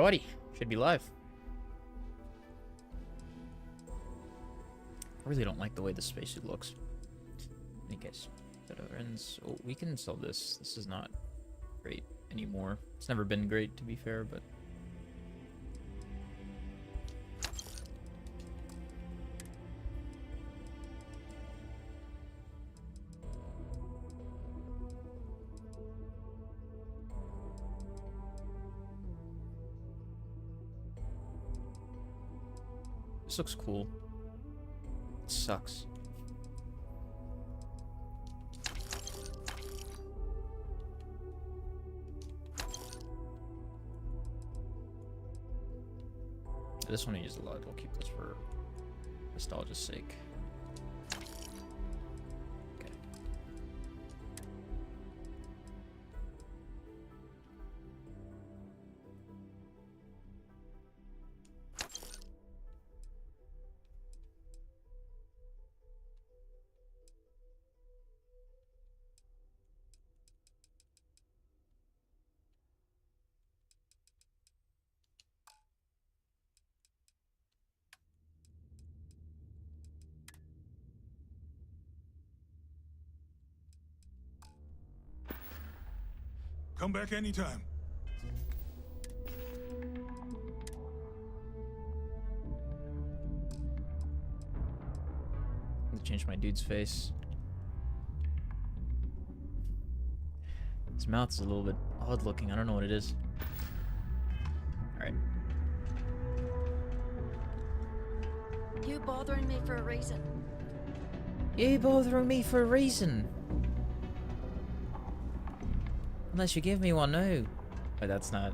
Alrighty, should be live. I really don't like the way the spacesuit looks. In any case, that ends. Oh, we can sell this. This is not great anymore. It's never been great, to be fair, but. This looks cool. It sucks. This one I use a lot. We'll keep this for nostalgia's sake. Okay. Come back anytime. I'm gonna change my dude's face. His mouth's a little bit odd looking. I don't know what it is. Alright. You bothering me for a reason? You bothering me for a reason? Unless you give me one now. But that's not.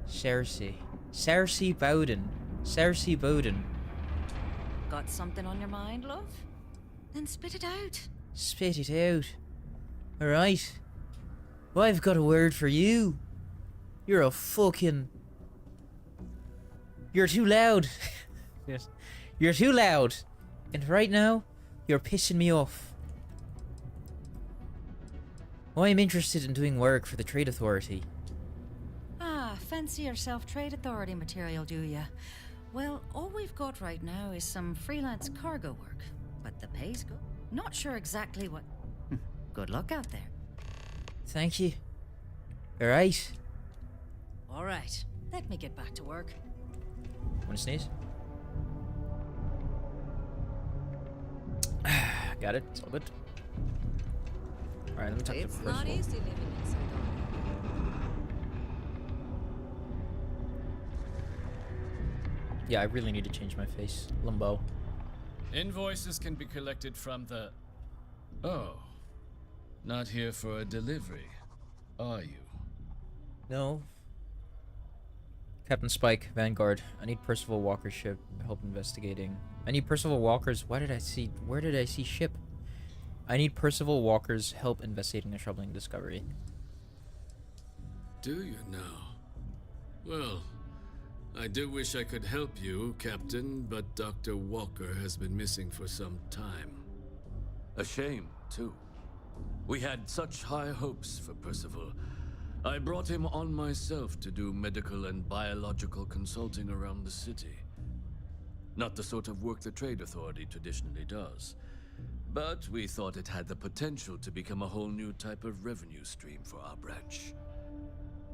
Cersei. Cersei Bowden. Cersei Bowden. Got something on your mind, love? Then spit it out. Spit it out. Alright. Well, I've got a word for you. You're a fucking... You're too loud. Yes. You're too loud. And right now, you're pissing me off. I'm interested in doing work for the Trade Authority. Ah, fancy yourself Trade Authority material, do ya? Well, all we've got right now is some freelance cargo work, but the pay's good. Not sure exactly what... Good luck out there. Thank you. Alright. Alright, let me get back to work. Wanna sneeze? Got it. It's all good. Alright, let me talk It's to not Percival. easy living in Sidonia. Yeah, I really need to change my face. Limbo. Invoices can be collected from the... Oh. Not here for a delivery, are you? No. Captain Spike, Vanguard. I need Percival Walker's ship. Help investigating. I need Percival Walker's... Where did I see ship? I need Percival Walker's help investigating a troubling discovery. Do you now? Well, I do wish I could help you, Captain, but Dr. Walker has been missing for some time. A shame, too. We had such high hopes for Percival. I brought him on myself to do medical and biological consulting around the city. Not the sort of work the Trade Authority traditionally does. But we thought it had the potential to become a whole new type of revenue stream for our branch.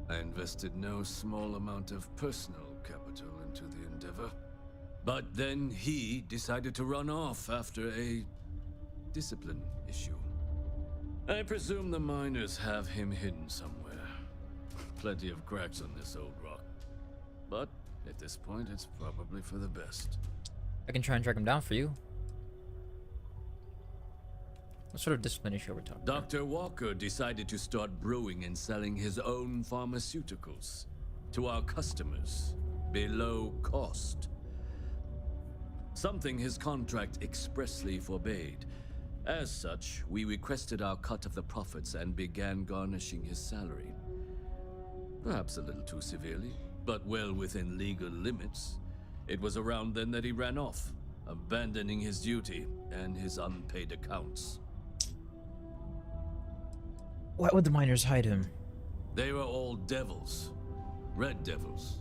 I invested no small amount of personal capital into the endeavor. But then he decided to run off after a discipline issue. I presume the miners have him hidden somewhere. Plenty of cracks on this old rock. But at this point, it's probably for the best. I can try and track him down for you. What sort of discipline issue are we talking about? Dr. Walker decided to start brewing and selling his own pharmaceuticals to our customers below cost. Something his contract expressly forbade. As such, we requested our cut of the profits and began garnishing his salary. Perhaps a little too severely, but well within legal limits. It was around then that he ran off, abandoning his duty and his unpaid accounts. Why would the miners hide him? They were all devils. Red Devils.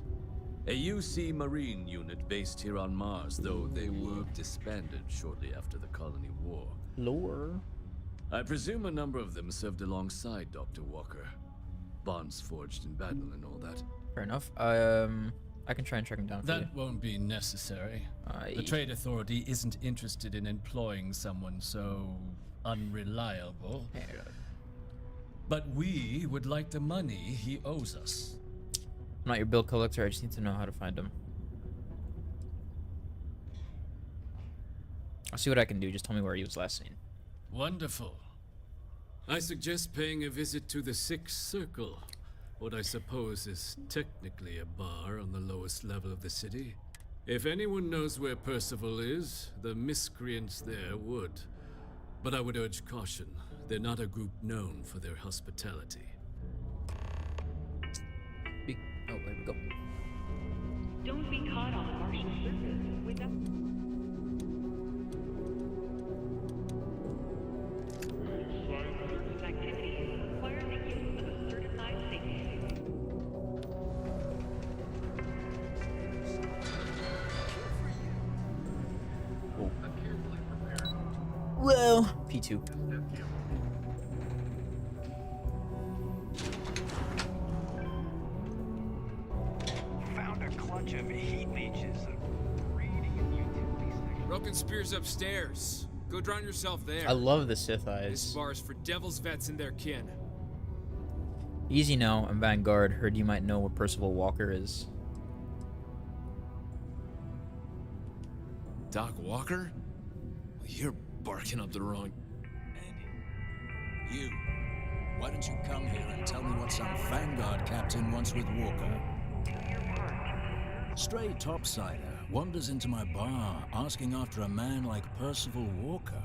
A UC Marine unit based here on Mars, though they were disbanded shortly after the Colony War. Lore. I presume a number of them served alongside Dr. Walker. Bonds forged in battle and all that. Fair enough. I can try and track him down for you. That won't be necessary. The Trade Authority isn't interested in employing someone so unreliable. Yeah. But we would like the money he owes us. I'm not your bill collector, I just need to know how to find him. I'll see what I can do, just tell me where he was last seen. Wonderful. I suggest paying a visit to the Sixth Circle, what I suppose is technically a bar on the lowest level of the city. If anyone knows where Percival is, the miscreants there would. But I would urge caution. They're not a group known for their hospitality. Oh, there we go. Don't be caught on the Martian surface without... Surface activity require the use of a certified safety suit. Well, P2. Found a clutch of heat leeches. Reading in utility section. Broken spears upstairs. Go drown yourself there. I love the Sith This eyes. bar's for Devil's vets and their kin. Easy now, I'm Vanguard. Heard you might know where Percival Walker is. Doc Walker? Well, you're barking up the wrong... Andy. You. Why don't you come here and tell me what some Vanguard captain wants with Walker? Stray topsider wanders into my bar asking after a man like Percival Walker.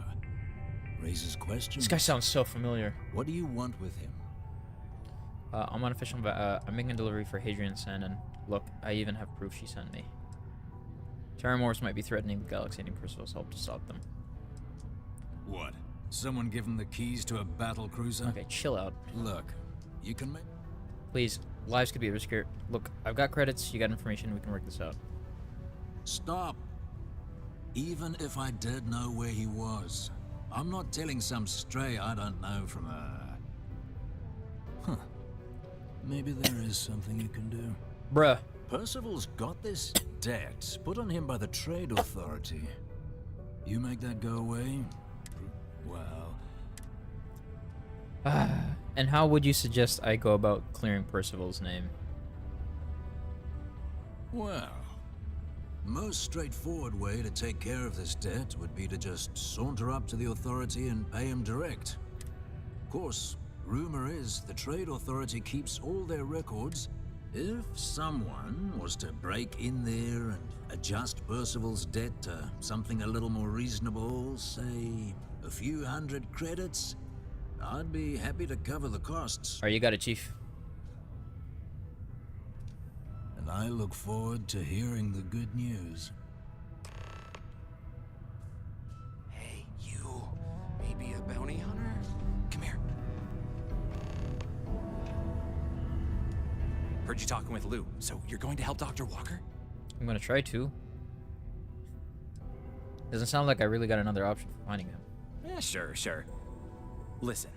Raises questions. This guy sounds so familiar. What do you want with him? I'm unofficial. I'm making a delivery for Hadrian Sen, and look, I even have proof she sent me. Terrormorphs might be threatening the galaxy, and need Percival's help to stop them. What? Someone give him the keys to a battle cruiser? Okay, chill out. Look, you can make... Please, lives could be at risk here. Look, I've got credits, you got information, we can work this out. Stop. Even if I did know where he was, I'm not telling some stray I don't know from a... Huh. Maybe there is something you can do. Bruh. Percival's got this debt put on him by the Trade Authority. You make that go away? Well... And how would you suggest I go about clearing Percival's name? Well... most straightforward way to take care of this debt would be to just saunter up to the Authority and pay him direct. Of course, rumor is the Trade Authority keeps all their records. If someone was to break in there and adjust Percival's debt to something a little more reasonable, say a few hundred credits, I'd be happy to cover the costs. Alright, you got it, Chief. And I look forward to hearing the good news. Hey, you. Maybe a bounty hunter? Come here. Heard you talking with Lou, so you're going to help Dr. Walker? I'm gonna try to. Doesn't sound like I really got another option for finding him. Yeah, sure. Listen,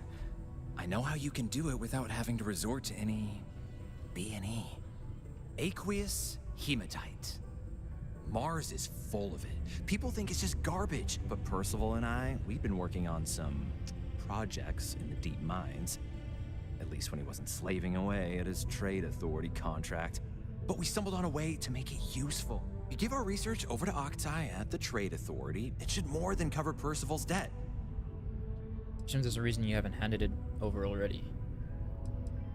I know how you can do it without having to resort to any... B&E. Aqueous hematite. Mars is full of it. People think it's just garbage, but Percival and I, we've been working on some projects in the deep mines. At least when he wasn't slaving away at his Trade Authority contract. But we stumbled on a way to make it useful. We give our research over to Octai at the Trade Authority. It should more than cover Percival's debt. Seems there's a reason you haven't handed it over already.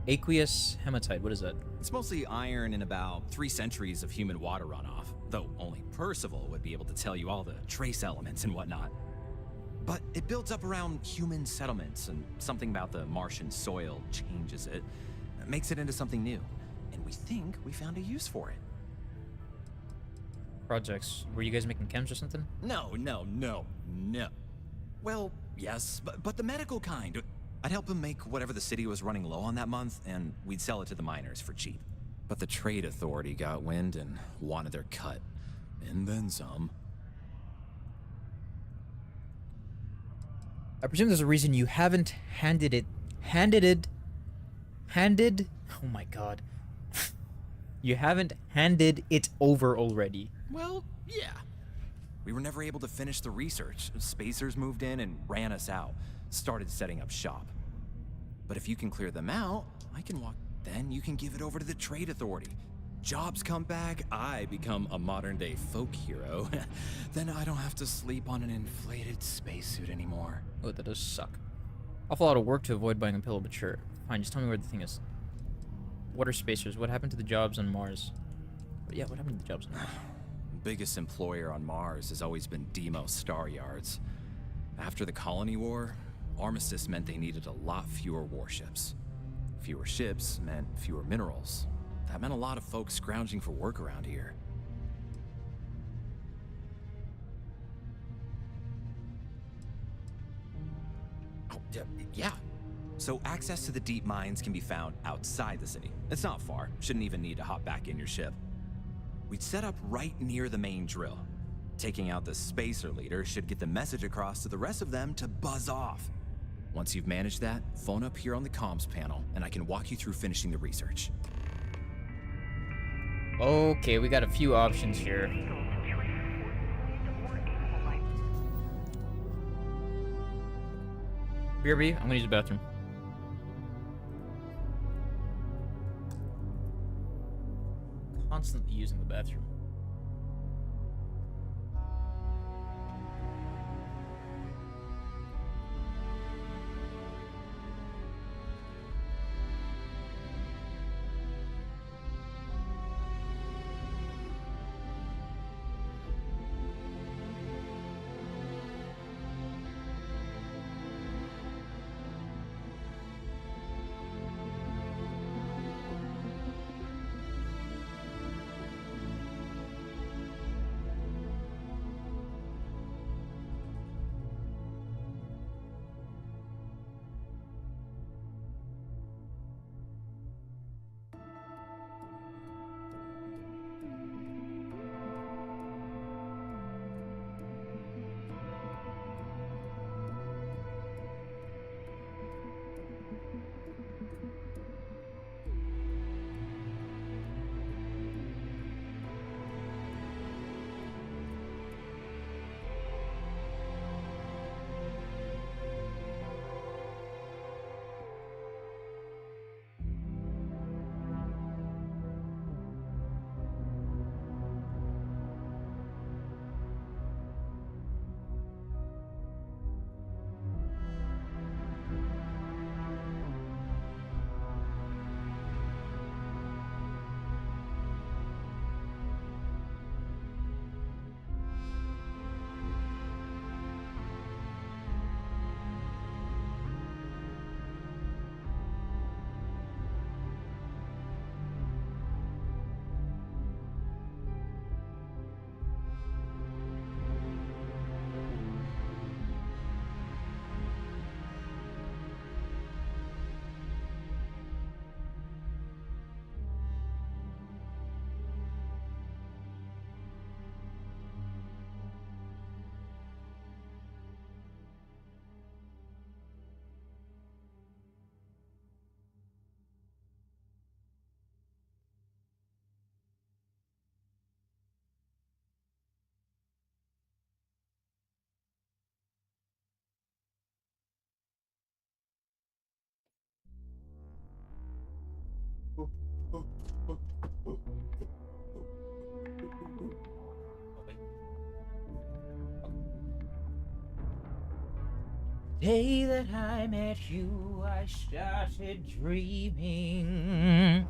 Aqueous hematite, what is that? It's mostly iron and about 3 centuries of human water runoff, though only Percival would be able to tell you all the trace elements and whatnot. But it builds up around human settlements, and something about the Martian soil changes it, makes it into something new. And we think we found a use for it. Projects. Were you guys making chems or something? No. Well, yes, but the medical kind. I'd help him make whatever the city was running low on that month, and we'd sell it to the miners for cheap. But the Trade Authority got wind and wanted their cut. And then some. I presume there's a reason you haven't handed... Oh my god. You haven't handed it over already. Well, yeah. We were never able to finish the research. Spacers moved in and ran us out. Started setting up shop. But if you can clear them out, I can walk. Then you can give it over to the Trade Authority. Jobs come back, I become a modern-day folk hero. Then I don't have to sleep on an inflated spacesuit anymore. Oh, that does suck. Awful lot of work to avoid buying a pillow, but sure. Fine, just tell me where the thing is. What are spacers? What happened to the jobs on Mars? Yeah, what happened to the jobs on Mars? Biggest employer on Mars has always been Demo Star Yards. After the Colony War, Armistice meant they needed a lot fewer warships. Fewer ships meant fewer minerals. That meant a lot of folks scrounging for work around here. Oh, yeah. So access to the deep mines can be found outside the city. It's not far. Shouldn't even need to hop back in your ship. We'd set up right near the main drill. Taking out the spacer leader should get the message across to the rest of them to buzz off. Once you've managed that, phone up here on the comms panel, and I can walk you through finishing the research. Okay, we got a few options here. BRB, I'm gonna use the bathroom. Constantly using the bathroom. Day that I met you, I started dreaming.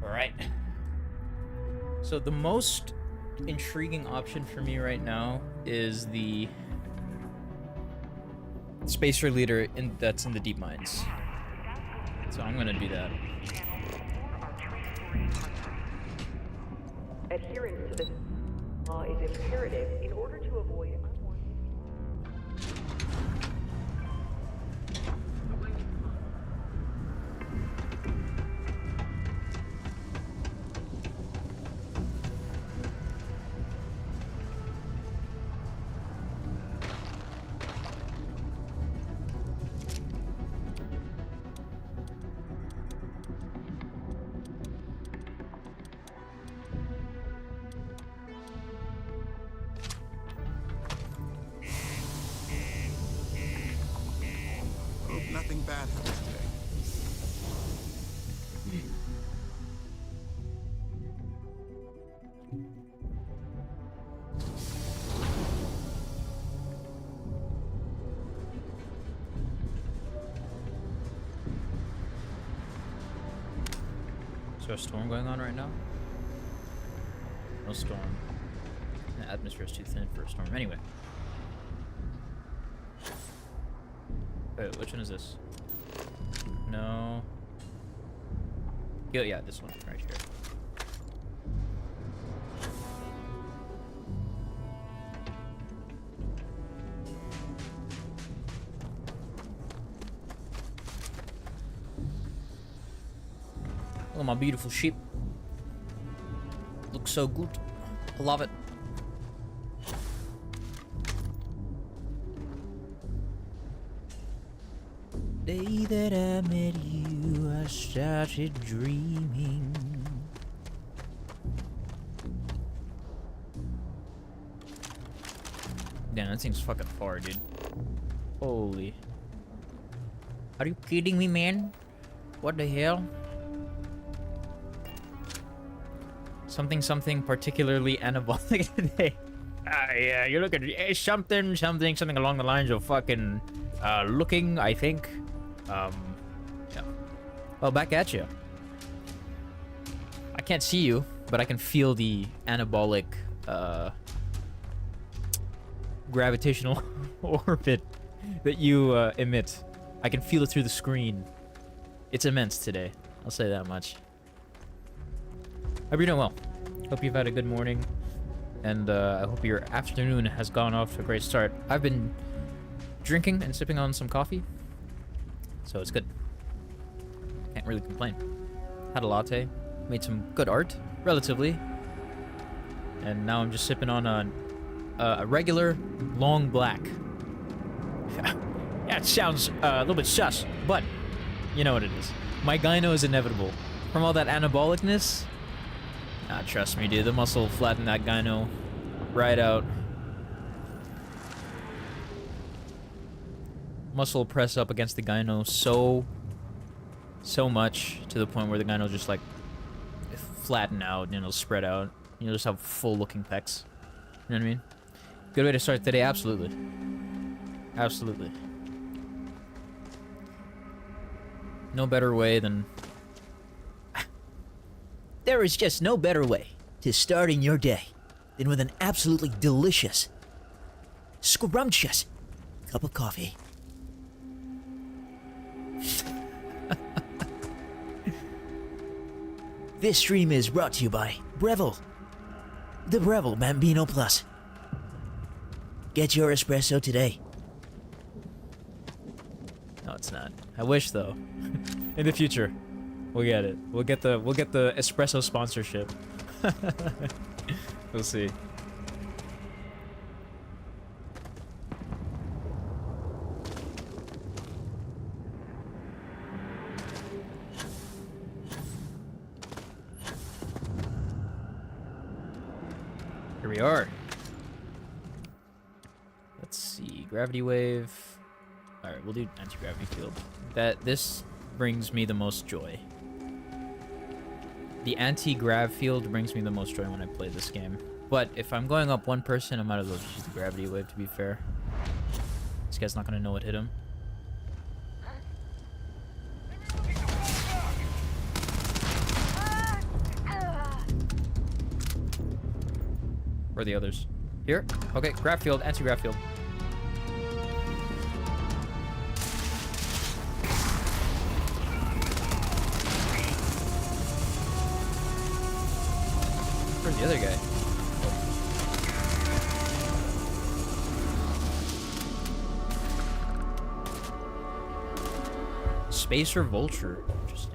Alright. So the most intriguing option for me right now is the spacer leader that's in the deep mines. So I'm gonna do that. Adherence to this law is imperative in order to avoid unwanted. bad today. Is there a storm going on right now? No storm. The atmosphere is too thin for a storm. Anyway. Wait, which one is this? No. Yeah, this one right here. Oh, my beautiful sheep. Looks so good. I love it. Day that I met you, I started dreaming. Damn, that thing's fucking far, dude. Holy. Are you kidding me, man? What the hell? Something particularly anabolic today. Yeah, you're looking at something along the lines of fucking looking, I think. Yeah. Well, back at you. I can't see you, but I can feel the anabolic gravitational orbit that you emit. I can feel it through the screen. It's immense today. I'll say that much. Hope you're doing well. Hope you've had a good morning. And I hope your afternoon has gone off to a great start. I've been drinking and sipping on some coffee. So it's good. Can't really complain. Had a latte. Made some good art, relatively. And now I'm just sipping on a regular long black. Yeah, it sounds a little bit sus, but you know what it is. My gyno is inevitable. From all that anabolicness, trust me, dude, the muscle flattened that gyno right out. Muscle press up against the gyno so much to the point where the gyno just like flatten out and it'll spread out. You'll just have full looking pecs. You know what I mean? Good way to start the day, absolutely. Absolutely. No better way than... There is just no better way to starting your day than with an absolutely delicious, scrumptious cup of coffee. This stream is brought to you by Breville, the Breville Bambino Plus. Get your espresso today. No, it's not. I wish though. In the future, we'll get it. We'll get the espresso sponsorship. We'll see. Here we are. Let's see. Gravity wave. Alright, we'll do anti-gravity field. This brings me the most joy. The anti-grav field brings me the most joy when I play this game. But if I'm going up one person, I might as well just use the gravity wave, to be fair. This guy's not gonna know what hit him. Where are the others? Here? Okay, grav field, anti-grav field. Where's the other guy? Oh. Spacer Vulture. Interesting.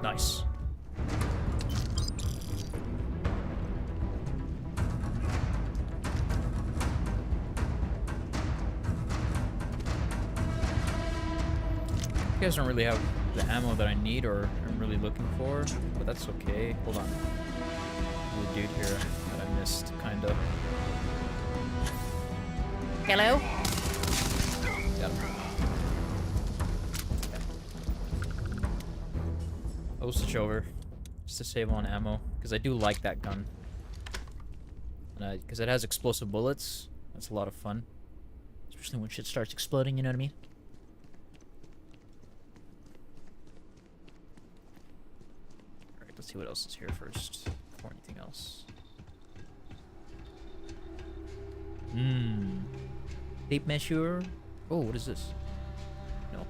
Nice. You guys don't really have the ammo that I need or I'm really looking for, but that's okay. Hold on. There's a dude here that I missed, kinda. Hello? Got him. Okay. I'll switch over just to save on ammo, because I do like that gun. And because it has explosive bullets, that's a lot of fun. Especially when shit starts exploding, you know what I mean? Alright, let's see what else is here first, before anything else. Tape measure. Oh, what is this? No.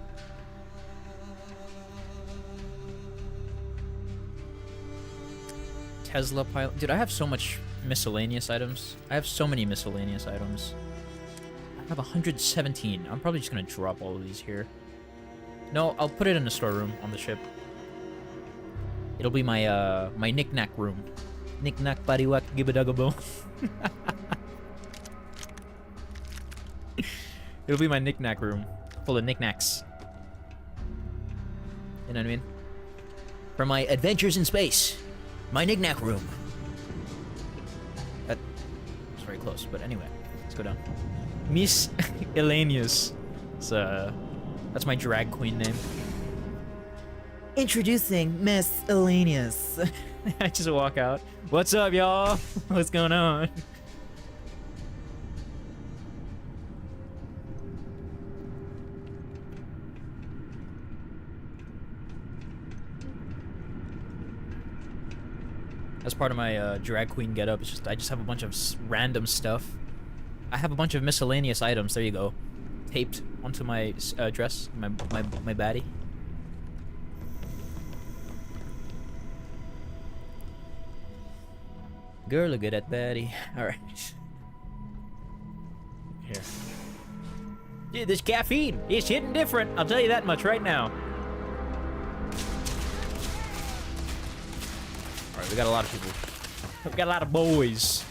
Tesla pilot. Dude, I have so much miscellaneous items. I have so many miscellaneous items. I have 117. I'm probably just gonna drop all of these here. No, I'll put it in the storeroom on the ship. It'll be my my knick-knack room. Knick-knack, paddywhack, gibba-dugga-boom. It'll be my knick-knack room, full of knickknacks. You know what I mean? For my adventures in space, my knick-knack room. That was very close, but anyway, let's go down. Miss Elenius. That's my drag queen name. Introducing Miss Elenius. I just walk out. What's up, y'all? What's going on? As part of my drag queen getup, it's just I just have a bunch of random stuff. I have a bunch of miscellaneous items. There you go, taped onto my dress, my baddie. Girl, look at that baddie. All right. Here. Dude, this caffeine, it's hitting different. I'll tell you that much right now. Alright, we got a lot of people. We've got a lot of boys.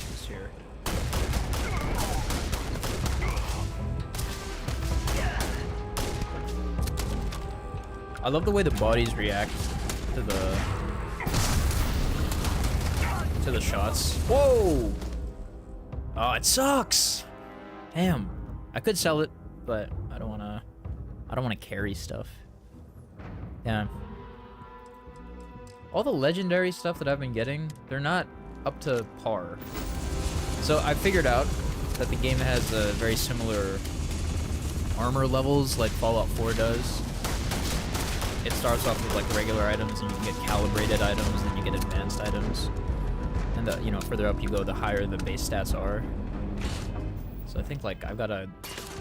Who's here? I love the way the bodies react to the shots. Whoa! Oh, it sucks. Damn. I could sell it, but I don't wanna carry stuff. Yeah. All the legendary stuff that I've been getting, they're not up to par. So I figured out that the game has very similar armor levels like Fallout 4 does. It starts off with like regular items, and you can get calibrated items, then you get advanced items. And the, you know, further up you go, the higher the base stats are. So I think like I've got an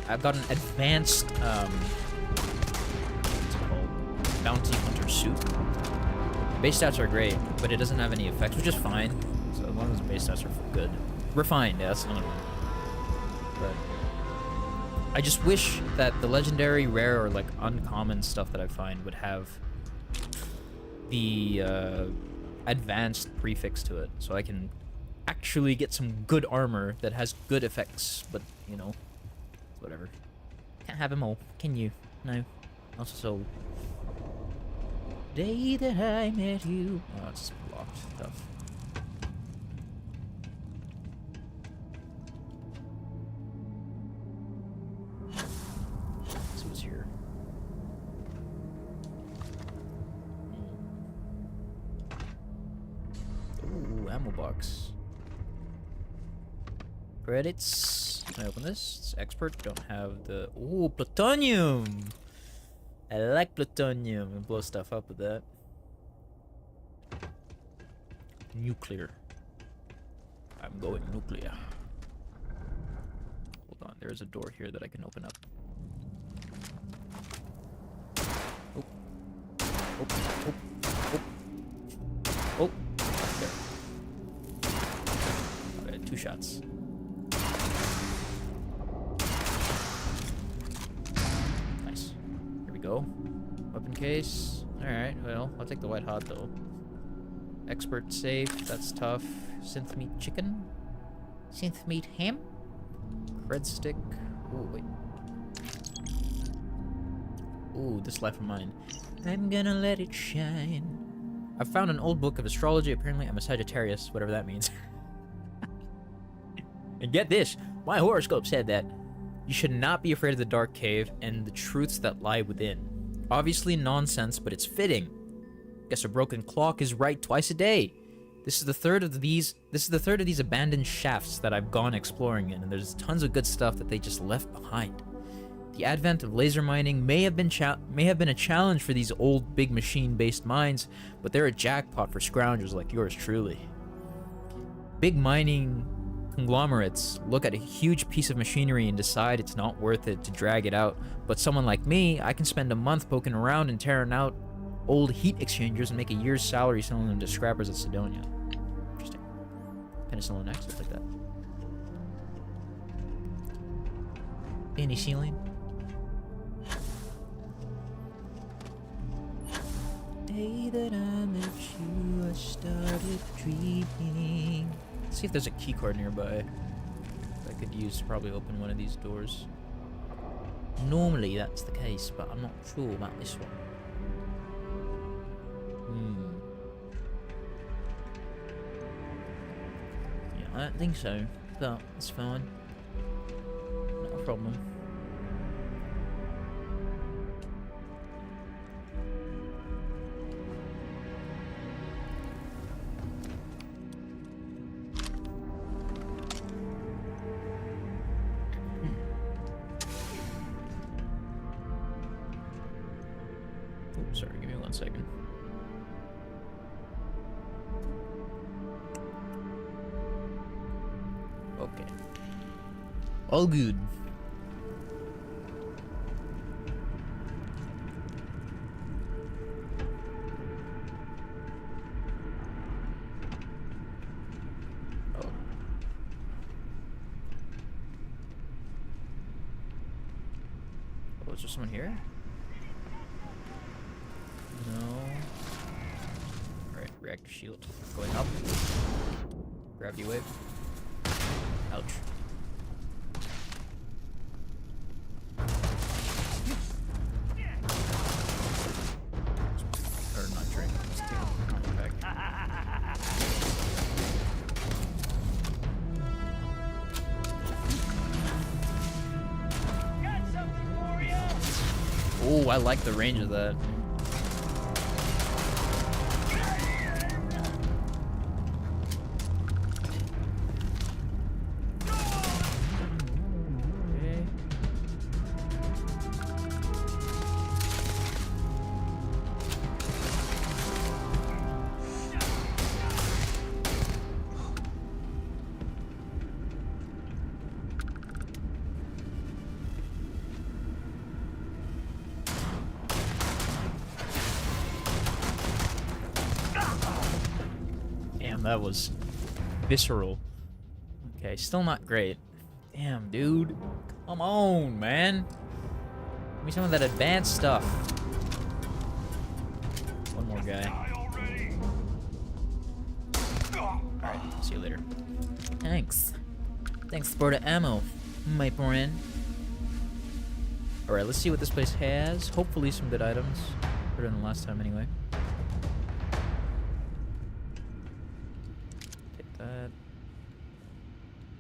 advanced what's it called? Bounty hunter suit. Base stats are great, but it doesn't have any effects, which is fine. So as long as the base stats are good. Refined, yeah, that's another one. But I just wish that the legendary, rare, or like uncommon stuff that I find would have the advanced prefix to it, so I can actually get some good armor that has good effects, but you know, whatever. Can't have them all, can you? No, not so. Day that I met you. Oh, it's blocked stuff. Let's see what's here. Ooh, ammo box. Credits. Can I open this? It's expert. Don't have the. Ooh, plutonium! I like plutonium and blow stuff up with that. Nuclear. I'm going nuclear. Hold on, there's a door here that I can open up. Oh. Oh, oh, oh. Oh, there. Okay, 2 shots. Nice. Here we go. Weapon case. Alright, well, I'll take the white hot though. Expert safe, that's tough. Synth meat chicken. Synth meat ham. Red stick. Oh, wait. Ooh, this life of mine. I'm gonna let it shine. I found an old book of astrology. Apparently I'm a Sagittarius, whatever that means. And get this, my horoscope said that you should not be afraid of the dark cave and the truths that lie within. Obviously nonsense, but it's fitting. Guess a broken clock is right twice a day. This is the third of these abandoned shafts that I've gone exploring in, and there's tons of good stuff that they just left behind. The advent of laser mining may have been a challenge for these old big machine-based mines, but they're a jackpot for scroungers like yours truly. Big mining conglomerates look at a huge piece of machinery and decide it's not worth it to drag it out, but someone like me, I can spend a month poking around and tearing out old heat exchangers and make a year's salary selling them to scrappers at Sidonia. Interesting. Penicillin X, stuff like that. Penicillin. Day that I met you, I started dreaming. Let's see if there's a key card nearby I could use to probably open one of these doors. Normally that's the case, but I'm not sure about this one. Yeah, I don't think so, but it's fine. Not a problem. Oh, sorry, give me 1 second. Okay. All good. Oh. Oh, is there someone here? No. Alright, reactor shield. Going up. Gravity wave. Ouch. Or not drink. Let's take it back. Oh, I like the range of that. That was visceral. Okay, still not great. Damn, dude. Come on, man. Give me some of that advanced stuff. One more guy. Alright, see you later. Thanks. Thanks for the ammo, my friend. Alright, let's see what this place has. Hopefully some good items. Better than the last time anyway.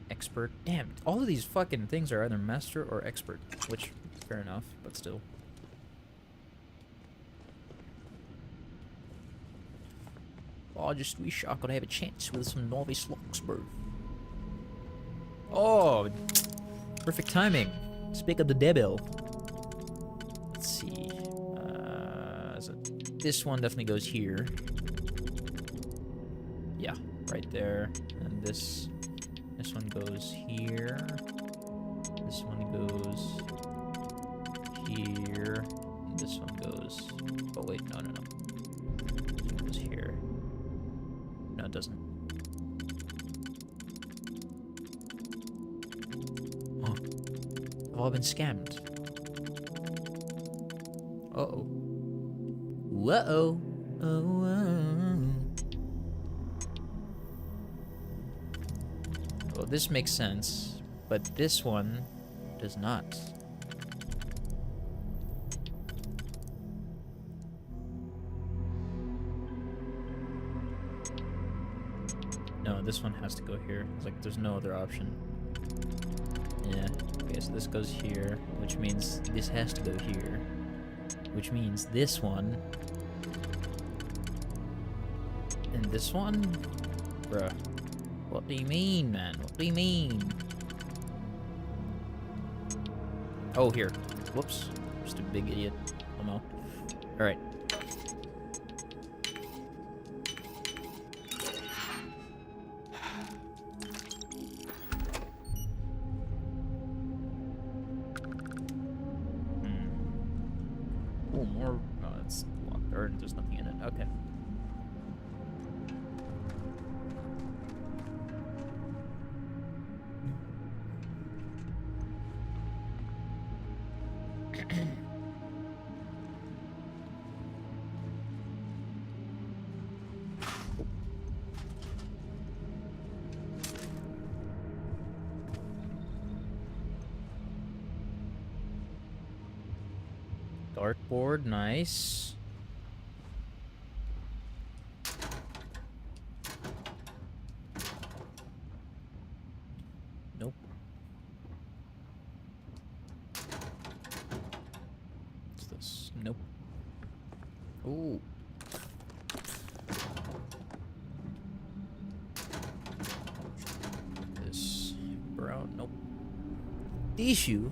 Expert. Damn, all of these fucking things are either master or expert, which, fair enough, but still. Oh, just wish I could have a chance with some novice Locksburg. Oh, perfect timing. Speak of the devil. Let's see. So this one definitely goes here. Yeah, right there. And this one goes here. This one goes here. And this one goes. Oh wait, no. It goes here. No, it doesn't. Oh, I've all been scammed. Uh-oh. Whoa. Well, this makes sense, but this one does not. No, this one has to go here. It's like there's no other option. Yeah. Okay, so this goes here, which means this has to go here. Which means this one. And this one? Bruh. What do you mean, man? What do you mean? Oh, here. Whoops. Just a big idiot. Oh no. Alright. Oh, more. Oh, it's locked. Or there's nothing in it. Okay. Dartboard, nice. Nope. What's this? Nope. Ooh. This brown, nope. Tissue.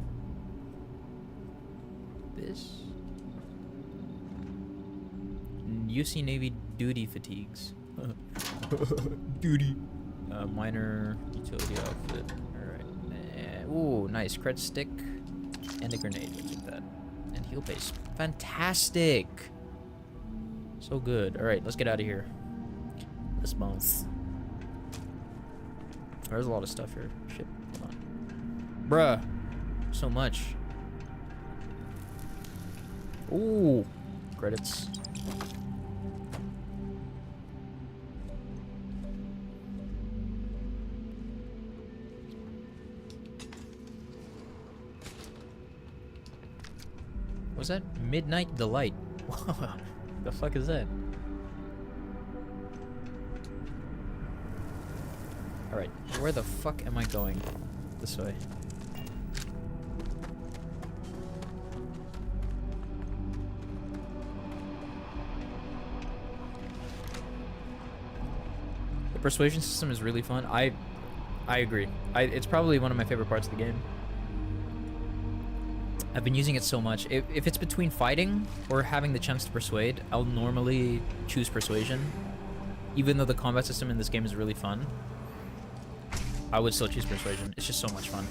This. UC Navy duty fatigues. Duty. Minor utility outfit. Alright. Ooh, nice. Cred stick. And a grenade. We'll take that. And heal paste. Fantastic! So good. Alright, let's get out of here. Let's bounce. There's a lot of stuff here. Shit. Hold on. Bruh. So much. Ooh. Credits. Was that Midnight Delight? The fuck is that? Alright, where the fuck am I going? This way. The persuasion system is really fun. I agree. It's probably one of my favorite parts of the game. I've been using it so much. If it's between fighting or having the chance to persuade, I'll normally choose persuasion. Even though the combat system in this game is really fun, I would still choose persuasion. It's just so much fun.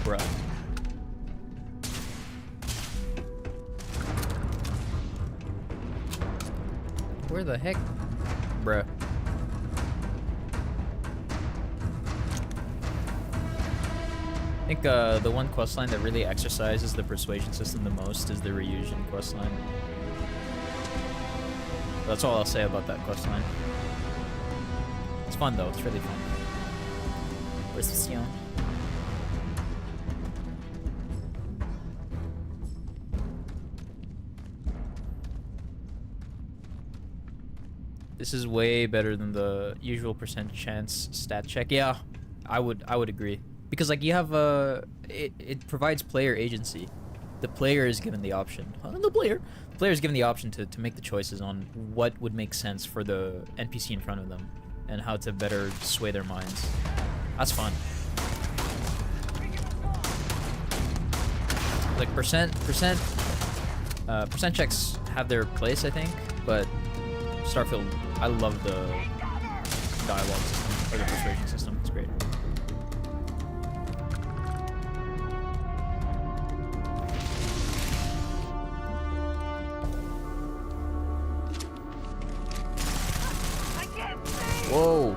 Bruh. Where the heck? Bruh. I think the one questline that really exercises the persuasion system the most is the Ryujin questline. That's all I'll say about that questline. It's fun though, it's really fun. Persuasion. This is way better than the usual percent chance stat check. Yeah, I would agree. Because like you have it provides player agency. The player is given the option. The player is given the option to make the choices on what would make sense for the NPC in front of them and how to better sway their minds. That's fun. Like percent checks have their place, I think, but Starfield, I love the dialogue system or the persuasion system. It's great. Whoa.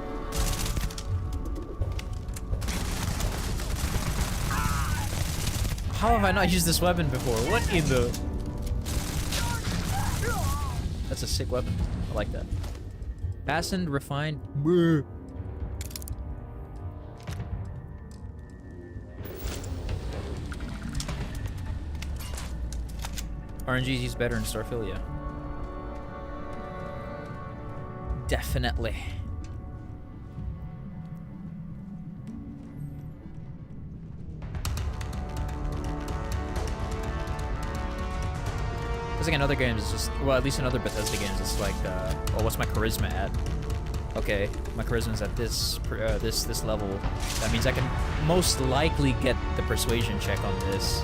How have I not used this weapon before? What in the... That's a sick weapon. I like that. Fastened, refined. Brr. RNG's used better in Starfield, yeah. Definitely. It's like in other games, it's just, well, at least in other Bethesda games, it's like, oh, what's my charisma at? Okay, my charisma's at this level. That means I can most likely get the persuasion check on this.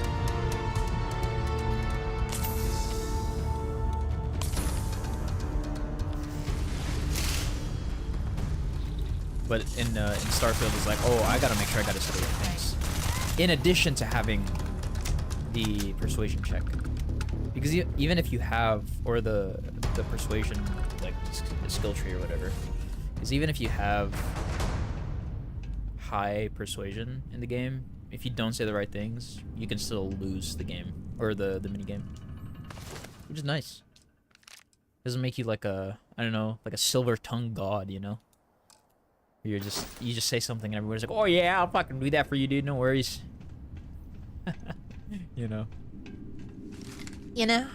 But in Starfield, it's like, oh, I gotta make sure I gotta say the right things. In addition to having the persuasion check. Because even if you have, or the persuasion, like the skill tree or whatever, because even if you have high persuasion in the game, if you don't say the right things, you can still lose the game, or the mini game, which is nice. Doesn't make you like a, I don't know, like a silver-tongued god, you know? You just say something and everybody's like, oh yeah, I'll fucking do that for you, dude, no worries. You know? You know?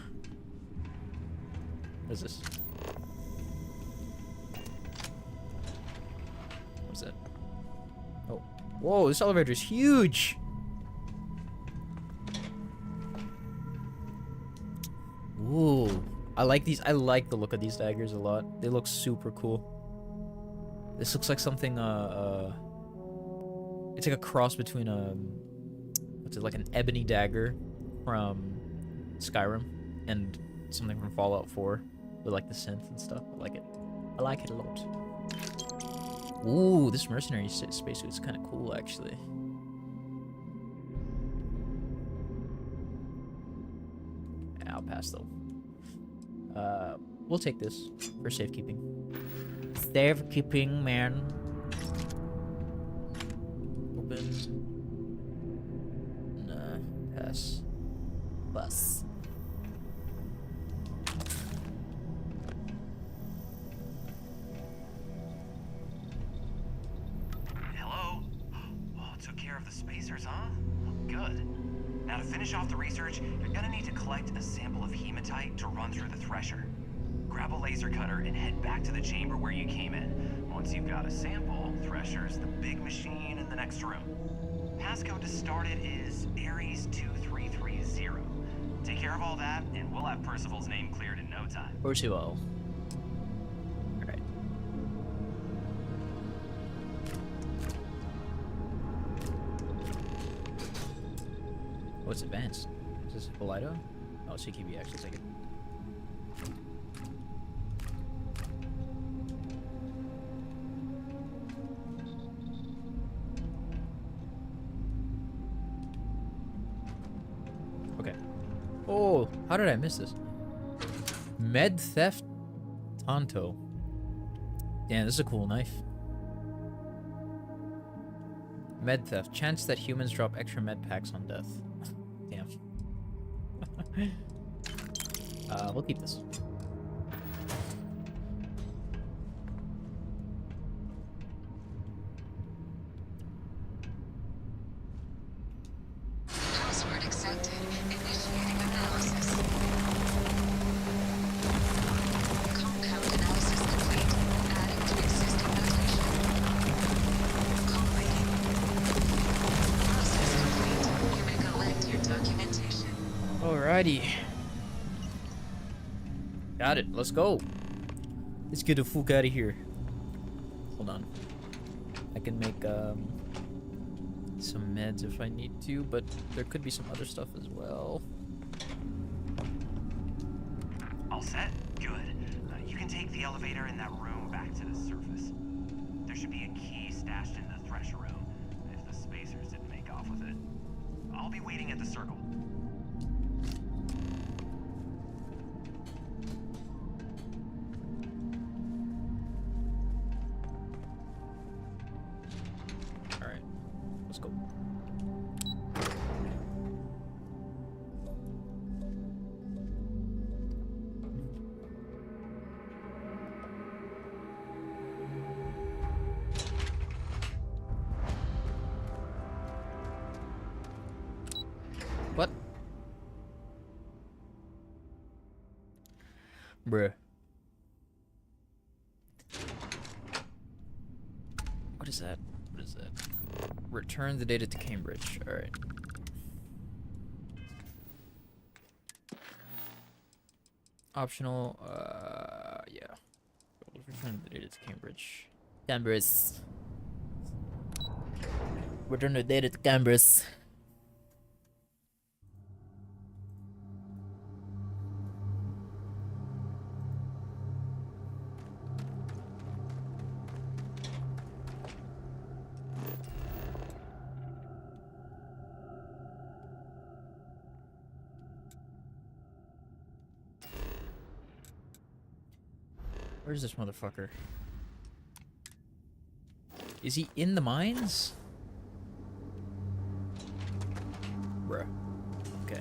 What's this? What's that? Oh. Whoa, this elevator is huge! Ooh. I like these. I like the look of these daggers a lot. They look super cool. This looks like something, it's like a cross between what's it, like an ebony dagger from Skyrim and something from Fallout 4 with like the synth and stuff. I like it. I like it a lot. Ooh, this mercenary spacesuit is kind of cool, actually. Yeah, I'll pass though. We'll take this for safekeeping. Safekeeping, man. Open. Nah, pass. Bus. Hello? Oh, took care of the spacers, huh? Good. Now to finish off the research, you're gonna need to collect a sample of hematite to run through the thresher. Grab a laser cutter and head back to the chamber where you came in. Once you've got a sample, Thresher's the big machine in the next room. Passcode to start it is Ares 2330. Take care of all that, and we'll have Percival's name cleared in no time. Percival. Alright. Oh, it's advanced. Is this Polido? Oh, CQB actually take it. Okay. Oh, how did I miss this? Med Theft Tonto. Damn, this is a cool knife. Med Theft. Chance that humans drop extra med packs on death. Damn. We'll keep this. Password accepted. Initiating analysis. Compound analysis complete. Adding to existing notation. Call rating. Process complete. You may collect your documentation. Alrighty. Got it. Let's go. Let's get the fuck out of here. Hold on. I can make some meds if I need to, but there could be some other stuff as well. All set? Good. You can take the elevator in that room back to the surface. There should be a key stashed in the thresher room, if the spacers didn't make off with it. I'll be waiting at the circle. Alright. Let's go. What? Bruh. What is that? What is that? Return the data to Cambridge. Alright. Optional, yeah. Return the data to Cambridge. Cambridge. Return the data to Cambridge. Where's this motherfucker? Is he in the mines? Bruh. Okay.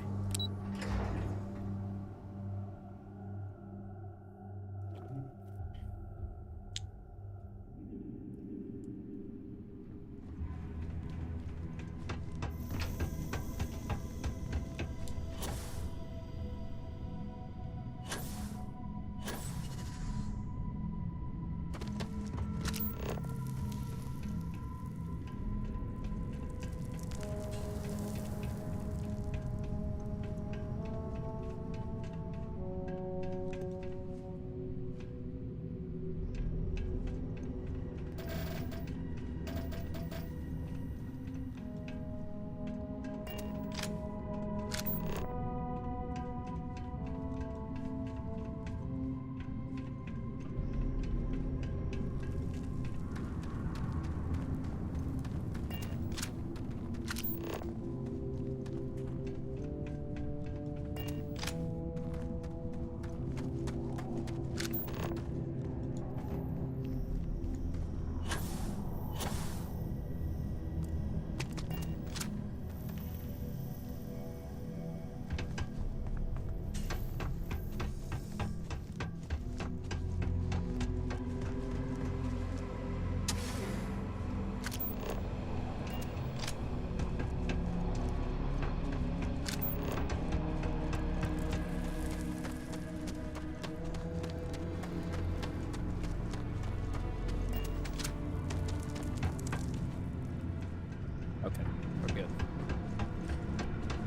Okay, we're good.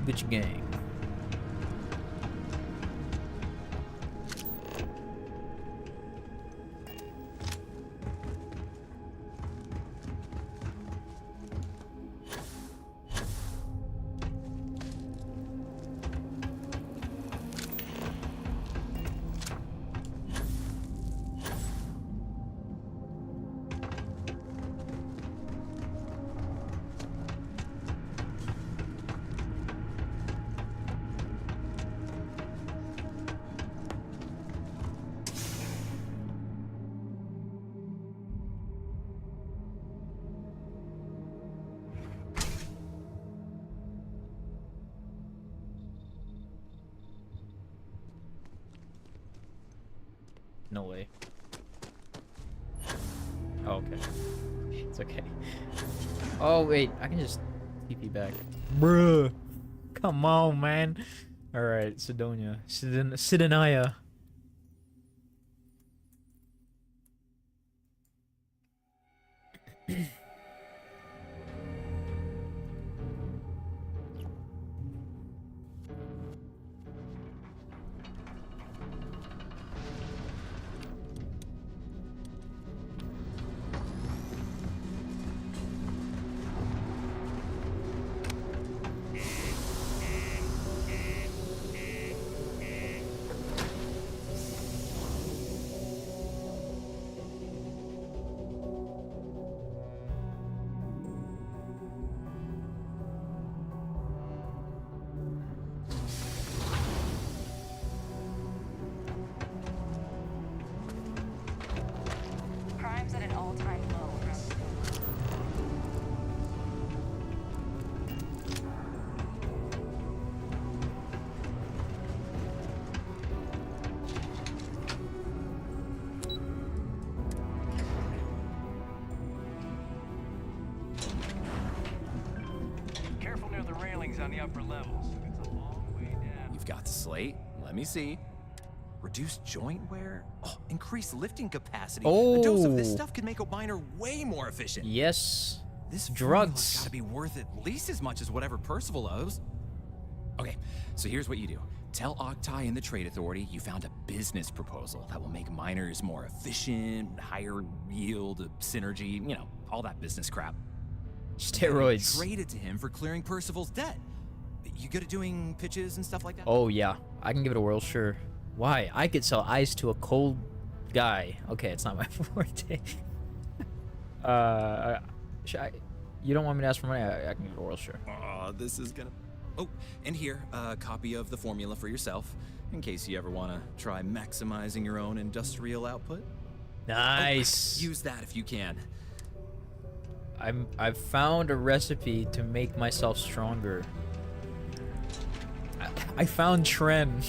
Bitch gang. No way. Oh, okay. It's okay. Oh, wait. I can just TP back. Bruh. Come on, man. Alright, Sidonia. Sidonia. Crime's at an all-time low around the globe. Careful near the railings on the upper levels. You've got the slate. Let me see. Reduced joint wear? Oh, increased lifting capacity. A dose of this stuff could make a miner way more efficient. Yes. This drugs gotta be worth at least as much as whatever Percival owes. Okay, so here's what you do. Tell Octai and the Trade Authority you found a business proposal that will make miners more efficient, higher yield, synergy, you know, all that business crap. Steroids. Trade it to him for clearing Percival's debt. You good at doing pitches and stuff like that? Oh yeah, I can give it a whirl, sure. Why? I could sell ice to a cold guy. Okay, it's not my forte. You don't want me to ask for money? I can give it a whirl, sure. Oh, this is gonna... Oh, and here, a copy of the formula for yourself, in case you ever want to try maximizing your own industrial output. Nice. Oh, use that if you can. I've found a recipe to make myself stronger. I found Tren.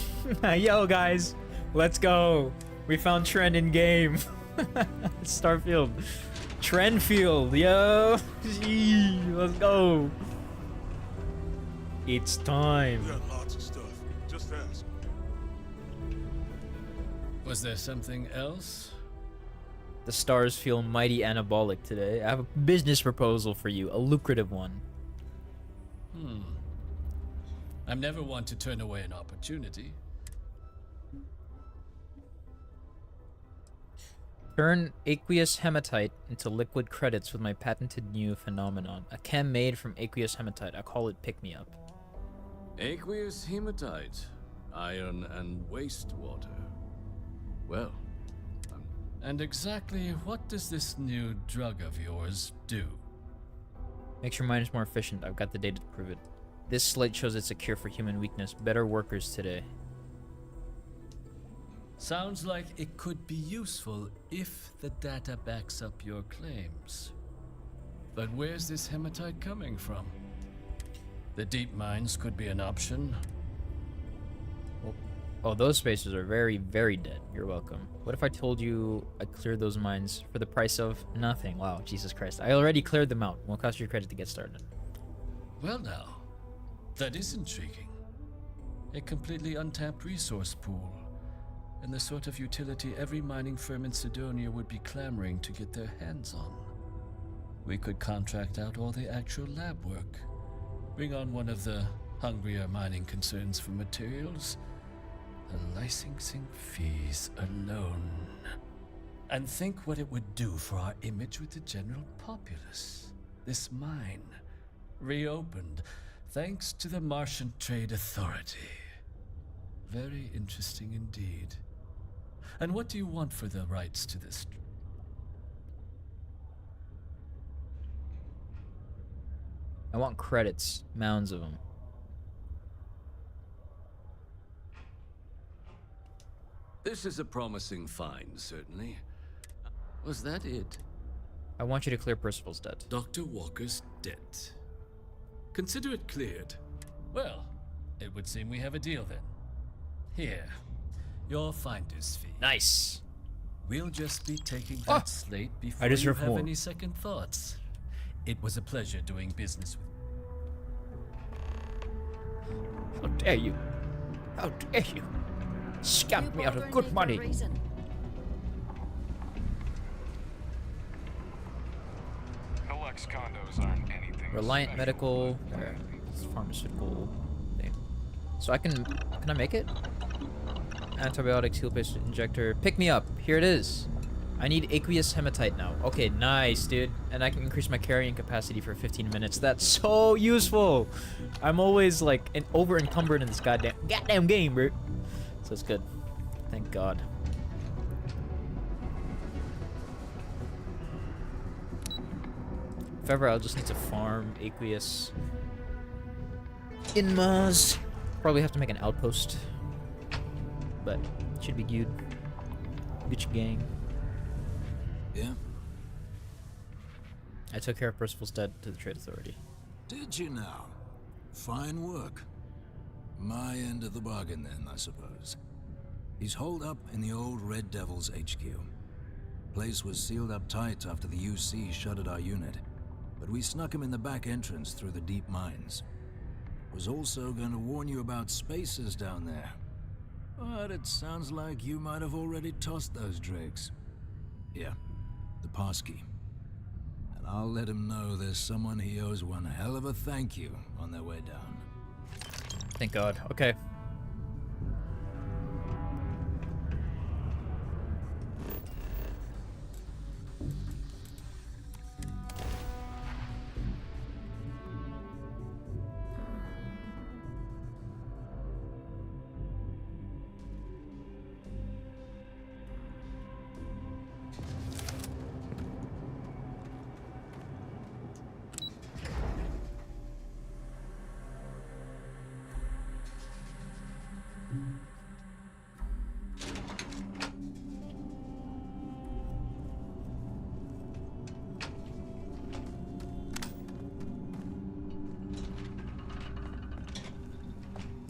Yo guys, let's go. We found Tren in game. Starfield. Trenfield, yo. Gee, let's go. It's time. We got lots of stuff. Just ask. Was there something else? The stars feel mighty anabolic today. I have a business proposal for you, a lucrative one. I'm never one to turn away an opportunity. Turn aqueous hematite into liquid credits with my patented new phenomenon. A chem made from aqueous hematite. I call it pick-me-up. Aqueous hematite, iron and wastewater. Well, and exactly what does this new drug of yours do? Makes your miners more efficient. I've got the data to prove it. This slate shows it's a cure for human weakness. Better workers today. Sounds like it could be useful if the data backs up your claims. But where's this hematite coming from? The deep mines could be an option. Oh, those spaces are very, very dead. You're welcome. What if I told you I cleared those mines for the price of nothing? Wow, Jesus Christ. I already cleared them out. Won't cost you credit to get started. Well now, that is intriguing. A completely untapped resource pool. And the sort of utility every mining firm in Sidonia would be clamoring to get their hands on. We could contract out all the actual lab work. Bring on one of the hungrier mining concerns for materials. The licensing fees alone. And think what it would do for our image with the general populace. This mine, reopened thanks to the Martian Trade Authority. Very interesting indeed. And what do you want for the rights to this? I want credits. Mounds of them. this is a promising find, certainly. Was that it? I want you to clear Percival's debt. Dr. Walker's debt. Consider it cleared. Well, it would seem we have a deal then. Here, your finder's fee. Nice. We'll just be taking that slate before I you deserve have more. any second thoughts. It was a pleasure doing business with you. How dare you? How dare you? Scammed me out of good money. LX condos aren't anything. Reliant special. Medical, pharmaceutical thing. So can I make it? Antibiotics, heal patient injector. Pick me up. Here it is. I need aqueous hematite now. Okay, nice, dude. And I can increase my carrying capacity for 15 minutes. That's so useful. I'm always like over encumbered in this goddamn game, bro. So it's good. Thank God. If ever, I'll just need to farm aqueous in Mars. Probably have to make an outpost, but it should be good. Gucci gang. Yeah? I took care of Percival's debt to the Trade Authority. Did you now? Fine work. My end of the bargain then, I suppose. He's holed up in the old Red Devil's HQ. Place was sealed up tight after the UC shuttered our unit, but we snuck him in the back entrance through the deep mines. Was also going to warn you about spacers down there. But it sounds like you might have already tossed those dregs. Yeah, the passkey. And I'll let him know there's someone he owes one hell of a thank you on their way down. Thank God. Okay.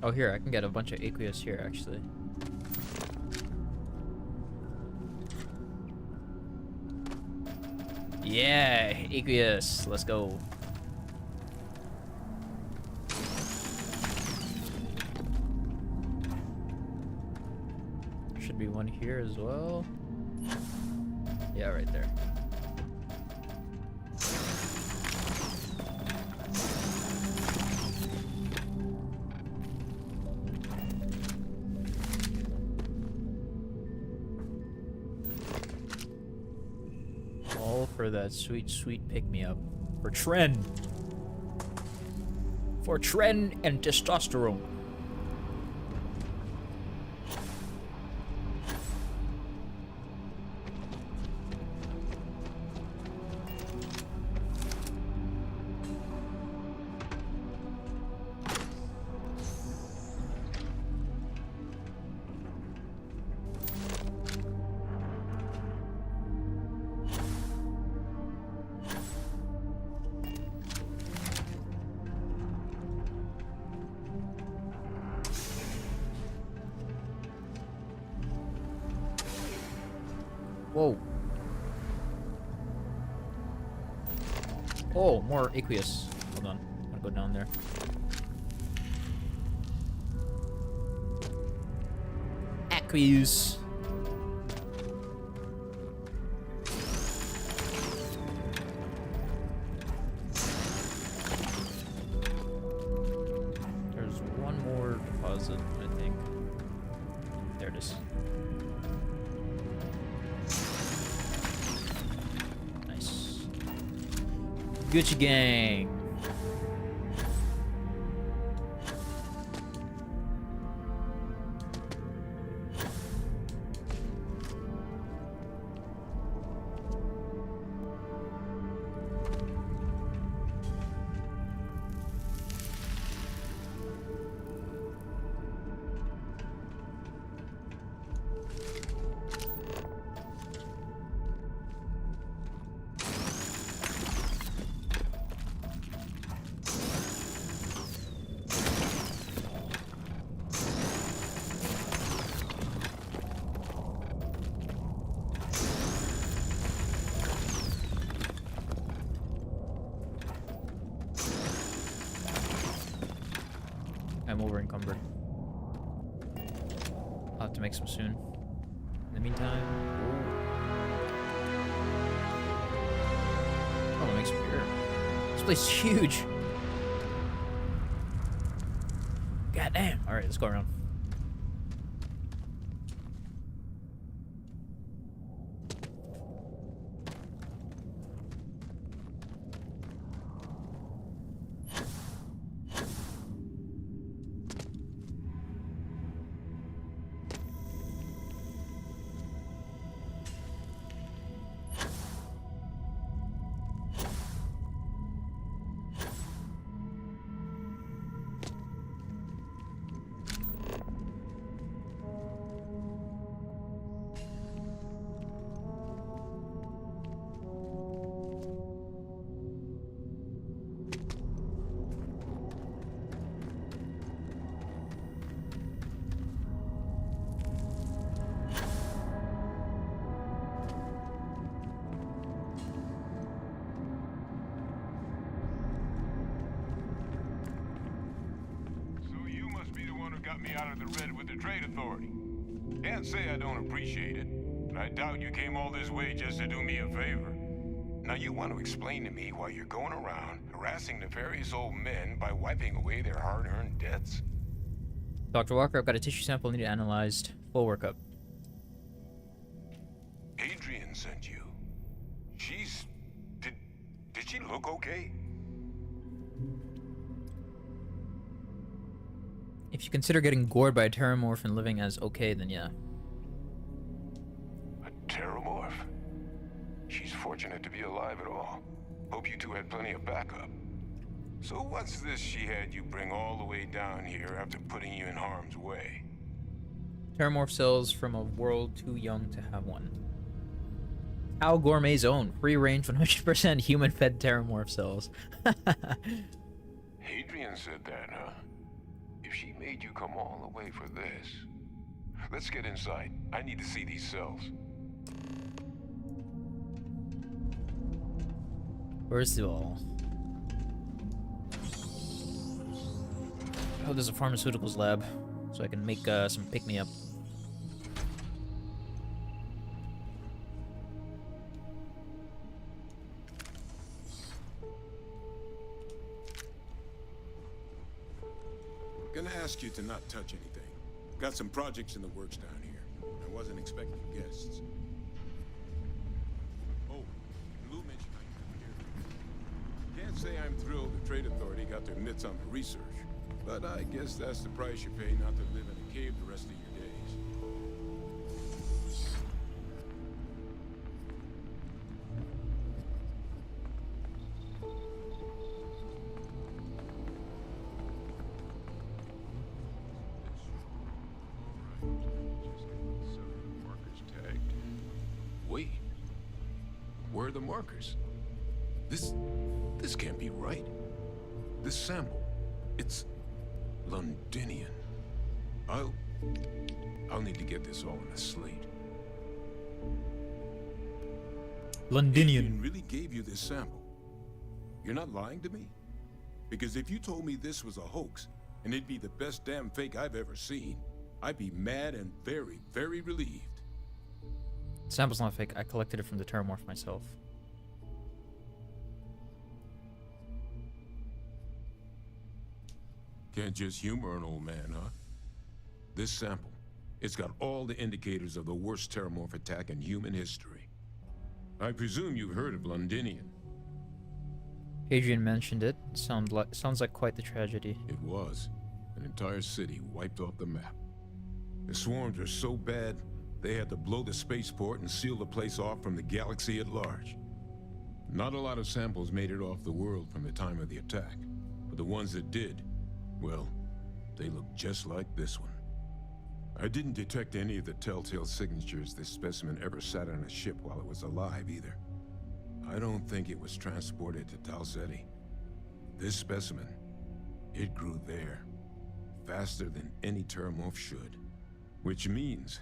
Oh, here, I can get a bunch of aqueous here, actually. Yeah, aqueous. Let's go. Should be one here as well. Yeah, right there. All for that sweet, sweet pick-me-up. For Tren. For Tren and testosterone. Whoa. Oh, more aqueous. Hold on. I'm gonna go down there. Aqueous. There's one more deposit, I think. There it is. Gucci gang. I'm over encumbered. I'll have to make some soon. In the meantime, oh, I'll make some beer. This place is huge. God damn. All right, let's go around. got me out of the red with the Trade Authority. Can't say I don't appreciate it, but I doubt you came all this way just to do me a favor. Now you want to explain to me why you're going around harassing nefarious old men by wiping away their hard-earned debts? Dr. Walker, I've got a tissue sample needed analyzed. Full workup. Adrian sent you. She's... Did she look okay? If you consider getting gored by a Terrormorph and living as okay, then yeah. A Terrormorph? She's fortunate to be alive at all. Hope you two had plenty of backup. So what's this she had you bring all the way down here after putting you in harm's way? Terrormorph cells from a world too young to have one. Al Gourmet's own. Free range 100% human-fed Terrormorph cells. Adrian said that, huh? If she made you come all the way for this... Let's get inside. I need to see these cells. First of all... Oh, there's a pharmaceuticals lab, so I can make some pick-me-up. Gonna ask you to not touch anything. Got some projects in the works down here. I wasn't expecting guests. Oh, Lou mentioned I could hear. Can't say I'm thrilled the Trade Authority got their mitts on the research, but I guess that's the price you pay not to live in a cave the rest of your days. Wait, where are the markers? This can't be right. This sample, it's Londinian. I'll need to get this all in a slate. Londinian. Adrian really gave you this sample. You're not lying to me? Because if you told me this was a hoax, and it'd be the best damn fake I've ever seen, I'd be mad and very, very relieved. Sample's not fake. I collected it from the Terrormorph myself. Can't just humor an old man, huh? This sample, it's got all the indicators of the worst Terrormorph attack in human history. I presume you've heard of Londinian. Adrian mentioned it. Sounds like quite the tragedy. It was. An entire city wiped off the map. The swarms were so bad, they had to blow the spaceport and seal the place off from the galaxy at large. Not a lot of samples made it off the world from the time of the attack, but the ones that did, well, they look just like this one. I didn't detect any of the telltale signatures this specimen ever sat on a ship while it was alive either. I don't think it was transported to Tal Ceti. This specimen, it grew there, faster than any Terrormorph should. Which means,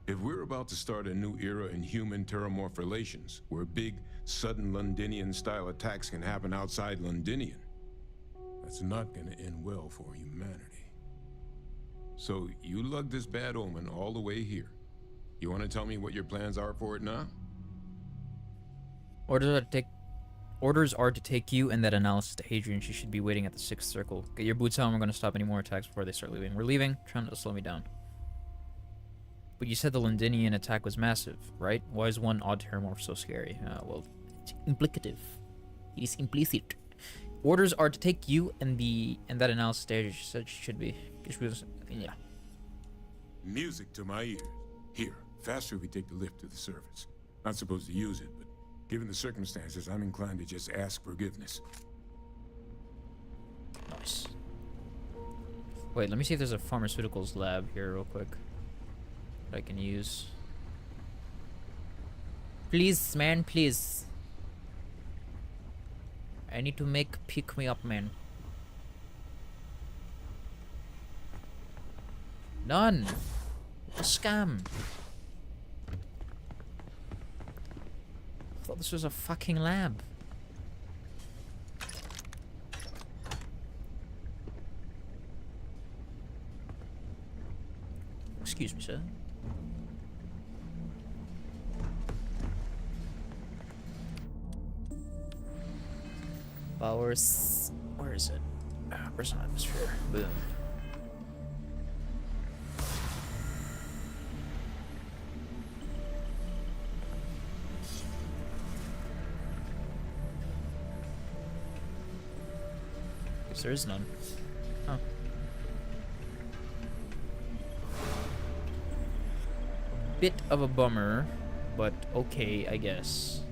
if we're about to start a new era in human-Terrormorph relations, where big, sudden Londinian-style attacks can happen outside Londinian, that's not gonna end well for humanity. So, you lugged this bad omen all the way here. You wanna tell me what your plans are for it now? Orders are to take you and that analysis to Hadrian. She should be waiting at the 6th circle. Get your boots on. We're going to stop any more attacks before they start leaving. We're leaving. Trying to slow me down. But you said the Londinian attack was massive, right? Why is one odd Terrormorph so scary? Well, it's implicative. It is implicit. Orders are to take you and that analysis stage. She said she should be. Yeah. Music to my ears. Here, faster we take the lift to the surface. Not supposed to use it, but given the circumstances, I'm inclined to just ask forgiveness. Nice. Wait, let me see if there's a pharmaceuticals lab here real quick that I can use. Please, man, please. I need to pick me up, man. None. A scam. I thought this was a fucking lab. Excuse me, sir. Powers. Where is it? Personal atmosphere. Boom. Guess there is none. Huh. Bit of a bummer, but okay, I guess.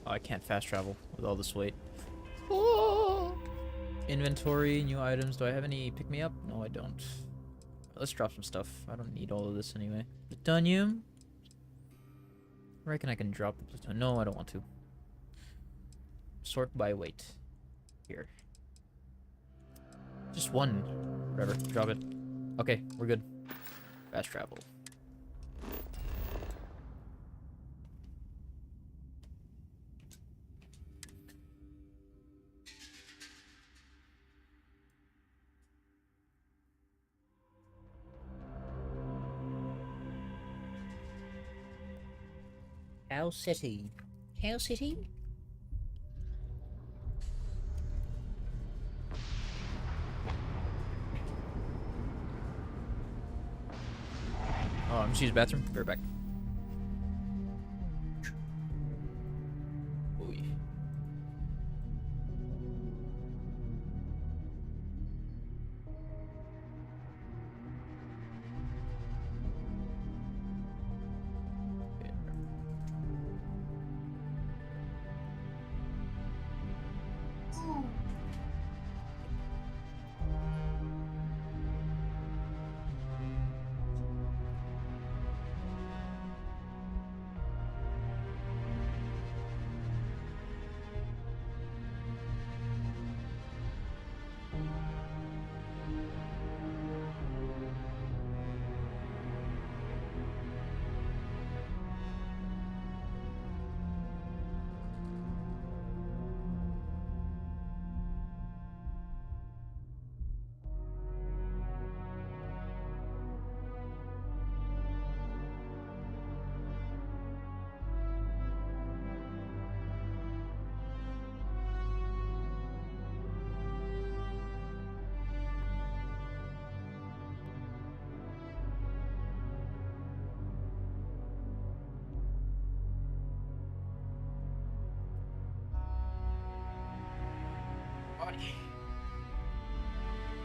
Oh, I can't fast travel with all this weight. Oh! Inventory, new items. Do I have any pick-me-up? No, I don't. Let's drop some stuff. I don't need all of this anyway. Plutonium. I reckon I can drop the plutonium. No, I don't want to. Sort by weight. Here. Just one. Whatever. Drop it. Okay, we're good. Fast travel. Cow City. Cow City? Oh, I'm just using the bathroom. Be right back. Oy.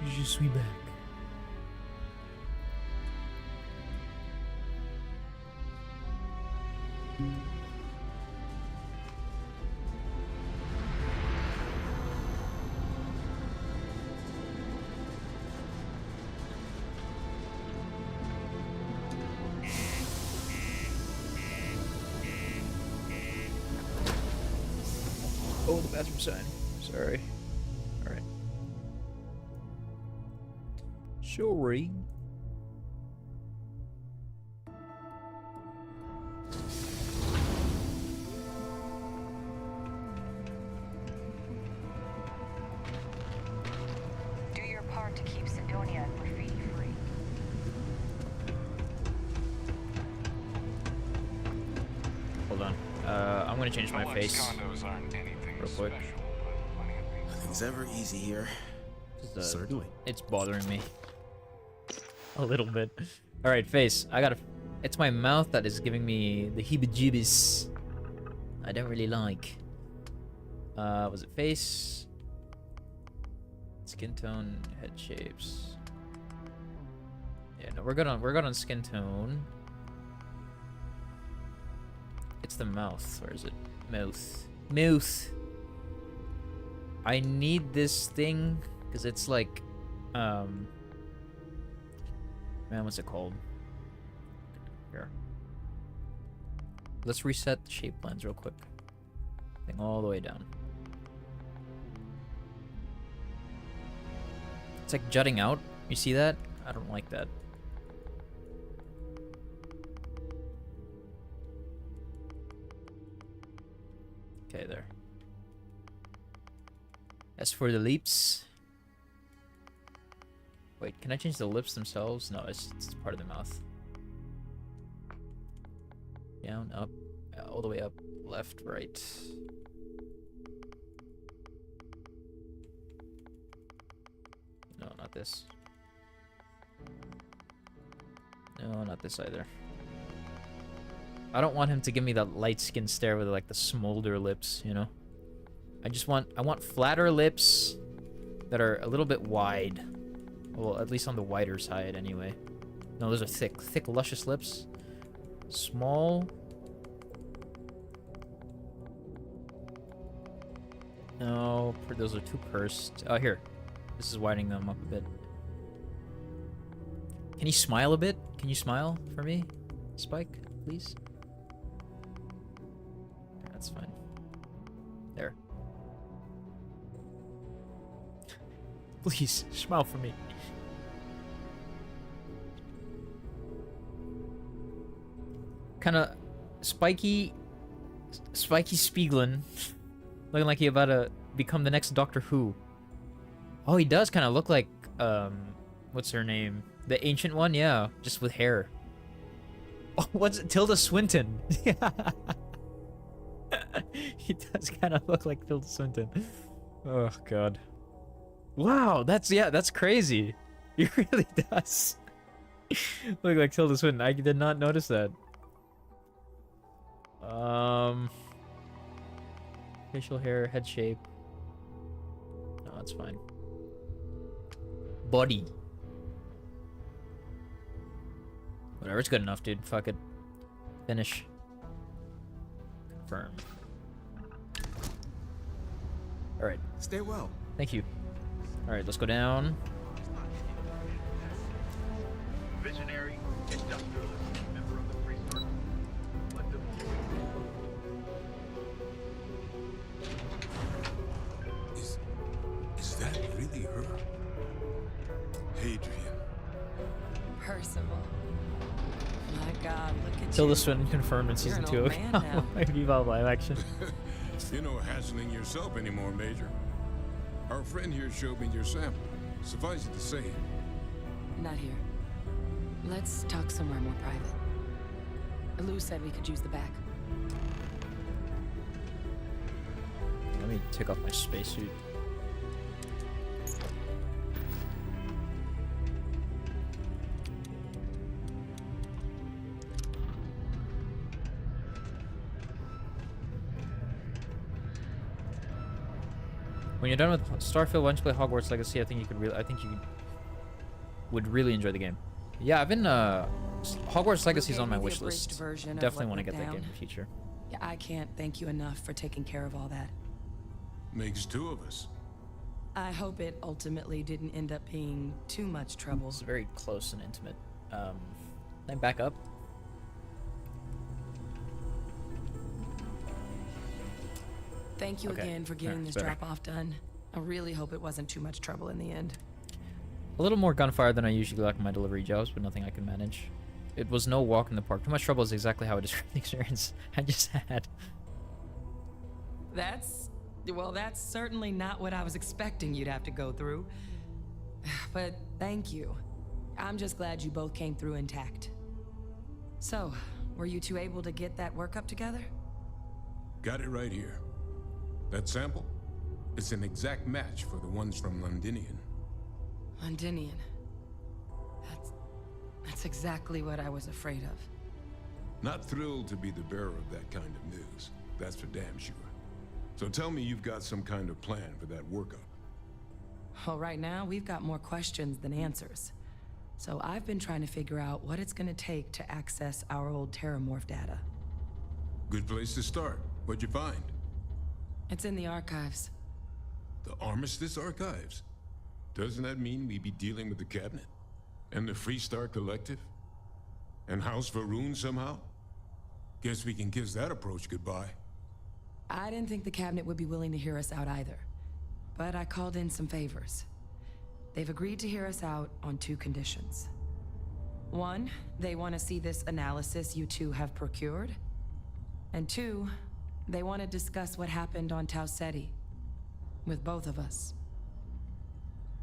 Je suis back. Oh, the bathroom sign. Sorry. Alright. Sorry. Do your part to keep Sidonia and graffiti free. Hold on. I'm gonna change my face Condos aren't anything real quick. special, but plenty of things. Nothing's ever easy here. Certainly. It's bothering me. A little bit. Alright, face. I gotta... It's my mouth that is giving me the heebie-jeebies. I don't really like. Was it face? Skin tone, head shapes. Yeah, no, we're good on skin tone. It's the mouth. Where is it? Mouth. Mouth. I need this thing because it's like, man, what's it called? Here. Let's reset the shape lens real quick. Thing all the way down. It's like jutting out. You see that? I don't like that. Okay, there. As for the lips... Wait, can I change the lips themselves? No, it's part of the mouth. Down, up, all the way up, left, right. No, not this. No, not this either. I don't want him to give me that light skin stare with like the smolder lips, you know? I want flatter lips that are a little bit wide. Well, at least on the wider side anyway. No, those are thick, luscious lips. Small. No, those are too pursed. Oh, here. This is widening them up a bit. Can you smile a bit? Can you smile for me, Spike, please? That's fine. There. Please, smile for me. Kind of spiky Spiegelin. Looking like he about to become the next Doctor Who. Oh, he does kind of look like, what's her name? The ancient one? Yeah, just with hair. Oh, what's it? Tilda Swinton. Yeah. He does kind of look like Tilda Swinton. Oh, God. Wow, that's crazy. He really does look like Tilda Swinton. I did not notice that. Facial hair, head shape. No, that's fine. Body. Whatever, it's good enough, dude. Fuck it. Finish. Confirm. Alright. Stay well. Thank you. Alright, let's go down. Visionary, industrialist, member of the Free Circle. Let them Is that really her? Hadrian. Percival. My God, look at Tilda you. Swinton confirmed in season 2 You're of an old man now. Viva live action. You're no hassling yourself anymore, Major. Our friend here showed me your sample. Suffice it to say, Not here. Let's talk somewhere more private. Lou said we could use the back. Let me take off my spacesuit. When you're done with Starfield, once you play Hogwarts Legacy, I think you would really enjoy the game. Yeah, I've been Hogwarts Legacy is on my wish list. Definitely want to get that game in the future. Yeah, I can't thank you enough for taking care of all that. makes two of us. I hope it ultimately didn't end up being too much trouble. It's very close and intimate. Can I back up? Thank you Okay. again for getting this better. drop-off done. I really hope it wasn't too much trouble in the end. A little more gunfire than I usually like in my delivery jobs, but nothing I can manage. It was no walk in the park. Too much trouble is exactly how I described the experience I just had. That's certainly not what I was expecting you'd have to go through. But thank you. I'm just glad you both came through intact. So, were you two able to get that workup together? Got it right here. That sample? It's an exact match for the ones from Londinian. Londinian. That's exactly what I was afraid of. Not thrilled to be the bearer of that kind of news. That's for damn sure. So tell me you've got some kind of plan for that workup. Well, right now, we've got more questions than answers. So I've been trying to figure out what it's gonna take to access our old Terrormorph data. Good place to start. What'd you find? It's in the archives. The Armistice Archives? Doesn't that mean we'd be dealing with the cabinet? And the Freestar Collective? And House Varun somehow? Guess we can kiss that approach goodbye. I didn't think the cabinet would be willing to hear us out either. But I called in some favors. They've agreed to hear us out on 2 conditions. 1, they want to see this analysis you two have procured. And 2, they want to discuss what happened on Tau Ceti. With both of us.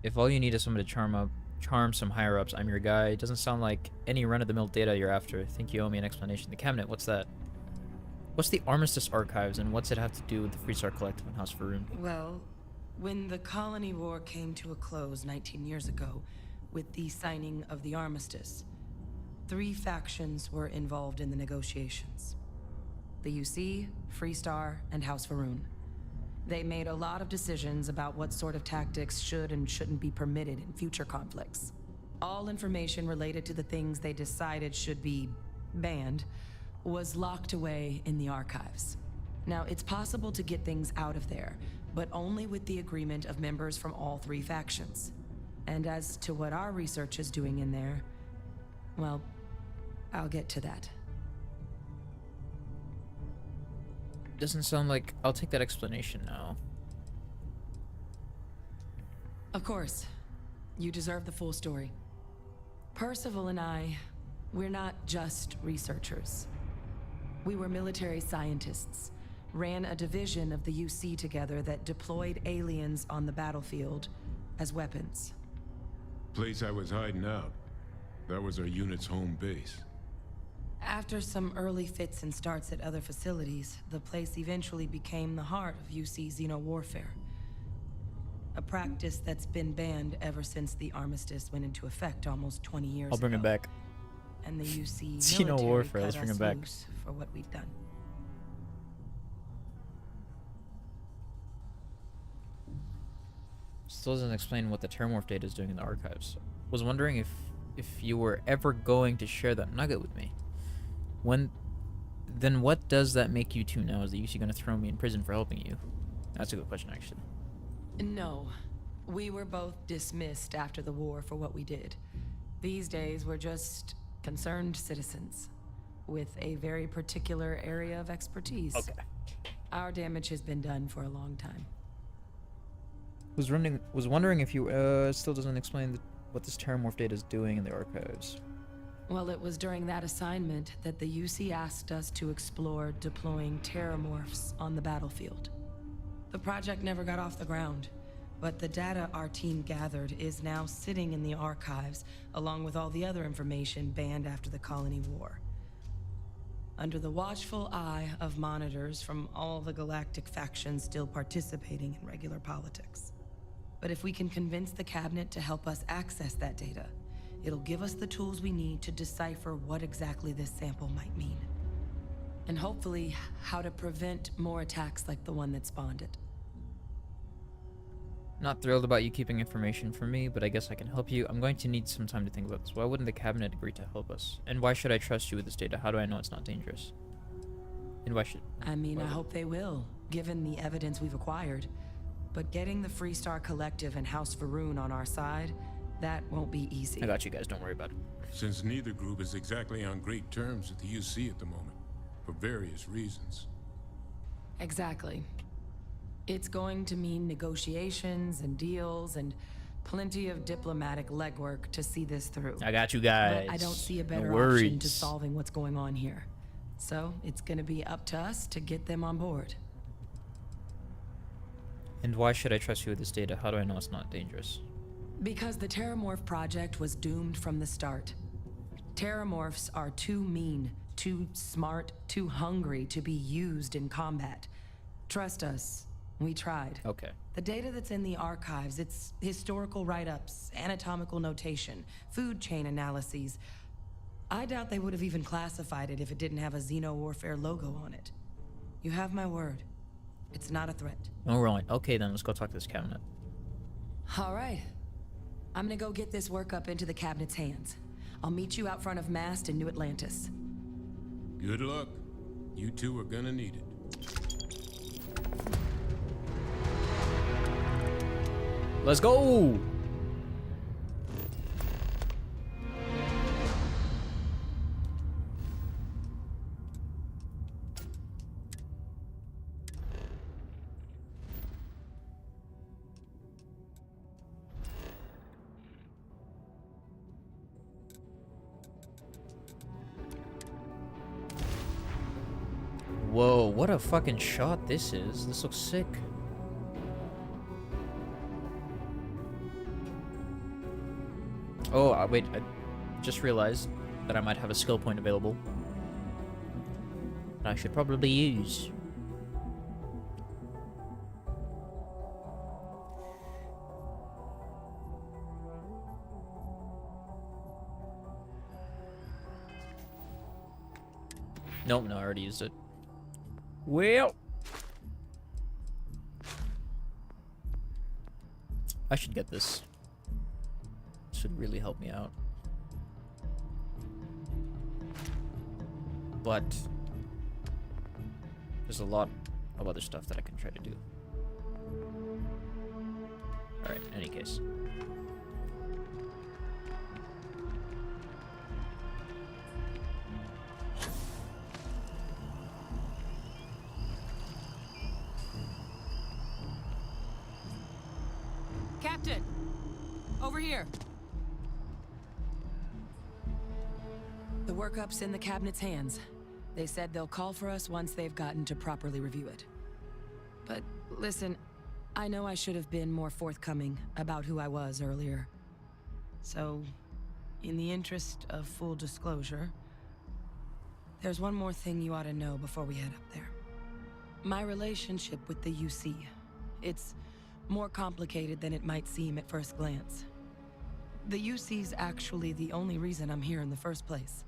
If all you need is someone to charm some higher-ups, I'm your guy. It doesn't sound like any run-of-the-mill data you're after. I think you owe me an explanation. The cabinet, what's that? What's the Armistice Archives, and what's it have to do with the Freestar Collective and House Varun? Well, when the Colony War came to a close 19 years ago, with the signing of the Armistice, 3 factions were involved in the negotiations. The UC, Freestar, and House Varun. They made a lot of decisions about what sort of tactics should and shouldn't be permitted in future conflicts. All information related to the things they decided should be banned was locked away in the archives. Now, it's possible to get things out of there, but only with the agreement of members from all 3 factions. And as to what our research is doing in there, well, I'll get to that. Doesn't sound like I'll take that explanation now. Of course. You deserve the full story. Percival and I, we're not just researchers. We were military scientists, ran a division of the UC together that deployed aliens on the battlefield as weapons. Place I was hiding out. That was our unit's home base. After some early fits and starts at other facilities, the place eventually became the heart of UC xeno-warfare. A practice that's been banned ever since the Armistice went into effect almost 20 years ago. I'll bring it back. And the UC Xeno-warfare, let's military bring cut it back. us loose for what we'd done. Still doesn't explain what the Terrormorph data is doing in the archives. Was wondering if you were ever going to share that nugget with me. Then what does that make you two now? Is the UC going to throw me in prison for helping you? That's a good question, actually. No. We were both dismissed after the war for what we did. These days, we're just concerned citizens with a very particular area of expertise. Okay. Our damage has been done for a long time. Was wondering if you still doesn't explain what this Terrormorph data is doing in the archives. Well, it was during that assignment that the UC asked us to explore deploying Terrormorphs on the battlefield. The project never got off the ground, but the data our team gathered is now sitting in the archives, along with all the other information banned after the Colony War. Under the watchful eye of monitors from all the galactic factions still participating in regular politics. But if we can convince the cabinet to help us access that data, it'll give us the tools we need to decipher what exactly this sample might mean. And hopefully, how to prevent more attacks like the one that spawned it. Not thrilled about you keeping information from me, but I guess I can help you. I'm going to need some time to think about this. Why wouldn't the cabinet agree to help us? And why should I trust you with this data? How do I know it's not dangerous? And why should... I mean, I hope they will, given the evidence we've acquired. But getting the Freestar Collective and House Varun on our side, that won't be easy. I got you guys, don't worry about it. Since neither group is exactly on great terms with the UC at the moment, for various reasons. Exactly. It's going to mean negotiations and deals and plenty of diplomatic legwork to see this through. I got you guys. But I don't see a No better worries. option to solving what's going on here. So it's gonna be up to us to get them on board. And why should I trust you with this data? How do I know it's not dangerous? Because the Terrormorph project was doomed from the start. Terrormorphs are too mean, too smart, too hungry to be used in combat. Trust us, we tried. Okay. The data that's in the archives, it's historical write-ups, anatomical notation, food chain analyses. I doubt they would have even classified it if it didn't have a xeno-warfare logo on it. You have my word. It's not a threat. No, rolling. Okay, then let's go talk to this cabinet. All right. I'm gonna go get this work up into the cabinet's hands. I'll meet you out front of Mast in New Atlantis. Good luck. You two are gonna need it. Let's go! Whoa, what a fucking shot this is. This looks sick. Oh, wait, I just realized that I might have a skill point available that I should probably use. Nope, no, I already used it. Well, I should get this. This should really help me out. But there's a lot of other stuff that I can try to do. Alright, in any case. Captain! Over here! The workup's in the cabinet's hands. They said they'll call for us once they've gotten to properly review it. But listen, I know I should have been more forthcoming about who I was earlier. So, in the interest of full disclosure, there's one more thing you ought to know before we head up there. My relationship with the UC. It's more complicated than it might seem at first glance. The UC's actually the only reason I'm here in the first place.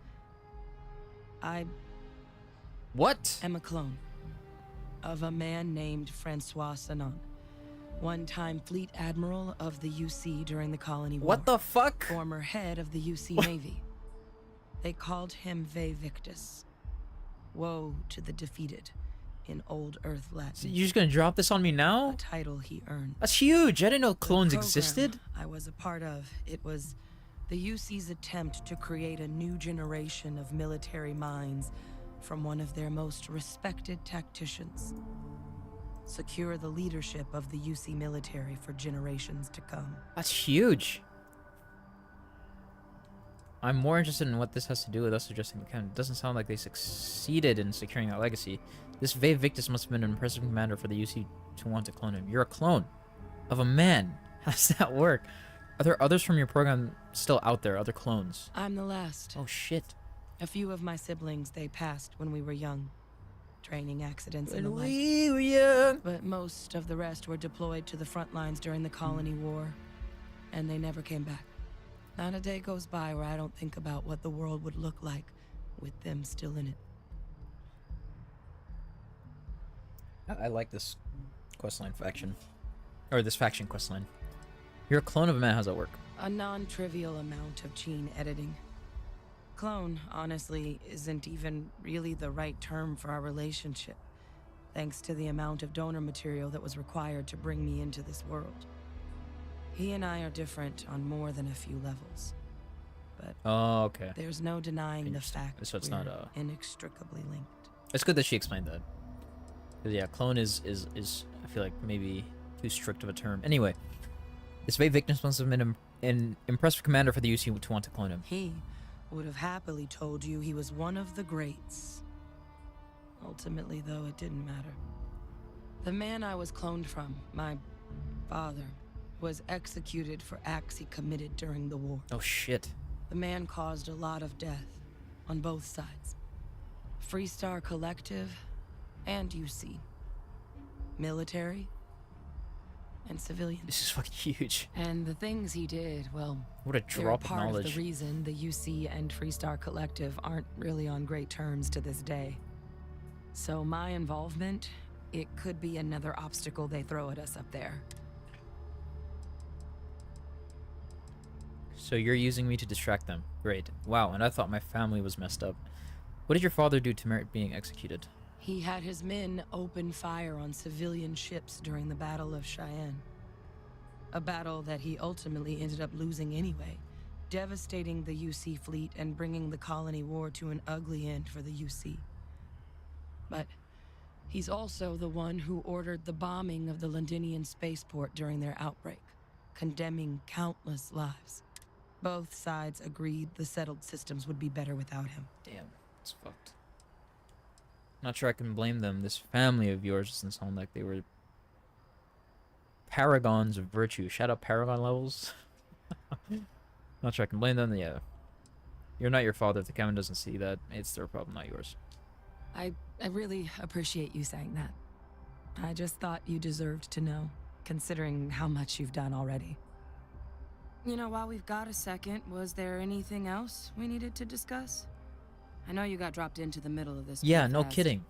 What? I'm a clone of a man named Francois Sanon, one-time fleet admiral of the UC during the colony war. What the fuck? Former head of the UC Navy. They called him Ve Victus. Woe to the defeated in Old Earth Latin. So you're just gonna drop this on me now? A title he earned. That's huge. I didn't know The clones program existed. I was a part of. It was the UC's attempt to create a new generation of military minds from one of their most respected tacticians. Secure the leadership of the UC military for generations to come. That's huge. I'm more interested in what this has to do with us addressing the canon. It doesn't sound like they succeeded in securing that legacy. This Ve Victus must have been an impressive commander for the UC to want to clone him. You're a clone of a man. How does that work? Are there others from your program still out there, other clones? I'm the last. Oh, shit. A few of my siblings, they passed when we were young. Training accidents and the When like. we were young. But most of the rest were deployed to the front lines during the colony war, and they never came back. Not a day goes by where I don't think about what the world would look like with them still in it. I like this questline faction. Or this faction questline. You're a clone of a man. How's that work? A non-trivial amount of gene editing. Clone, honestly, isn't even really the right term for our relationship, thanks to the amount of donor material that was required to bring me into this world. He and I are different on more than a few levels, but Oh, okay. there's no denying the fact So it's we're not inextricably linked. It's good that she explained that. 'Cause, yeah, clone is I feel like maybe too strict of a term. Anyway, this Ve Victus must have been an impressive commander for the UC to want to clone him. He would have happily told you he was one of the greats. Ultimately, though, it didn't matter. The man I was cloned from, my father, was executed for acts he committed during the war. Oh, shit. The man caused a lot of death on both sides. Freestar Collective and UC. Military and civilian. This is fucking huge. And the things he did, well, What a they're drop of part of knowledge. the reason the UC and Freestar Collective aren't really on great terms to this day. So my involvement, it could be another obstacle they throw at us up there. So you're using me to distract them. Great. Wow, and I thought my family was messed up. What did your father do to merit being executed? He had his men open fire on civilian ships during the Battle of Cheyenne. A battle that he ultimately ended up losing anyway, devastating the UC fleet and bringing the colony war to an ugly end for the UC. But he's also the one who ordered the bombing of the Londinian spaceport during their outbreak, condemning countless lives. Both sides agreed the settled systems would be better without him. Damn, it's fucked. Not sure I can blame them. This family of yours doesn't sound like they were paragons of virtue. Shout out Paragon levels. Not sure I can blame them. Yeah. You're not your father. If the captain doesn't see that, it's their problem, not yours. I really appreciate you saying that. I just thought you deserved to know, considering how much you've done already. You know, while we've got a second, was there anything else we needed to discuss? I know you got dropped into the middle of this. Yeah, no fast. kidding.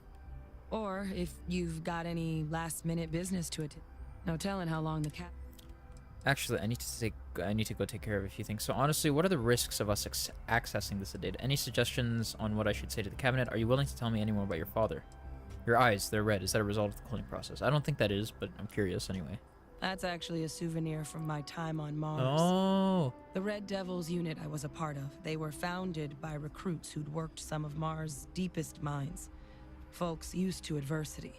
Or if you've got any last-minute business to attend. No telling how long the cat... Actually, I need to go take care of a few things. So honestly, what are the risks of us accessing this data? Any suggestions on what I should say to the cabinet? Are you willing to tell me any more about your father? Your eyes, they're red. Is that a result of the cooling process? I don't think that is, but I'm curious anyway. That's actually a souvenir from my time on Mars. Oh. The Red Devils unit I was a part of. They were founded by recruits who'd worked some of Mars' deepest mines. Folks used to adversity.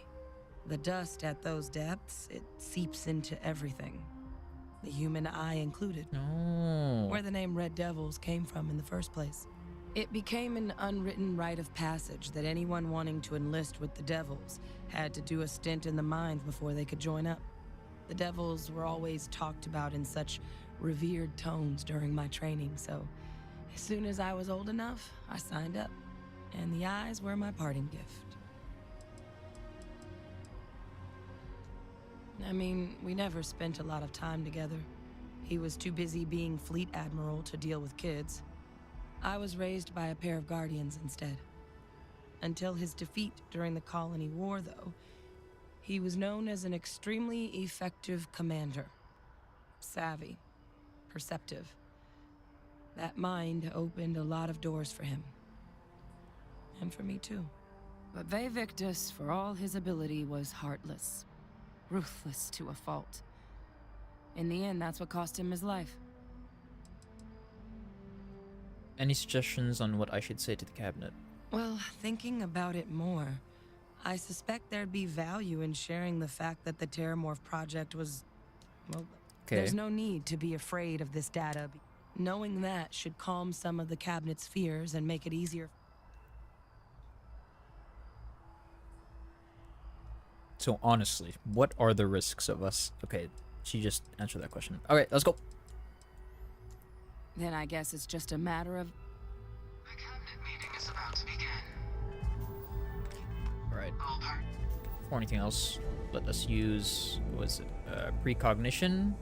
The dust at those depths, it seeps into everything. The human eye included. No. Where the name Red Devils came from in the first place. It became an unwritten rite of passage that anyone wanting to enlist with the Devils had to do a stint in the mines before they could join up. The Devils were always talked about in such revered tones during my training, so as soon as I was old enough, I signed up. And the eyes were my parting gift. I mean, we never spent a lot of time together. He was too busy being fleet admiral to deal with kids. I was raised by a pair of guardians instead. Until his defeat during the colony war, though, he was known as an extremely effective commander. Savvy, perceptive. That mind opened a lot of doors for him. And for me too. But Victus, for all his ability, was heartless. Ruthless to a fault. In the end, that's what cost him his life. Any suggestions on what I should say to the cabinet? Well, thinking about it more, I suspect there'd be value in sharing the fact that the Terrormorph project was... Well, there's no need to be afraid of this data. Knowing that should calm some of the cabinet's fears and make it easier. So honestly, what are the risks of us? Okay, she just answered that question. All right, let's go. Then I guess it's just a matter of... The cabinet meeting is about to begin. All right. Before anything else, let us use, what was it, precognition?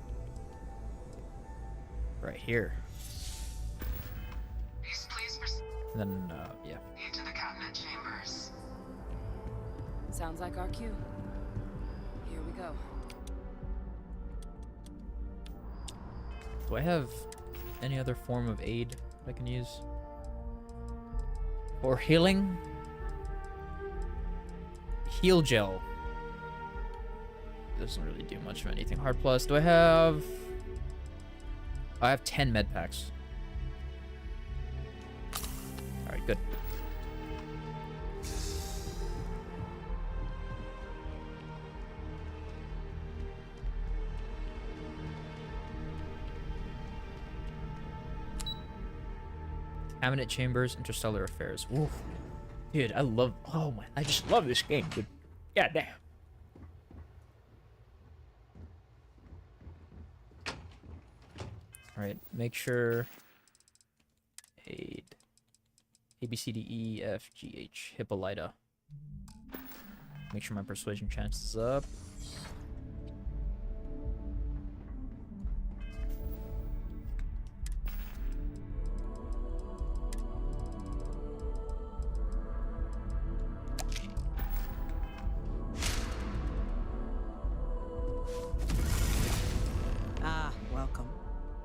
Right here. Please And then, yeah. into the cabinet chambers. Sounds like our cue. Here we go. Do I have any other form of aid I can use? Or healing? Heal gel. Doesn't really do much of anything. Hard plus. Do I have... I have 10 med packs. Alright, good. Cabinet chambers, interstellar affairs. Oof. Dude, I love... Oh my... I just love this game, dude. God damn. Alright, make sure... Aid. A, B, C, D, E, F, G, H. Hippolyta. Make sure my persuasion chance is up. Ah, welcome.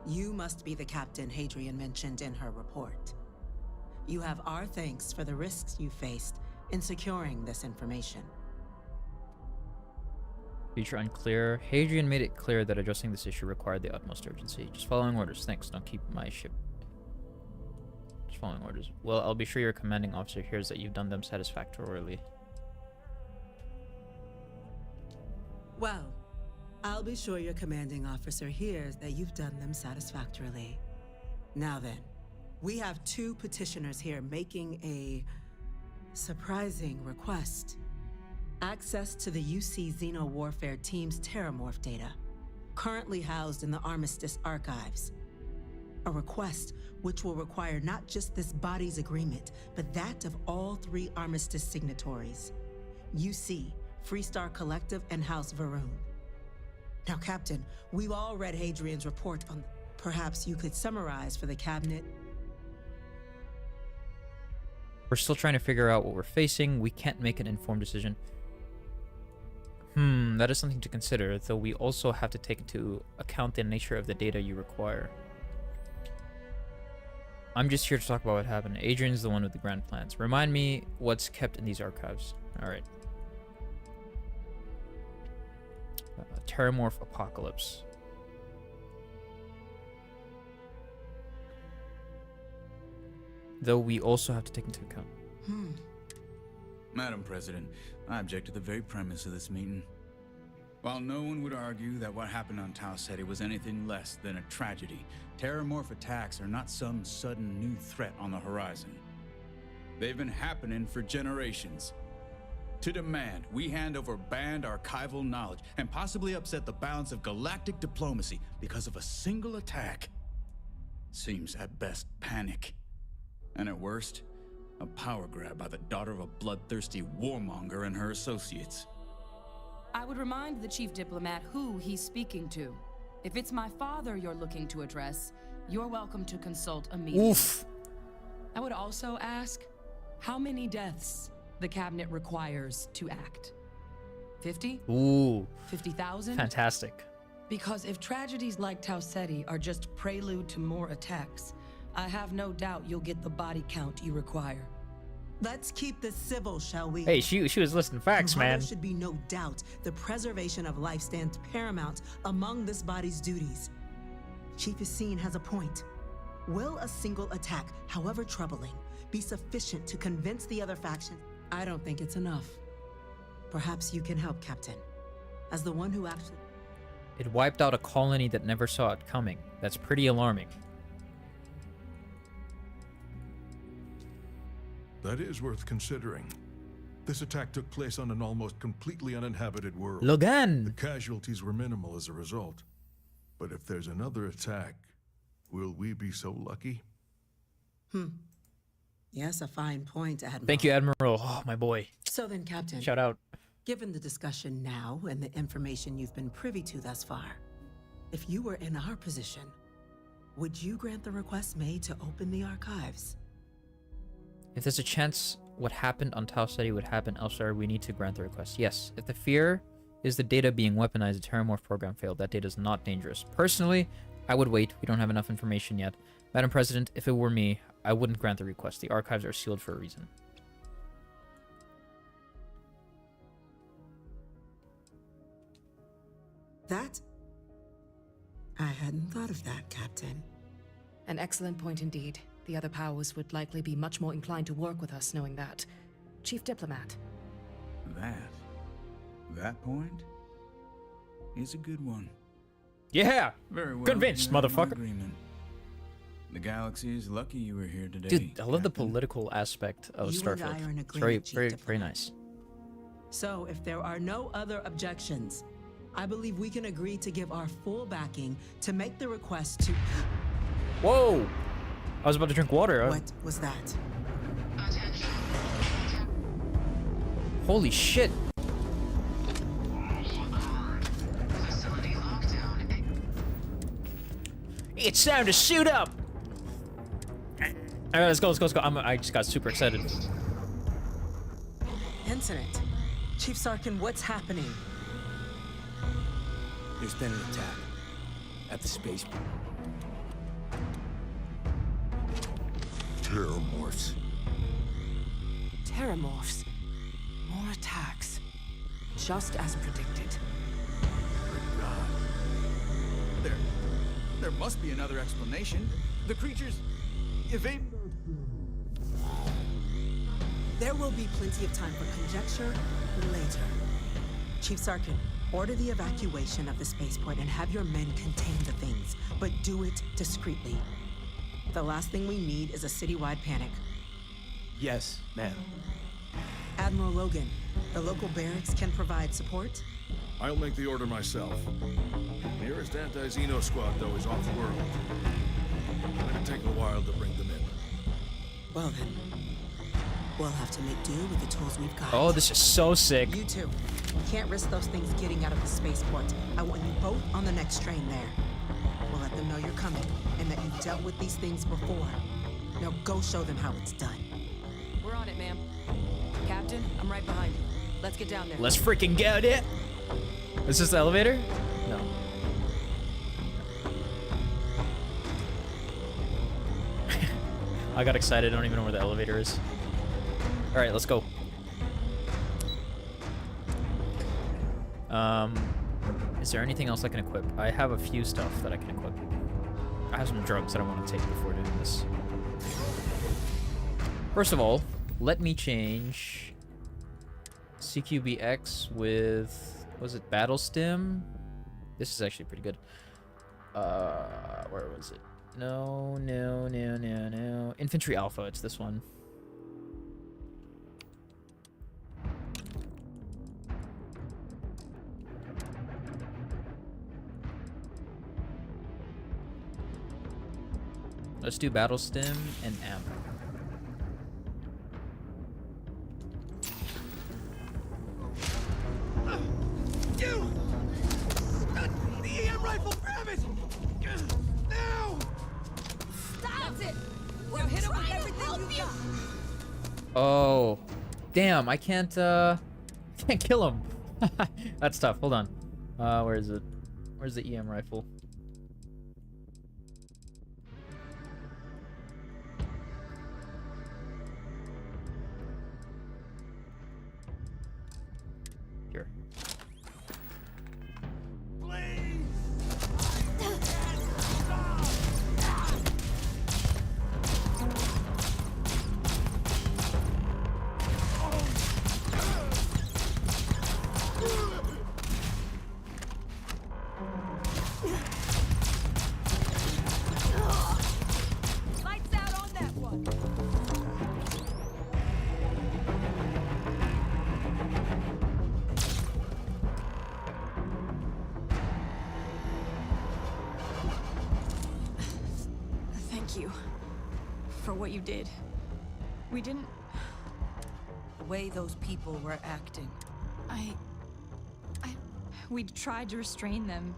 You must be the captain Hadrian mentioned in her report. You have our thanks for the risks you faced in securing this information. Future unclear. Hadrian made it clear that addressing this issue required the utmost urgency. Just following orders. Thanks. Don't keep my ship. Just following orders. Well, I'll be sure your commanding officer hears that you've done them satisfactorily. Well, I'll be sure your commanding officer hears that you've done them satisfactorily. Now then, we have 2 petitioners here making a surprising request. Access to the UC Xeno Warfare Team's Terrormorph data, currently housed in the Armistice archives. A request which will require not just this body's agreement, but that of all 3 Armistice signatories. UC, Freestar Collective, and House Varun. Now, Captain, we've all read Hadrian's report on... Perhaps you could summarize for the cabinet. We're still trying to figure out what we're facing. We can't make an informed decision. That is something to consider, though we also have to take into account the nature of the data you require. I'm just here to talk about what happened. Adrian's the one with the grand plans. Remind me what's kept in these archives. Alright. Terrormorph Apocalypse. Though we also have to take into account. Madam President, I object to the very premise of this meeting. While no one would argue that what happened on Tau Ceti was anything less than a tragedy, Terrormorph attacks are not some sudden new threat on the horizon. They've been happening for generations. To demand we hand over banned archival knowledge and possibly upset the balance of galactic diplomacy because of a single attack seems at best panic. And at worst, a power grab by the daughter of a bloodthirsty warmonger and her associates. I would remind the chief diplomat who he's speaking to. If it's my father you're looking to address, you're welcome to consult immediately. Oof. I would also ask how many deaths the cabinet requires to act. 50? Ooh. 50,000? Fantastic. Because if tragedies like Tau Ceti are just prelude to more attacks, I have no doubt you'll get the body count you require. Let's keep this civil, shall we? Hey, she was listing facts, man. There should be no doubt the preservation of life stands paramount among this body's duties. Chief Yassine has a point. Will a single attack, however troubling, be sufficient to convince the other faction? I don't think it's enough. Perhaps you can help, Captain. As the one who actually... It wiped out a colony that never saw it coming. That's pretty alarming. That is worth considering. This attack took place on an almost completely uninhabited world. Logan! The casualties were minimal as a result. But if there's another attack, will we be so lucky? Yes, a fine point, Admiral. Thank you, Admiral. Oh, my boy. So then, Captain. Shout out. Given the discussion now and the information you've been privy to thus far, if you were in our position, would you grant the request made to open the archives? If there's a chance what happened on Tau Ceti would happen elsewhere, we need to grant the request. Yes, if the fear is the data being weaponized, the Terrormorph program failed. That data is not dangerous. Personally, I would wait. We don't have enough information yet. Madam President, if it were me, I wouldn't grant the request. The archives are sealed for a reason. That? I hadn't thought of that, Captain. An excellent point indeed. The other powers would likely be much more inclined to work with us knowing that. Chief Diplomat. That point is a good one. Yeah! Very well. Convinced, You have my motherfucker. agreement. The galaxy is lucky you were here today. Dude, I love the political aspect of You and I are in Starfield. agreement, It's very, Chief very, Diplomat. very nice. So, if there are no other objections, I believe we can agree to give our full backing to make the request to... Whoa! I was about to drink water. What was that? Holy shit! It's time to shoot up! Alright, let's go, let's go, let's go. I just got super excited. Incident. Chief Sarkin, what's happening? There's been an attack at the spaceport. Terrormorphs. Terrormorphs. More attacks. Just as predicted. there must be another explanation. The creatures evade. There will be plenty of time for conjecture later. Chief Sarkin, order the evacuation of the spaceport and have your men contain the things, but do it discreetly. The last thing we need is a citywide panic. Yes, ma'am. Admiral Logan, the local barracks can provide support? I'll make the order myself. Nearest anti-Xeno squad, though, is off-world. It'll take a while to bring them in. Well then, we'll have to make do with the tools we've got. Oh, this is so sick. You two, can't risk those things getting out of the spaceport. I want you both on the next train there. We'll let them know you're coming and that you've dealt with these things before. Now go show them how it's done. We're on it, ma'am. Captain, I'm right behind you. Let's get down there. Let's freaking get it. Is this the elevator? No. I got excited. I don't even know where the elevator is. All right, let's go. Is there anything else I can equip? I have a few stuff that I can equip. I have some drugs that I want to take before doing this. First of all, let me change CQBX with, was it Battle Stim? This is actually pretty good. Where was it? No. Infantry Alpha, it's this one. Let's do Battle Stim and Amp. You! The EM rifle, grab it! Now! That's it! We'll hit him with everything you got! Oh. Damn, I can't kill him. That's tough. Hold on. Where is it? Where's the EM rifle? Here. Lights out on that one! Thank you for what you did. We didn't... The way those people were acting. We tried to restrain them,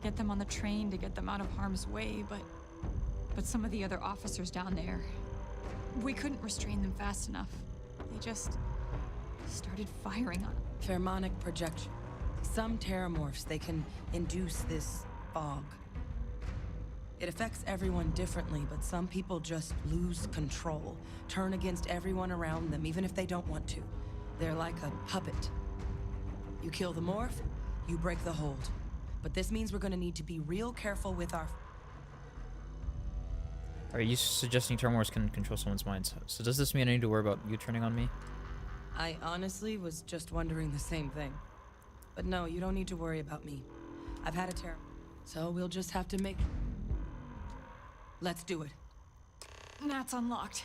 get them on the train to get them out of harm's way, but some of the other officers down there, we couldn't restrain them fast enough. They just started firing on them. Pheromonic projection. Some terrormorphs, they can induce this fog. It affects everyone differently, but some people just lose control, turn against everyone around them, even if they don't want to. They're like a puppet. You kill the morph, you break the hold. But this means we're gonna need to be real careful with our... Are you suggesting Terrormorphs can control someone's minds? So does this mean I need to worry about you turning on me? I honestly was just wondering the same thing. But no, you don't need to worry about me. I've had a terror, so we'll just have to make... Let's do it. That's unlocked.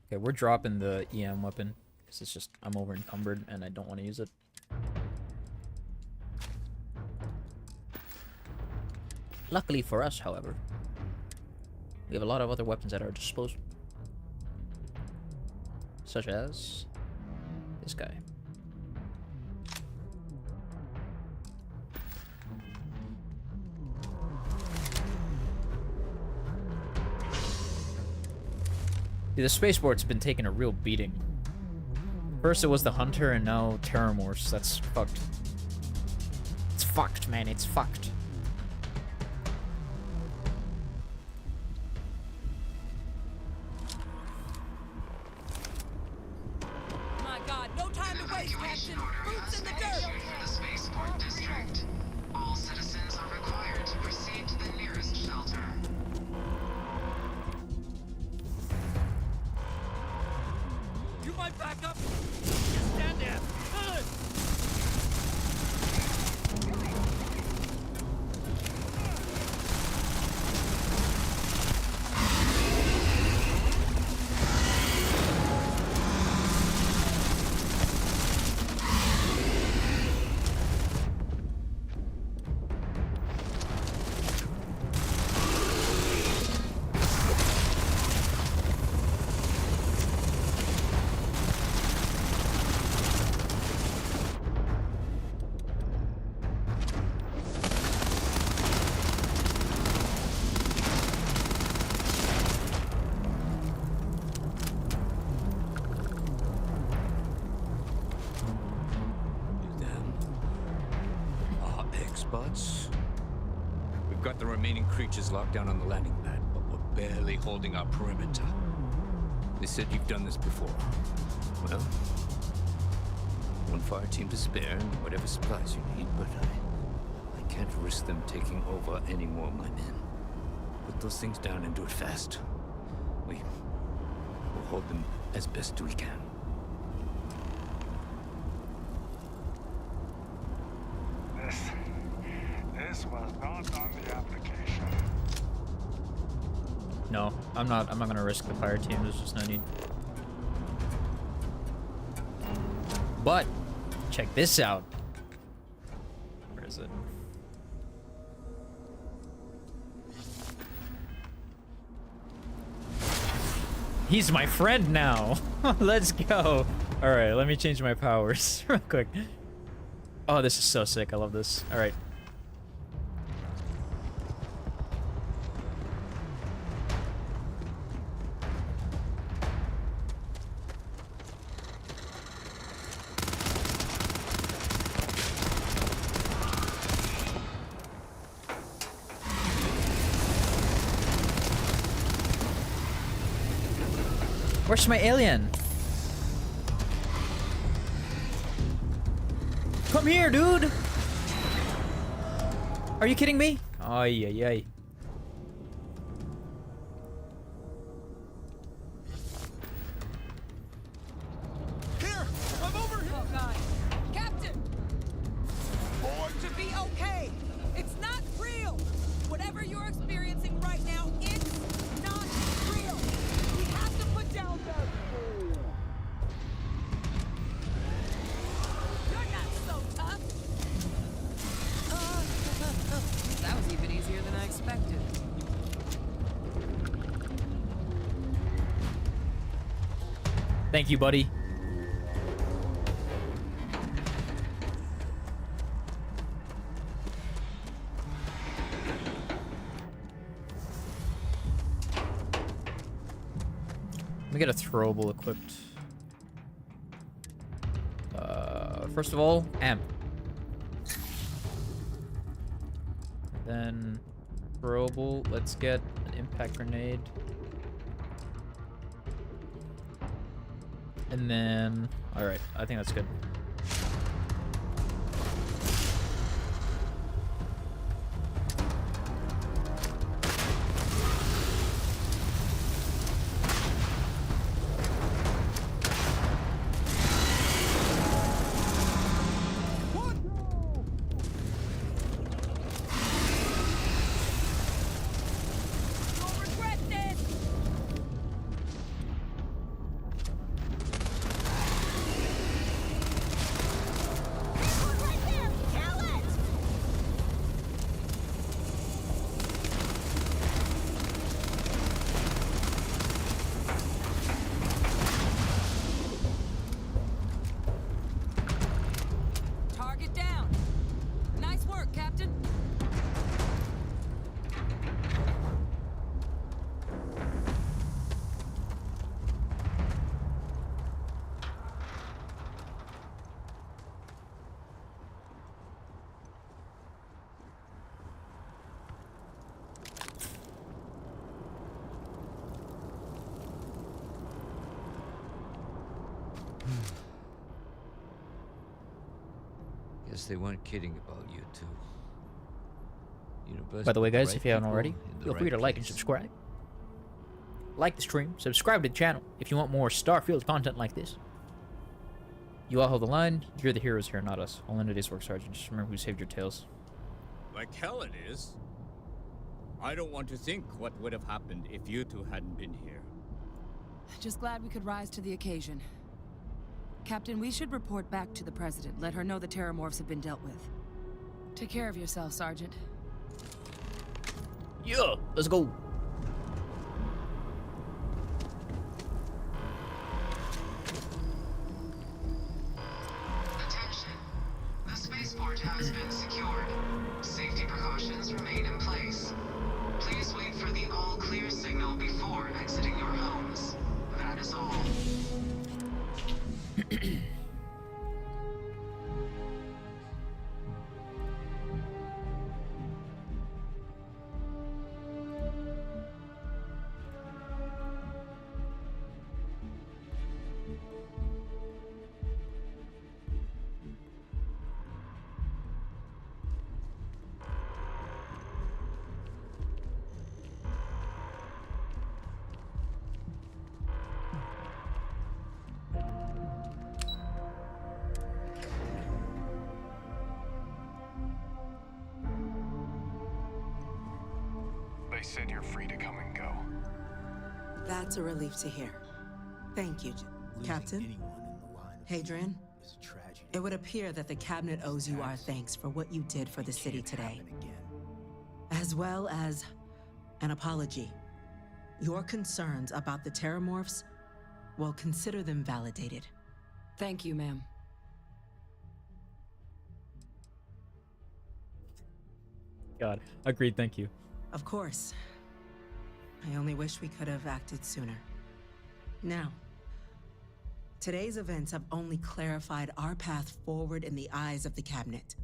Okay, we're dropping the EM weapon because it's just I'm over encumbered and I don't want to use it. Luckily for us, however, we have a lot of other weapons at our disposal, such as this guy. Dude, the spaceport's been taking a real beating. First it was the Hunter, and now Terrormorphs. That's fucked. It's fucked, man. It's fucked. My God, no time to waste, Captain! Boots in the dirt! spaceport district. All citizens are required to proceed to the nearest shelter. You might back up! Just stand there! We've got the remaining creatures locked down on the landing pad, but we're barely holding our perimeter. They said you've done this before. Well, one fire team to spare and whatever supplies you need, but I can't risk them taking over any more of my men. Put those things down and do it fast. We'll hold them as best we can. This was not on the application. No, I'm not gonna risk the fire team. There's just no need. But check this out. Where is it? He's my friend now. Let's go. All right, let me change my powers real quick. Oh, this is so sick. I love this. All right. Where's my alien? Come here, dude! Are you kidding me? Ay, ay, ay. Here! I'm over here! Oh, God. Captain! To be okay! It's not real! Whatever you're experiencing right now, it's not real! We have to put down the... You're not so tough! That was even easier than I expected. Thank you, buddy. Let me get a throwable equipped. First of all, amp. Then throwable. Let's get an impact grenade. And then, all right, I think that's good. Target down! Nice work, Captain! Guess they weren't kidding about you, too. Universe By the way, put guys, right if you haven't people already, in the feel free right to like and place. subscribe. Like the stream, subscribe to the channel if you want more Starfield content like this. You all hold the line. You're the heroes here, not us. All in a day's work, Sergeant. Just remember who saved your tails. Like hell it is. I don't want to think what would have happened if you two hadn't been here. Just glad we could rise to the occasion. Captain, we should report back to the President. Let her know the Terrormorphs have been dealt with. Take care of yourself, Sergeant. Yeah, let's go. Attention. The spaceport has been secured. Safety precautions remain in place. Please wait for the all-clear signal before exiting your homes. That is all. They said you're free to come and go. That's a relief to hear. Thank you, Captain. Hadrian, it would appear that the Cabinet owes you our thanks for what you did for the city today. As well as an apology. Your concerns about the Terrormorphs, well, consider them validated. Thank you, ma'am. God, agreed, thank you. Of course. I only wish we could have acted sooner. Now, today's events have only clarified our path forward in the eyes of the Cabinet.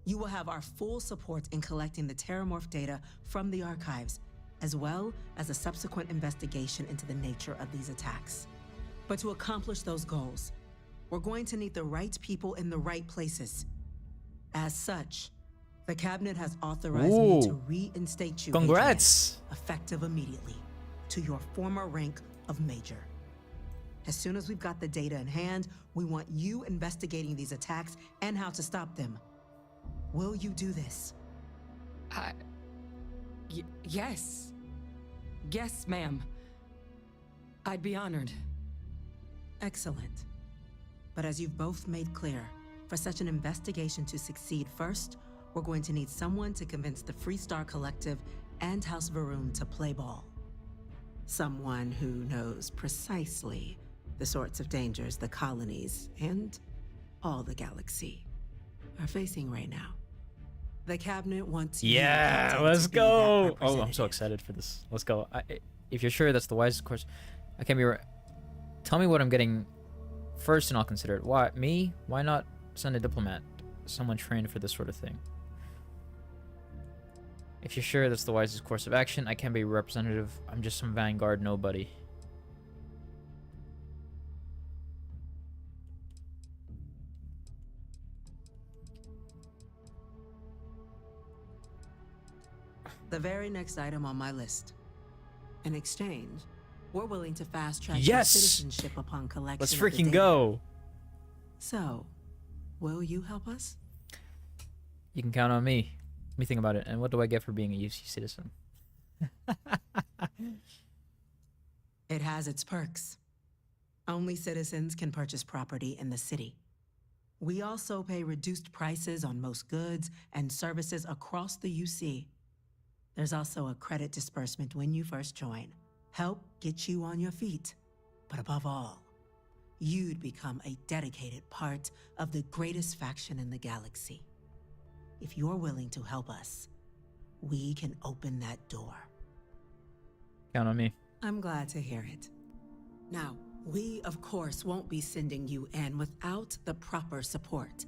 You will have our full support in collecting the Terrormorph data from the archives, as well as a subsequent investigation into the nature of these attacks. But to accomplish those goals, we're going to need the right people in the right places. As such, the Cabinet has authorized me to reinstate you, Congrats! Adrian, effective immediately, to your former rank of Major. As soon as we've got the data in hand, we want you investigating these attacks and how to stop them. Will you do this? Yes. Yes, ma'am. I'd be honored. Excellent. But as you've both made clear, for such an investigation to succeed first, we're going to need someone to convince the Freestar Collective and House Varun to play ball. Someone who knows precisely the sorts of dangers the colonies and all the galaxy are facing right now. The Cabinet wants you, Yeah, Captain, let's to be that go. Oh, I'm representative. so excited for this. Let's go. If you're sure that's the wisest course, I can't be right. Tell me what I'm getting first and I'll consider it. Why me? Why not send a diplomat? Someone trained for this sort of thing. If you're sure that's the wisest course of action, I can't be a representative. I'm just some Vanguard nobody. The very next item on my list. In exchange, we're willing to fast-track your Yes! citizenship upon collection Let's of the freaking data. go. So, will you help us? You can count on me. Let me think about it. And what do I get for being a UC citizen? It has its perks. Only citizens can purchase property in the city. We also pay reduced prices on most goods and services across the UC. There's also a credit disbursement when you first join. Help get you on your feet. But above all, you'd become a dedicated part of the greatest faction in the galaxy. If you're willing to help us, we can open that door. Count on me. I'm glad to hear it. Now, we, of course, won't be sending you in without the proper support.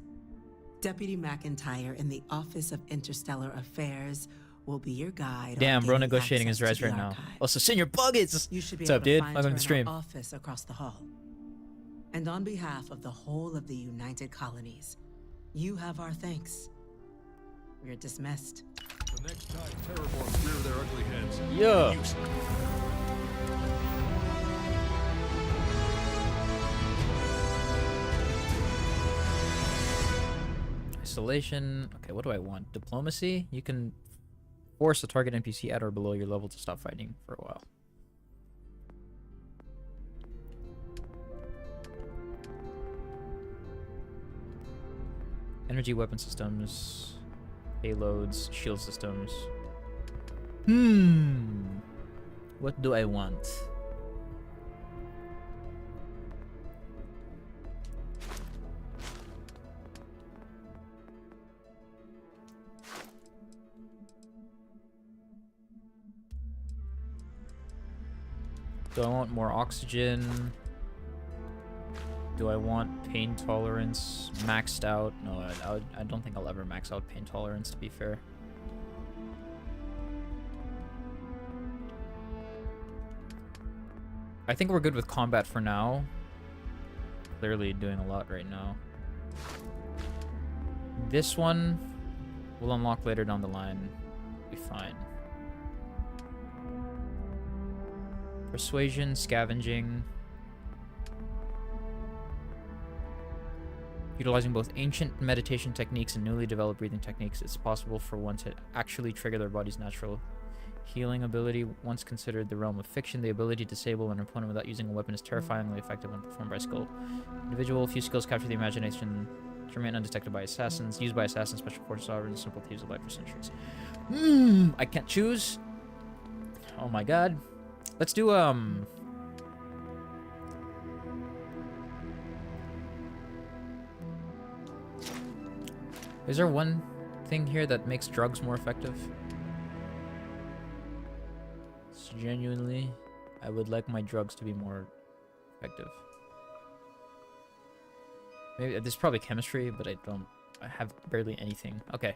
Deputy McIntyre in the Office of Interstellar Affairs will be your guide. Damn, on bro, gaining negotiating his access rights to the right now. archive. Also, senior buggets. You should be What's able up, to dude? find Welcome her to the in stream. our office across the hall. And on behalf of the whole of the United Colonies, You have our thanks. We're dismissed. The next time Terrormorphs rear their ugly heads. Yeah. Isolation. Okay, what do I want? Diplomacy? You can force a target NPC at or below your level to stop fighting for a while. Energy weapon systems, payloads, shield systems. What do I want? Do I want more oxygen? Do I want pain tolerance maxed out? No, I don't think I'll ever max out pain tolerance, to be fair. I think we're good with combat for now. Clearly doing a lot right now. This one will unlock later down the line. Be fine. Persuasion, scavenging. Utilizing both ancient meditation techniques and newly developed breathing techniques, it's possible for one to actually trigger their body's natural healing ability. Once considered the realm of fiction, the ability to disable an opponent without using a weapon is terrifyingly effective when performed by a skilled individual. Few skills capture the imagination to remain undetected by assassins. Used by assassins, special forces, sovereigns, simple thieves alive for centuries. I can't choose. Oh my god. Let's do, is there one thing here that makes drugs more effective? So genuinely, I would like my drugs to be more effective. Maybe this is probably chemistry, but I have barely anything. Okay.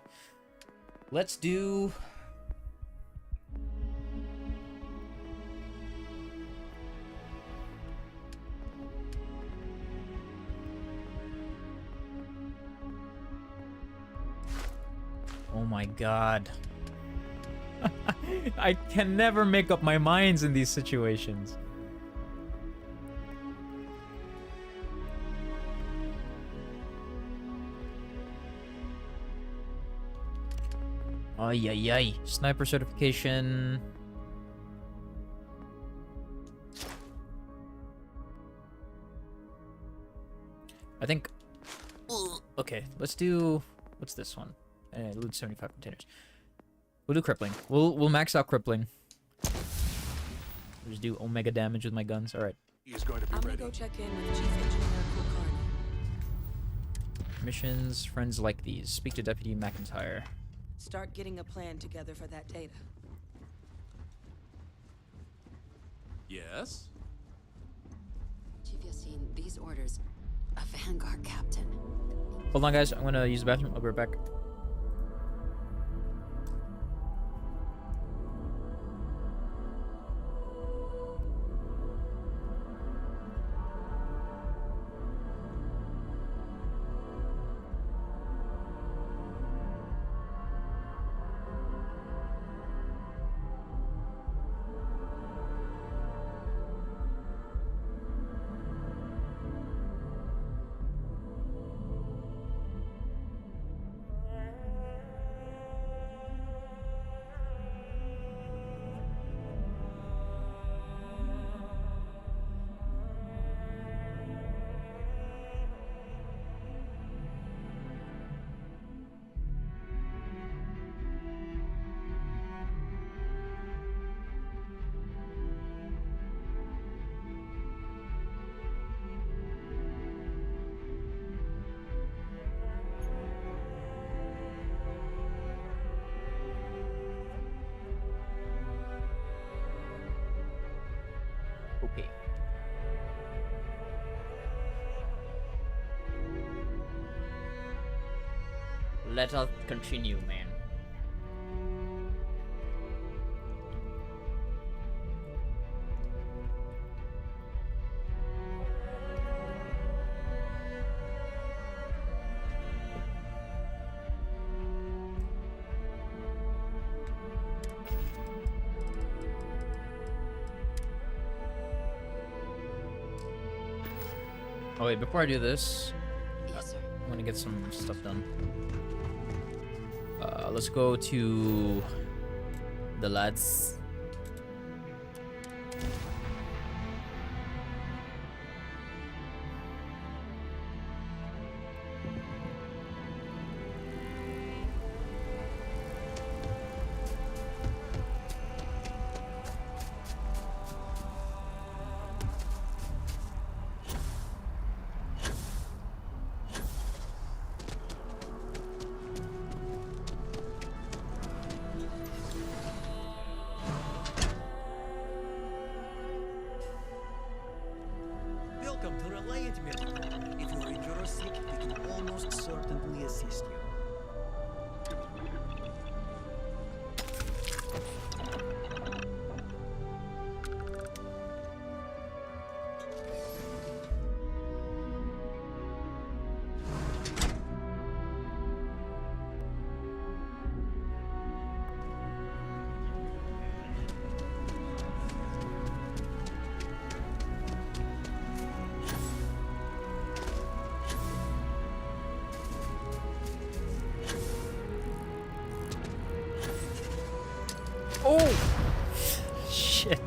Let's do... Oh my god. I can never make up my minds in these situations. Ay, ay, ay. Sniper certification. I think... Okay, let's do... What's this one? Loot 75 containers. We'll do crippling. We'll max out crippling. We'll just do omega damage with my guns. All right. He's going to be I'm ready. gonna go check in with Chief Engineer Kulkarni. Missions, friends like these. Speak to Deputy McIntyre. Start getting a plan together for that data. Yes? Chief Yassine, these orders. A Vanguard captain. Hold on, guys. I'm gonna use the bathroom. I'll be right back. Okay. Let us continue, man. Oh wait, before I do this, Yes, sir. I want to get some stuff done. Let's go to the lads. Welcome to Reliant Medical. If you're injured or sick, we can almost certainly assist you. Oh! Shit.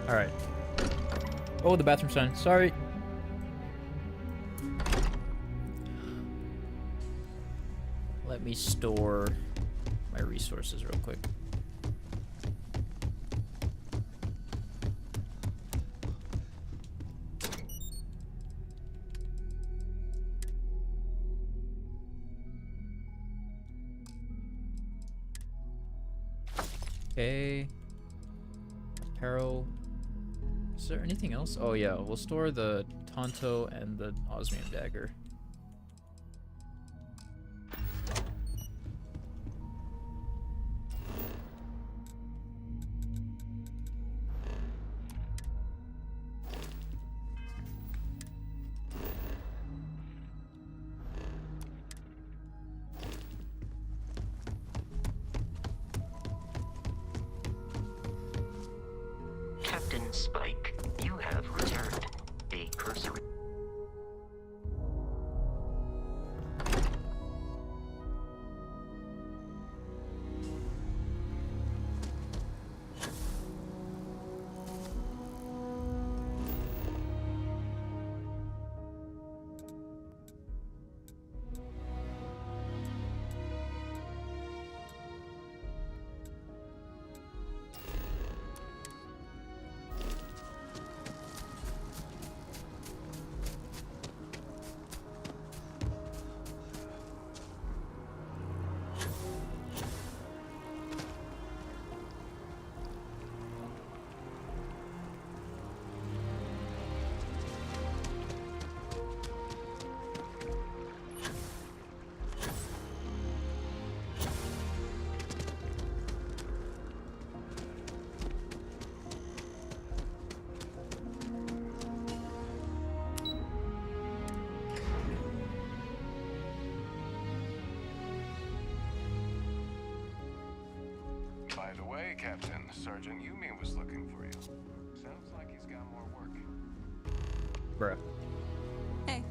Alright. Oh, the bathroom sign. Sorry. Let me store my resources real quick. Okay. Apparel. Is there anything else? Oh yeah, we'll store the Tonto and the Osmium dagger. Captain Spike, you have returned. A cursory... By the way, Captain, Sergeant Yumi was looking for you. Sounds like he's got more work. Bruh. Hey.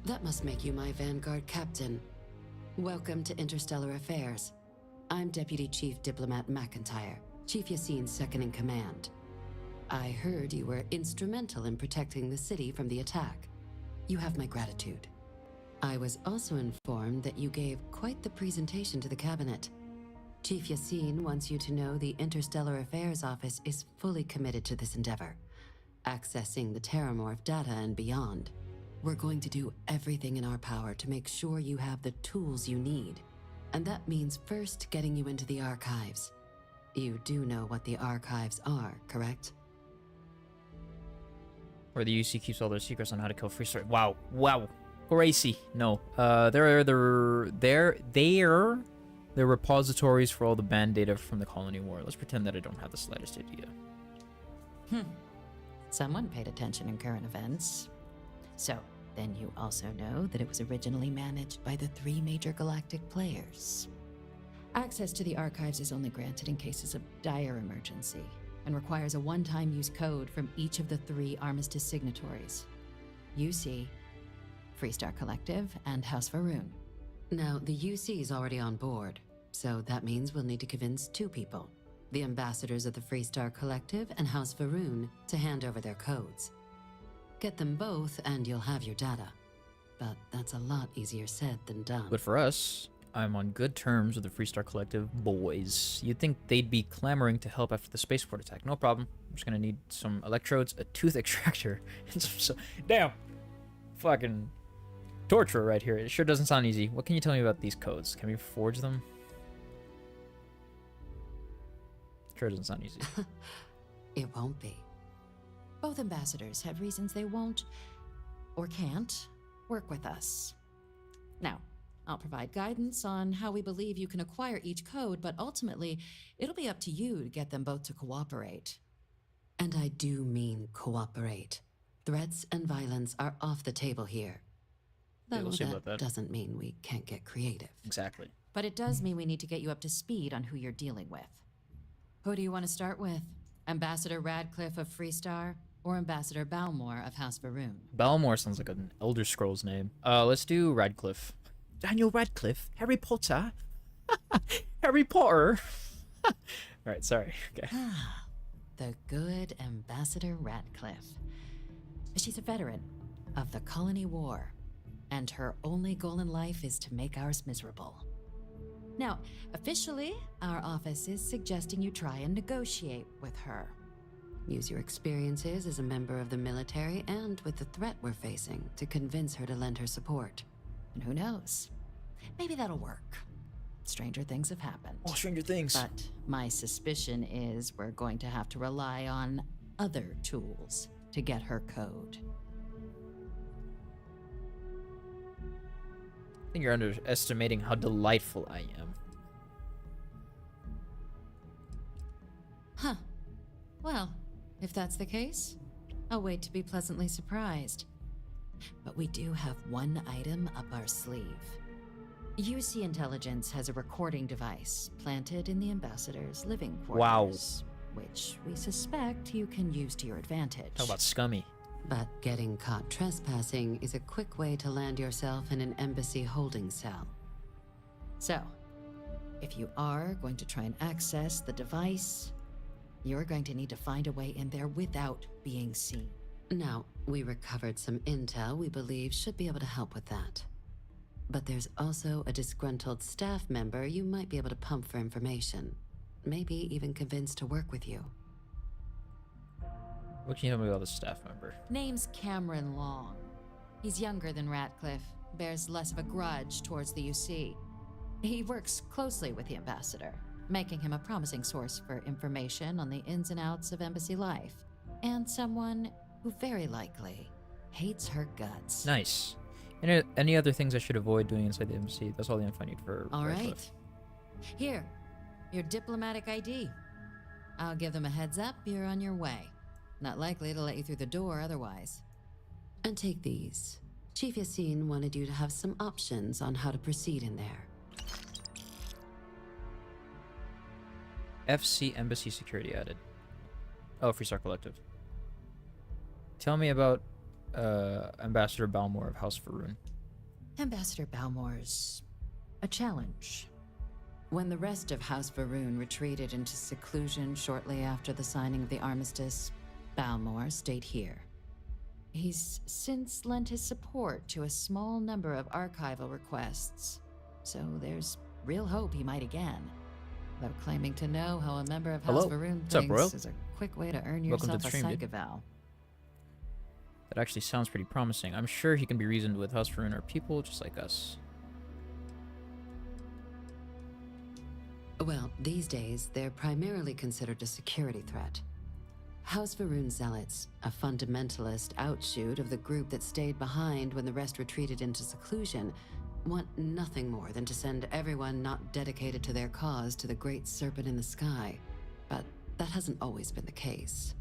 That must make you my Vanguard captain. Welcome to Interstellar Affairs. I'm Deputy Chief Diplomat McIntyre, Chief Yassine's second in command. I heard you were instrumental in protecting the city from the attack. You have my gratitude. I was also informed that you gave quite the presentation to the cabinet. Chief Yassine wants you to know the Interstellar Affairs Office is fully committed to this endeavor, accessing the Terrormorph data and beyond. We're going to do everything in our power to make sure you have the tools you need. And that means first getting you into the archives. You do know what the archives are, correct? Where the UC keeps all their secrets on how to kill Freestart. Wow. Wow. Crazy. No. They're the repositories for all the banned data from the Colony War. Let's pretend that I don't have the slightest idea. Someone paid attention in current events. So, then you also know that it was originally managed by the 3 major galactic players. Access to the archives is only granted in cases of dire emergency. and requires a one-time use code from each of the 3 Armistice signatories. UC, Freestar Collective, and House Varun. Now, the UC is already on board, so that means we'll need to convince 2 people. The ambassadors of the Freestar Collective and House Varun to hand over their codes. Get them both and you'll have your data. But that's a lot easier said than done. But for us, I'm on good terms with the Freestar Collective boys. You'd think they'd be clamoring to help after the spaceport attack. No problem. I'm just gonna need some electrodes, a tooth extractor, and damn! Fucking torture right here. It sure doesn't sound easy. What can you tell me about these codes? Can we forge them? Sure doesn't sound easy. It won't be. Both ambassadors have reasons they won't, or can't, work with us. Now, I'll provide guidance on how we believe you can acquire each code, but ultimately, it'll be up to you to get them both to cooperate. And I do mean cooperate. Threats and violence are off the table here. Yeah, Though we'll see about that. doesn't mean we can't get creative. Exactly. But it does mean we need to get you up to speed on who you're dealing with. Who do you want to start with? Ambassador Radcliffe of Freestar, or Ambassador Balmore of House Varun? Balmore sounds like an Elder Scrolls name. Let's do Radcliffe. Daniel Radcliffe? Harry Potter? Harry Potter? Alright, sorry. Okay. The good Ambassador Radcliffe. She's a veteran of the Colony War, and her only goal in life is to make ours miserable. Now, officially, our office is suggesting you try and negotiate with her. Use your experiences as a member of the military and with the threat we're facing to convince her to lend her support. And who knows? Maybe that'll work. Stranger things have happened. Oh, stranger things. But my suspicion is we're going to have to rely on other tools to get her code. I think you're underestimating how delightful I am. Huh. Well, if that's the case, I'll wait to be pleasantly surprised. But we do have one item up our sleeve. UC Intelligence has a recording device planted in the Ambassador's living quarters. Wow. Which we suspect you can use to your advantage. How about scummy? But getting caught trespassing is a quick way to land yourself in an embassy holding cell. So, if you are going to try and access the device, you're going to need to find a way in there without being seen. Now, we recovered some intel we believe should be able to help with that. But there's also a disgruntled staff member you might be able to pump for information. Maybe even convince to work with you. What can you tell me about the staff member? Name's Cameron Long. He's younger than Ratcliffe, bears less of a grudge towards the UC. He works closely with the ambassador, making him a promising source for information on the ins and outs of embassy life, and someone who very likely hates her guts. Nice. Any other things I should avoid doing inside the embassy? That's all the info I need for All Radcliffe. right. Here, your diplomatic ID. I'll give them a heads up you're on your way. Not likely to let you through the door otherwise. And take these. Chief Yassine wanted you to have some options on how to proceed in there. FC Embassy Security added. Oh, Freestar Collective. Tell me about Ambassador Balmore of House Varun. Ambassador Balmore's a challenge. When the rest of House Varun retreated into seclusion shortly after the signing of the armistice, Balmore stayed here. He's since lent his support to a small number of archival requests, so there's real hope he might again. Though claiming to know how a member of House Varun What's up, thinks bro? is a quick way to earn Welcome to yourself the a stream, psych dude. eval. That actually sounds pretty promising. I'm sure he can be reasoned with. House Varun are people just like us. Well, these days, they're primarily considered a security threat. House Varun Zealots, a fundamentalist outshoot of the group that stayed behind when the rest retreated into seclusion, want nothing more than to send everyone not dedicated to their cause to the great serpent in the sky. But that hasn't always been the case.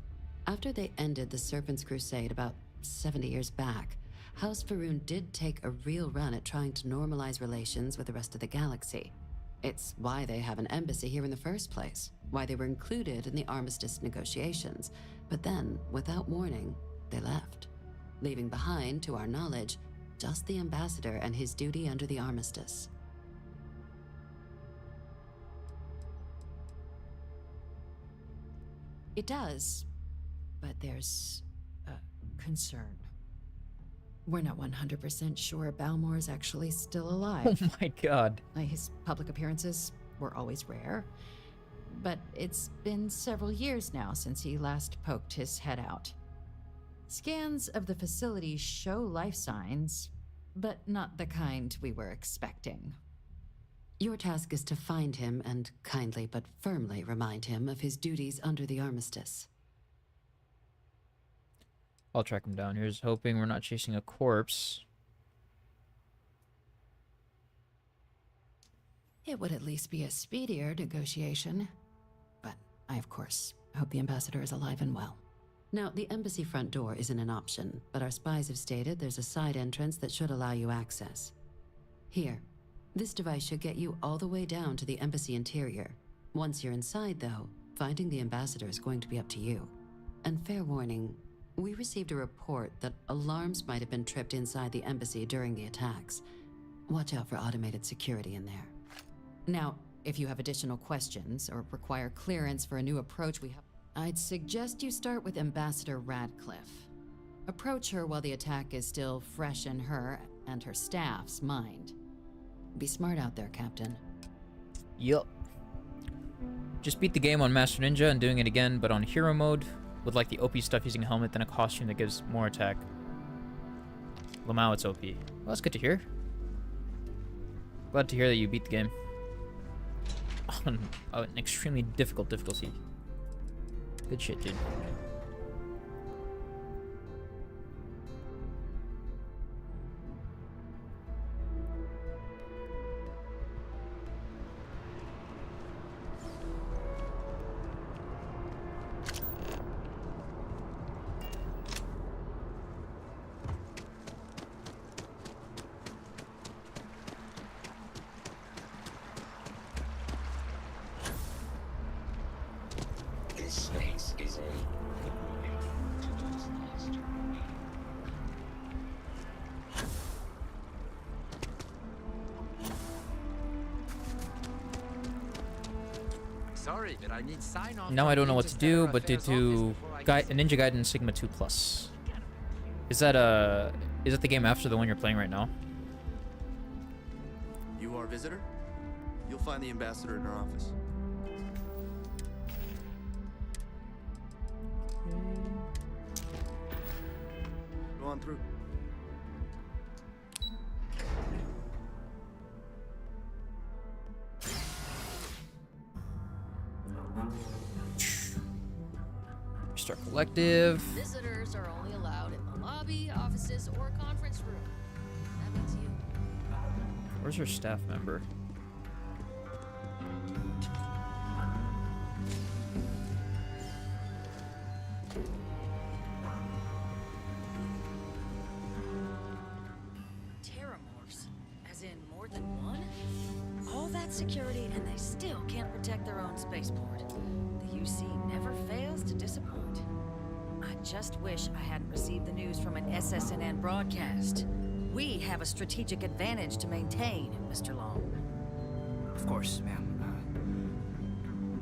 After they ended the Serpent's Crusade about 70 years back, House Varun did take a real run at trying to normalize relations with the rest of the galaxy. It's why they have an embassy here in the first place. why they were included in the armistice negotiations, but then, without warning, they left, leaving behind, to our knowledge, just the ambassador and his duty under the armistice. It does, but there's a concern. We're not 100% sure Balmore's actually still alive. Oh my god. His public appearances were always rare, but it's been several years now since he last poked his head out. Scans of the facility show life signs, but not the kind we were expecting. Your task is to find him and kindly but firmly remind him of his duties under the armistice. I'll track him down. Here's hoping we're not chasing a corpse. It would at least be a speedier negotiation. But I, of course, hope the ambassador is alive and well. Now, the embassy front door isn't an option, but our spies have stated there's a side entrance that should allow you access. Here, this device should get you all the way down to the embassy interior. Once you're inside, though, finding the ambassador is going to be up to you. And fair warning, we received a report that alarms might have been tripped inside the embassy during the attacks. Watch out for automated security in there. Now, if you have additional questions or require clearance for a new approach I'd suggest you start with Ambassador Radcliffe. Approach her while the attack is still fresh in her and her staff's mind. Be smart out there, Captain. Yup. Just beat the game on Master Ninja and doing it again, but on hero mode, with like the OP stuff using a helmet, then a costume that gives more attack. Lamau, it's OP. Well, that's good to hear. Glad to hear that you beat the game on an extremely difficult difficulty. Good shit, dude. Sorry, but I need sign off. Now I don't know what to do, but due to Ninja Gaiden Sigma 2 Plus. Is that the game after the one you're playing right now? You are a visitor? You'll find the ambassador in her office. Go on through. Start collective. Visitors are only allowed in the lobby, offices, or conference room. That means you. Where's her staff member? Terrormorphs, as in more than one? All that security and they still can't protect their own spaceport. The UC never fails to disappoint. I just wish I hadn't received the news from an SSNN broadcast. We have a strategic advantage to maintain, Mr. Long. Of course, ma'am.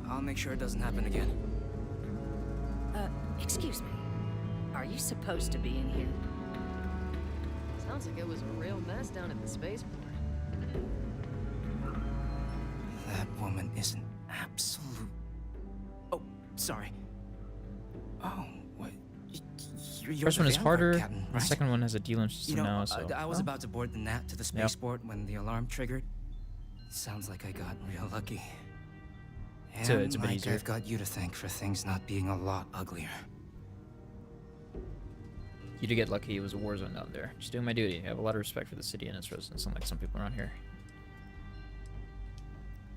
I'll make sure it doesn't happen again. Excuse me. Are you supposed to be in here? Sounds like it was a real mess down at the spaceport. That woman is an absolute... Oh, sorry. Oh, what? You're First the one is Vanguard harder. captain, The right? second one has a dealing system You know, now, so... I was about to board the Gnat to the spaceport when the alarm triggered. Sounds like I got real lucky. And It's a bit Mike, easier. I've got you to thank for things not being a lot uglier. You did get lucky. It was a war zone down there. Just doing my duty. I have a lot of respect for the city and its residents, unlike some people around here.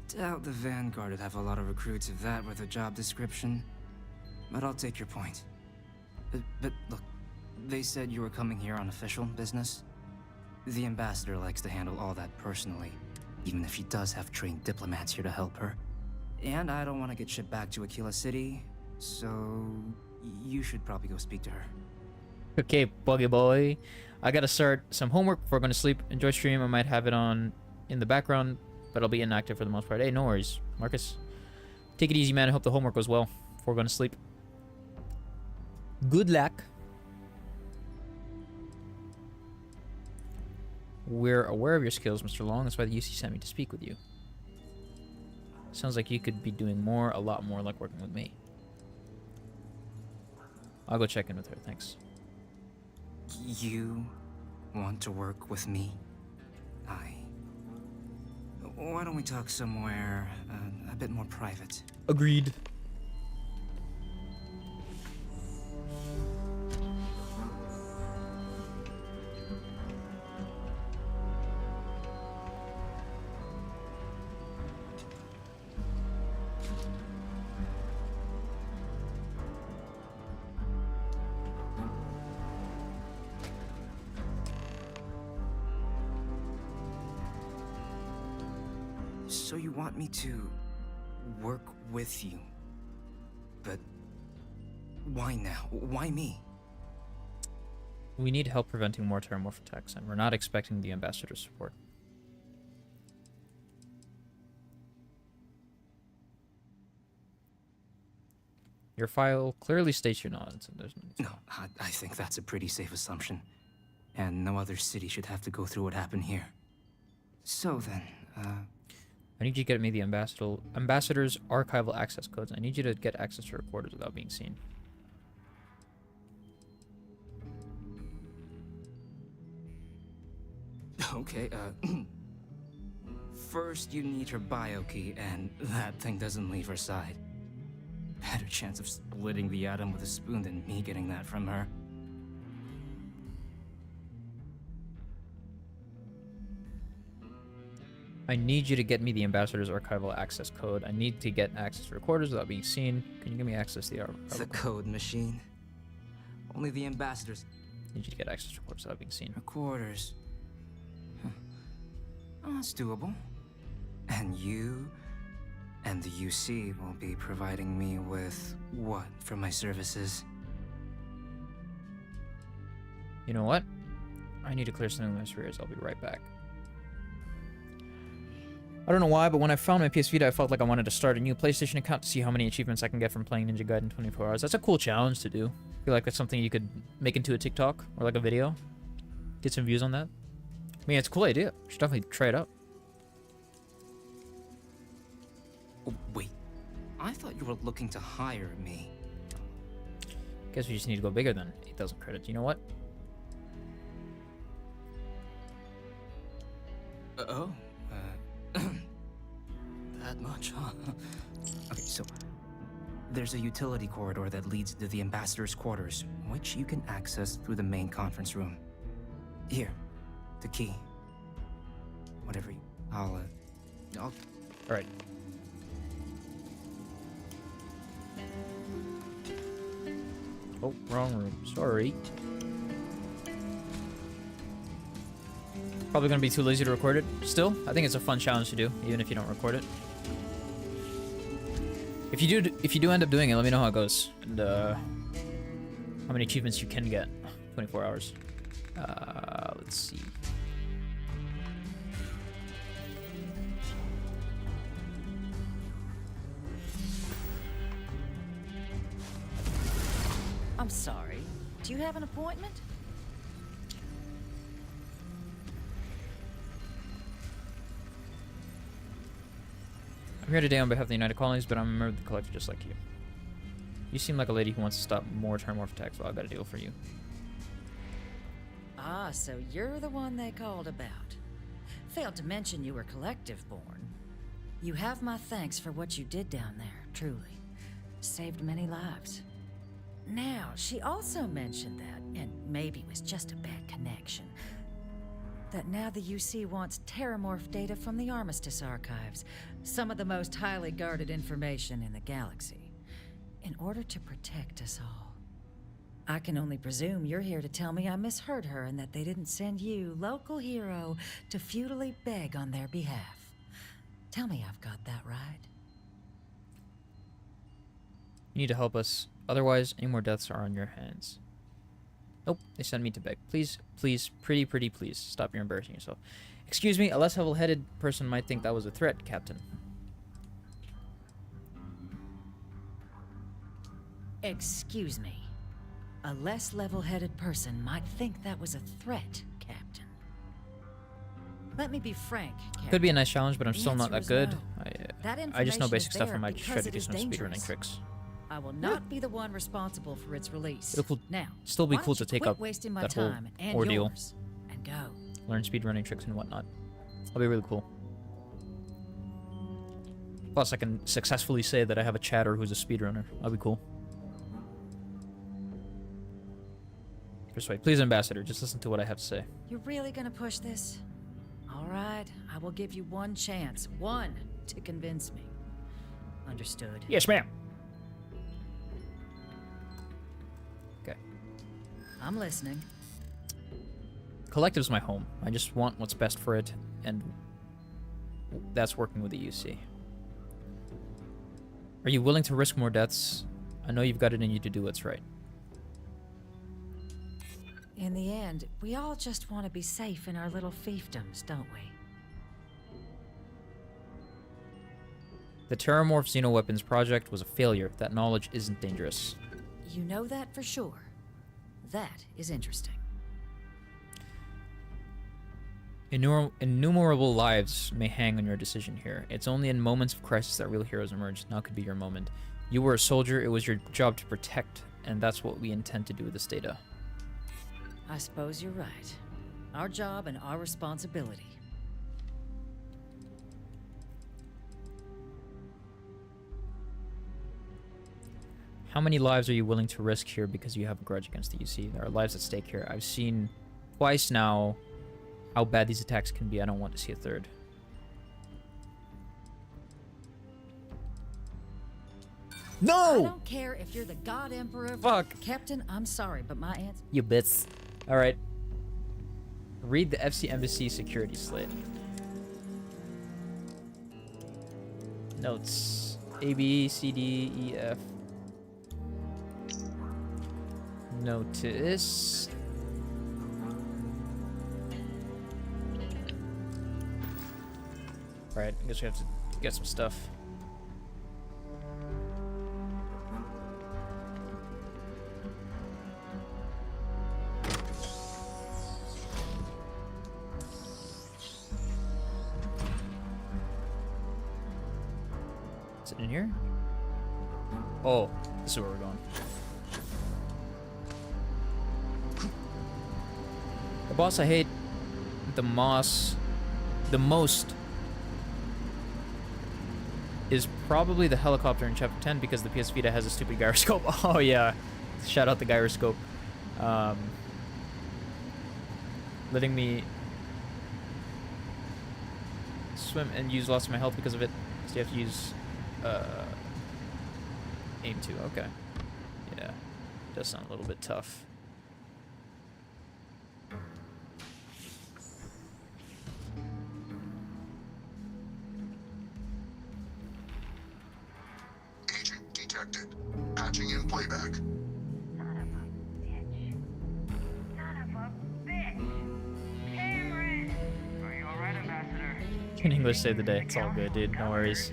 Doubt the Vanguard would have a lot of recruits if that were the job description. But I'll take your point. But look, they said you were coming here on official business. The ambassador likes to handle all that personally, even if she does have trained diplomats here to help her. And I don't want to get shipped back to Aquila City, so you should probably go speak to her. Okay, buggy boy. I gotta start some homework before going to sleep. Enjoy stream. I might have it on in the background, but I'll be inactive for the most part. Hey, no worries, Marcus. Take it easy, man. I hope the homework goes well before going to sleep. Good luck. We're aware of your skills, Mr. Long. That's why the UC sent me to speak with you. Sounds like you could be doing more, a lot more, like working with me. I'll go check in with her, thanks. You want to work with me? Why don't we talk somewhere a bit more private? Agreed. So you want me to work with you? But why now? Why me? We need help preventing more Terrormorph attacks, and we're not expecting the ambassador's support. Your file clearly states you're not, so there's no. I think that's a pretty safe assumption. And no other city should have to go through what happened here. So then, I need you to get me the ambassador's archival access codes. I need you to get access to recorders without being seen. Okay, first you need her bio key, and that thing doesn't leave her side. Better chance of splitting the atom with a spoon than me getting that from her. I need you to get me the ambassador's archival access code. I need to get access to recorders without being seen. Can you give me access to the archival? The code machine. Only the ambassadors. I need you to get access to recorders without being seen. Recorders. Huh. Oh, that's doable. And you and the UC will be providing me with what for my services? You know what? I need to clear something with my spheres. I'll be right back. I don't know why, but when I found my PS Vita, I felt like I wanted to start a new PlayStation account to see how many achievements I can get from playing Ninja Gaiden 24 hours. That's a cool challenge to do. I feel like that's something you could make into a TikTok or like a video. Get some views on that. I mean, it's a cool idea. You should definitely try it out. Oh, wait. I thought you were looking to hire me. Guess we just need to go bigger than 8,000 credits. You know what? That much, huh? Okay, so there's a utility corridor that leads to the ambassador's quarters, which you can access through the main conference room. Here, the key. Whatever you... I'll... All right. Oh, wrong room. Sorry. Probably gonna be too lazy to record it. Still, I think it's a fun challenge to do, even if you don't record it. If you do end up doing it, let me know how it goes and how many achievements you can get. 24 hours. Let's see. I'm sorry. Do you have an appointment? I'm here today on behalf of the United Colonies, but I'm a member of the Collective just like you. You seem like a lady who wants to stop more Terrormorph attacks, well, I got a deal for you. Ah, so you're the one they called about. Failed to mention you were Collective-born. You have my thanks for what you did down there, truly. Saved many lives. Now, she also mentioned that, and maybe it was just a bad connection, that now the UC wants Terrormorph data from the Armistice archives, some of the most highly guarded information in the galaxy, in order to protect us all. I can only presume you're here to tell me I misheard her and that they didn't send you, local hero, to futilely beg on their behalf. Tell me I've got that right. You need to help us. Otherwise, any more deaths are on your hands. Nope, they send me to beg. Please, please, pretty please. Stop, you're embarrassing yourself. Excuse me, a less level-headed person might think that was a threat, Captain. Excuse me. A less level-headed person might think that was a threat, Captain. Let me be frank, Captain. Could be a nice challenge, but I'm The still not answer that is good. no. I just know That basic information stuff is and I there try to do because some it is speedrunning dangerous. tricks. I will not be the one responsible for its release. It'll Now, still be why cool don't to you take quit up wasting my that whole time and ordeal. yours and go. Learn speedrunning tricks and whatnot. That'll be really cool. Plus, I can successfully say that I have a chatter who's a speedrunner. That'll be cool. Persuade. Please, Ambassador, just listen to what I have to say. You're really gonna push this? All right, I will give you one chance. One to convince me. Understood. Yes, ma'am. Okay. I'm listening. Collective's my home. I just want what's best for it, and that's working with the UC. Are you willing to risk more deaths? I know you've got it in you to do what's right. In the end, we all just want to be safe in our little fiefdoms, don't we? The Terrormorph Xenoweapons project was a failure. That knowledge isn't dangerous. You know that for sure. That is interesting. Innumerable lives may hang on your decision here. It's only in moments of crisis that real heroes emerge. Now could be your moment. You were a soldier. It was your job to protect, and that's what we intend to do with this data. I suppose you're right. Our job and our responsibility. How many lives are you willing to risk here because you have a grudge against the UC? There are lives at stake here. I've seen twice now how bad these attacks can be. I don't want to see a third. No! I don't care if you're the God Emperor. Fuck. Captain, I'm sorry, but my answer... You bits. Alright. Read the FC Embassy security slate. Notes. A, B, C, D, E, F. Notice. Alright, I guess we have to get some stuff. Is it in here? Oh, this is where we're going. The boss I hate the most is probably the helicopter in Chapter 10 because the PS Vita has a stupid gyroscope. Oh yeah, shout out the gyroscope. Letting me swim and use lots of my health because of it. So you have to use aim 2. Okay. Yeah, does sound a little bit tough. Agent detected. Patching in playback. In English, save the day. It's all good, dude. No worries.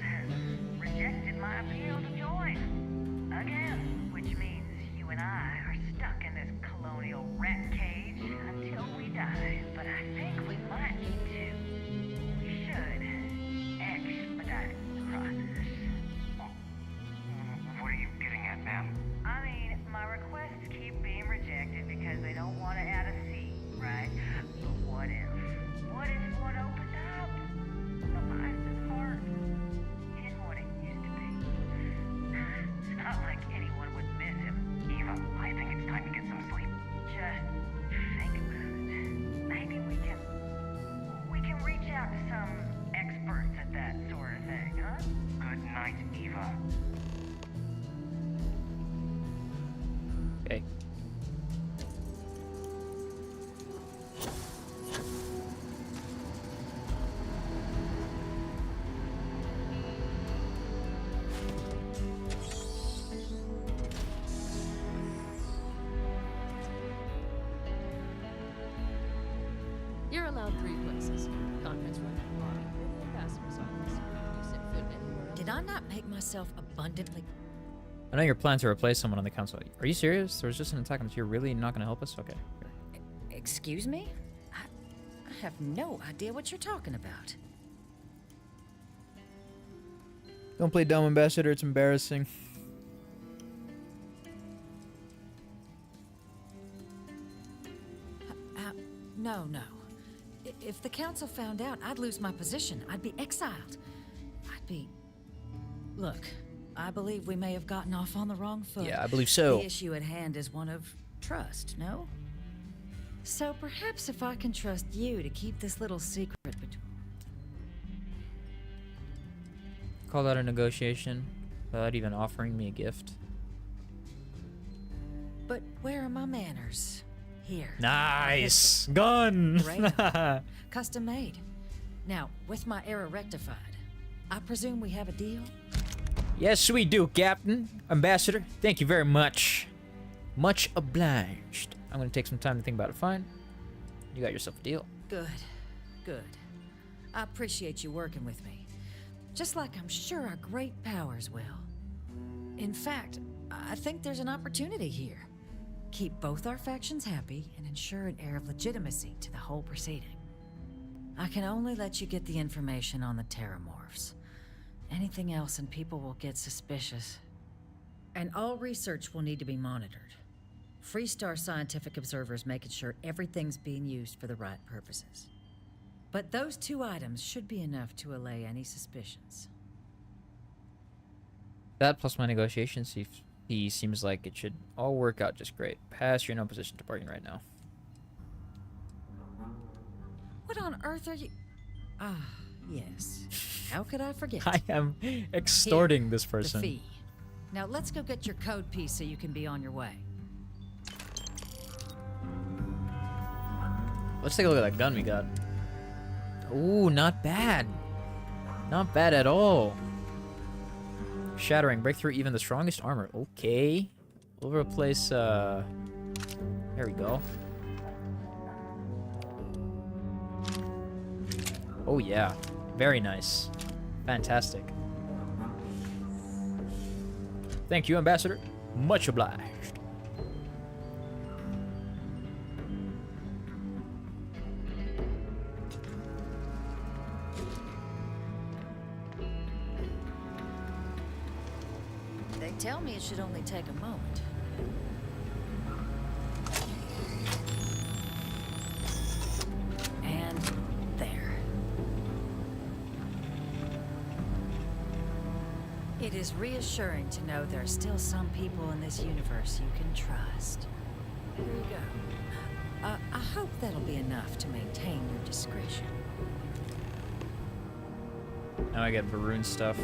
Rejected my appeal to join. Again, which means you and I are stuck in this colonial rat cage until we die. But I think we might need to. We should expedite the process. What are you getting at, ma'am? I mean, my requests keep being rejected because they don't want to add a seat, right? But what if? What if one opened up? The life is hard. Isn't what it used to be. It's not like anyone would miss him. Eva, I think it's time to get some sleep. Just think about it. Maybe we can reach out to some experts at that sort of thing, huh? Good night, Eva. Okay. You're allowed 3 places. Conference room, lobby, or the ambassador's office. You sit foot anywhere else. Did I not make myself abundantly... I know your plan to replace someone on the council. Are you serious? There was just an attack on us. You're really not going to help us? Okay. Here. Excuse me? I have no idea what you're talking about. Don't play dumb, Ambassador. It's embarrassing. No. If the council found out, I'd lose my position. I'd be exiled. I'd be... Look, I believe we may have gotten off on the wrong foot. Yeah, I believe so. The issue at hand is one of trust, no? So perhaps if I can trust you to keep this little secret between... Call that a negotiation without even offering me a gift. But where are my manners? Here. Nice! Gun! Great. Custom made. Now, with my error rectified, I presume we have a deal? Yes, we do, Captain. Ambassador, thank you very much. Much obliged. I'm gonna take some time to think about it. Fine. You got yourself a deal. Good. I appreciate you working with me. Just like I'm sure our great powers will. In fact, I think there's an opportunity here. Keep both our factions happy and ensure an air of legitimacy to the whole proceeding. I can only let you get the information on the Terrormorphs. Anything else and people will get suspicious. And all research will need to be monitored. Freestar scientific observers making sure everything's being used for the right purposes. But those 2 items should be enough to allay any suspicions. That plus my negotiations, he seems like it should all work out just great. Pass, you're in no position to bargain right now. What on earth are you... Ah, yes. How could I forget? I am extorting this The person. fee. Now let's go get your code piece so you can be on your way. Let's take a look at that gun we got. Ooh, not bad. Not bad at all. Shattering, break through even the strongest armor. Okay. We'll replace, there we go. Oh yeah. Very nice. Fantastic. Thank you, Ambassador. Much obliged. They tell me it should only take a moment. And there. It is reassuring to know there are still some people in this universe you can trust. Here you go. I hope that'll be enough to maintain your discretion. Now I get Varun stuff.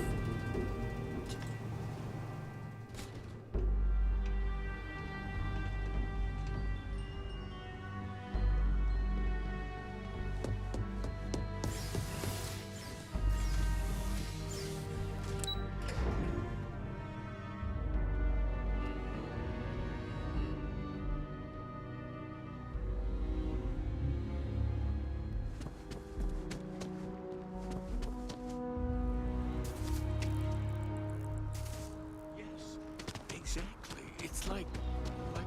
Exactly. It's like when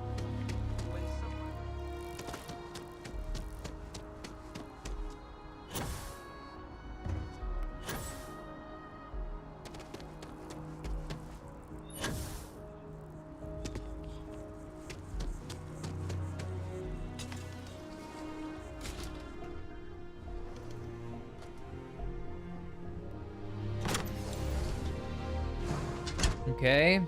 Okay.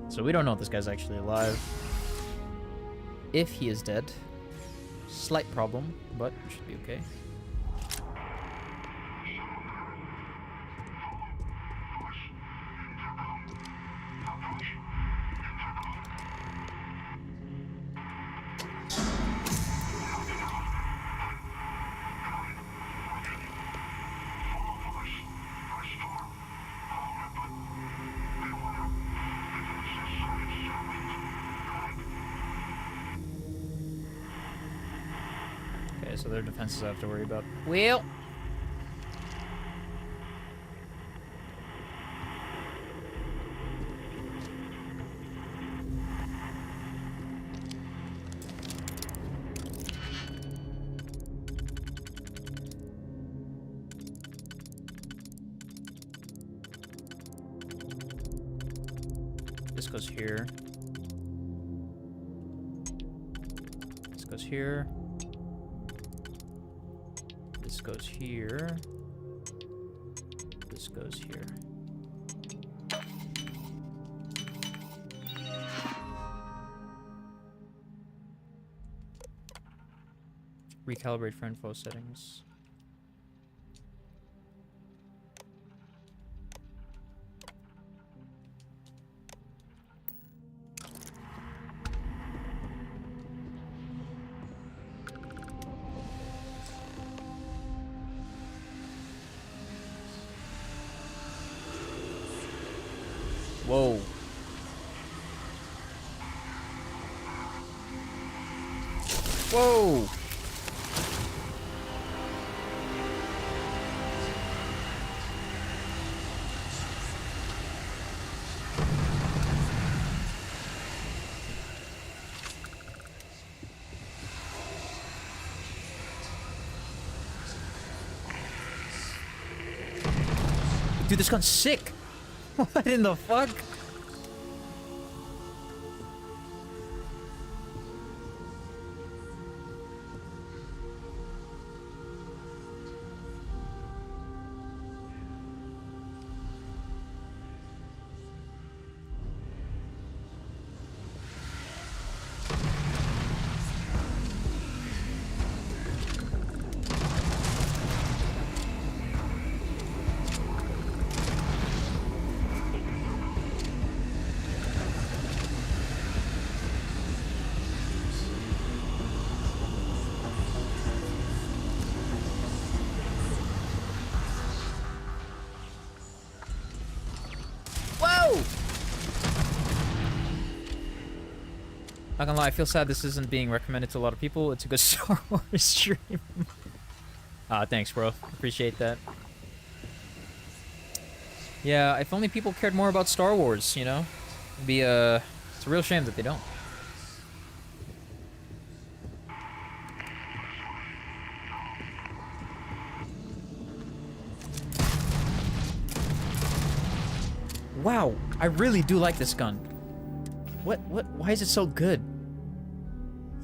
So we don't know if this guy's actually alive. If he is dead, slight problem, but should be okay. Okay, so their defenses I have to worry about. Well. This goes here. This goes here. This goes here. This goes here. Recalibrate for info settings. Whoa. Whoa. Dude, this gun's sick. What in the fuck? Not gonna lie, I feel sad this isn't being recommended to a lot of people. It's a good Star Wars stream. Thanks, bro. Appreciate that. Yeah, if only people cared more about Star Wars, you know? It'd be, it's a real shame that they don't. Wow, I really do like this gun. Why is it so good?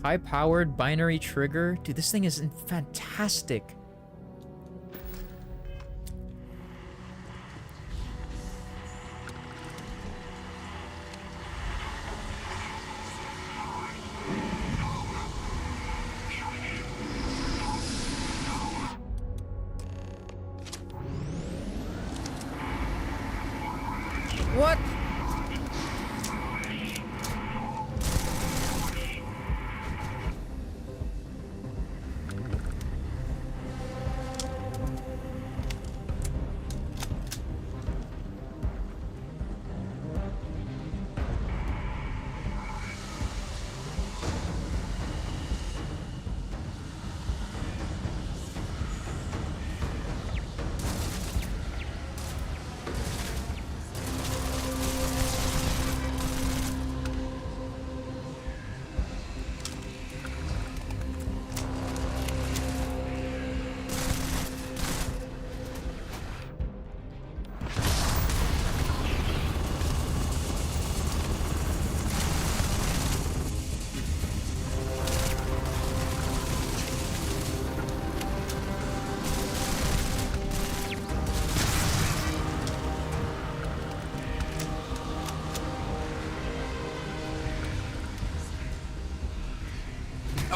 High-powered binary trigger? Dude, this thing is fantastic. What?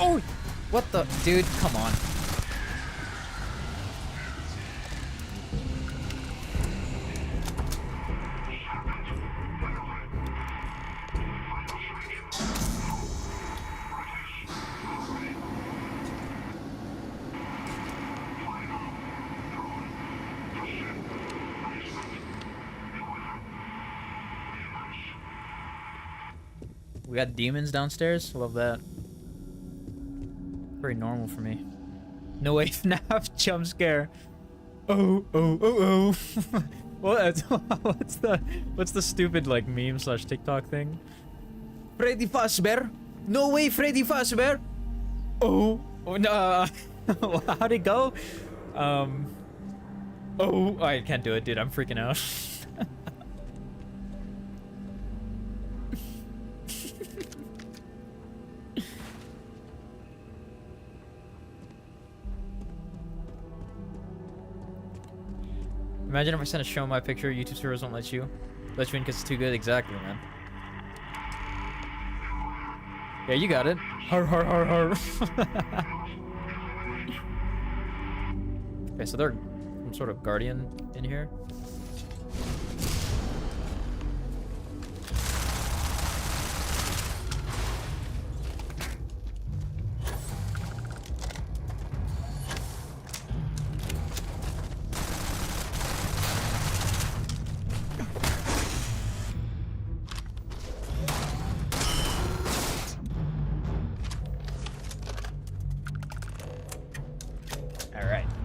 Oh! What the? Dude, come on. We got demons downstairs. Love that. Very normal for me. No way, FNAF jump scare. Oh, oh, oh, oh. What's the stupid like meme slash TikTok thing? Freddy Fazbear? No way, Freddy Fazbear! Oh, oh no. How'd it go? Oh, I can't do it, dude. I'm freaking out. Imagine if I sent a show my picture, YouTube servers won't let you in because it's too good. Exactly, man. Yeah, you got it. Har har har har. Okay, so they're some sort of guardian in here.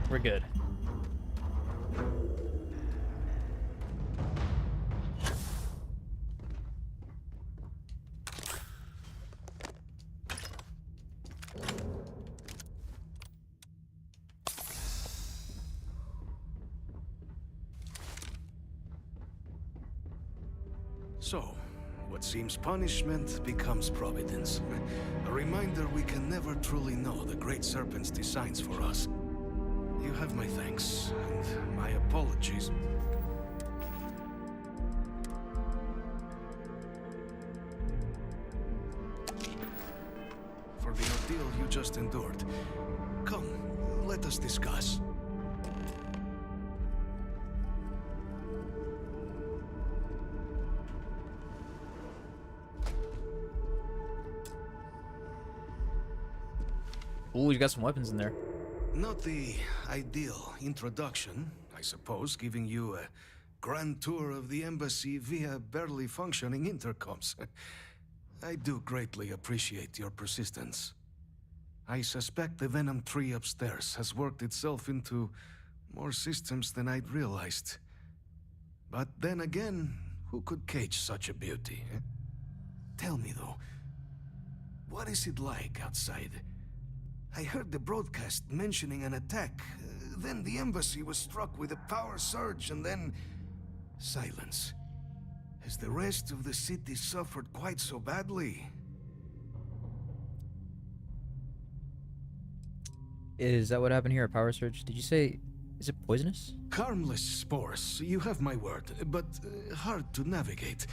We're good. So, what seems punishment becomes providence. A reminder we can never truly know the Great Serpent's designs for us. You have my thanks, and my apologies. For the ordeal you just endured. Come, let us discuss. Ooh, you got some weapons in there. Not the ideal introduction, I suppose, giving you a grand tour of the embassy via barely functioning intercoms. I do greatly appreciate your persistence. I suspect the Venom tree upstairs has worked itself into more systems than I'd realized. But then again, who could cage such a beauty? Eh? Tell me though, what is it like outside? I heard the broadcast mentioning an attack. Then the embassy was struck with a power surge and then silence. Has the rest of the city suffered quite so badly? Is that what happened here? A power surge? Did you say, is it poisonous? Harmless spores, you have my word, but hard to navigate.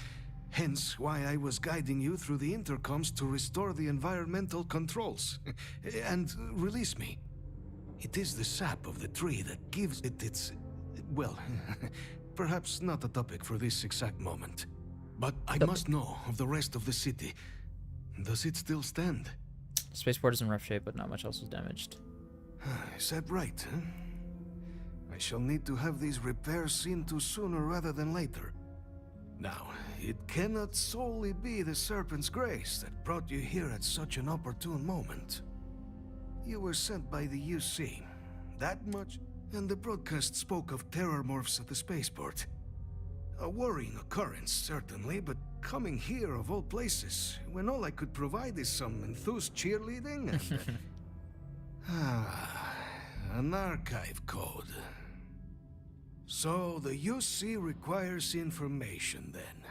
Hence why I was guiding you through the intercoms to restore the environmental controls. And release me. It is the sap of the tree that gives it its... well, perhaps not a topic for this exact moment. But I must know of the rest of the city. Does it still stand? Spaceport is in rough shape, but not much else is damaged. Is that right, huh? I shall need to have these repairs seen to sooner rather than later. Now, it cannot solely be the Serpent's grace that brought you here at such an opportune moment. You were sent by the UC, that much, and the broadcast spoke of Terrormorphs at the spaceport. A worrying occurrence, certainly, but coming here of all places, when all I could provide is some enthused cheerleading and... an archive code. So the UC requires information then.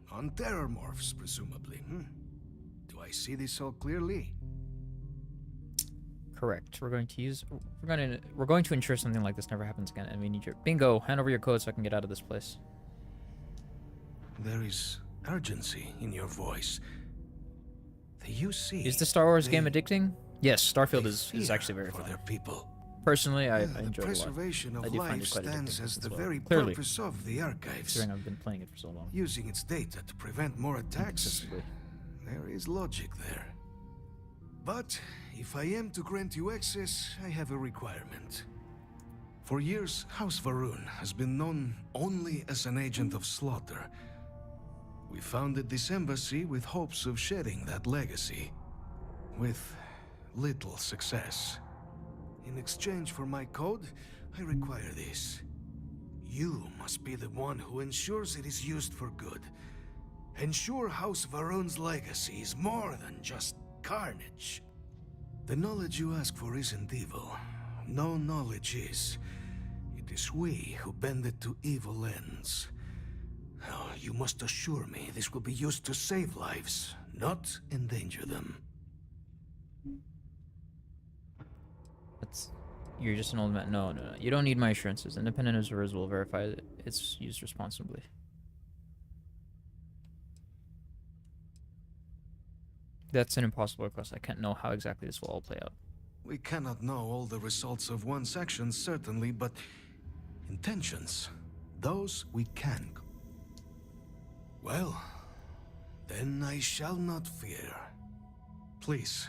On Terrormorphs, presumably, Do I see this all clearly? Correct. We're going to ensure something like this never happens again, and we need your bingo. Hand over your code so I can get out of this place. There is urgency in your voice. The UC. Is the Star Wars game addicting? Yes, Starfield is actually very fun. Their people. Personally, I enjoy it a lot. The preservation of life stands as the very Clearly, purpose of the archives. Considering I've been playing it for so long. Using its data to prevent more attacks. There is logic there. But if I am to grant you access, I have a requirement. For years, House Varun has been known only as an agent of slaughter. We founded this embassy with hopes of shedding that legacy. With little success. In exchange for my code, I require this. You must be the one who ensures it is used for good. Ensure House Varun's legacy is more than just carnage. The knowledge you ask for isn't evil. No knowledge is. It is we who bend it to evil ends. Oh, you must assure me this will be used to save lives, not endanger them. You're just an old man. No. You don't need my assurances. Independent observers will verify that it's used responsibly. That's an impossible request. I can't know how exactly this will all play out. We cannot know all the results of one's actions, certainly, but intentions, those we can. Well, then I shall not fear. Please.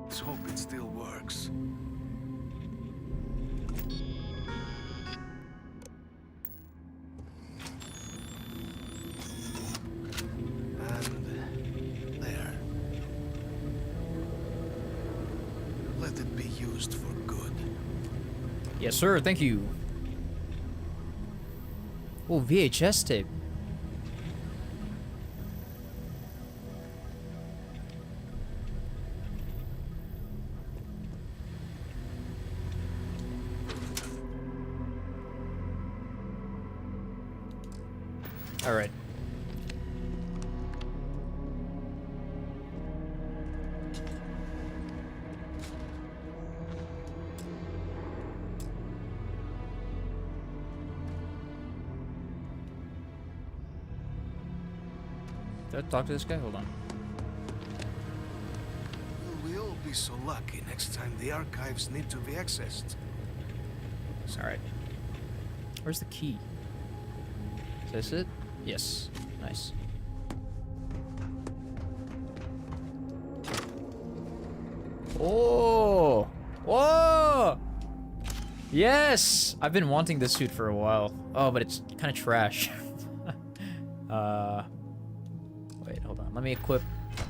Let's hope it still works. And there. Let it be used for good. Yes, sir. Thank you. Oh, VHS tape. All right. Did I talk to this guy? Hold on. Will we all be so lucky next time the archives need to be accessed? Alright. Where's the key? Is this it? Yes. Nice. Oh! Whoa! Yes! I've been wanting this suit for a while. Oh, but it's kind of trash. Wait, hold on. Let me equip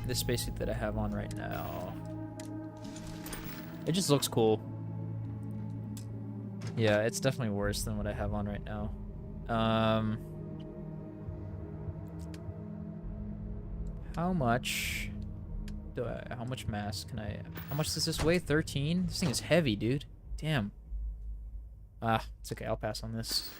this spacesuit that I have on right now. It just looks cool. Yeah, it's definitely worse than what I have on right now. How much how much mass can I, how much does this weigh? 13? This thing is heavy, dude. Damn. Ah, it's okay. I'll pass on this.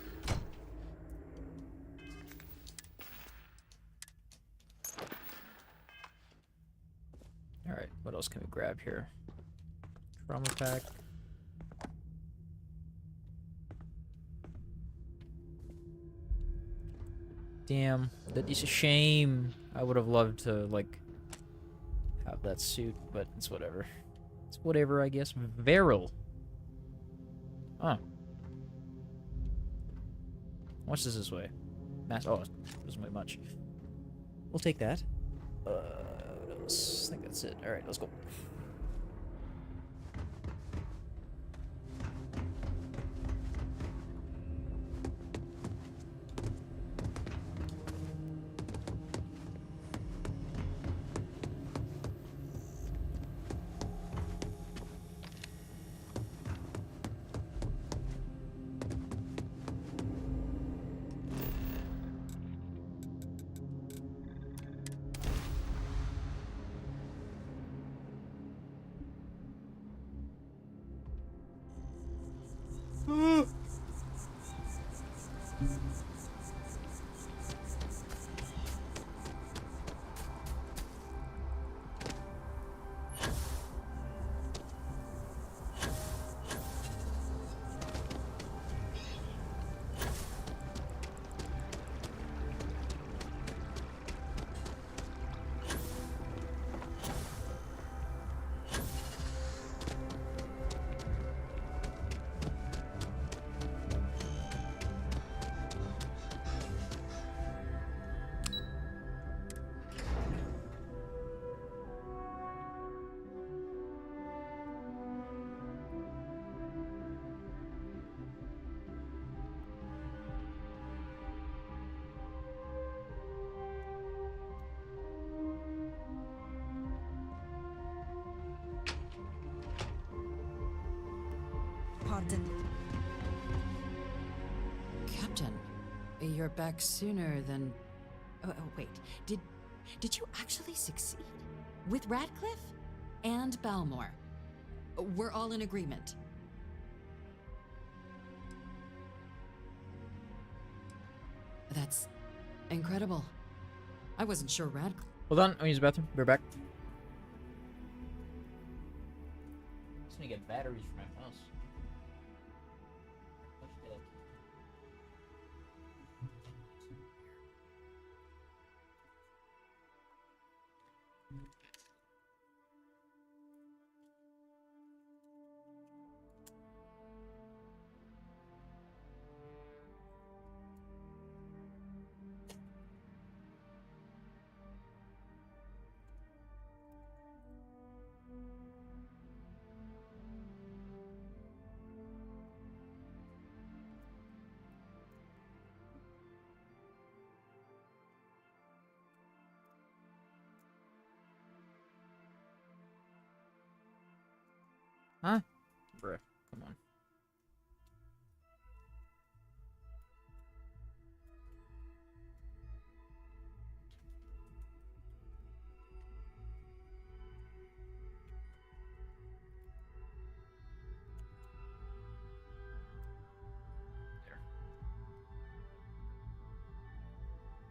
Alright, what else can we grab here? Trauma pack. Damn, that is a shame. I would have loved to, like, have that suit, but it's whatever. It's whatever, I guess. Viral. Oh. How much does this weigh? Mass. Oh, it doesn't weigh much. We'll take that. What else? I think that's it. Alright, let's go. Captain. Captain, you're back sooner than... Oh, wait. Did you actually succeed? With Radcliffe? And Balmore? We're all in agreement. That's incredible. I wasn't sure Radcliffe... Hold on, I'll use the bathroom. Be right back. Just gonna get batteries for my mouse. Huh? Bruh, come on.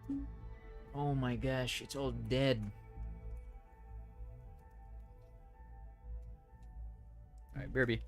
There. Oh my gosh, it's all dead. Alright, BRB.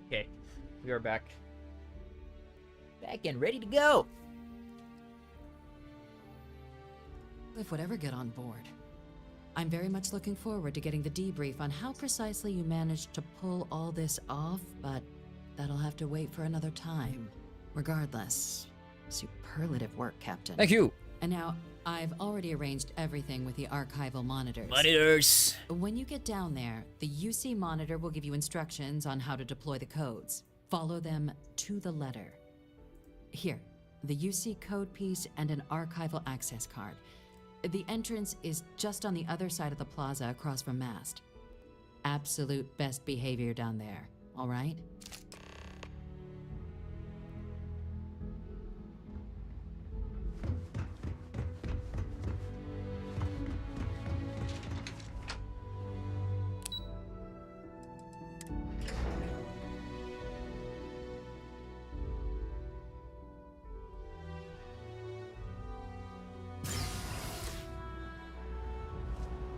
Okay, we are back. back and ready to go. If would ever get on board. I'm very much looking forward to getting the debrief on how precisely you managed to pull all this off, but that'll have to wait for another time. Regardless, superlative work, Captain. Thank you. And now, I've already arranged everything with the archival monitors. Monitors. When you get down there, the UC monitor will give you instructions on how to deploy the codes. Follow them to the letter. Here, the UC code piece and an archival access card. The entrance is just on the other side of the plaza across from Mast. Absolute best behavior down there, all right?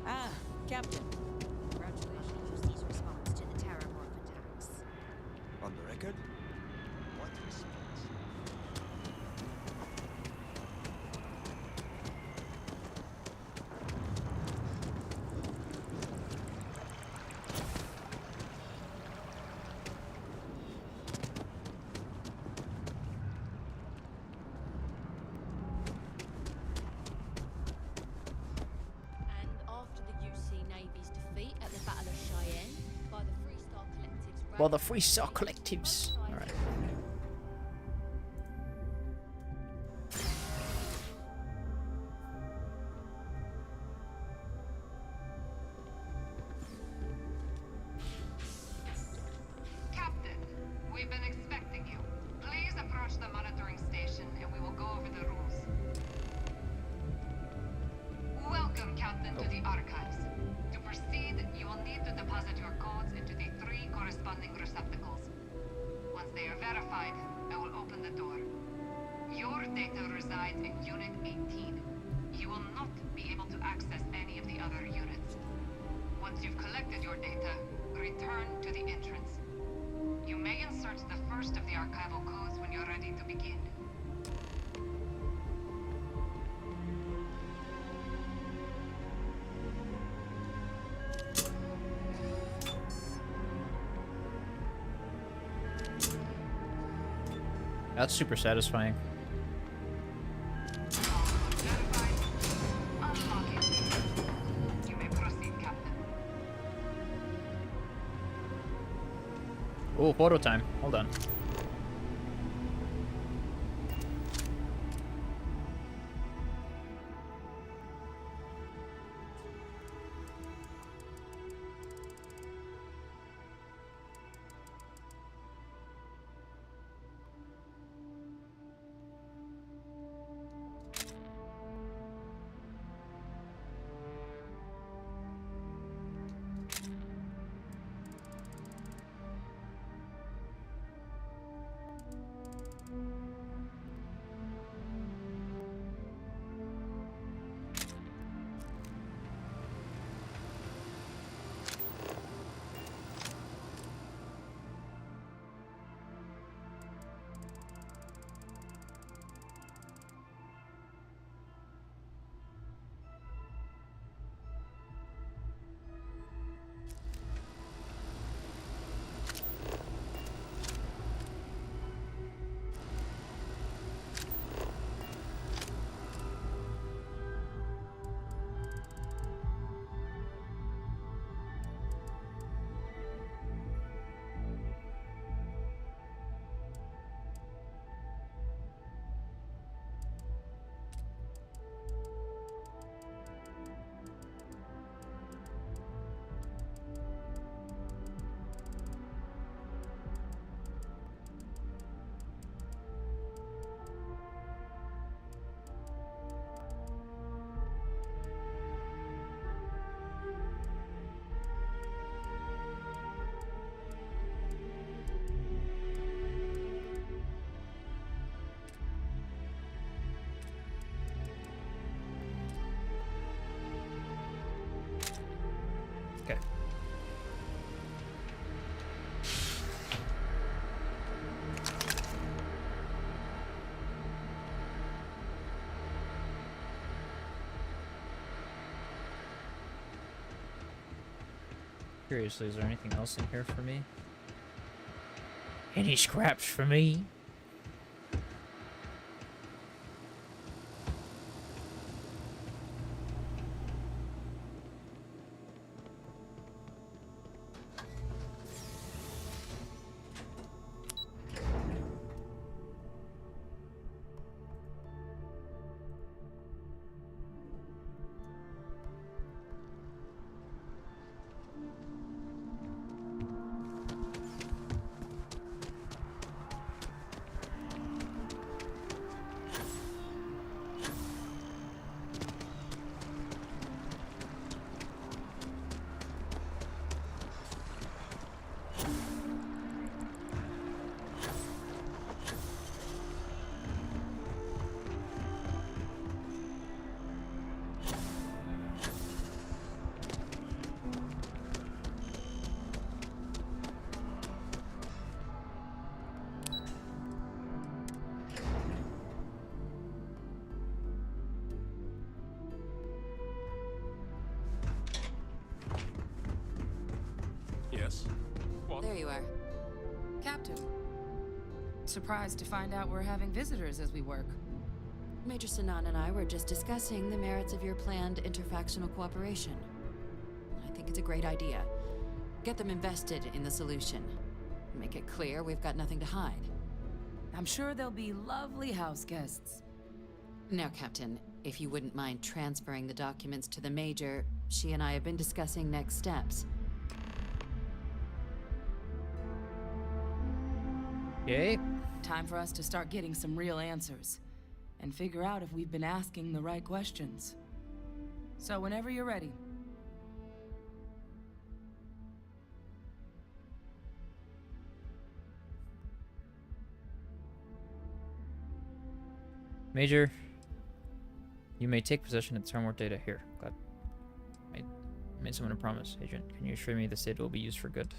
Ah, Captain. Congratulations, UC's response to the Terrormorph attacks. On the record? What response? And after the UC Navy's defeat at the Battle of Cheyenne by the Freestar Collective's Well, the Freestar Collectives. All right. Captain, we've been expecting you. Please approach the monitoring station and we will go over the rules. Welcome, Captain, to the archives. To proceed, you will need to deposit your codes into the 3 corresponding receptacles. Once they are verified, I will open the door. Your data resides in Unit 18. You will not be able to access any of the other units. Once you've collected your data, return to the entrance. You may insert the first of the archival codes when you're ready to begin. That's super satisfying. You may proceed, Captain. Oh, photo time. Hold on. Seriously, is there anything else in here for me? Any scraps for me? Yes? What? There you are. Captain. Surprised to find out we're having visitors as we work. Major Sinan and I were just discussing the merits of your planned interfactional cooperation. I think it's a great idea. Get them invested in the solution. Make it clear we've got nothing to hide. I'm sure they'll be lovely house guests. Now, Captain, if you wouldn't mind transferring the documents to the Major, she and I have been discussing next steps. Okay. Time for us to start getting some real answers. And figure out if we've been asking the right questions. So whenever you're ready. Major, you may take possession of the Terrormorph data here. Glad. I made someone a promise. Agent, can you assure me this data will be used for good?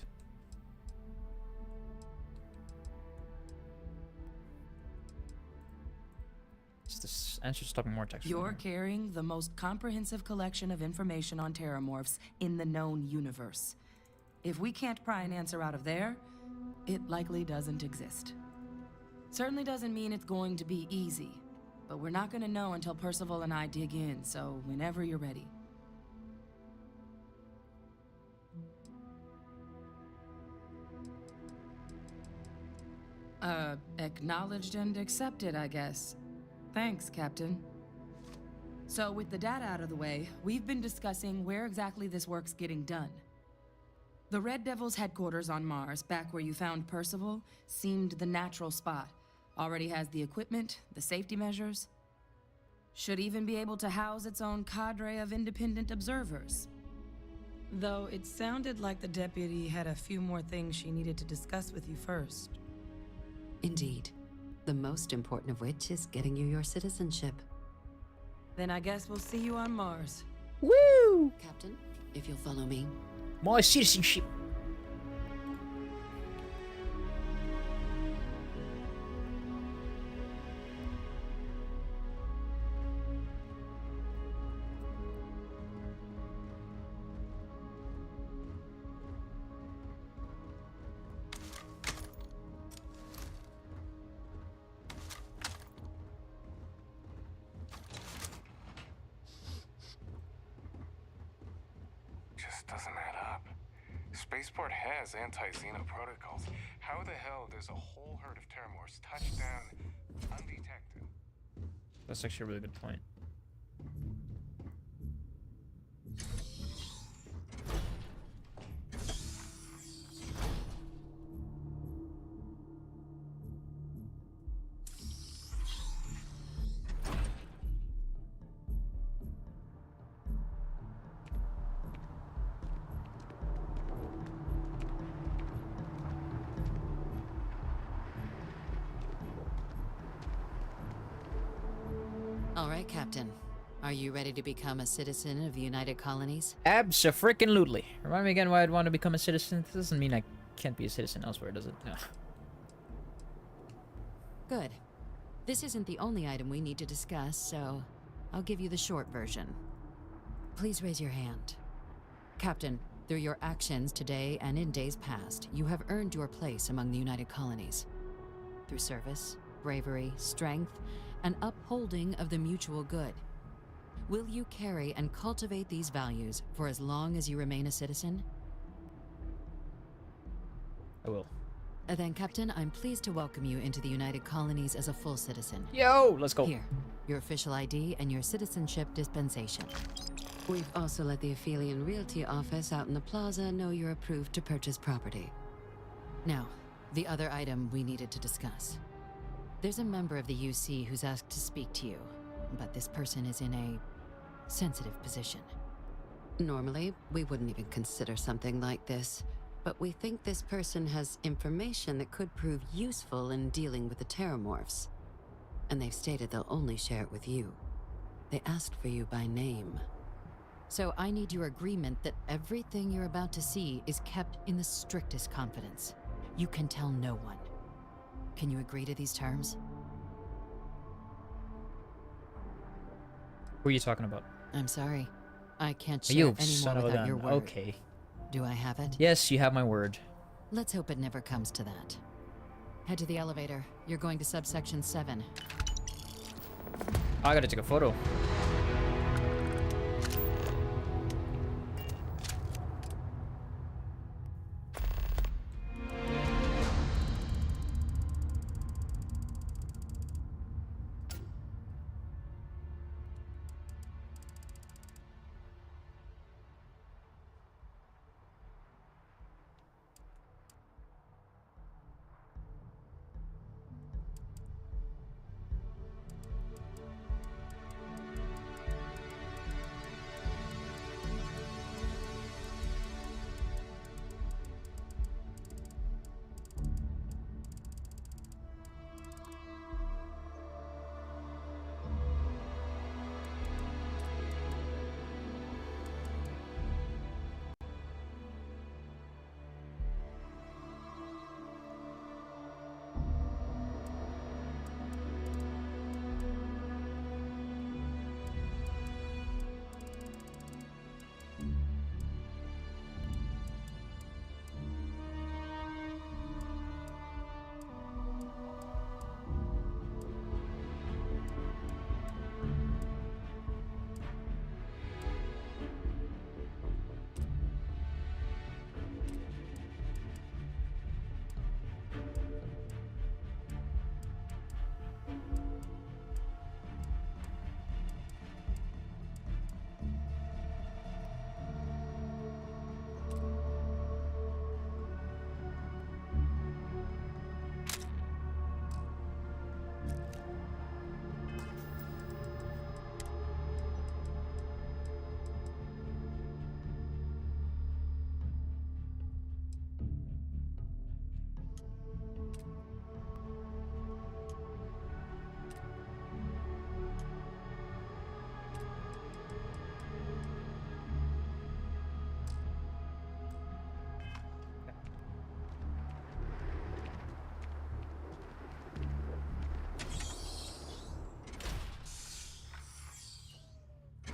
This answer stopping more text. You're carrying the most comprehensive collection of information on Terrormorphs in the known universe. If we can't pry an answer out of there, it likely doesn't exist. Certainly doesn't mean it's going to be easy, but we're not going to know until Percival and I dig in, so whenever you're ready. Acknowledged and accepted, I guess. Thanks, Captain. So, with the data out of the way, we've been discussing where exactly this work's getting done. The Red Devil's headquarters on Mars, back where you found Percival, seemed the natural spot. Already has the equipment, the safety measures. Should even be able to house its own cadre of independent observers. Though it sounded like the deputy had a few more things she needed to discuss with you first. Indeed. The most important of which is getting you your citizenship. Then I guess we'll see you on Mars. Woo! Captain, if you'll follow me. My citizenship. Doesn't add up. Spaceport has anti-Xeno protocols. How the hell does a whole herd of Terrormorphs touch down undetected? That's actually a really good point. All right, Captain. Are you ready to become a citizen of the United Colonies? Abso-freaking-lutely. Remind me again why I'd want to become a citizen. This doesn't mean I can't be a citizen elsewhere, does it? No. Good. This isn't the only item we need to discuss, so I'll give you the short version. Please raise your hand. Captain, Through your actions today and in days past, you have earned your place among the United Colonies. Through service, bravery, strength, and upholding of the mutual good. Will you carry and cultivate these values for as long as you remain a citizen? I will. Then, Captain, I'm pleased to welcome you into the United Colonies as a full citizen. Yo, let's go. Here, your official ID and your citizenship dispensation. We've also let the Aphelion Realty office out in the plaza know you're approved to purchase property. Now, the other item we needed to discuss. There's a member of the UC who's asked to speak to you, but this person is in a sensitive position. Normally, we wouldn't even consider something like this, but we think this person has information that could prove useful in dealing with the Terrormorphs. And they've stated they'll only share it with you. They asked for you by name. So I need your agreement that everything you're about to see is kept in the strictest confidence. You can tell no one. Can you agree to these terms? Who are you talking about? I'm sorry. I can't Are share you it son anymore of a without your gun? word. Okay. Do I have it? Yes, you have my word. Let's hope it never comes to that. Head to the elevator. You're going to subsection 7. I gotta take a photo.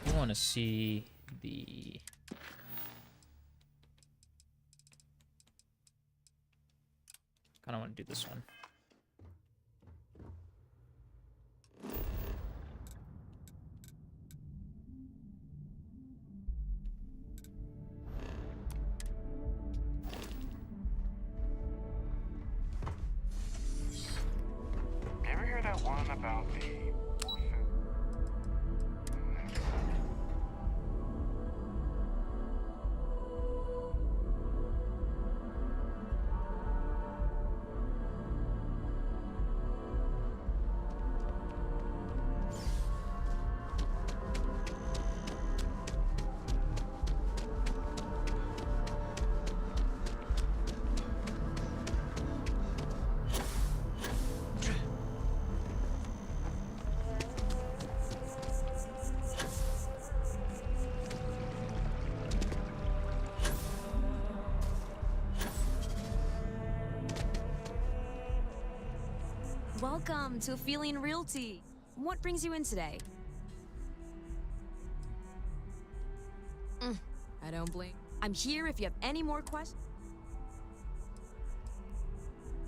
I want to see the... kind of want to do this one. You ever hear that one about the Welcome to Aphelion Realty. What brings you in today? I don't blame. I'm here if you have any more questions.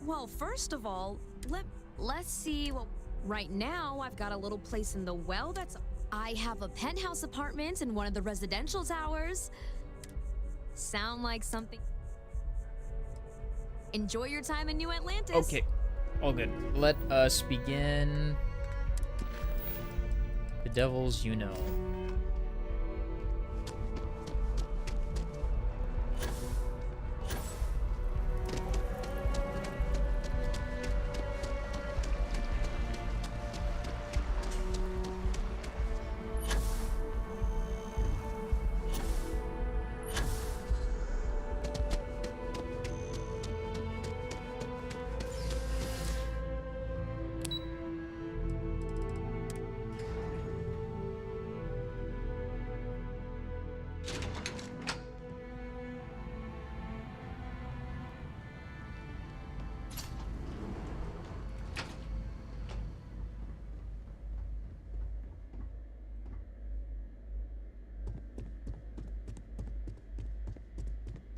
Well, first of all, let's see. Well, right now I've got a little place in the well that's... I have a penthouse apartment in one of the residential towers. Sound like something... Enjoy your time in New Atlantis. Okay, all good. Let us begin. The devils you know.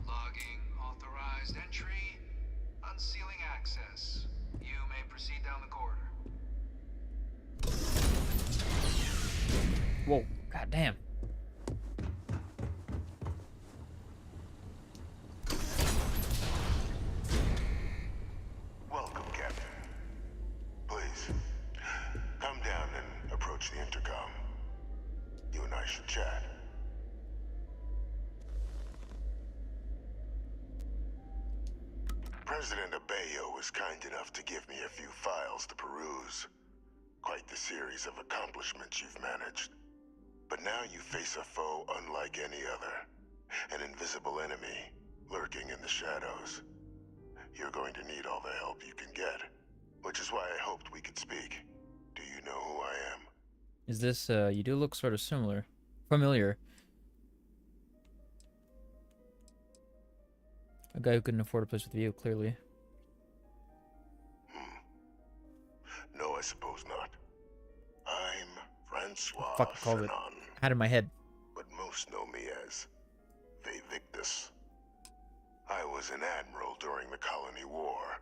Logging authorized entry. Unsealing access. You may proceed down the corridor. Whoa, goddamn. Welcome, Captain. Please, come down and approach the intercom. You and I should chat. President Abeyo was kind enough to give me a few files to peruse. Quite the series of accomplishments you've managed. But now you face a foe unlike any other. An invisible enemy, lurking in the shadows. You're going to need all the help you can get. Which is why I hoped we could speak. Do you know who I am? Is this, you do look sort of familiar. A guy who couldn't afford a place with a view, clearly. No, I suppose not. I'm Francois Fuck, I called it. Fanon, Had it in my head. but most know me as Victus. I was an admiral during the Colony War.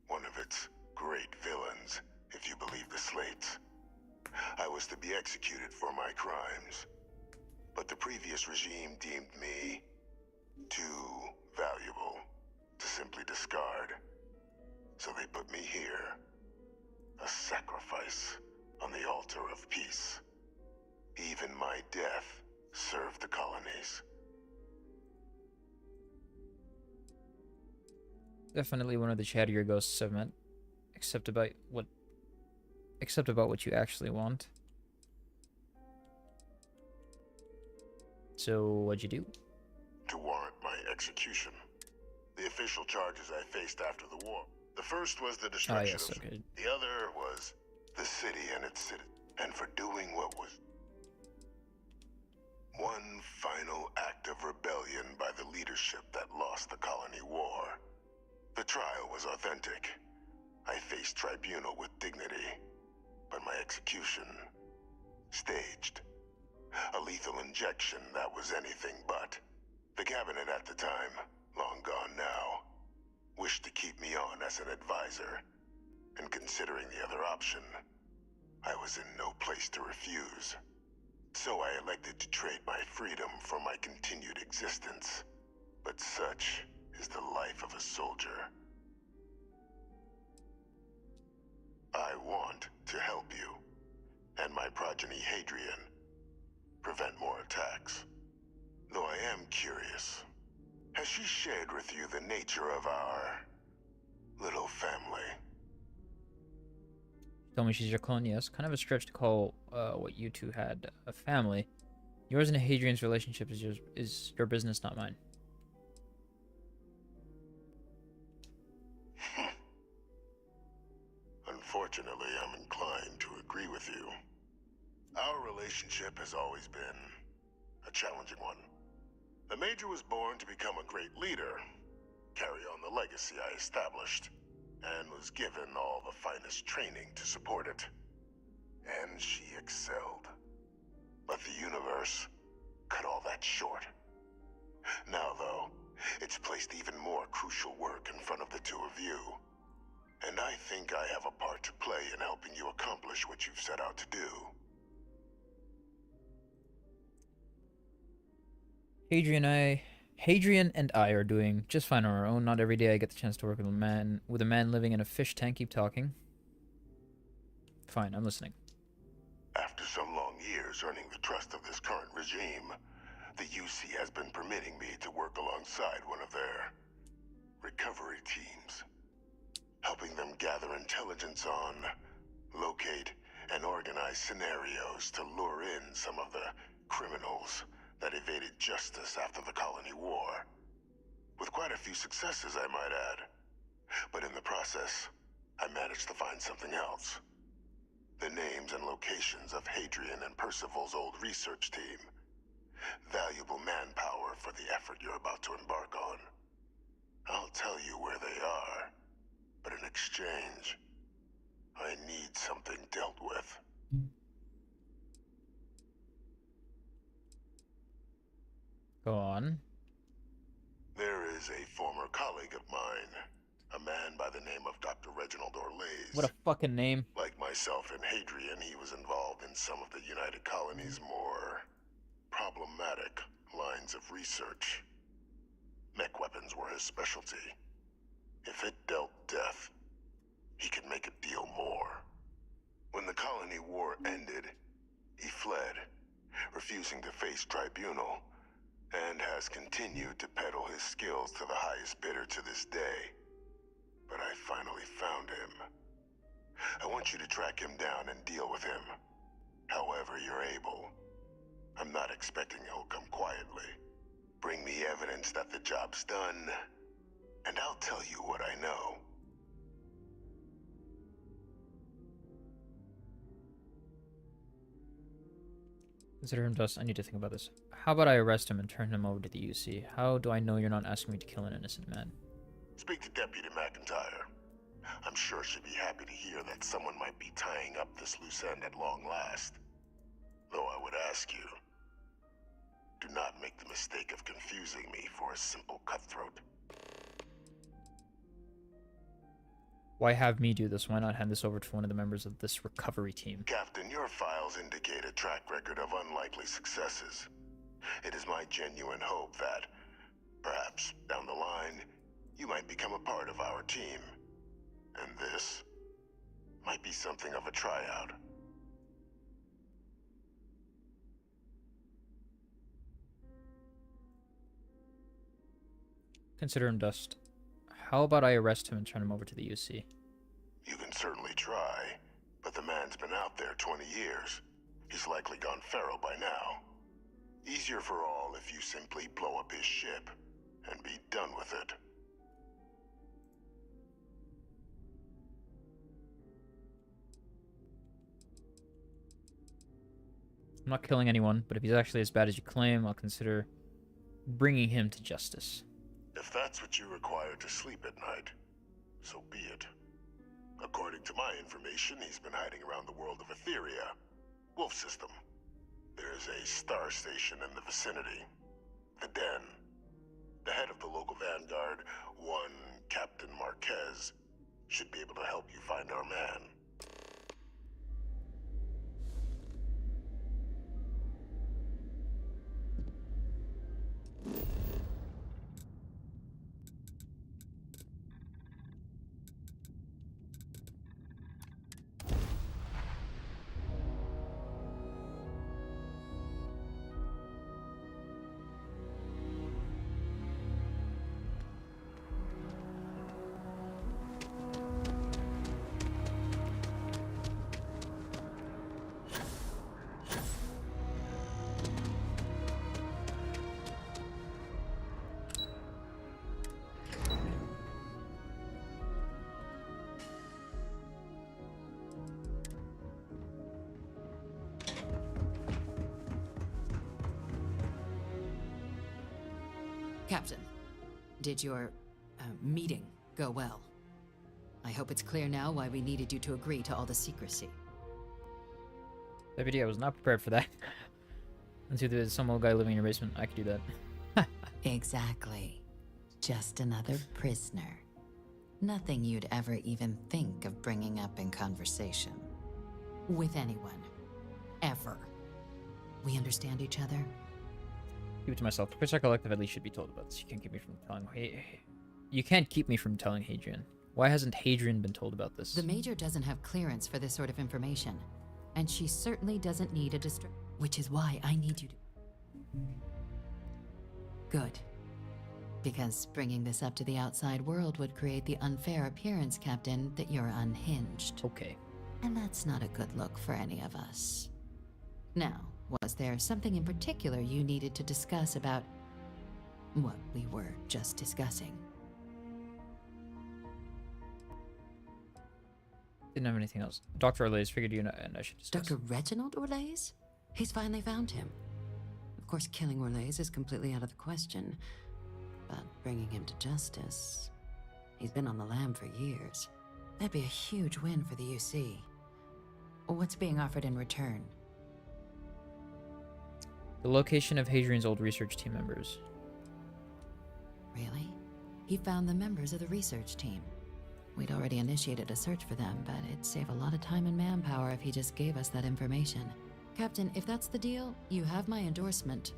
One of its great villains, if you believe the slates. I was to be executed for my crimes. But the previous regime deemed me too valuable to simply discard. So they put me here. A sacrifice on the altar of peace. Even my death served the colonies. Definitely one of the chattier ghosts I've met. Except about what you actually want. So, what'd you do? To warrant my execution. The official charges I faced after the war. The first was the destruction of... okay. The other was the city and its citizens. And for doing what was... one final act of rebellion by the leadership that lost the Colony War. The trial was authentic. I faced tribunal with dignity. But my execution... staged. A lethal injection that was anything but. The cabinet at the time, long gone now, wished to keep me on as an advisor. And considering the other option, I was in no place to refuse. So I elected to trade my freedom for my continued existence. But such is the life of a soldier. I want to help you, and my progeny Hadrian, prevent more attacks. Though I am curious, has she shared with you the nature of our little family? Tell me she's your clone, yes. Kind of a stretch to call what you two had a family. Yours and Hadrian's relationship is your business, not mine. Unfortunately, I'm inclined to agree with you. Our relationship has always been a challenging one. The Major was born to become a great leader, carry on the legacy I established, and was given all the finest training to support it. And she excelled. But the universe cut all that short. Now, though, it's placed even more crucial work in front of the two of you. And I think I have a part to play in helping you accomplish what you've set out to do. Hadrian and I are doing just fine on our own. Not every day I get the chance to work with a man living in a fish tank. Keep talking. Fine, I'm listening. After some long years earning the trust of this current regime, the UC has been permitting me to work alongside one of their recovery teams, helping them gather intelligence on, locate, and organize scenarios to lure in some of the criminals that evaded justice after the Colony War. With quite a few successes, I might add. But in the process, I managed to find something else. The names and locations of Hadrian and Percival's old research team. Valuable manpower for the effort you're about to embark on. I'll tell you where they are, but in exchange, I need something dealt with. Go on. There is a former colleague of mine, a man by the name of Dr. Reginald Orlays. What a fucking name. Like myself and Hadrian, he was involved in some of the United Colony's more problematic lines of research. Mech weapons were his specialty. If it dealt death, he could make a deal more. When the Colony War ended, he fled, refusing to face tribunal, and has continued to peddle his skills to the highest bidder to this day. But I finally found him. I want you to track him down and deal with him, however you're able. I'm not expecting he'll come quietly. Bring me evidence that the job's done, and I'll tell you what I know. Consider him dust. I need to think about this. How about I arrest him and turn him over to the UC? How do I know you're not asking me to kill an innocent man? Speak to Deputy McIntyre. I'm sure she'd be happy to hear that someone might be tying up this loose end at long last. Though I would ask you, do not make the mistake of confusing me for a simple cutthroat. Why have me do this? Why not hand this over to one of the members of this recovery team? Captain, your files indicate a track record of unlikely successes. It is my genuine hope that, perhaps down the line, you might become a part of our team. And this might be something of a tryout. Consider him dust. How about I arrest him and turn him over to the UC? You can certainly try, but the man's been out there 20 years. He's likely gone feral by now. Easier for all if you simply blow up his ship and be done with it. I'm not killing anyone, but if he's actually as bad as you claim, I'll consider bringing him to justice. If that's what you require to sleep at night, so be it. According to my information, he's been hiding around the world of Etheria, Wolf System. There's a star station in the vicinity, the Den. The head of the local vanguard, one Captain Marquez, should be able to help you find our man. Captain, did your meeting go well? I hope it's clear now why we needed you to agree to all the secrecy. Deputy, I was not prepared for that. Until there's some old guy living in your basement, I could do that. Exactly. Just another prisoner. Nothing you'd ever even think of bringing up in conversation. With anyone. Ever. We understand each other? Keep it to myself. The Prisoner Collective at least should be told about this. You can't keep me from telling. You can't keep me from telling Hadrian. Why hasn't Hadrian been told about this? The Major doesn't have clearance for this sort of information. And she certainly doesn't need a which is why I need you to... Good. Because bringing this up to the outside world would create the unfair appearance, Captain, that you're unhinged. Okay. And that's not a good look for any of us. Now, was there something in particular you needed to discuss about what we were just discussing? Didn't have anything else. Dr. Orlays figured you and I should discuss. Dr. Reginald Orlays? He's finally found him. Of course, killing Orlays is completely out of the question. But bringing him to justice... He's been on the lam for years. That'd be a huge win for the UC. What's being offered in return? The location of Hadrian's old research team members. Really? He found the members of the research team. We'd already initiated a search for them, but it'd save a lot of time and manpower if he just gave us that information. Captain, if that's the deal, you have my endorsement.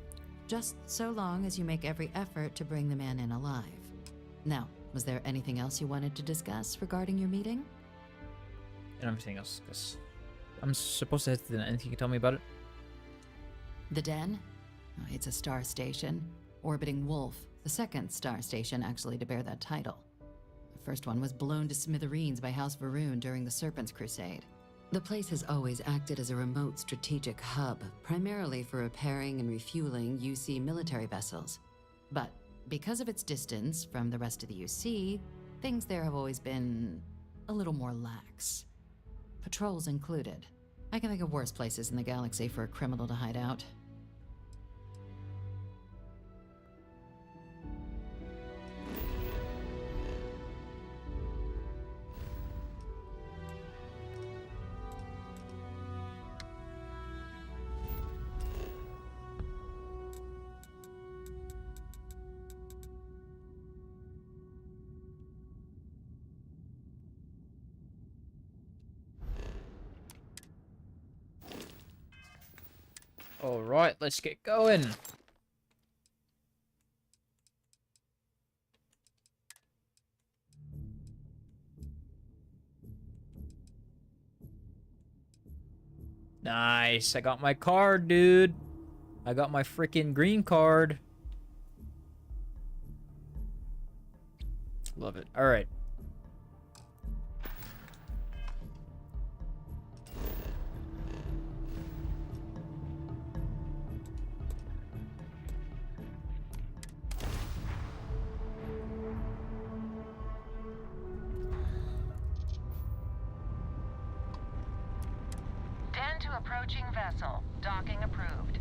Just so long as you make every effort to bring the man in alive. Now, was there anything else you wanted to discuss regarding your meeting? And everything else, because I'm supposed to head to the den. Can you tell me about it? The Den? Oh, it's a star station. Orbiting Wolf, the second star station actually to bear that title. The first one was blown to smithereens by House Varun during the Serpent's Crusade. The place has always acted as a remote strategic hub, primarily for repairing and refueling UC military vessels. But because of its distance from the rest of the UC, things there have always been a little more lax. Patrols included. I can think of worse places in the galaxy for a criminal to hide out. Alright, let's get going. Nice, I got my card, dude. I got my freaking green card. Love it. Alright. Tend to approaching vessel. Docking approved.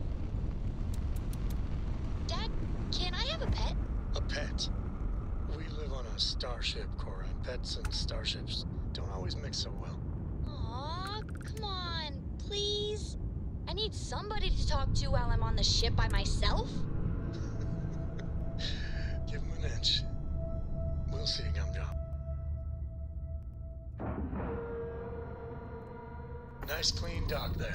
Dad, can I have a pet? A pet? We live on a starship, Cora. Pets and starships don't always mix so well. Aw, come on, please. I need somebody to talk to while I'm on the ship by myself. Give him an inch. We'll see, Gumdrop. Nice clean dock there.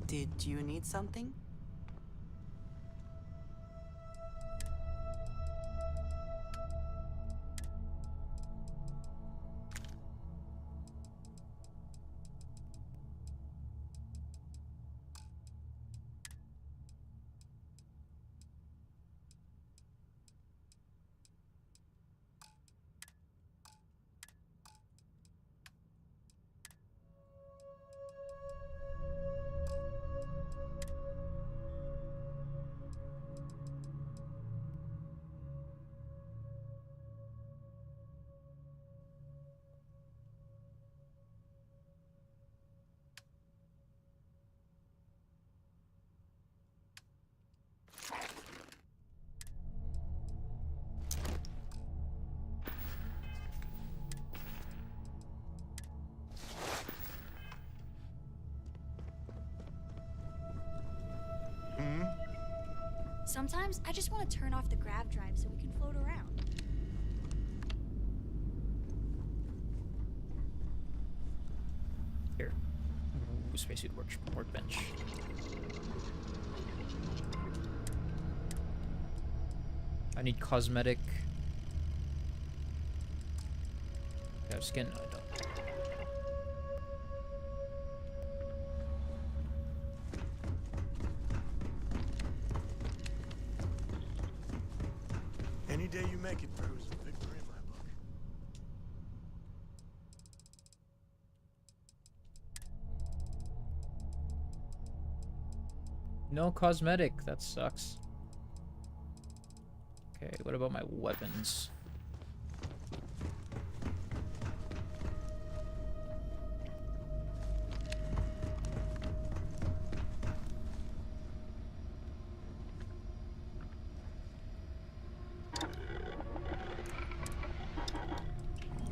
Did you need something? Sometimes I just want to turn off the grav drive so we can float around. Here. Ooh, spacesuit workbench. I need cosmetic. I have skin? No, I don't. Any day you make it through is a victory in my book. No cosmetic. That sucks. Okay, what about my weapons?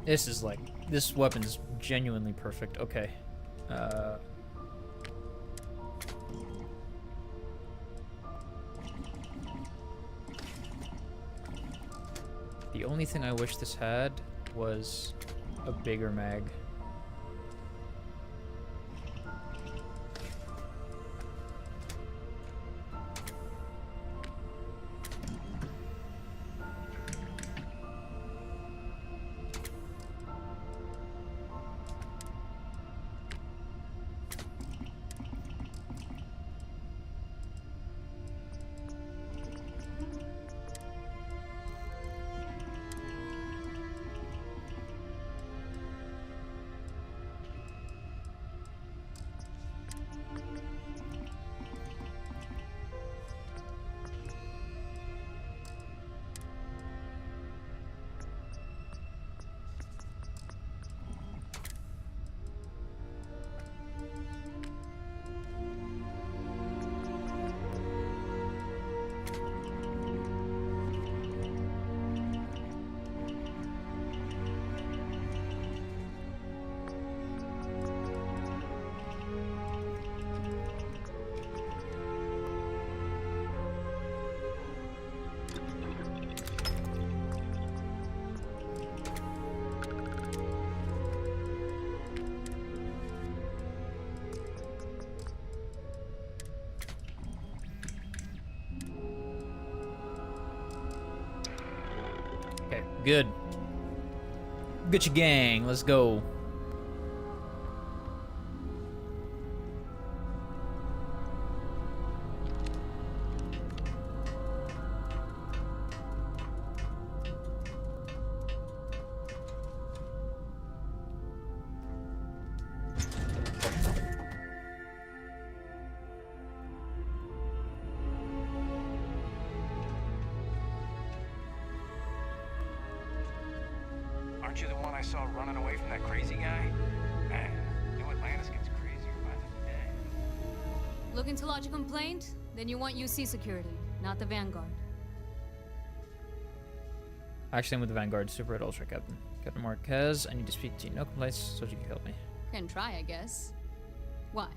This is like, this weapon is genuinely perfect. Okay. The only thing I wish this had was a bigger mag. Okay, good. Get your gang, let's go. Aren't you the one I saw running away from that crazy guy? Man, New Atlantis gets crazier by the day. Looking to lodge a complaint? Then you want UC security, not the Vanguard. Actually, I'm with the Vanguard. Super Red Ultra Captain. Captain Marquez, I need to speak to you. No complaints, so you can help me. Can try, I guess. Why?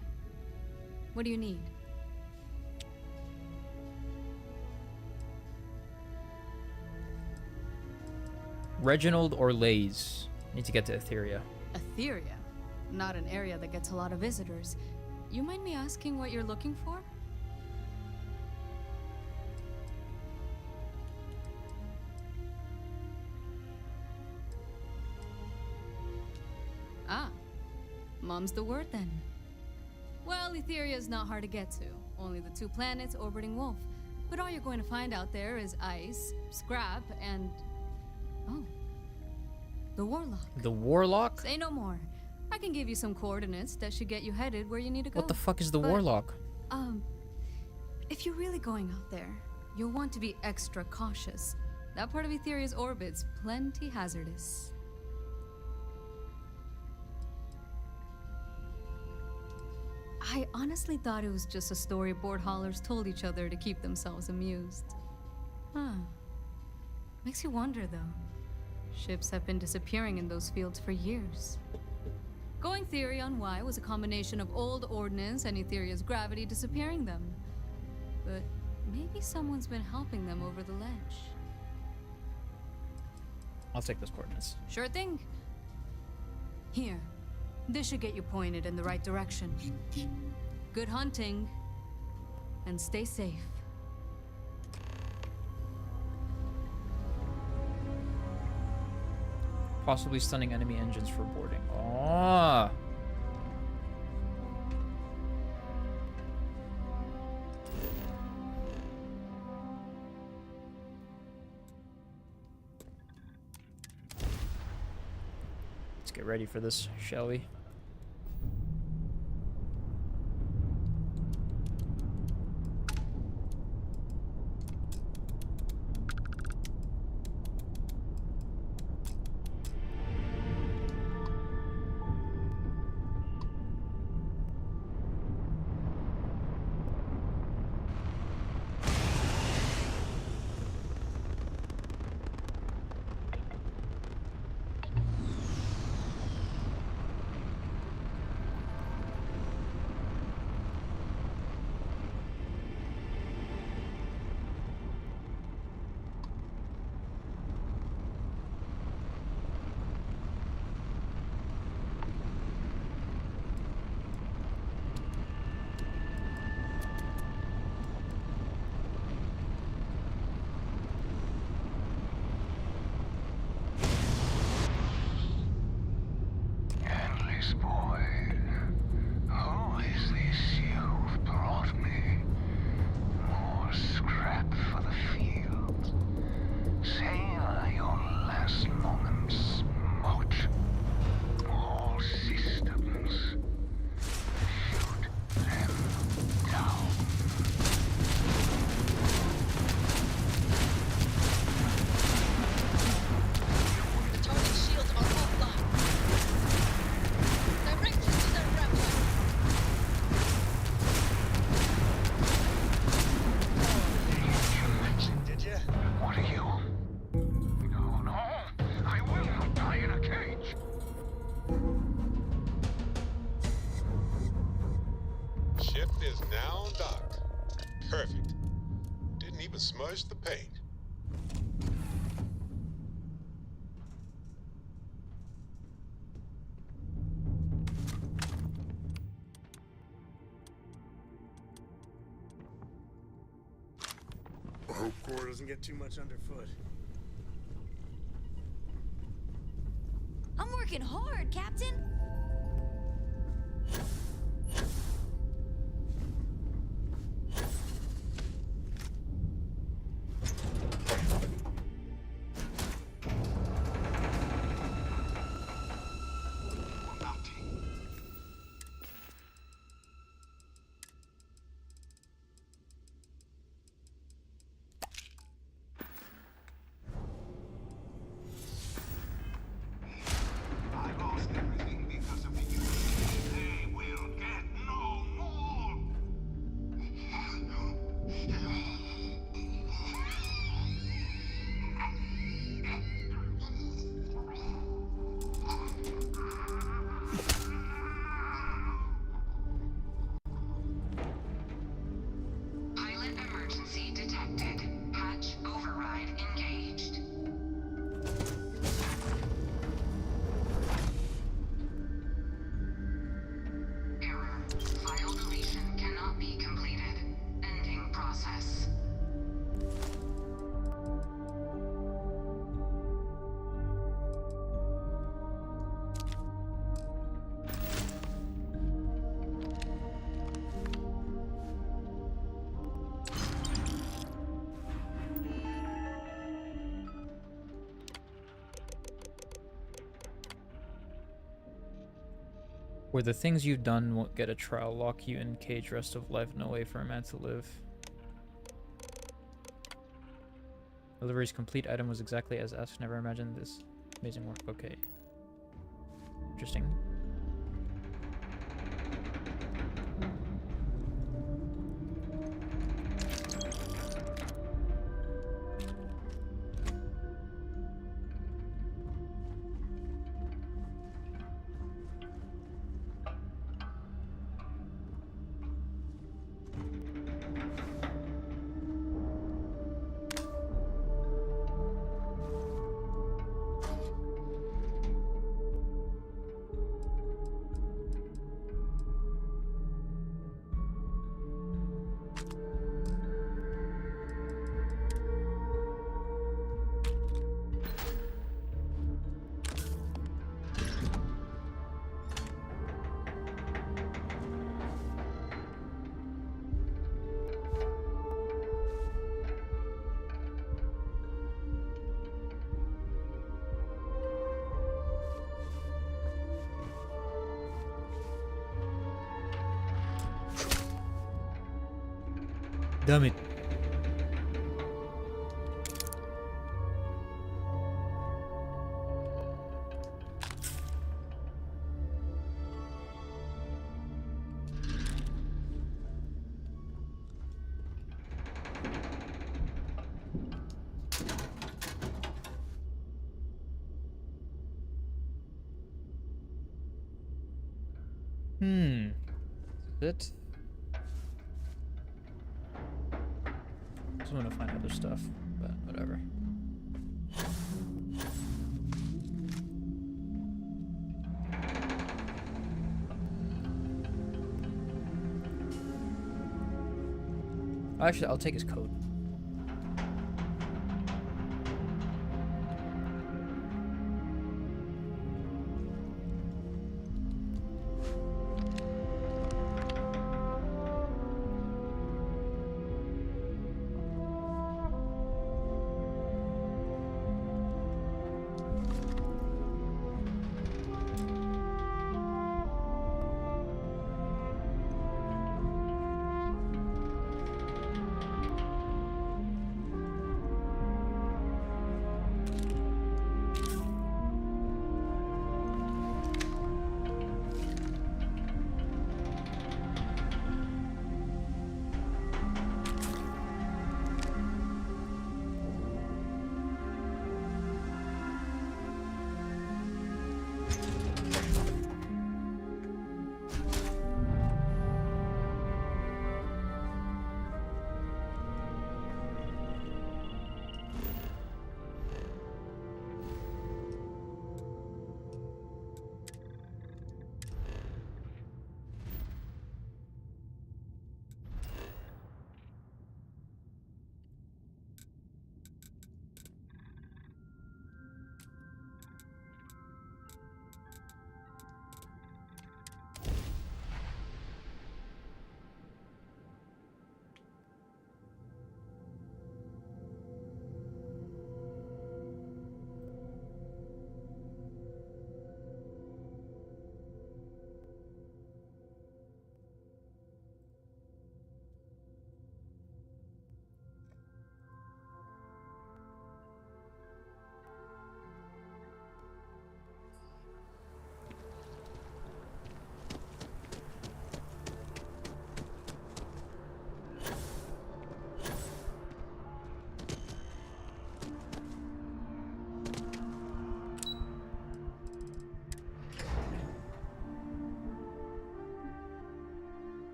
What do you need? Reginald or Lays. Need to get to Etheria. Etheria? Not an area that gets a lot of visitors. You mind me asking what you're looking for? Ah, mom's the word then. Well, Etheria is not hard to get to. Only the 2 planets orbiting Wolf. But all you're going to find out there is ice, scrap, and... oh. The Warlock. The Warlock? Say no more. I can give you some coordinates that should get you headed where you need to go. What the fuck is the But, Warlock? If you're really going out there, you'll want to be extra cautious. That part of Etheria's orbit's plenty hazardous. I honestly thought it was just a story board haulers told each other to keep themselves amused. Huh. Makes you wonder, though. Ships have been disappearing in those fields for years. Going theory on why was a combination of old ordnance and Etheria's gravity disappearing them. But Maybe someone's been helping them over the ledge. I'll take those coordinates. Sure thing. Here. This should get you pointed in the right direction. Good hunting. And stay safe. Possibly stunning enemy engines for boarding. Oh. Let's get ready for this, shall we? Endless void. Who is this you've brought me? More scrap for the field. Savor your last moments, Moat. All systems. Shoot them down. The target shields are offline. Direct to their raptor. Did you? What are you? No, no. I will not die in a cage. Ship is now docked. Perfect. Didn't even smudge the paint. Hope Core doesn't get too much underfoot. I'm working hard, Captain. I lost everything because of you. They will get no more. Pilot emergency detected. Hatch override engaged. Error. File deletion cannot be completed. Ending process. Where the things you've done won't get a trial, lock you in cage, rest of life, no way for a man to live. Delivery's complete, item was exactly as asked, never imagined this. Amazing work, okay. Interesting. Damn it. Is it? I just want to find other stuff, but whatever. Actually, I'll take his code.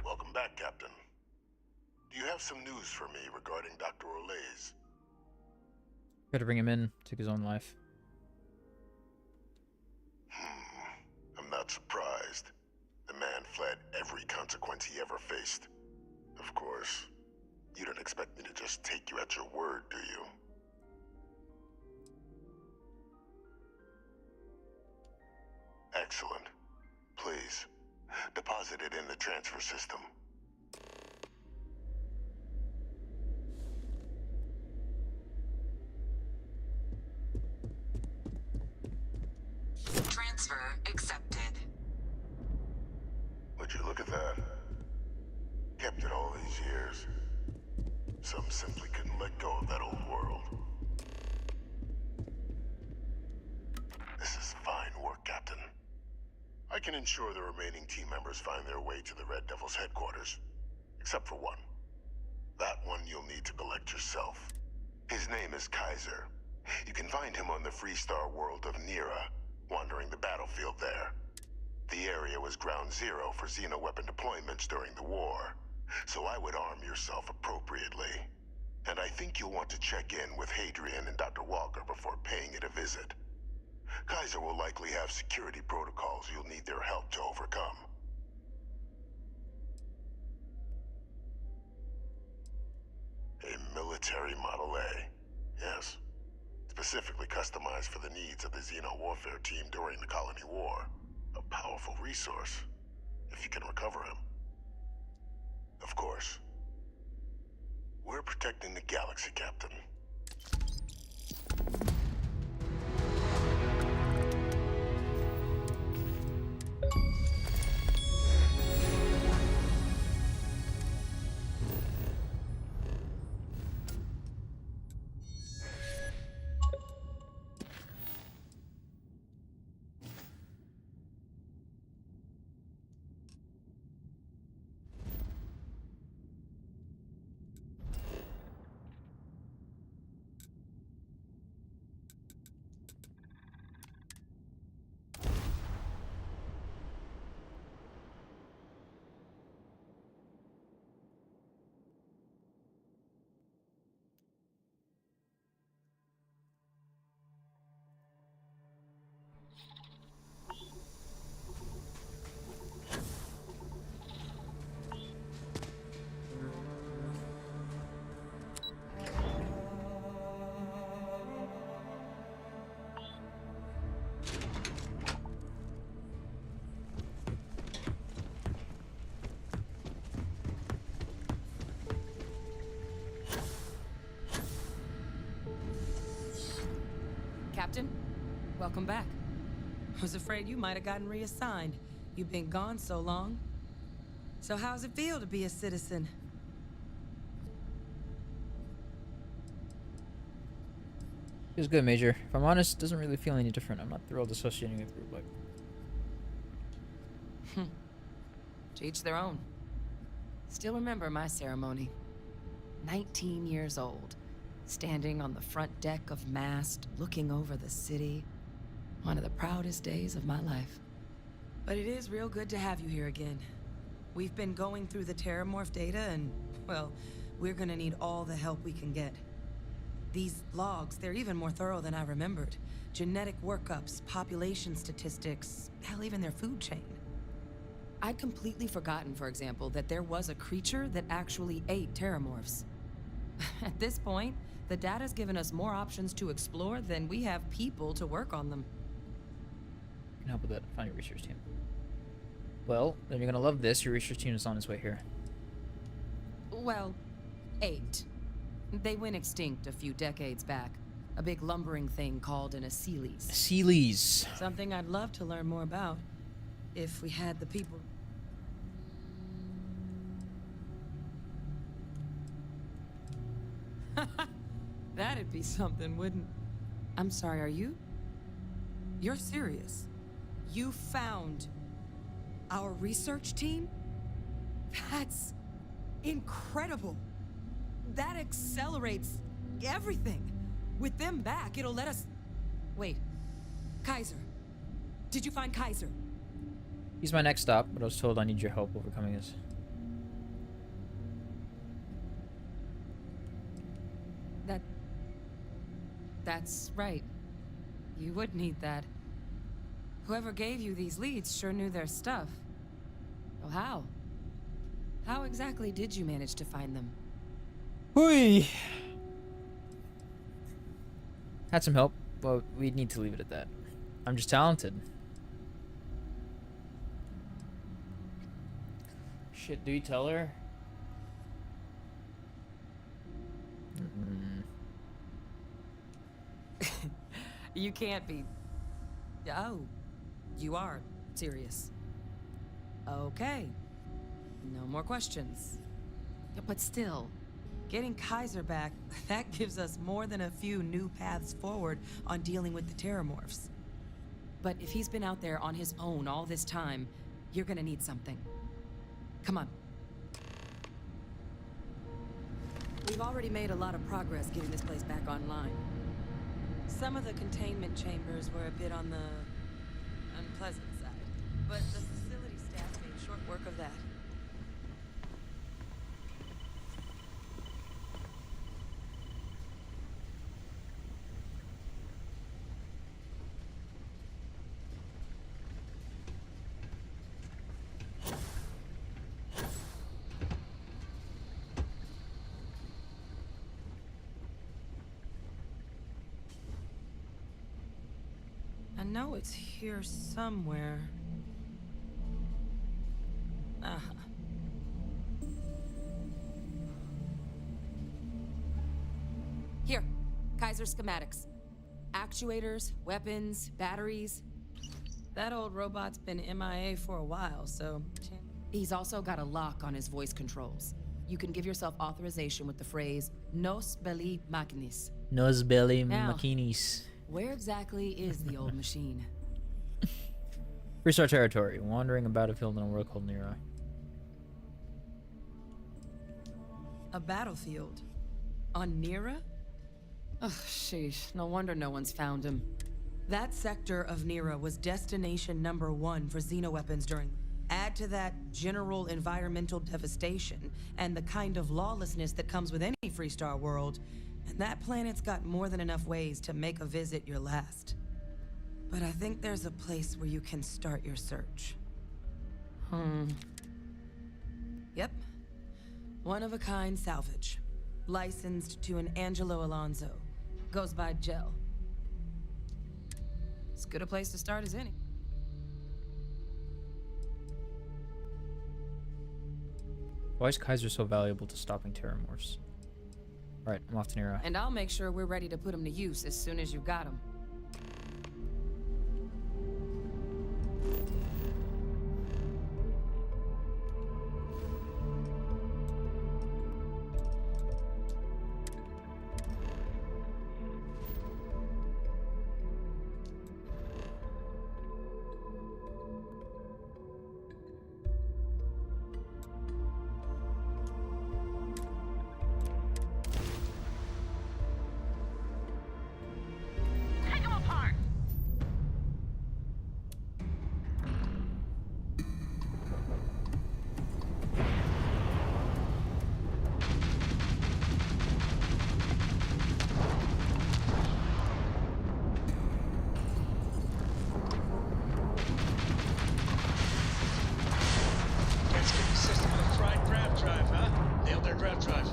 Welcome back, Captain. Do you have some news for me regarding Dr. Olays? Tried to bring him in, took his own life. I'm not surprised. The man fled every consequence he ever faced. Of course, you don't expect me to just take you at your word, do you? Excellent. Please, deposit it in the transfer system. Transfer accepted. Would you look at that? Kept it all these years. Some simply couldn't let go of that old world. This is fine work, Captain. I can ensure the remaining team members find their way to the Red Devil's headquarters. Except for one. That one you'll need to collect yourself. His name is Kaiser. You can find him on the Freestar world of Nira, wandering the battlefield there. The area was ground zero for xeno-weapon deployments during the war, so I would arm yourself appropriately. And I think you'll want to check in with Hadrian and Dr. Walker before paying it a visit. Kaiser will likely have security protocols you'll need their help to overcome. A military Model A, yes. Specifically customized for the needs of the Xeno warfare team during the Colony War. A powerful resource, if you can recover him. Of course. We're protecting the galaxy, Captain. Captain, welcome back. I was afraid you might have gotten reassigned. You've been gone so long. So how's it feel to be a citizen? Feels good, Major. If I'm honest, it doesn't really feel any different. I'm not thrilled associating with a group like... To each their own. Still remember my ceremony. 19 years old. Standing on the front deck of Mast, looking over the city. One of the proudest days of my life. But it is real good to have you here again. We've been going through the Terrormorph data and, well, we're gonna need all the help we can get. These logs, they're even more thorough than I remembered. Genetic workups, population statistics, hell, even their food chain. I'd completely forgotten, for example, that there was a creature that actually ate Terrormorphs. At this point, the data's given us more options to explore than we have people to work on them. Can help with that. Find your research team. Well, then you're gonna love this. Your research team is on its way here. Well, 8. They went extinct a few decades back. A big lumbering thing called an Aseles. Aseles. Something I'd love to learn more about, if we had the people. That'd be something, wouldn't... I'm sorry, are you? You're serious? You found our research team? That's incredible. That accelerates everything. With them back, it'll let us... Wait. Kaiser. Did you find Kaiser? He's my next stop, but I was told I need your help overcoming this. That's right. You would need that. Whoever gave you these leads sure knew their stuff. Well, how? How exactly did you manage to find them? Hui! Had some help. Well, we'd need to leave it at that. I'm just talented. Shit, do you tell her? You can't be... Oh, you are serious. Okay. No more questions. But still, getting Kaiser back, that gives us more than a few new paths forward on dealing with the Terrormorphs. But if he's been out there on his own all this time, you're gonna need something. Come on. We've already made a lot of progress getting this place back online. Some of the containment chambers were a bit on the pleasant side, but the facility staff made short work of that. I know it's here somewhere. Uh-huh. Here, Kaiser schematics. Actuators, weapons, batteries. That old robot's been MIA for a while, so... He's also got a lock on his voice controls. You can give yourself authorization with the phrase, Nos belli machinis. Nos belli Now, machinis. where exactly is the old machine? Freestar territory. Wandering a battlefield in a world called Nira. A battlefield? On Nira? Ugh, sheesh. No wonder no one's found him. That sector of Nira was destination #1 for xenoweapons during... Add to that general environmental devastation and the kind of lawlessness that comes with any Freestar world, and that planet's got more than enough ways to make a visit your last. But I think there's a place where you can start your search. Yep. One-of-a-kind salvage. Licensed to an Angelo Alonso. Goes by Gel. As good a place to start as any. Why is Kaiser so valuable to stopping Terrormorphs? Alright, I'm off to Nira. And I'll make sure we're ready to put them to use as soon as you've got them. Take them apart! Let's get the system with a fried grav drive, huh? Nailed their grav drive.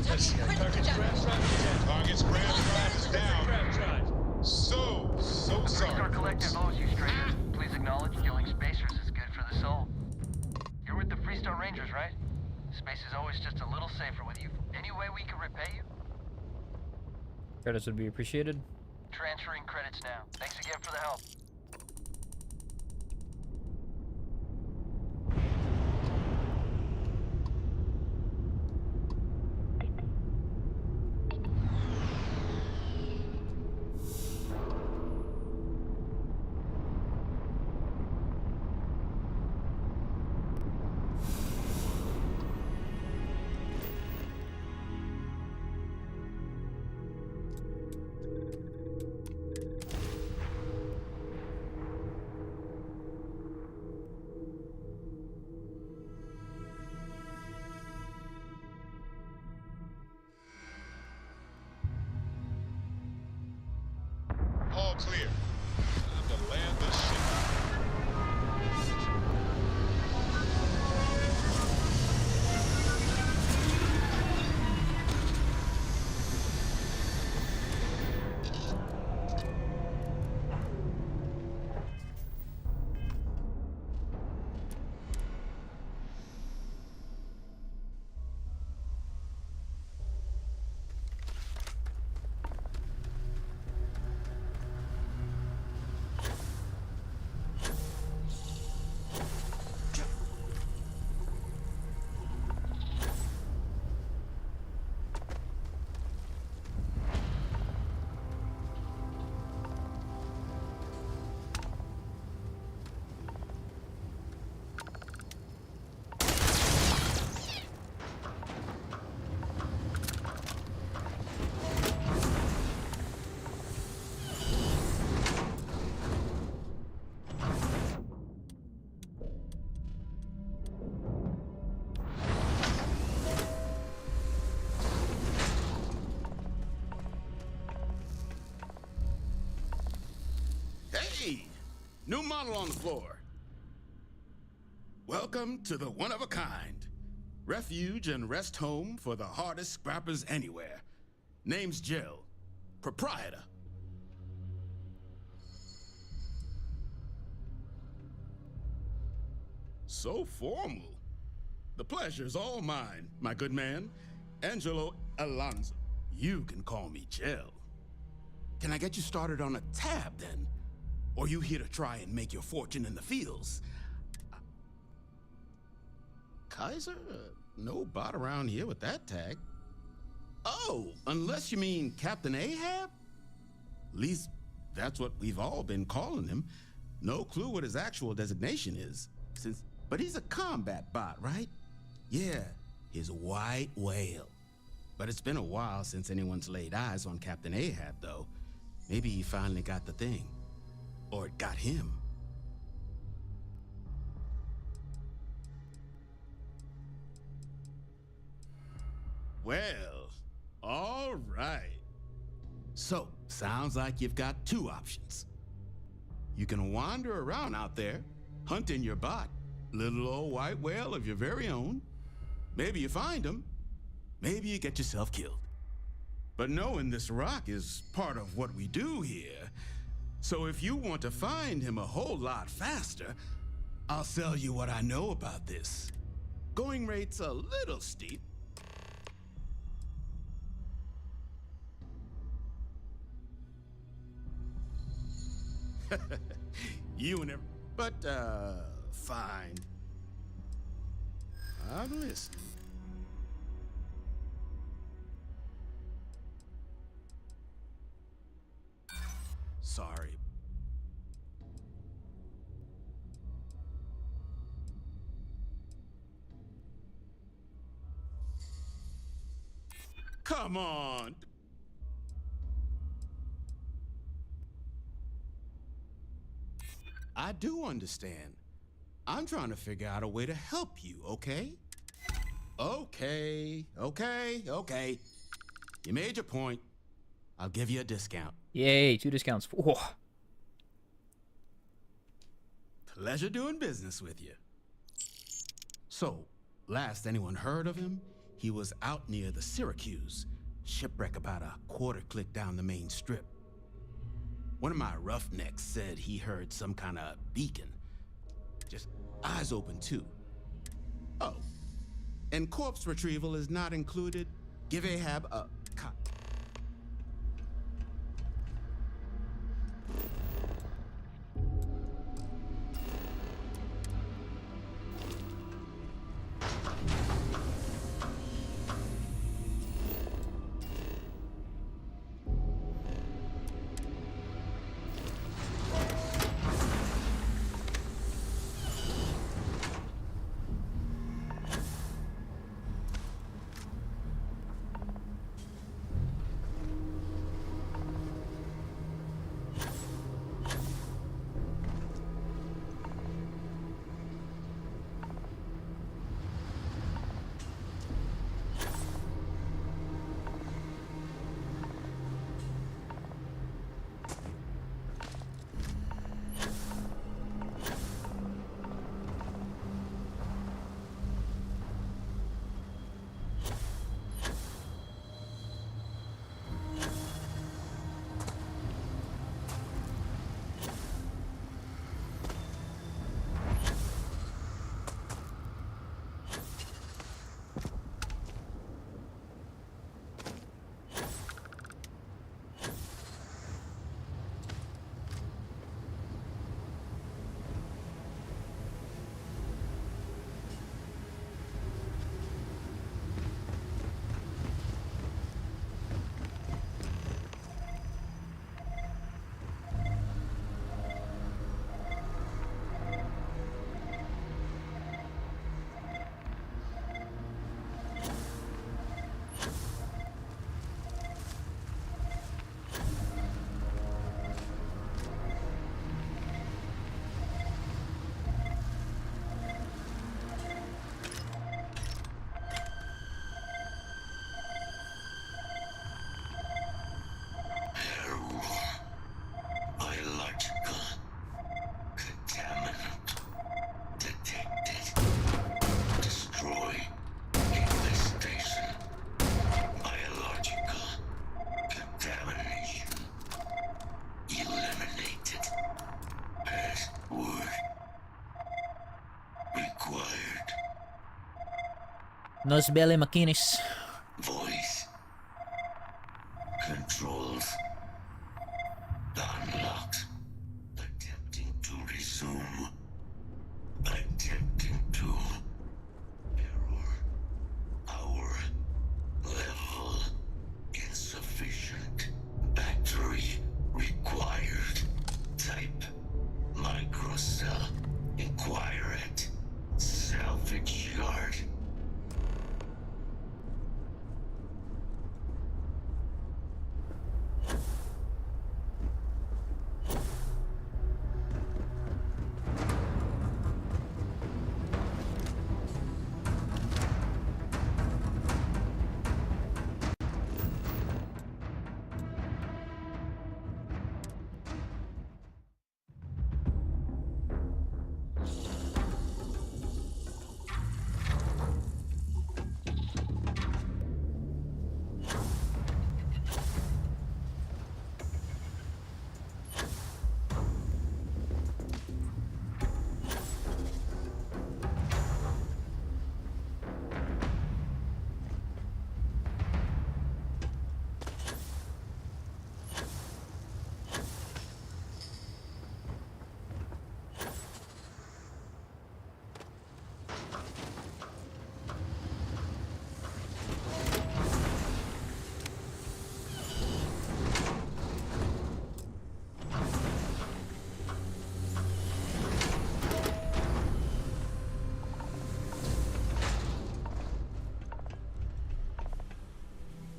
Let's see, our target's grav drive. Target's grav drive is down. Grav drive. So sorry. Freestar Collective folks. owes you, stranger. Please acknowledge killing spacers is good for the soul. You're with the Freestar Rangers, right? Space is always just a little safer with you. Any way we can repay you? Credits would be appreciated. Transferring credits now. Thanks again for the help. All clear. Time to land this ship. Hey! New model on the floor. Welcome to the one-of-a-kind. Refuge and rest home for the hardest scrappers anywhere. Name's Jill. Proprietor. So formal. The pleasure's all mine, my good man. Angelo Alonso. You can call me Jill. Can I get you started on a tab, then? Or you here to try and make your fortune in the fields? Kaiser? No bot around here with that tag. Oh, unless you mean Captain Ahab? At least, that's what we've all been calling him. No clue what his actual designation is. But he's a combat bot, right? Yeah, his white whale. But it's been a while since anyone's laid eyes on Captain Ahab, though. Maybe he finally got the thing. Or it got him. Well, all right. So, sounds like you've got two options. You can wander around out there, hunting your bot, little old white whale of your very own. Maybe you find him. Maybe you get yourself killed. But knowing this rock is part of what we do here. So if you want to find him a whole lot faster, I'll sell you what I know about this. Going rate's a little steep. You and every... But, fine. I'm listening. Sorry. Come on. I do understand. I'm trying to figure out a way to help you, okay? Okay. You made your point. I'll give you a discount. Yay, 2 discounts. Whoa. Pleasure doing business with you. So, last anyone heard of him, he was out near the Syracuse. Shipwreck about a quarter-click down the main strip. One of my roughnecks said he heard some kind of beacon. Just eyes open, too. Oh, and corpse retrieval is not included. Give Ahab a... Nos belly makinis. Voice. Controls. Unlocked. Attempting to resume. Attempting to. Error. Power. Level. Insufficient. Battery. Required. Type. Microcell. Inquire at. Salvage yard.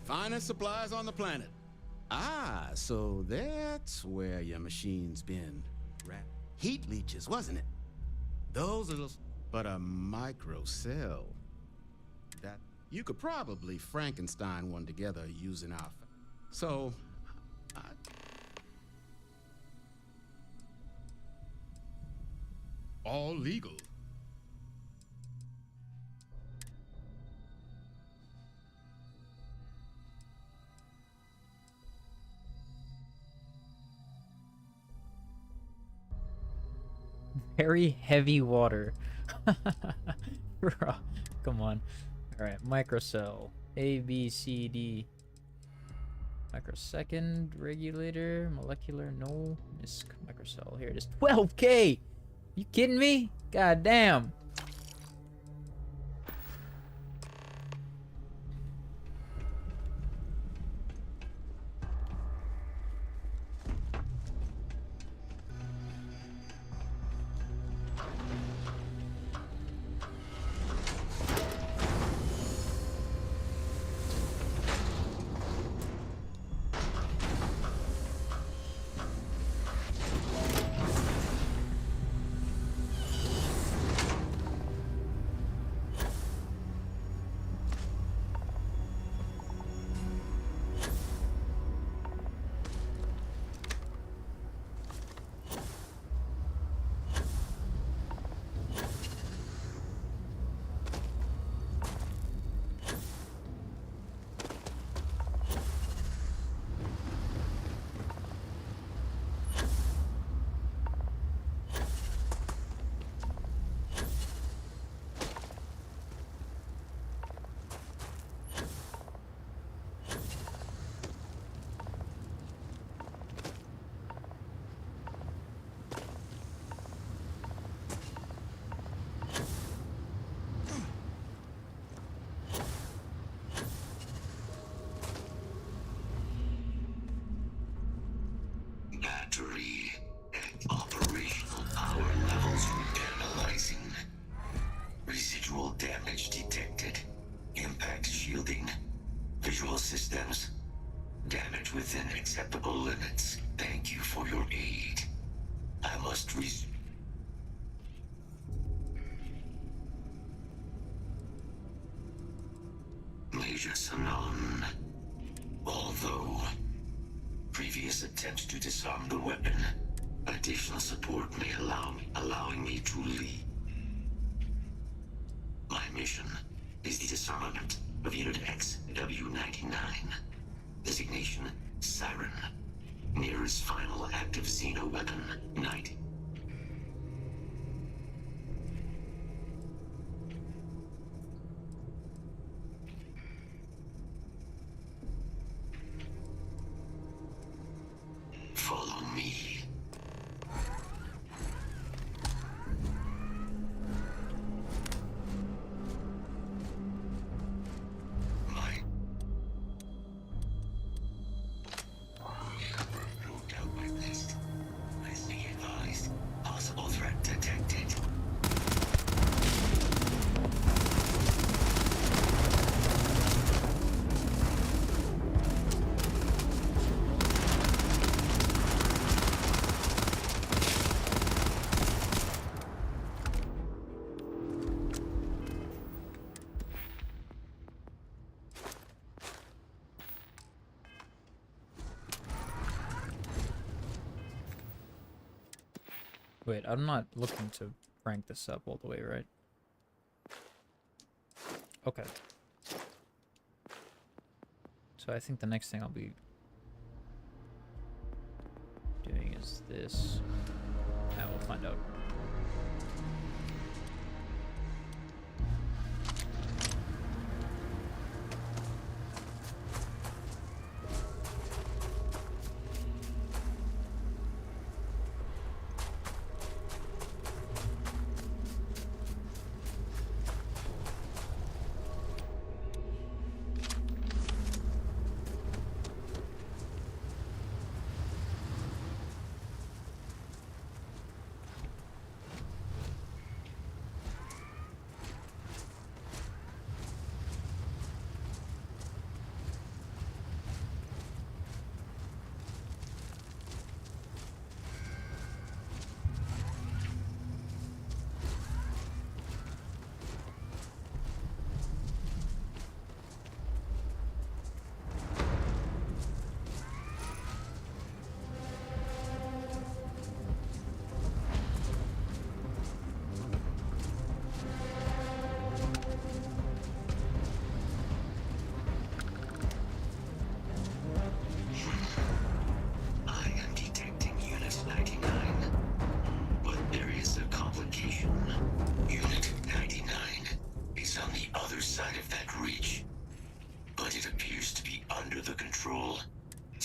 Finest supplies on the planet. Ah, so that's where your machine's been. Heat leeches, wasn't it? Those are those. But a microcell. That you could probably Frankenstein one together using our. So, all legal. Very heavy water. Come on. Alright, microcell. A, B, C, D. Microsecond, regulator, molecular, no. Misc, microcell. Here it is. 12K! You kidding me? God damn. Battery. Operational power levels analyzing. Residual damage detected. Impact shielding. Visual systems. Damage within acceptable limits. Thank you for your aid. I must Majors unknown. Although previous attempts to disarm the weapon, additional support may allowing me to lead. My mission is the disarmament of Unit XW-99. Designation Siren. Nearest final active Xeno weapon, Night. Wait, I'm not looking to rank this up all the way, right? Okay. So I think the next thing I'll be doing is this. And we'll find out.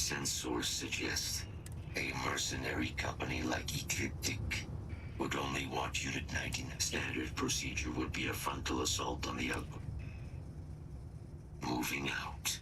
Sensors suggest a mercenary company like Ecliptic would only want Unit 19. Standard procedure would be a frontal assault on the output. Moving out.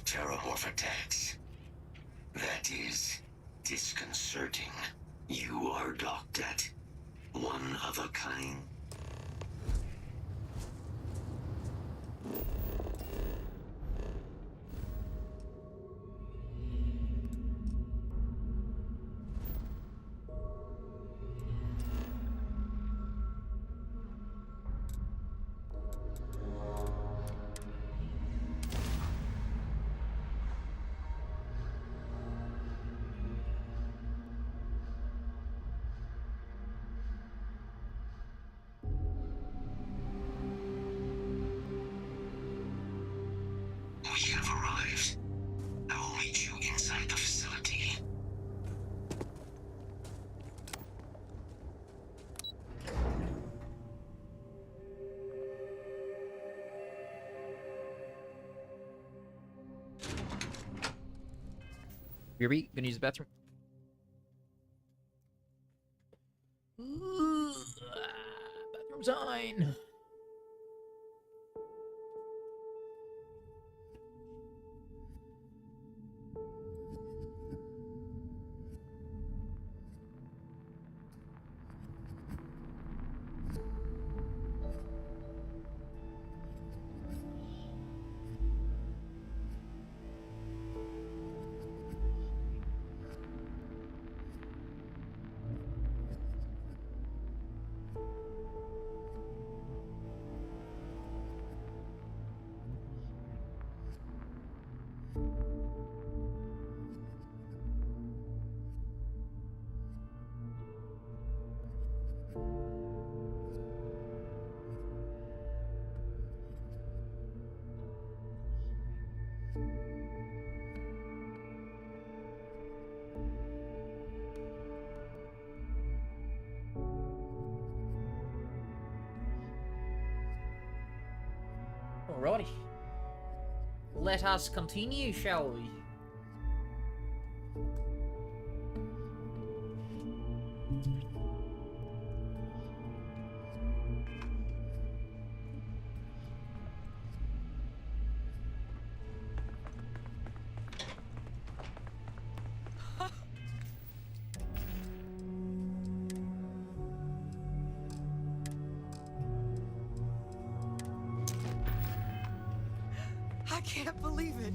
Terrormorph attacks. That is disconcerting. You are docked at one of a kind. We have arrived. I will meet you inside the facility. BRB, gonna use the bathroom. Bathroom sign. Alrighty. Let us continue, shall we? I can't believe it.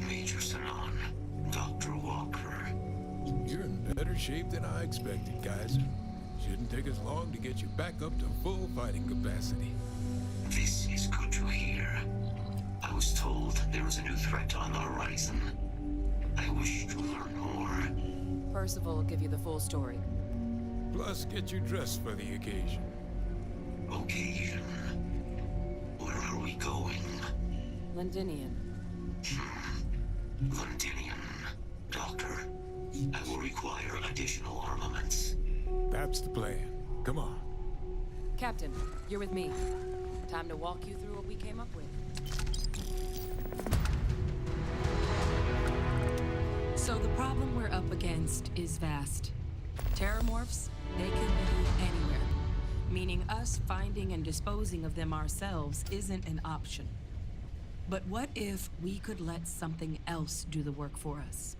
Major Sanon, Dr. Walker. You're in better shape than I expected, guys. Shouldn't take us long to get you back up to full fighting capacity. This is good to hear. I was told there was a new threat on the horizon. I wish to learn more. Percival will give you the full story. Plus, get you dressed for the occasion. Occasion? Where are we going? Londinian. Londinian. Doctor, I will require additional armaments. That's the plan. Come on. Captain, you're with me. Time to walk you through what we came up with. So the problem we're up against is vast. Terrormorphs, they can be anywhere. Meaning us finding and disposing of them ourselves isn't an option. But what if we could let something else do the work for us?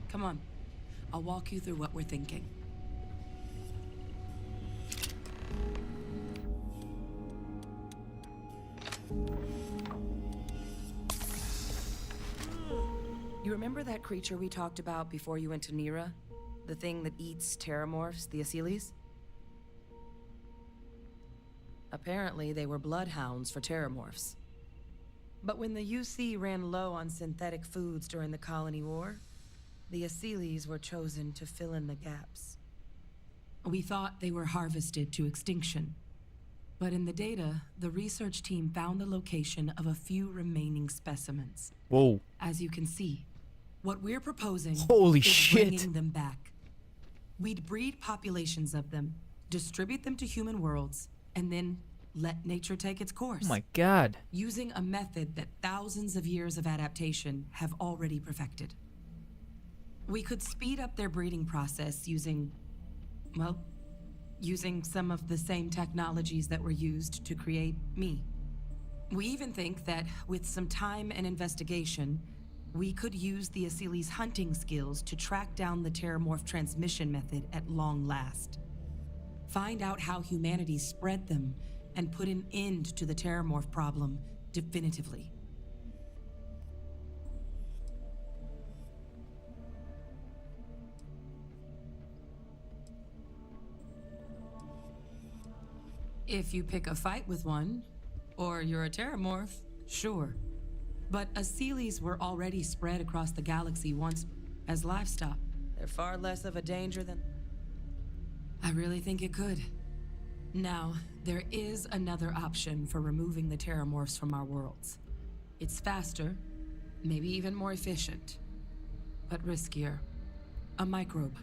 Come on, I'll walk you through what we're thinking. You remember that creature we talked about before you went to Nira? The thing that eats terrormorphs, the Asylees? Apparently, they were bloodhounds for terrormorphs. But when the UC ran low on synthetic foods during the Colony War, the Asylees were chosen to fill in the gaps. We thought they were harvested to extinction. But in the data, the research team found the location of a few remaining specimens. Whoa. As you can see, what we're proposing Holy is shit. bringing them back. We'd breed populations of them, distribute them to human worlds, and then let nature take its course. Oh my god. Using a method that thousands of years of adaptation have already perfected. We could speed up their breeding process using, well, using some of the same technologies that were used to create me. We even think that with some time and investigation, we could use the Asili's hunting skills to track down the Terrormorph transmission method at long last. Find out how humanity spread them and put an end to the Terrormorph problem definitively. If you pick a fight with one, or you're a Terrormorph, sure. But Asilis were already spread across the galaxy once as livestock. They're far less of a danger than... I really think it could. Now, there is another option for removing the Terrormorphs from our worlds. It's faster, maybe even more efficient, but riskier. A microbe.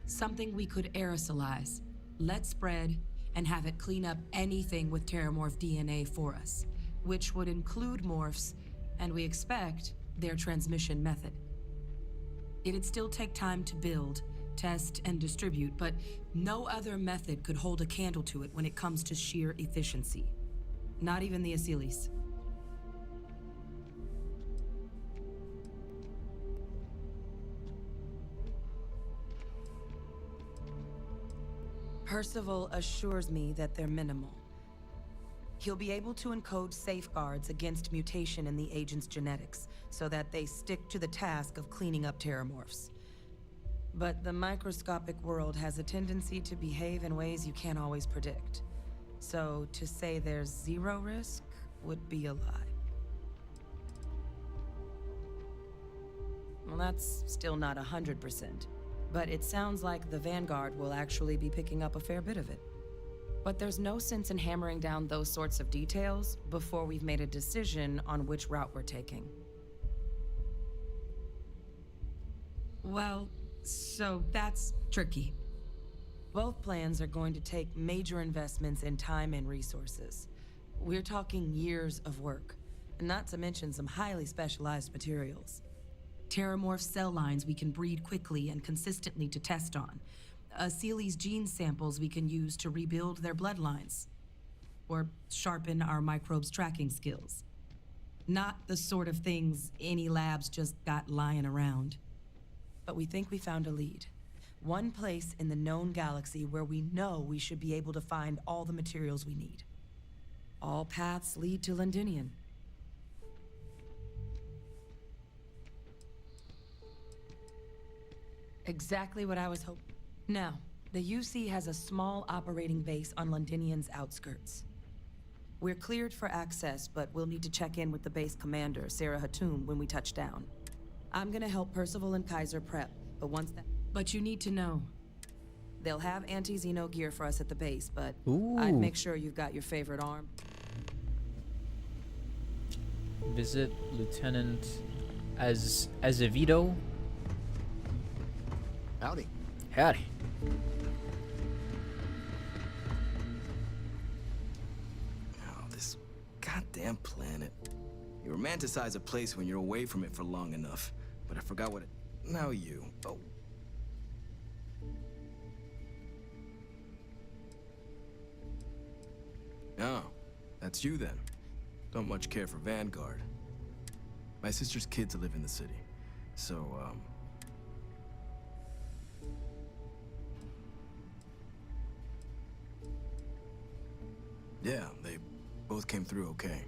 Something we could aerosolize, let spread, and have it clean up anything with Terrormorph DNA for us, which would include morphs, and we expect their transmission method. It'd still take time to build, test, and distribute, but no other method could hold a candle to it when it comes to sheer efficiency. Not even the Asilis. Percival assures me that they're minimal. He'll be able to encode safeguards against mutation in the agent's genetics, so that they stick to the task of cleaning up Terrormorphs. But the microscopic world has a tendency to behave in ways you can't always predict. So to say there's zero risk would be a lie. Well, that's still not 100%. But it sounds like the Vanguard will actually be picking up a fair bit of it. But there's no sense in hammering down those sorts of details before we've made a decision on which route we're taking. Well, so that's tricky. Both plans are going to take major investments in time and resources. We're talking years of work, not to mention some highly specialized materials. Terrormorph cell lines we can breed quickly and consistently to test on. Asili's gene samples we can use to rebuild their bloodlines. Or sharpen our microbes' tracking skills. Not the sort of things any labs just got lying around. But we think we found a lead. One place in the known galaxy where we know we should be able to find all the materials we need. All paths lead to Londinian. Exactly what I was hoping. Now, the UC has a small operating base on Londinian's outskirts. We're cleared for access, but we'll need to check in with the base commander, Sarah Hatum, when we touch down. I'm gonna help Percival and Kaiser prep, but once that... But you need to know. They'll have anti-Xeno gear for us at the base, but I'd make sure you've got your favorite arm. Visit Lieutenant Azevedo. Howdy. Howdy. Oh, this goddamn planet. You romanticize a place when you're away from it for long enough. But I forgot what it... Now you. Oh. Oh, that's you then. Don't much care for Vanguard. My sister's kids live in the city. So, yeah, they both came through okay.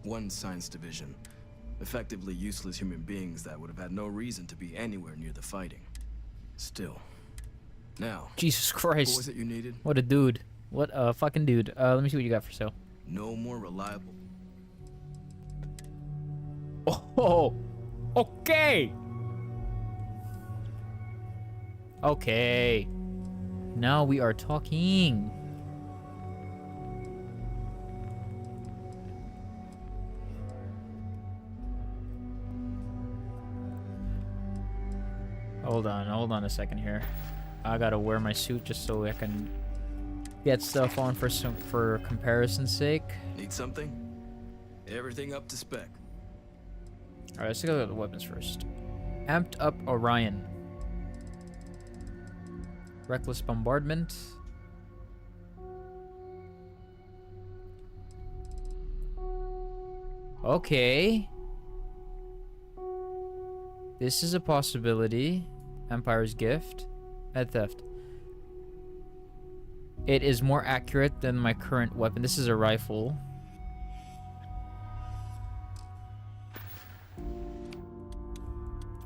One science division. Effectively useless human beings that would have had no reason to be anywhere near the fighting. Still. Now. Jesus Christ. What was it you needed? What a dude. What a fucking dude. Let me see what you got for sale. No more reliable. Oh, okay. Okay. Now we are talking. Hold on a second here. I gotta wear my suit just so I can get stuff on for comparison's sake. Need something? Everything up to spec. Alright, let's go to the weapons first. Amped up Orion. Reckless bombardment. Okay. This is a possibility. Empire's Gift. Head theft. It is more accurate than my current weapon. This is a rifle.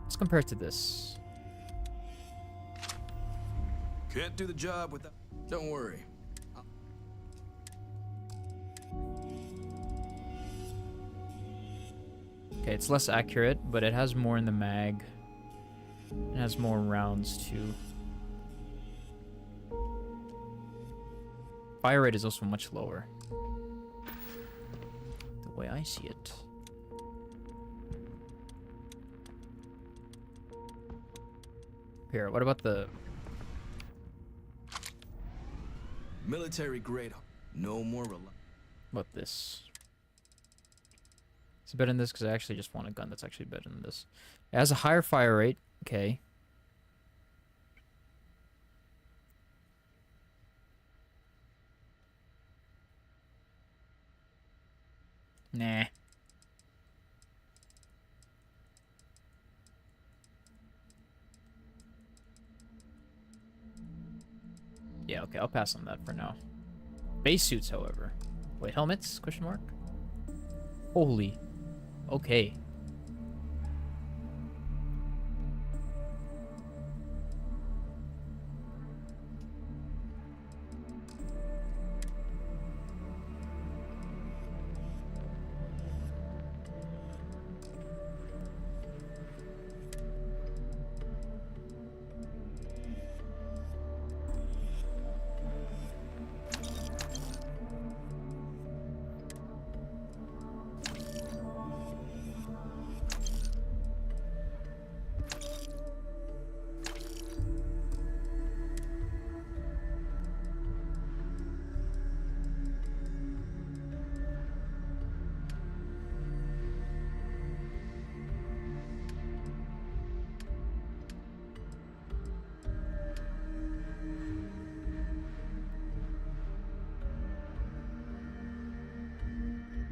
Let's compare it to this. Can't do the job without... Don't worry. Okay, it's less accurate, but it has more in the mag. It has more rounds too. Fire rate is also much lower. The way I see it. Here, what about the... Military grade. No more What this? Is it better than this? Because I actually just want a gun that's actually better than this. It has a higher fire rate. Okay. Nah. Yeah, okay, I'll pass on that for now. Base suits, however. Wait, helmets? Question mark? Holy. Okay.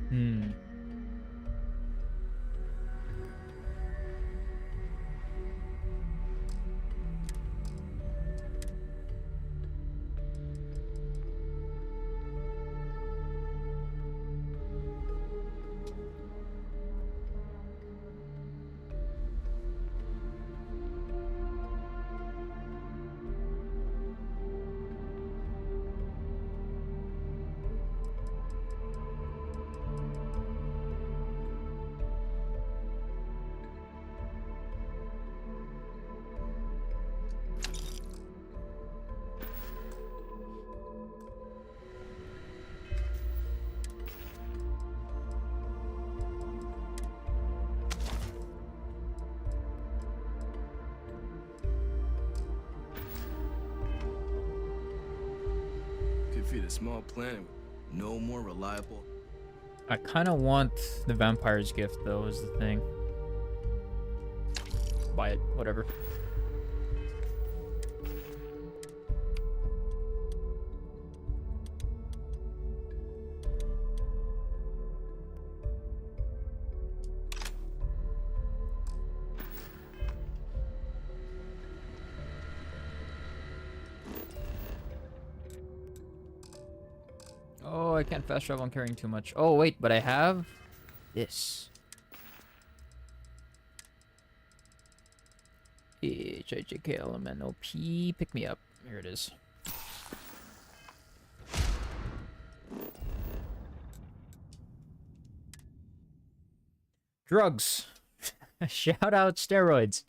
Hmm. Could feed a small planet with no more reliable... I kind of want the Vampire's Gift, though, is the thing. Buy it, whatever. Oh, I can't fast travel. I'm carrying too much. Oh, wait, but I have this. HIJKLMNOP. Pick me up. Here it is. Drugs. Shout out steroids.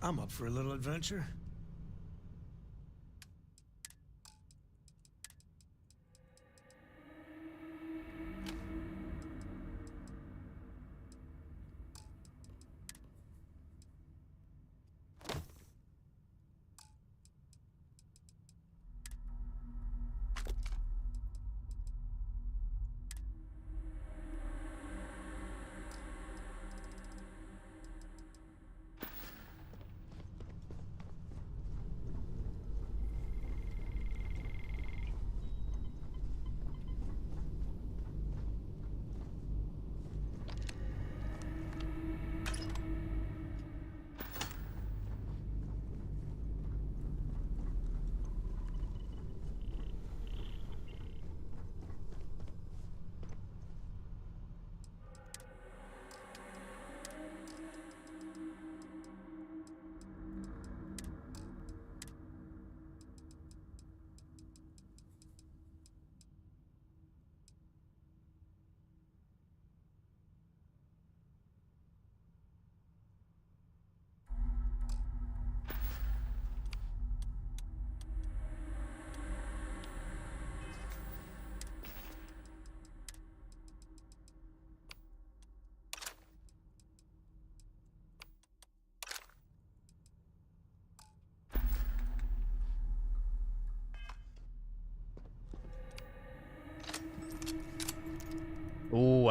I'm up for a little adventure.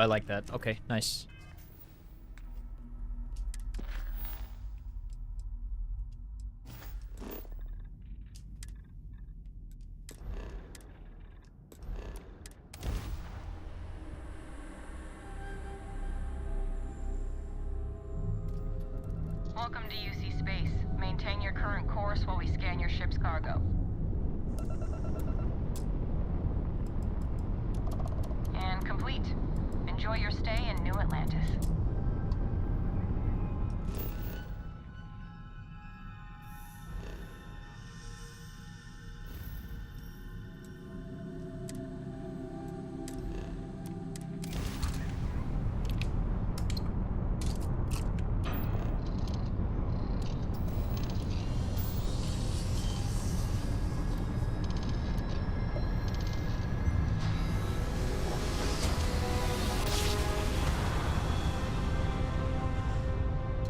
I like that. Okay, nice. Welcome to UC Space. Maintain your current course while we scan your ship's cargo. And complete. Enjoy your stay in New Atlantis.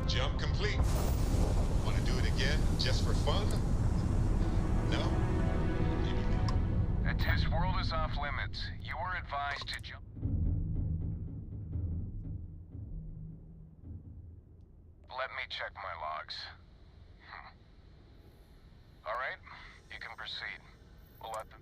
Jump complete. Want to do it again, just for fun? No? The test world is off limits. You were advised to jump. Let me check my logs. All right, you can proceed. We'll let them.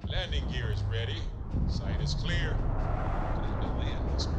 Landing gear is ready. Sight is clear. Time to land this one.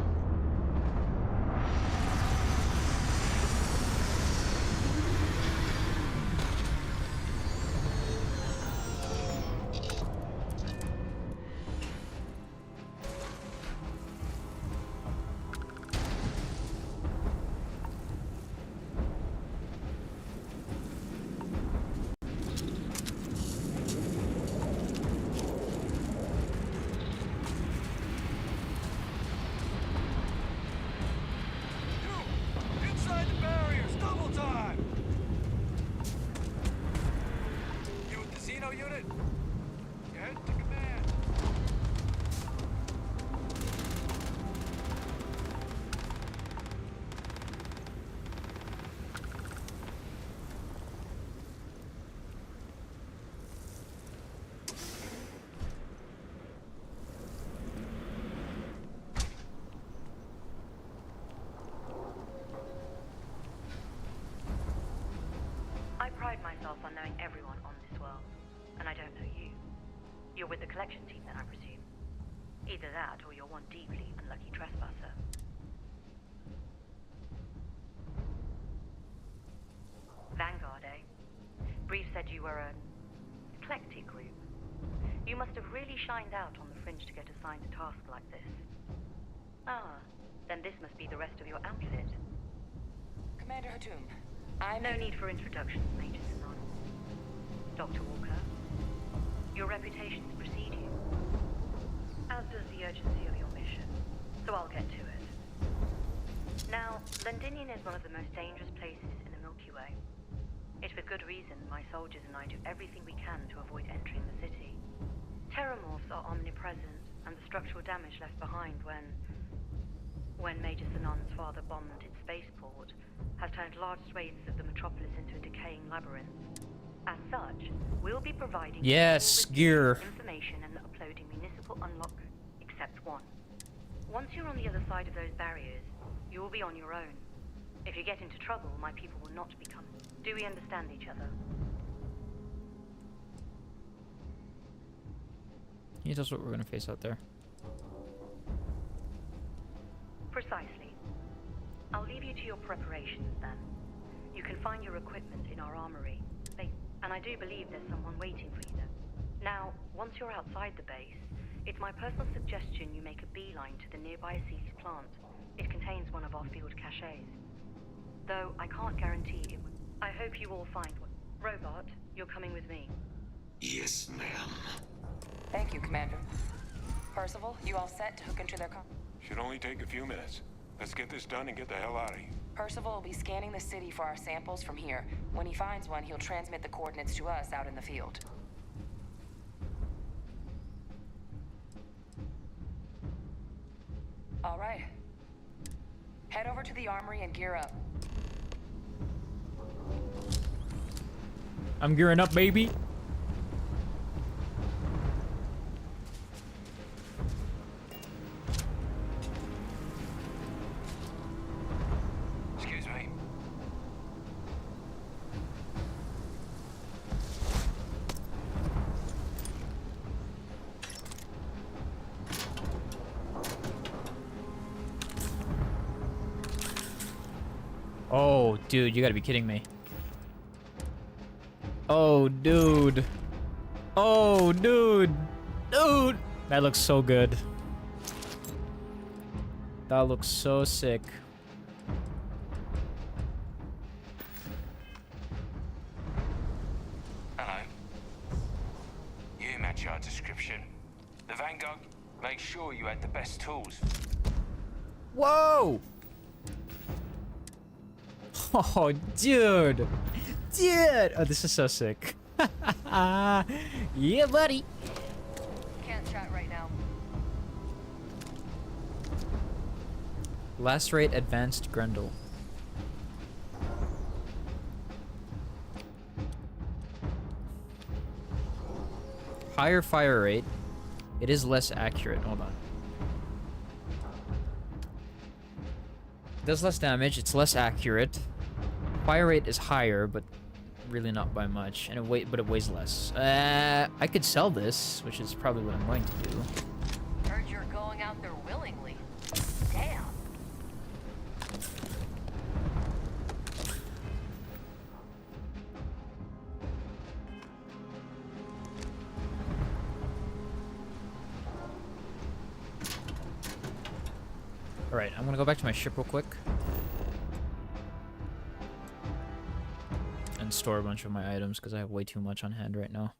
Inside the barriers, double time! You with the Xeno unit? Get to command. I pride myself on knowing everyone on this world, and I don't know you. You're with the collection team then, I presume. Either that, or you're one deeply unlucky trespasser. Vanguard, eh? Brief said you were an eclectic group. You must have really shined out on the fringe to get assigned a task like this. Ah, then this must be the rest of your outfit. Commander Hatum, No need for introductions, Major Sinon. Dr. Walker, your reputations precede you, as does the urgency of your mission, so I'll get to it. Now, Londinian is one of the most dangerous places in the Milky Way. It's with good reason my soldiers and I do everything we can to avoid entering the city. Terrormorphs are omnipresent, and the structural damage left behind when Major Sinon's father bombed its spaceport has turned large swathes of the metropolis into a decaying labyrinth. As such, we'll be providing Yes, gear. information and uploading municipal unlock, except one. Once you're on the other side of those barriers, you will be on your own. If you get into trouble, my people will not be coming. Do we understand each other? Can you tell us what we're gonna face out there? Precisely. I'll leave you to your preparations then. You can find your equipment in our armory. And I do believe there's someone waiting for you there. Now, once you're outside the base, it's my personal suggestion you make a beeline to the nearby Aceles plant. It contains one of our field caches. Though I can't guarantee it would. I hope you all find one. Robot, you're coming with me. Yes, ma'am. Thank you, Commander. Percival, you all set to hook into their Should only take a few minutes. Let's get this done and get the hell out of here. Percival will be scanning the city for our samples from here. When he finds one, he'll transmit the coordinates to us out in the field. All right. Head over to the armory and gear up. I'm gearing up, baby. Excuse me. Oh, dude, you gotta be kidding me. Oh, dude. Oh, dude. Dude. That looks so good. That looks so sick. Hello. You match our description. The Vanguard made sure you had the best tools. Whoa! Oh, dude. Dude! Oh, this is so sick. Yeah, buddy. Can't chat right now. Lacerate Advanced Grendel. Higher fire rate. It is less accurate. Hold on. It does less damage. It's less accurate. Fire rate is higher, but really not by much. And it weighs less. I could sell this, which is probably what I'm going to do. Heard you're going out there willingly. Damn. Alright, I'm gonna go back to my ship real quick. And store a bunch of my items, because I have way too much on hand right now.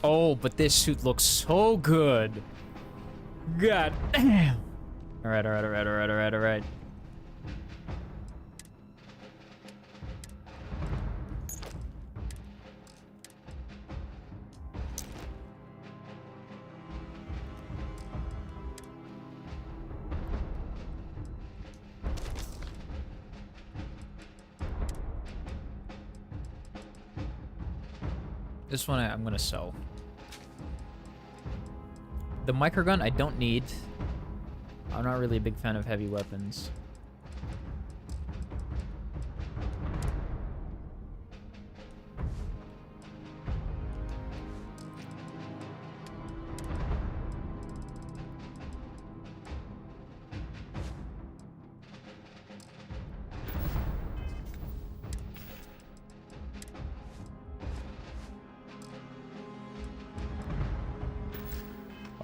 Oh, but this suit looks so good. God damn. Alright, alright, alright, alright, alright, alright. This one I'm gonna sell. The microgun I don't need. I'm not really a big fan of heavy weapons.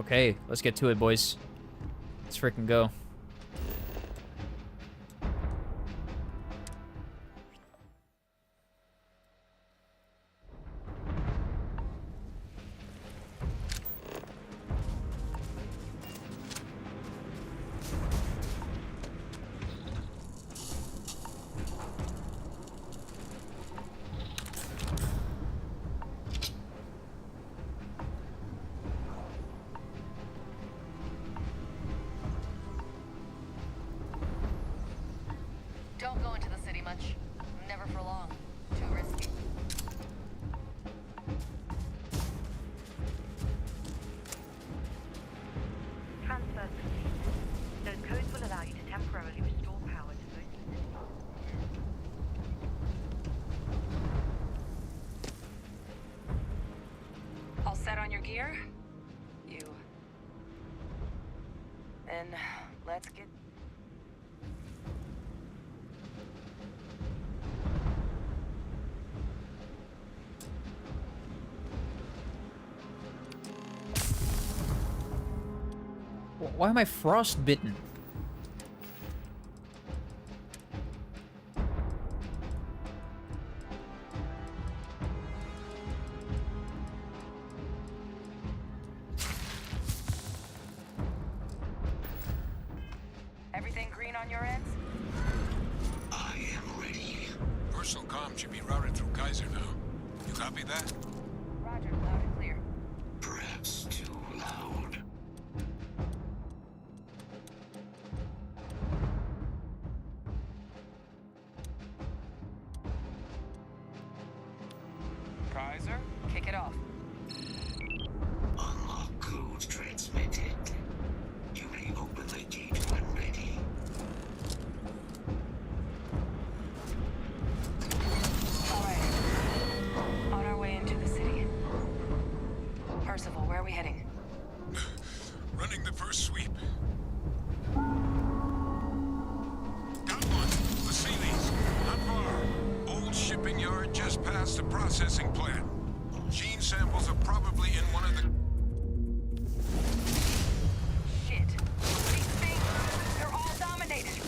Okay, let's get to it, boys. Let's freaking go. Don't go into the city much. Never for long. Too risky. Transfer complete. Those codes will allow you to temporarily restore power to most of the city. All set on your gear? You. Then let's get... Why am I frostbitten? on your ends? I am ready. Personal comm should be routed through Kaiser now. You copy that? Roger, loud and clear. Perhaps too loud. Kaiser, kick it off. Unlock code transmitted. You may open the gate when ready. Alright. On our way into the city. Percival, where are we heading? Running the first sweep. Got one. Vasilis. Not far. Old shipping yard just past the processing plant. Gene samples are probably in one of the... Shit. These things, they're all dominated.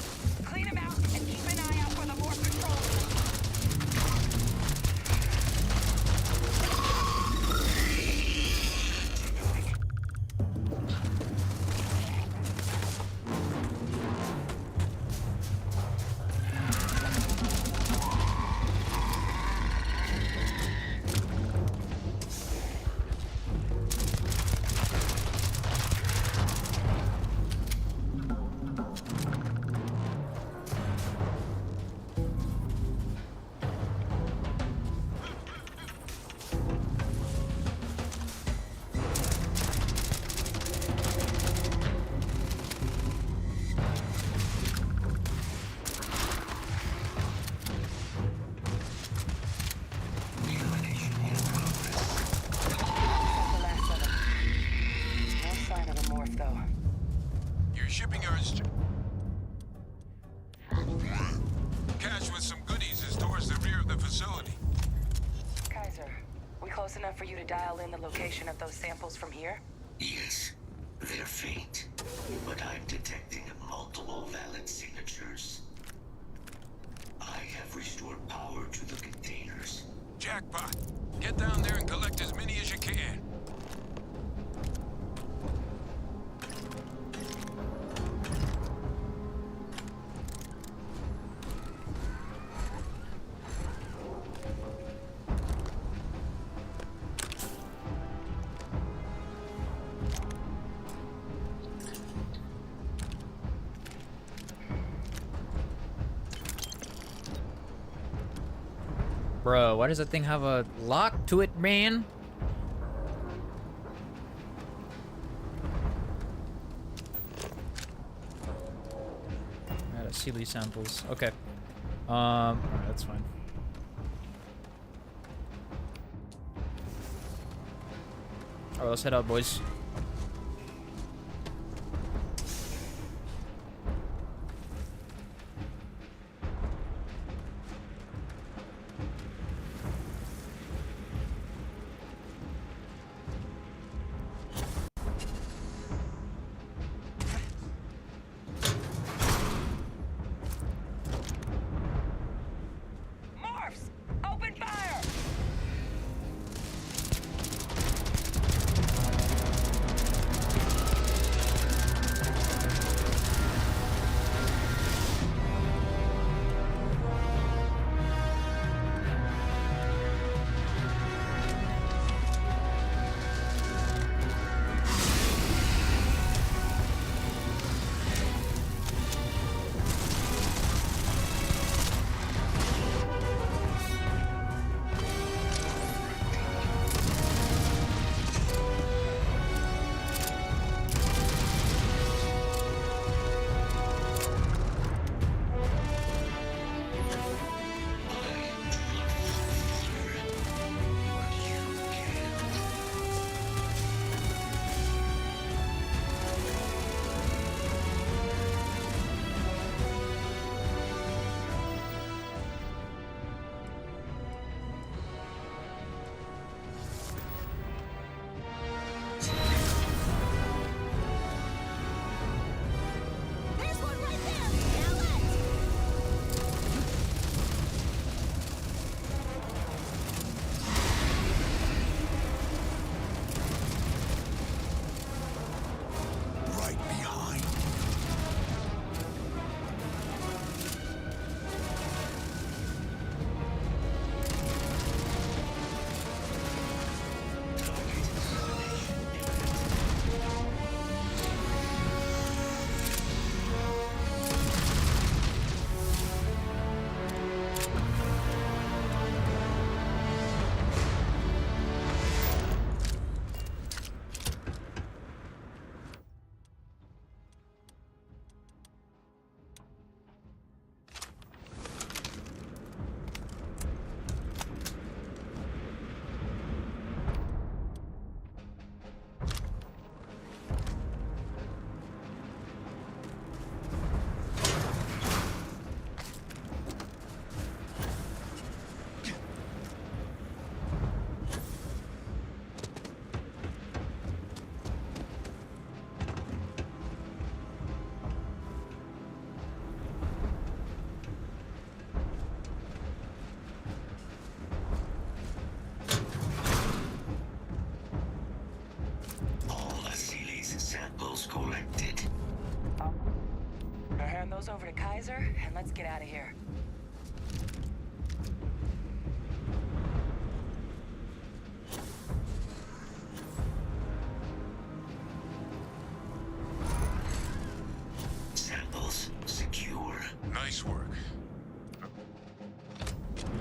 Clean them out and keep an eye out for the more patrols. Your shipping yard's... Cache with some goodies is towards the rear of the facility. Kaiser, we close enough for you to dial in the location of those samples from here? Yes, they're faint, but I'm detecting multiple valid signatures. I have restored power to the containers. Jackpot. Get down there and collect as many as you can. Bro, why does that thing have a lock to it, man? Alright, Sealy samples. Okay. Alright, that's fine. Alright, let's head out, boys. Morphs! Open fire! over to Kaiser and let's get out of here. Samples secure. Nice work.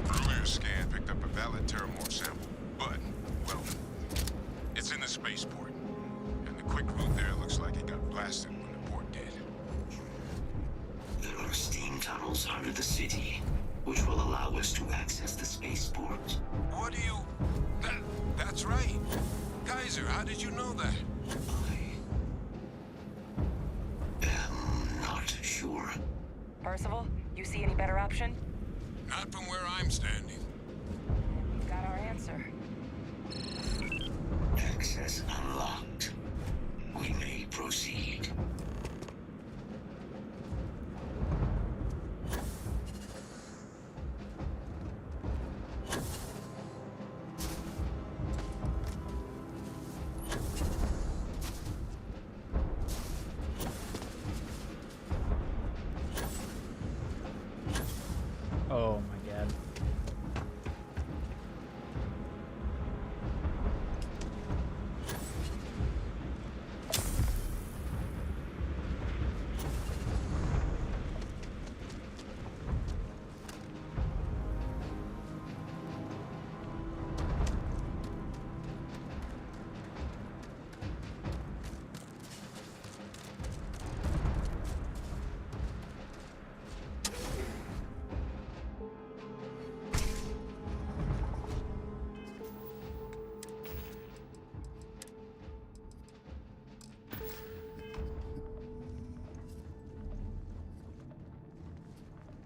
Earlier scan picked up a valid Terrormorph sample, but, well, it's in the spaceport. And the quick route there looks like it got blasted when the port did. There are steam tunnels under the city, which will allow us to access the spaceport. What do you... That's right. Kaiser, how did you know that? Not sure. Percival, you see any better option? Not from where I'm standing. You've got our answer. Access unlocked. We may proceed. Oh my god.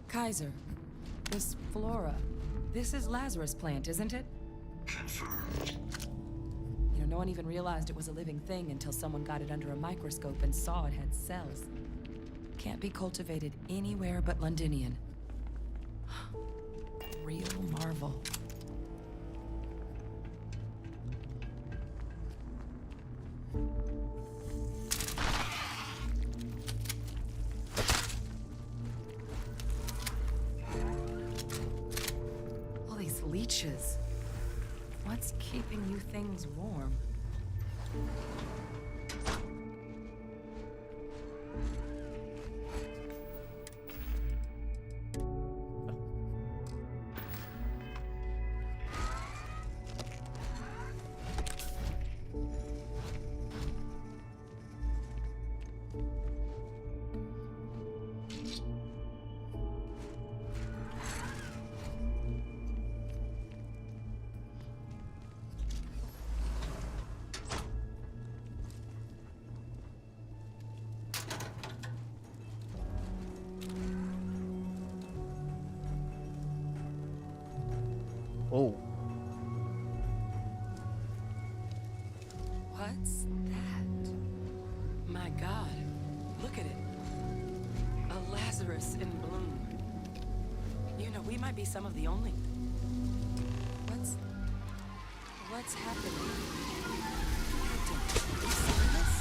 Kaiser, this flora, this is Lazarus plant, isn't it? Confirmed. You know, no one even realized it was a living thing until someone got it under a microscope and saw it had cells. Can't be cultivated anywhere but Londinian. Real marvel. All these leeches. What's keeping you things warm? Oh. What's that? My God, look at it. A Lazarus in bloom. You know, we might be some of the only... What's happening? Captain, you see this?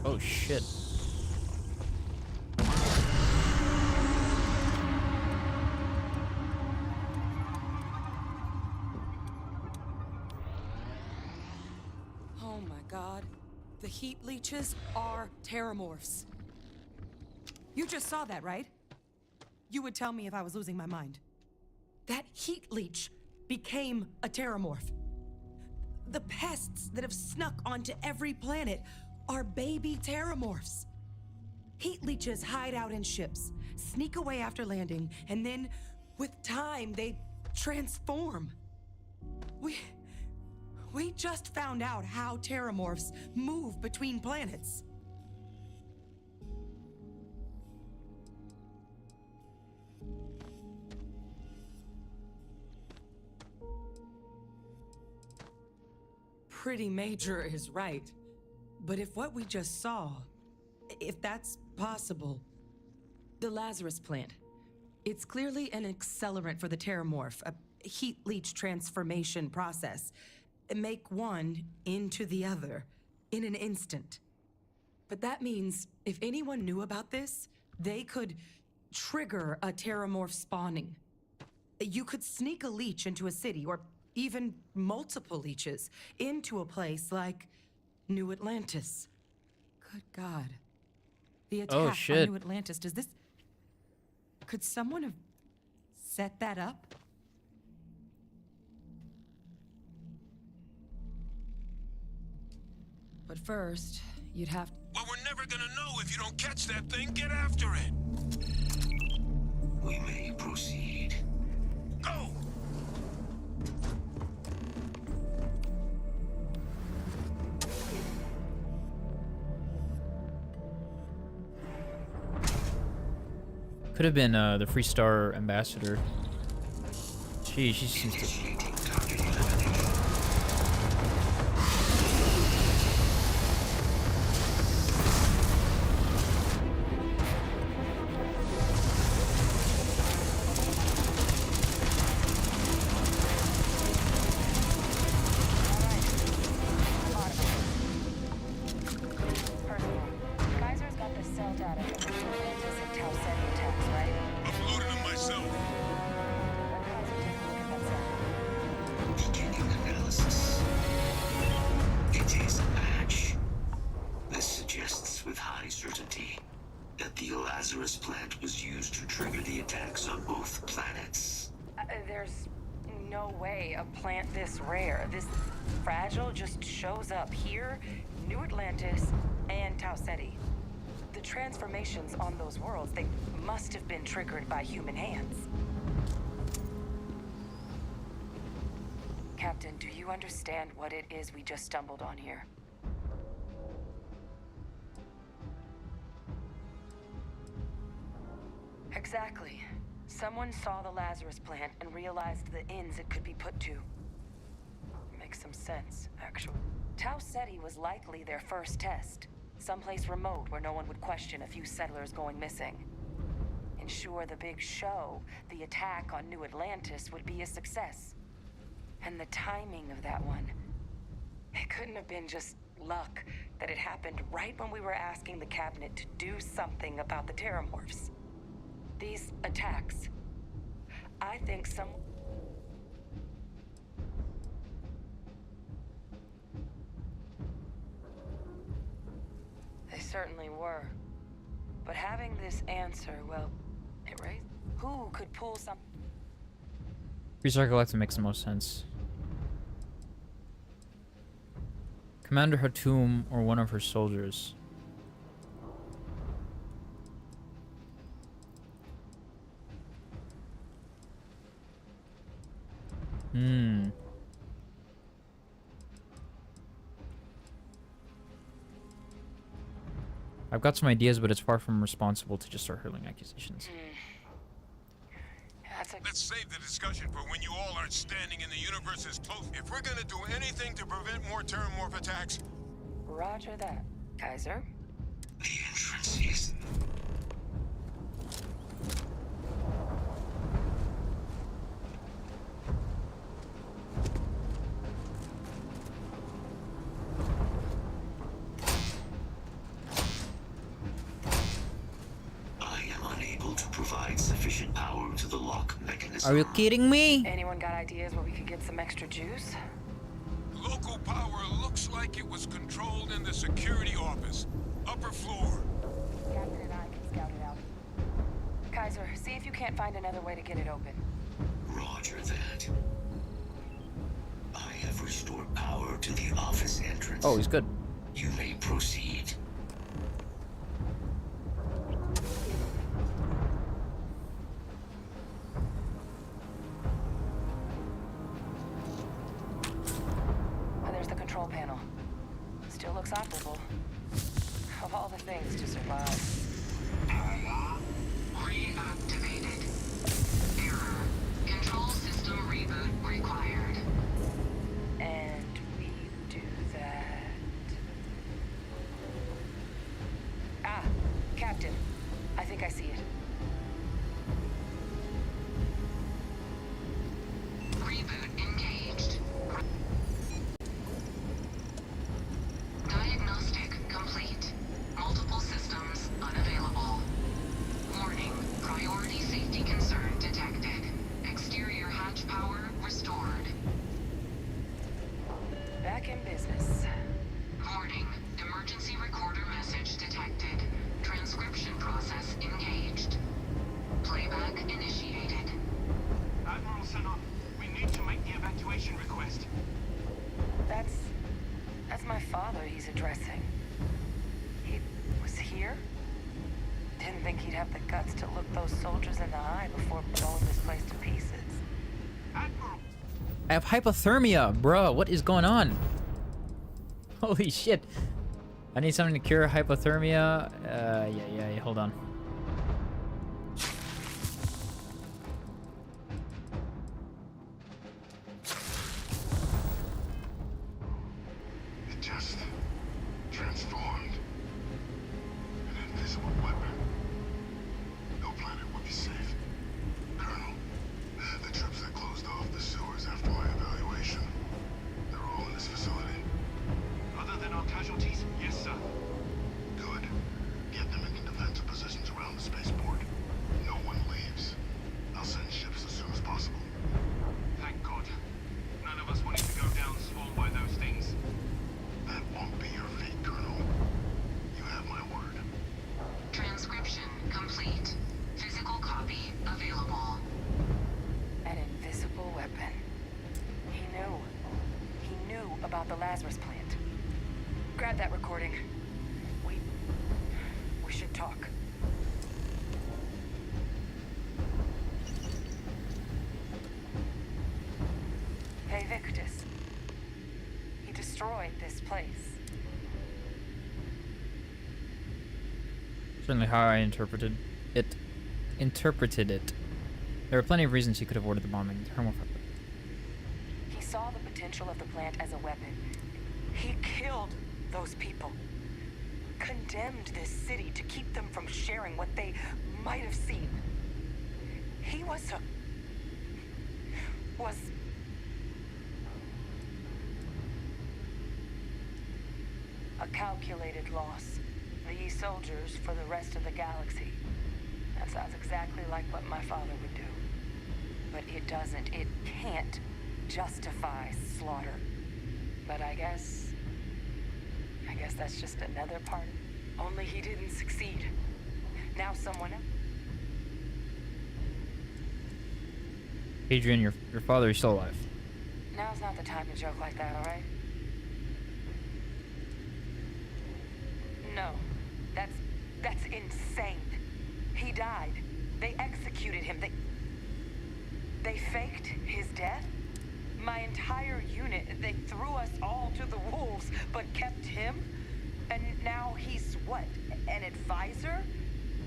Oh shit. Oh my God. The heat leeches are Terrormorphs. You just saw that, right? You would tell me if I was losing my mind. That heat leech became a Terrormorph. The pests that have snuck onto every planet are baby Terrormorphs. Heat leeches hide out in ships, sneak away after landing, and then, with time, they transform. We just found out how Terrormorphs move between planets. Pretty major is right. But if what we just saw, if that's possible, the Lazarus plant, it's clearly an accelerant for the Terrormorph, a heat leech transformation process. Make one into the other. in an instant. But that means if anyone knew about this, they could trigger a Terrormorph spawning. You could sneak a leech into a city, or even multiple leeches, into a place like New Atlantis. Good God. The attack on shit. New Atlantis, does this... Could someone have set that up? But first, you'd have to... Well, we're never gonna know if you don't catch that thing. Get after it. We may proceed. Go! Could have been the Freestar ambassador. She seems to... Kaiser's got the cell data from the Atlantis and Tau Ceti attacks, right? Uploaded them myself. Beginning analysis. It is a match. This suggests with high certainty that the Lazarus plant was used to trigger the attacks on both planets. There's no way a plant this rare, this fragile, just shows up here, New Atlantis, and Tau Ceti. The transformations on those worlds, they must have been triggered by human hands. Captain, do you understand what it is we just stumbled on here? Exactly. Someone saw the Lazarus plant and realized the ends it could be put to. Makes some sense, actually. Tau Ceti was likely their first test. Someplace remote where no one would question a few settlers going missing. Ensure the big show, the attack on New Atlantis, would be a success. And the timing of that one. It couldn't have been just luck that it happened right when we were asking the cabinet to do something about the Terrormorphs. These attacks, I think some... They certainly were. But having this answer, well, it raised... Who could pull some... Freestar Galactic makes the most sense. Commander Hatum or one of her soldiers. I've got some ideas, but it's far from responsible to just start hurling accusations. Let's save the discussion for when you all aren't standing in the universe's close. If we're gonna do anything to prevent more Terrormorph attacks... Roger that, Kaiser. The entrance is... sufficient power to the lock mechanism. Are you kidding me? Anyone got ideas where we could get some extra juice? Local power looks like it was controlled in the security office. Upper floor. Captain and I can scout it out. Kaiser, see if you can't find another way to get it open. Roger that. I have restored power to the office entrance. Oh, he's good. You may proceed. Control panel. Still looks operable. Of all the things to survive. Reactivated. Error. Control system reboot required. And we do that. Ah, Captain. I think I see it. Reboot engaged. Diagnostic didn't think he'd have the guts to look those soldiers in the eye before blowing this place to pieces. I have hypothermia, bro. What is going on? Holy shit. I need something to cure hypothermia. Yeah, hold on. It just transformed. An invisible weapon. No planet would be safe. Colonel, the troops that closed off the sewers after my evaluation, they're all in this facility. Other than our casualties, yes, sir. Good. Get them into defensive positions around the spaceport. No one leaves. I'll send ships as soon as possible. Thank God. None of us wanted to go down swarmed by those things. That won't be your fate, Colonel. You have my word. Transcription complete. Physical copy available. An invisible weapon. He knew. He knew about the Lazarus plant. Grab that recording. We should talk. Hey, Victus. He destroyed this place. Certainly how I interpreted it. There are plenty of reasons he could have ordered the bombing. He saw the potential of the plant as a weapon. He killed those people. Condemned this city to keep them from sharing what they might have seen. He was a calculated loss. These soldiers for the rest of the galaxy. That sounds exactly like what my father would do. But it doesn't, it can't justify slaughter. But I guess that's just another part. Only he didn't succeed. Now someone else. Adrian, your father is still alive. Now's not the time to joke like that, all right? No, that's insane. He died. They executed him. They faked his death. My entire unit, they threw us all to the wolves, but kept him? And now he's what? An advisor?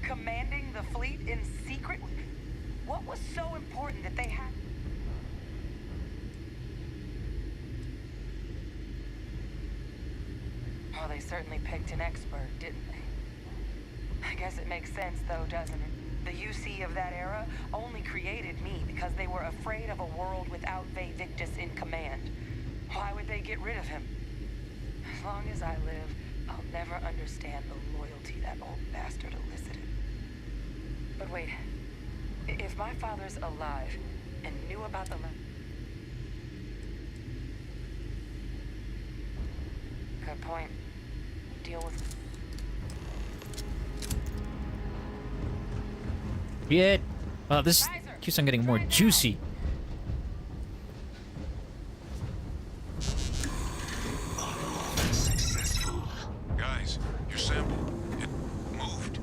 Commanding the fleet in secret? What was so important that they had? Well, they certainly picked an expert, didn't they? I guess it makes sense, though, doesn't it? The UC of that era only created me because they were afraid of a world without Victus in command. Why would they get rid of him? As long as I live, I'll never understand the loyalty that old bastard elicited. But wait, if my father's alive and knew about the Good point. Deal with... Shit. Oh, this keeps on getting more juicy. Guys, your sample, it moved.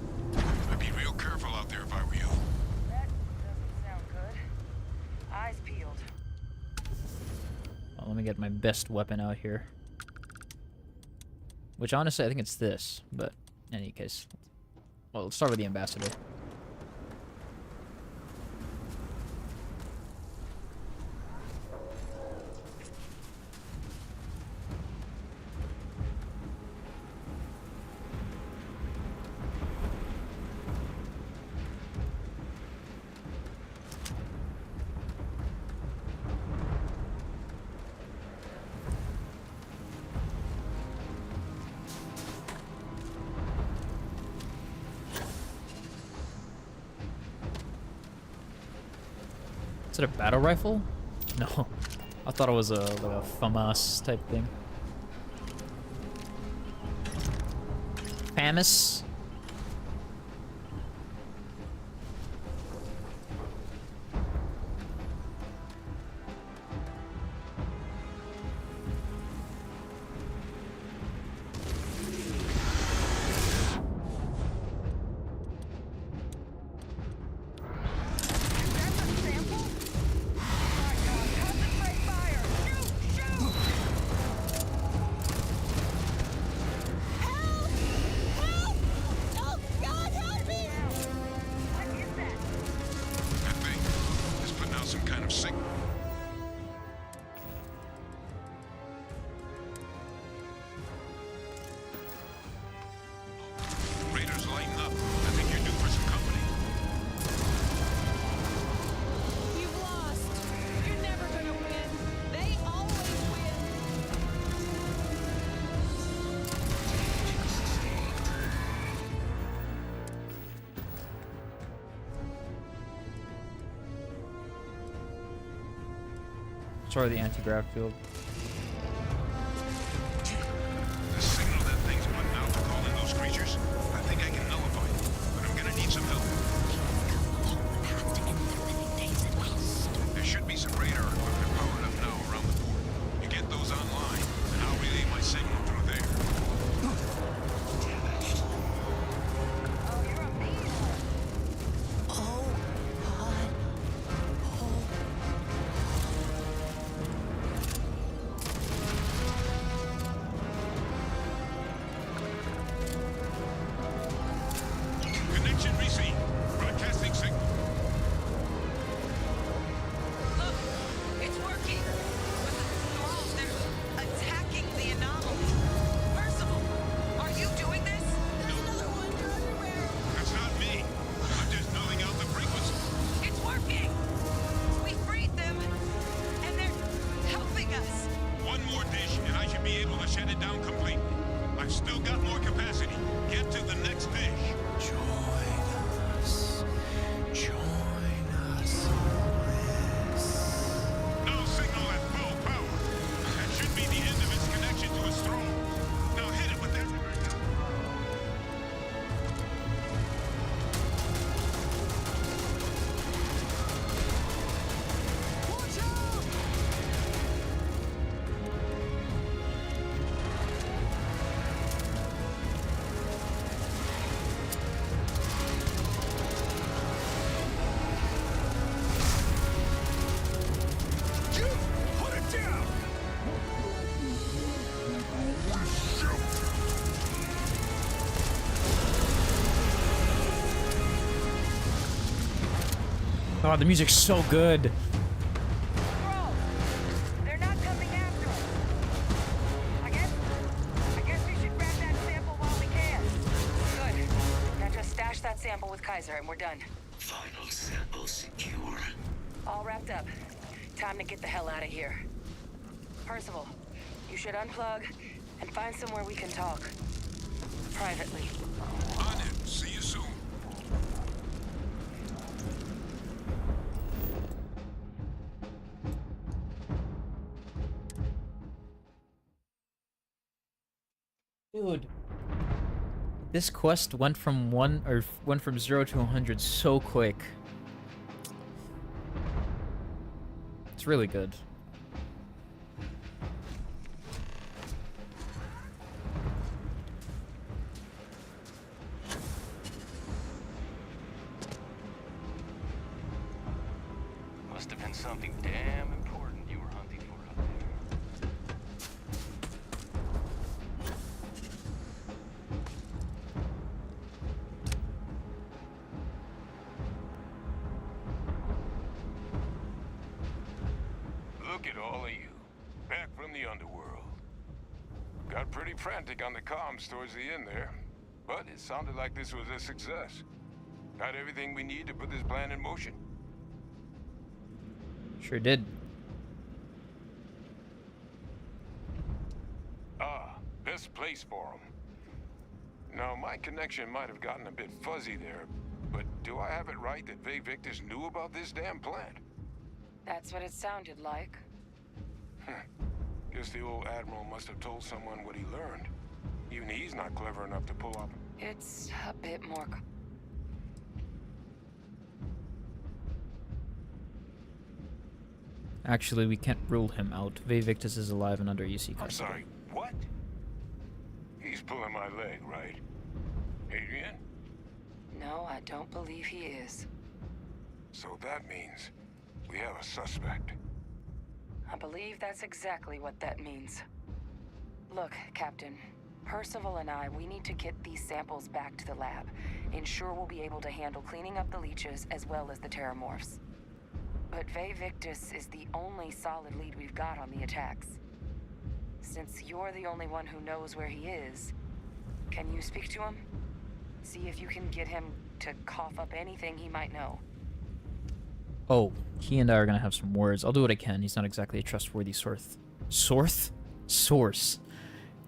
I'd be real careful out there if I were you. That doesn't sound good. Eyes peeled. Well, let me get my best weapon out here. Which, honestly, I think it's this. But, in any case. Well, let's start with the ambassador. Is it a battle rifle? No. I thought it was like a FAMAS type thing. FAMAS? Sorry, the anti-grav field. The signal that thing's putting out to call in those creatures, I think I can nullify it, but I'm gonna need some help. There should be some radar equipment powered up now around the port. You get those online, and I'll relay my signal through there. Connection received. Broadcasting signal. Look, it's working. But the thralls, they're attacking the anomaly. Percival, are you doing this? There's another one. They're everywhere. That's not me. I'm just numbing out the frequency. It's working. We freed them, and they're helping us. One more dish, and I should be able to shut it down completely. I've still got more capacity. Get to the next dish. Join us. Join us on this. Now signal at full power. That should be the end of its connection to its throne. Now hit it with that. Put it down! Oh, the music's so good. They're not coming after us. I guess we should grab that sample while we can. Good. Now just stash that sample with Kaiser, and we're done. Final sample secure. All wrapped up. Time to get the hell out of here. Percival, you should unplug and find somewhere we can talk. Privately. On it. See you soon. Dude. This quest went from 0 to 100 so quick. It's really good. Must have been something damn important you were hunting for out there. Look at all of you. Back from the underworld. Got pretty frantic on the comms towards the end there. But it sounded like this was a success. Got everything we need to put this plan in motion. Sure did. Ah, best place for them. Now, my connection might have gotten a bit fuzzy there, but do I have it right that Vay Victus knew about this damn plant? That's what it sounded like. Guess the old Admiral must have told someone what he learned. Even he's not clever enough to pull off. It's a bit more... Actually, we can't rule him out. Vay Victus is alive and under EC I'm custody. sorry, what? He's pulling my leg, right? Adrian? No, I don't believe he is. So that means we have a suspect. I believe that's exactly what that means. Look, Captain. Percival and we need to get these samples back to the lab. Ensure we'll be able to handle cleaning up the leeches as well as the Terrormorphs. But Vay Victus is the only solid lead we've got on the attacks. Since you're the only one who knows where he is, can you speak to him? See if you can get him to cough up anything he might know. Oh, he and I are gonna have some words. I'll do what I can. He's not exactly a trustworthy source. Source?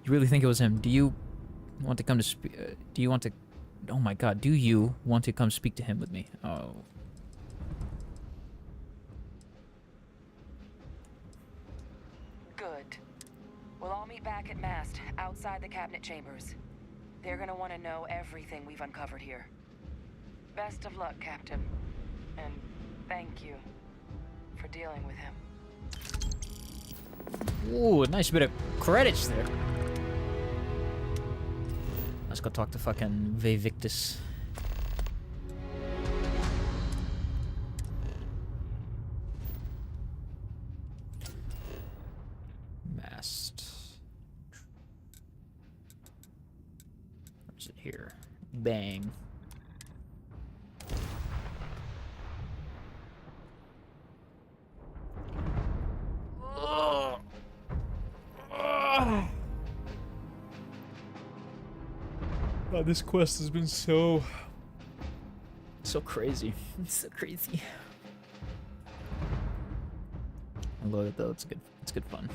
You really think it was him? Do you want to come to do you want to... Oh my god, do you want to come speak to him with me? Oh. Meet back at Mast, outside the cabinet chambers. They're gonna want to know everything we've uncovered here. Best of luck, Captain. And thank you for dealing with him. Ooh, a nice bit of credits there. Let's go talk to fucking Vivictus. Mast. Where's it here? Bang. God, this quest has been so crazy. It's so crazy. I love it though. It's good. It's good fun.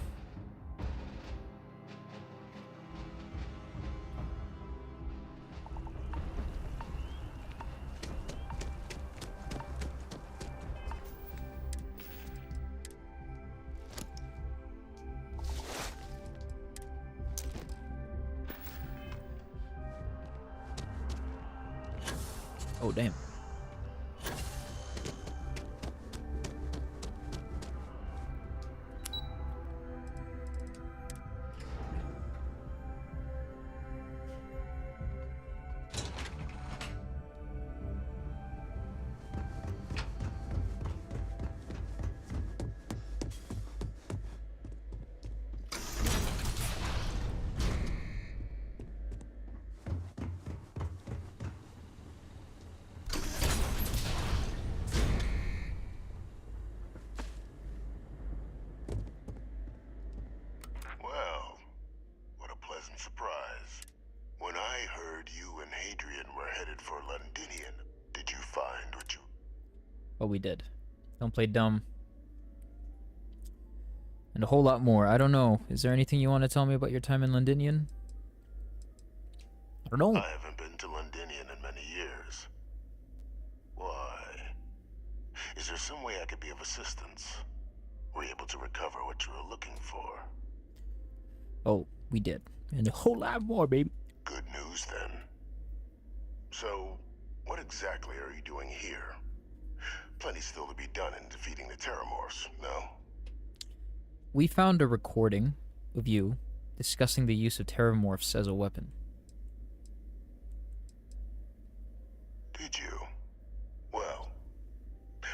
Oh, damn. Well, what a pleasant surprise. When I heard you and Hadrian were headed for Londinian, did you find what you... Well, we did. Don't play dumb. And a whole lot more. I don't know. Is there anything you want to tell me about your time in Londinian? I don't know. I haven't been to Londinian in many years. Why? Is there some way I could be of assistance? Were you able to recover what you were looking for? Oh, we did. And a whole lot more, baby. Good news, then. So, what exactly are you doing here? Plenty still to be done in defeating the Terrormorphs, no? We found a recording of you discussing the use of Terrormorphs as a weapon. Did you? Well,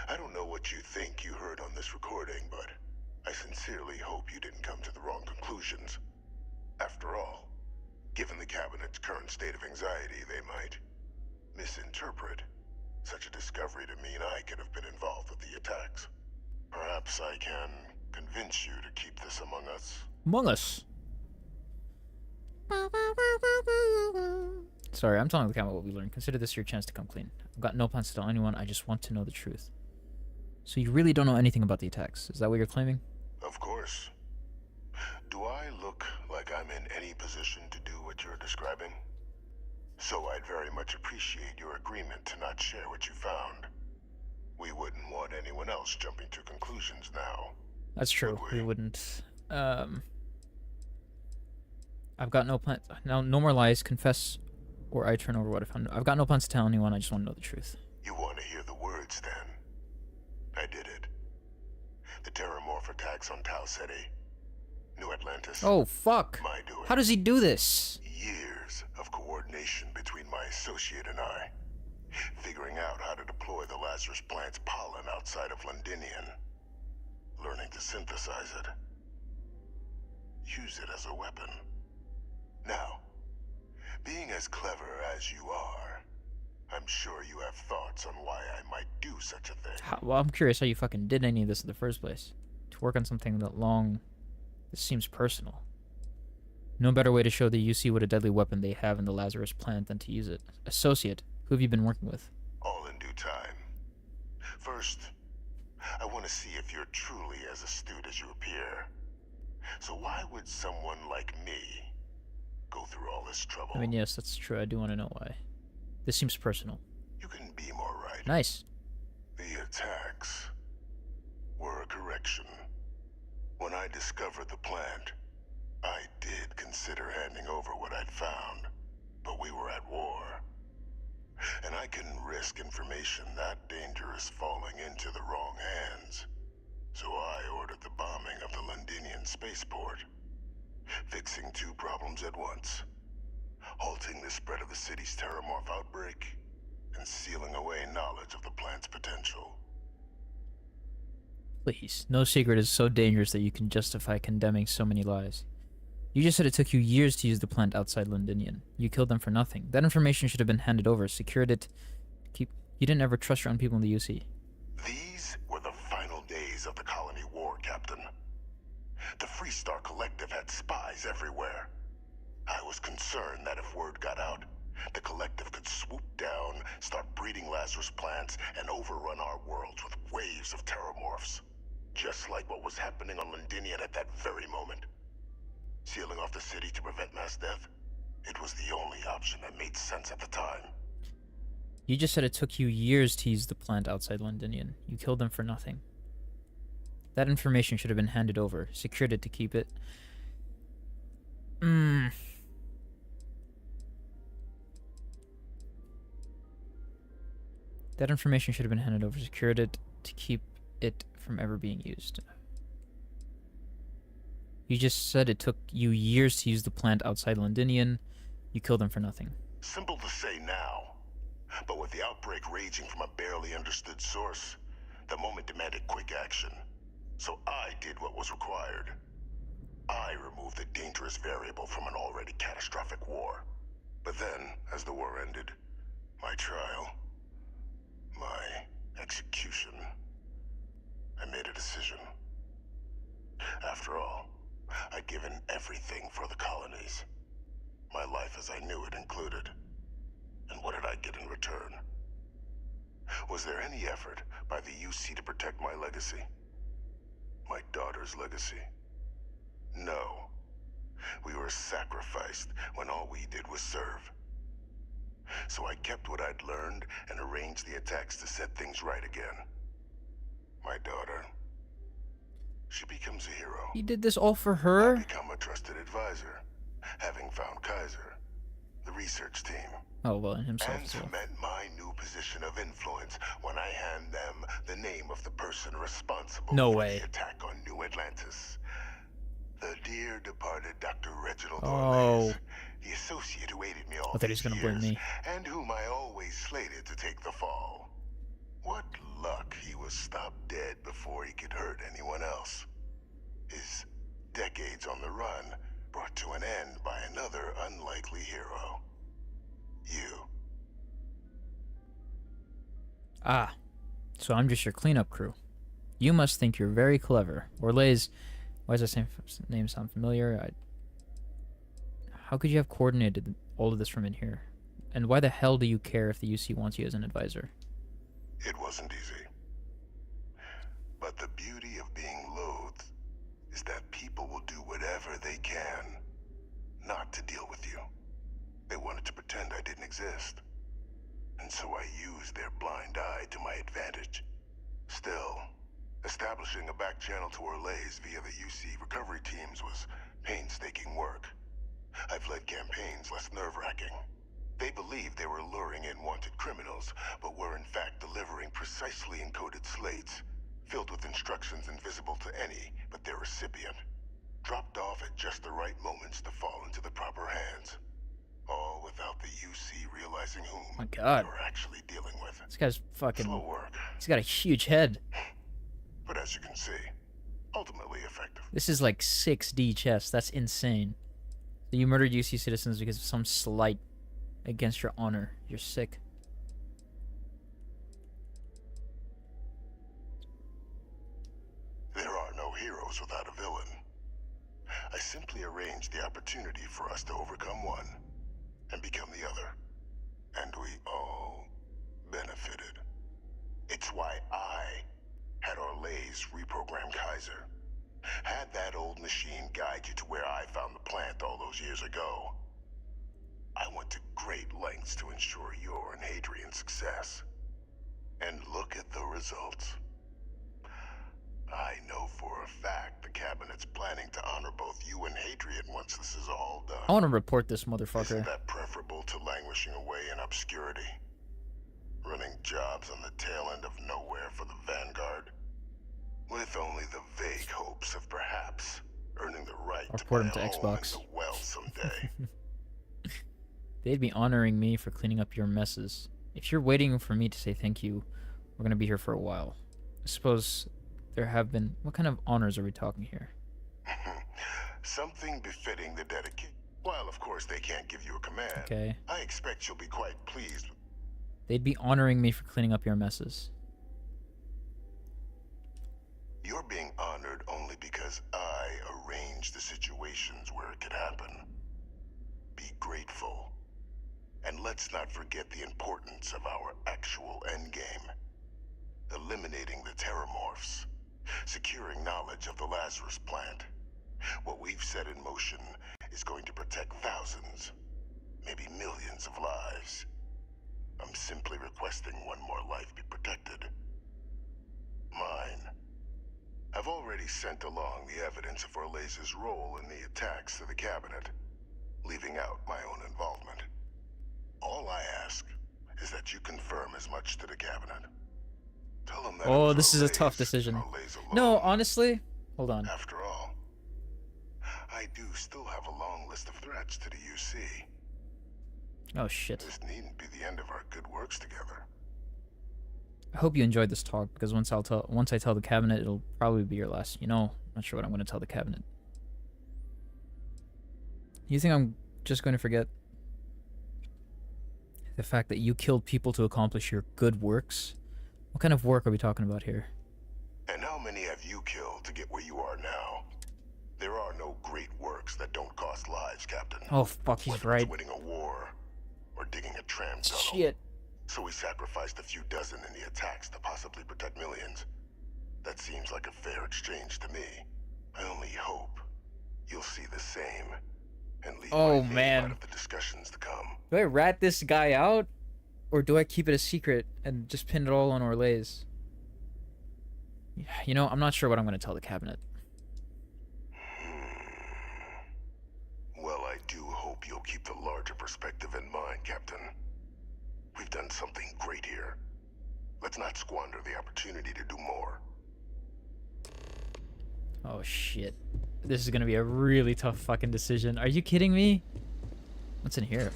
I don't know what you think you heard on this recording, but I sincerely hope you didn't come to the wrong conclusions. After all, given the Cabinet's current state of anxiety, they might misinterpret such a discovery to mean I could have been involved with the attacks. Perhaps I can convince you to keep this among us. Among us? Sorry, I'm telling the camera what we learned. Consider this your chance to come clean. I've got no plans to tell anyone, I just want to know the truth. So you really don't know anything about the attacks, is that what you're claiming? Of course. Do I look like I'm in any position to do what you're describing? So I'd very much appreciate your agreement to not share what you found. We wouldn't want anyone else jumping to conclusions now. That's true. We wouldn't. I've got no plans. Now, no more lies. Confess, or I turn over what I found. I've got no plans to tell anyone. I just want to know the truth. You want to hear the words, then? I did it. The Terrormorph attacks on Tau Ceti, New Atlantis. Oh, fuck. My doing. How does he do this? Years of coordination between my associate and I. Figuring out how to deploy the Lazarus plant's pollen outside of Londinian. Learning to synthesize it. Use it as a weapon. Now, being as clever as you are, I'm sure you have thoughts on why I might do such a thing. Well, I'm curious how you fucking did any of this in the first place. To work on something that long... This seems personal. No better way to show the UC what a deadly weapon they have in the Lazarus plant than to use it. Associate, who have you been working with? All in due time. First, I want to see if you're truly as astute as you appear. So why would someone like me go through all this trouble? I mean, yes, that's true. I do want to know why. This seems personal. You can be more right. Nice. The attacks were a correction. When I discovered the plant, I did consider handing over what I'd found, but we were at war. And I couldn't risk information that dangerous falling into the wrong hands. So I ordered the bombing of the Londinian spaceport, fixing two problems at once. Halting the spread of the city's Terrormorph outbreak, and sealing away knowledge of the plant's potential. Please, no secret is so dangerous that you can justify condemning so many lies. You just said it took you years to use the plant outside Londinian. You killed them for nothing. That information should have been handed over, secured it. You didn't ever trust your own people in the UC. These were the final days of the colony war, Captain. The Freestar Collective had spies everywhere. I was concerned that if word got out, the Collective could swoop down, start breeding Lazarus plants, and overrun our worlds with waves of Terrormorphs. Just like what was happening on Londinian at that very moment. Sealing off the city to prevent mass death? It was the only option that made sense at the time. You just said it took you years to use the plant outside Londinian. You killed them for nothing. That information should have been handed over, secured it to keep it. That information should have been handed over, secured it to keep it from ever being used. You just said it took you years to use the plant outside Londinian. You killed them for nothing. Simple to say now, but with the outbreak raging from a barely understood source, the moment demanded quick action. So I did what was required. I removed the dangerous variable from an already catastrophic war. But then, as the war ended, my trial, my execution, I made a decision. After all, I'd given everything for the colonies. My life as I knew it included. And what did I get in return? Was there any effort by the UC to protect my legacy? My daughter's legacy? No. We were sacrificed when all we did was serve. So I kept what I'd learned and arranged the attacks to set things right again. My daughter, she becomes a hero. You did this all for her? I become a trusted advisor, having found Kaiser, the research team. Oh, well, and himself And as well. cement my new position of influence when I hand them the name of the person responsible No for way. the attack on New Atlantis. The dear departed Dr. Reginald Oh. Orlez, the associate who aided me all I thought he was these gonna blame years, me. and whom I always slated to take the fall. What luck he was stopped dead before he could hurt anyone else. His decades on the run brought to an end by another unlikely hero. You. Ah, so I'm just your cleanup crew. You must think you're very clever. Orlez, why does that name sound familiar? How could you have coordinated all of this from in here? And why the hell do you care if the UC wants you as an advisor? It wasn't easy. But the beauty of being loathed is that people will do whatever they can not to deal with you. They wanted to pretend I didn't exist. And so I used their blind eye to my advantage. Still, establishing a back channel to Orlez via the UC recovery teams was painstaking work. I've led campaigns less nerve-wracking. They believed they were luring in wanted criminals, but were in fact delivering precisely encoded slates, filled with instructions invisible to any but their recipient, dropped off at just the right moments to fall into the proper hands. All without the UC realizing whom My God. they were actually dealing with. This guy's fucking... Slow work, He's got a huge head. but as you can see, ultimately effective. This is like 6D chess. That's insane. So you murdered UC citizens because of some slight against your honor. You're sick. There are no heroes without a villain. I simply arranged the opportunity for us to overcome one and become the other. And we all benefited. It's why I had Orlez reprogram Kaiser. Had that old machine guide you to where I found the plant all those years ago. I went to great lengths to ensure your and Hadrian's success. And look at the results. I know for a fact the cabinet's planning to honor both you and Hadrian once this is all done. I want to report this motherfucker. Isn't that preferable to languishing away in obscurity? Running jobs on the tail end of nowhere for the Vanguard? With only the vague hopes of perhaps earning the right I'll to report buy him to a home Xbox. in the well someday. They'd be honoring me for cleaning up your messes. If you're waiting for me to say thank you, we're gonna be here for a while. I suppose there have been... What kind of honors are we talking here? Something befitting the dedication. While of course they can't give you a command, Okay. I expect you'll be quite pleased. They'd be honoring me for cleaning up your messes. You're being honored only because I arranged the situations where it could happen. Be grateful. And let's not forget the importance of our actual endgame. Eliminating the Terrormorphs. Securing knowledge of the Lazarus plant. What we've set in motion is going to protect thousands, maybe millions of lives. I'm simply requesting one more life be protected. Mine. I've already sent along the evidence of Orleza's role in the attacks to the cabinet, leaving out my own involvement. All I ask is that you confirm as much to the cabinet. Tell them that Oh, this is a tough decision. No, honestly, hold on. After all, I do still have a long list of threats to the UC. Oh shit. This needn't be the end of our good works together. I hope you enjoyed this talk, because once I tell the cabinet, it'll probably be your last. You know, I'm not sure what I'm going to tell the cabinet. You think I'm just going to forget the fact that you killed people to accomplish your good works? What kind of work are we talking about here? And how many have you killed to get where you are now? There are no great works that don't cost lives, Captain. Oh fuck, he's Whether right. it's winning a war or digging a tram tunnel. Shit. So we sacrificed a few dozen in the attacks to possibly protect millions. That seems like a fair exchange to me. I only hope you'll see the same and leave Oh my name man. out of the discussions to come. Do I rat this guy out? Or do I keep it a secret and just pin it all on Orlez? You know, I'm not sure what I'm going to tell the cabinet. Well, I do hope you'll keep the larger perspective in mind, Captain. We've done something great here. Let's not squander the opportunity to do more. Oh shit. This is going to be a really tough fucking decision. Are you kidding me? What's in here?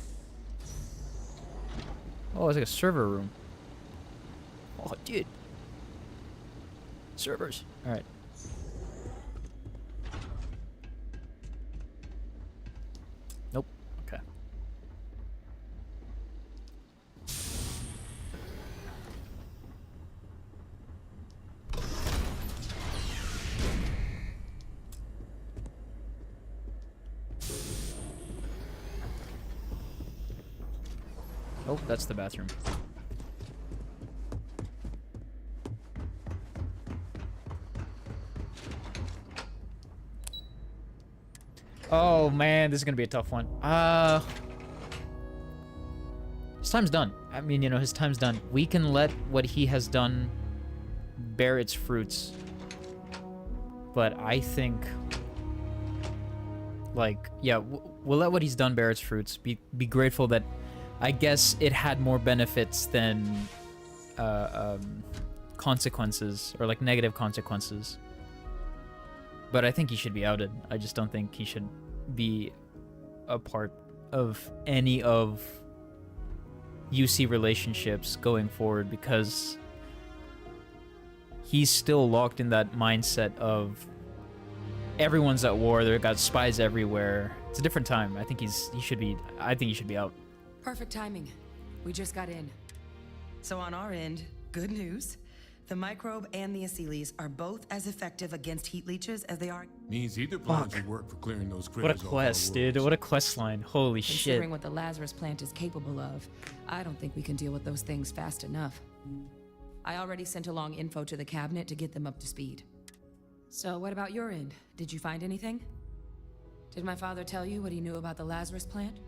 Oh, it's like a server room. Oh, dude. Servers. Alright. Nope. Okay. Oh, that's the bathroom. Oh man, this is gonna be a tough one. His time's done. I mean, you know, his time's done. We can let what he has done bear its fruits. But I think, like, yeah, we'll let what he's done bear its fruits. Be grateful that, I guess, it had more benefits than consequences, or like negative consequences. But I think he should be outed. I just don't think he should be a part of any of UC relationships going forward, because he's still locked in that mindset of everyone's at war, they've got spies everywhere. It's a different time. I think he should be out. Perfect timing. We just got in. So on our end, good news. The microbe and the Asylees are both as effective against heat leeches as they are... Means either plans will work for clearing those What a critters off our quest, dude. worlds. What a quest line. Holy shit. Considering what the Lazarus plant is capable of, I don't think we can deal with those things fast enough. I already sent along info to the cabinet to get them up to speed. So what about your end? Did you find anything? Did my father tell you what he knew about the Lazarus plant?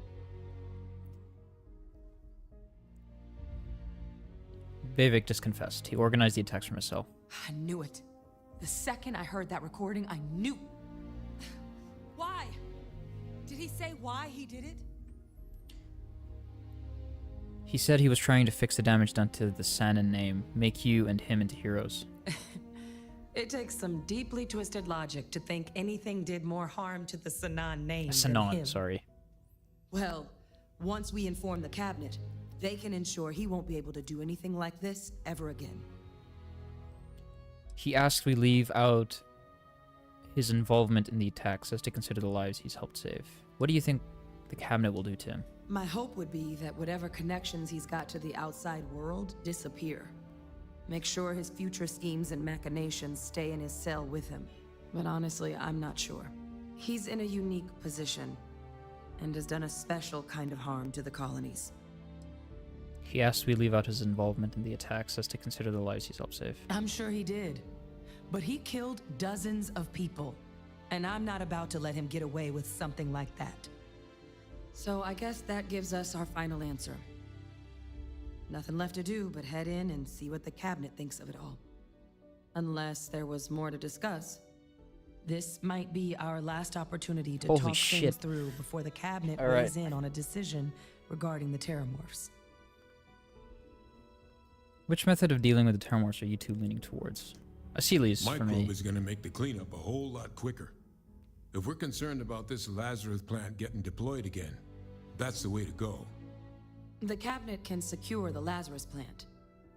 Vivek just confessed. He organized the attacks from his cell. I knew it. The second I heard that recording, I knew. Why? Did he say why he did it? He said he was trying to fix the damage done to the Sanan name, make you and him into heroes. It takes some deeply twisted logic to think anything did more harm to the Sanan name than him. Sanan, sorry. Well, once we inform the cabinet, they can ensure he won't be able to do anything like this ever again. He asked we leave out his involvement in the attacks as to consider the lives he's helped save. What do you think the cabinet will do to him? My hope would be that whatever connections he's got to the outside world disappear. Make sure his future schemes and machinations stay in his cell with him. But honestly, I'm not sure. He's in a unique position and has done a special kind of harm to the colonies. He asked we leave out his involvement in the attacks as to consider the lives he's helped save. I'm sure he did. But he killed dozens of people, and I'm not about to let him get away with something like that. So I guess that gives us our final answer. Nothing left to do but head in and see what the cabinet thinks of it all. Unless there was more to discuss. This might be our last opportunity to talk things through before the cabinet weighs in on a decision regarding the Terrormorphs. Which method of dealing with the Terrormorphs are you two leaning towards? Aseles, for me. Microbe is going to make the cleanup a whole lot quicker. If we're concerned about this Lazarus plant getting deployed again, that's the way to go. The cabinet can secure the Lazarus plant,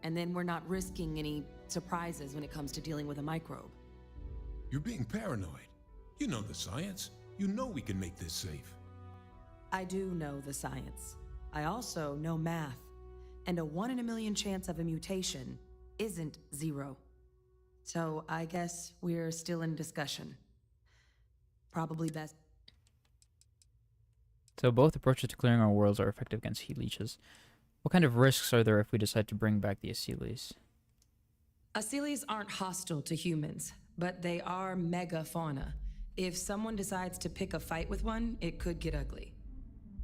and then we're not risking any surprises when it comes to dealing with a microbe. You're being paranoid. You know the science. You know we can make this safe. I do know the science. I also know math, and a 1 in a million chance of a mutation isn't 0. So I guess we're still in discussion. Probably best. So both approaches to clearing our worlds are effective against heat leeches. What kind of risks are there if we decide to bring back the Aseles? Aseles aren't hostile to humans, but they are megafauna. If someone decides to pick a fight with one, it could get ugly.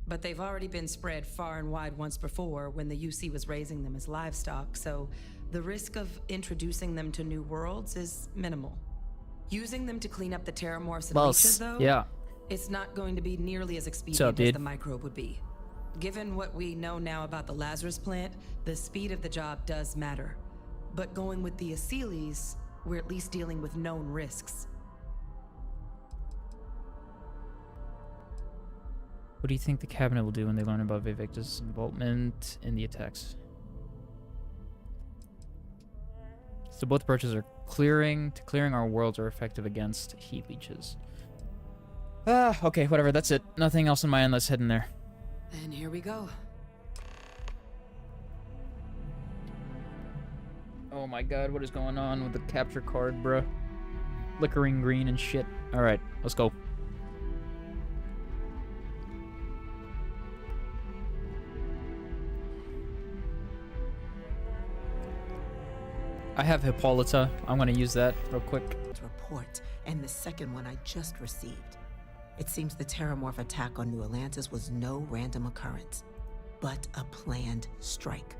But they've already been spread far and wide once before when the UC was raising them as livestock, so the risk of introducing them to new worlds is minimal. Using them to clean up the Terrormorphs and leeches, though, yeah. It's not going to be nearly as expedient as the microbe would be. Given what we know now about the Lazarus plant, the speed of the job does matter. But going with the Aseles, we're at least dealing with known risks. What do you think the cabinet will do when they learn about Vivecta's involvement in the attacks? So both approaches are clearing our worlds are effective against heat leeches. Okay, whatever, that's it. Nothing else on my end, let's head in there. And here we go. Oh my god, what is going on with the capture card, bruh? Flickering green and shit. Alright, let's go. I have Hippolyta. I'm gonna use that real quick. Report, and the second one I just received. It seems the Terrormorph attack on New Atlantis was no random occurrence, but a planned strike.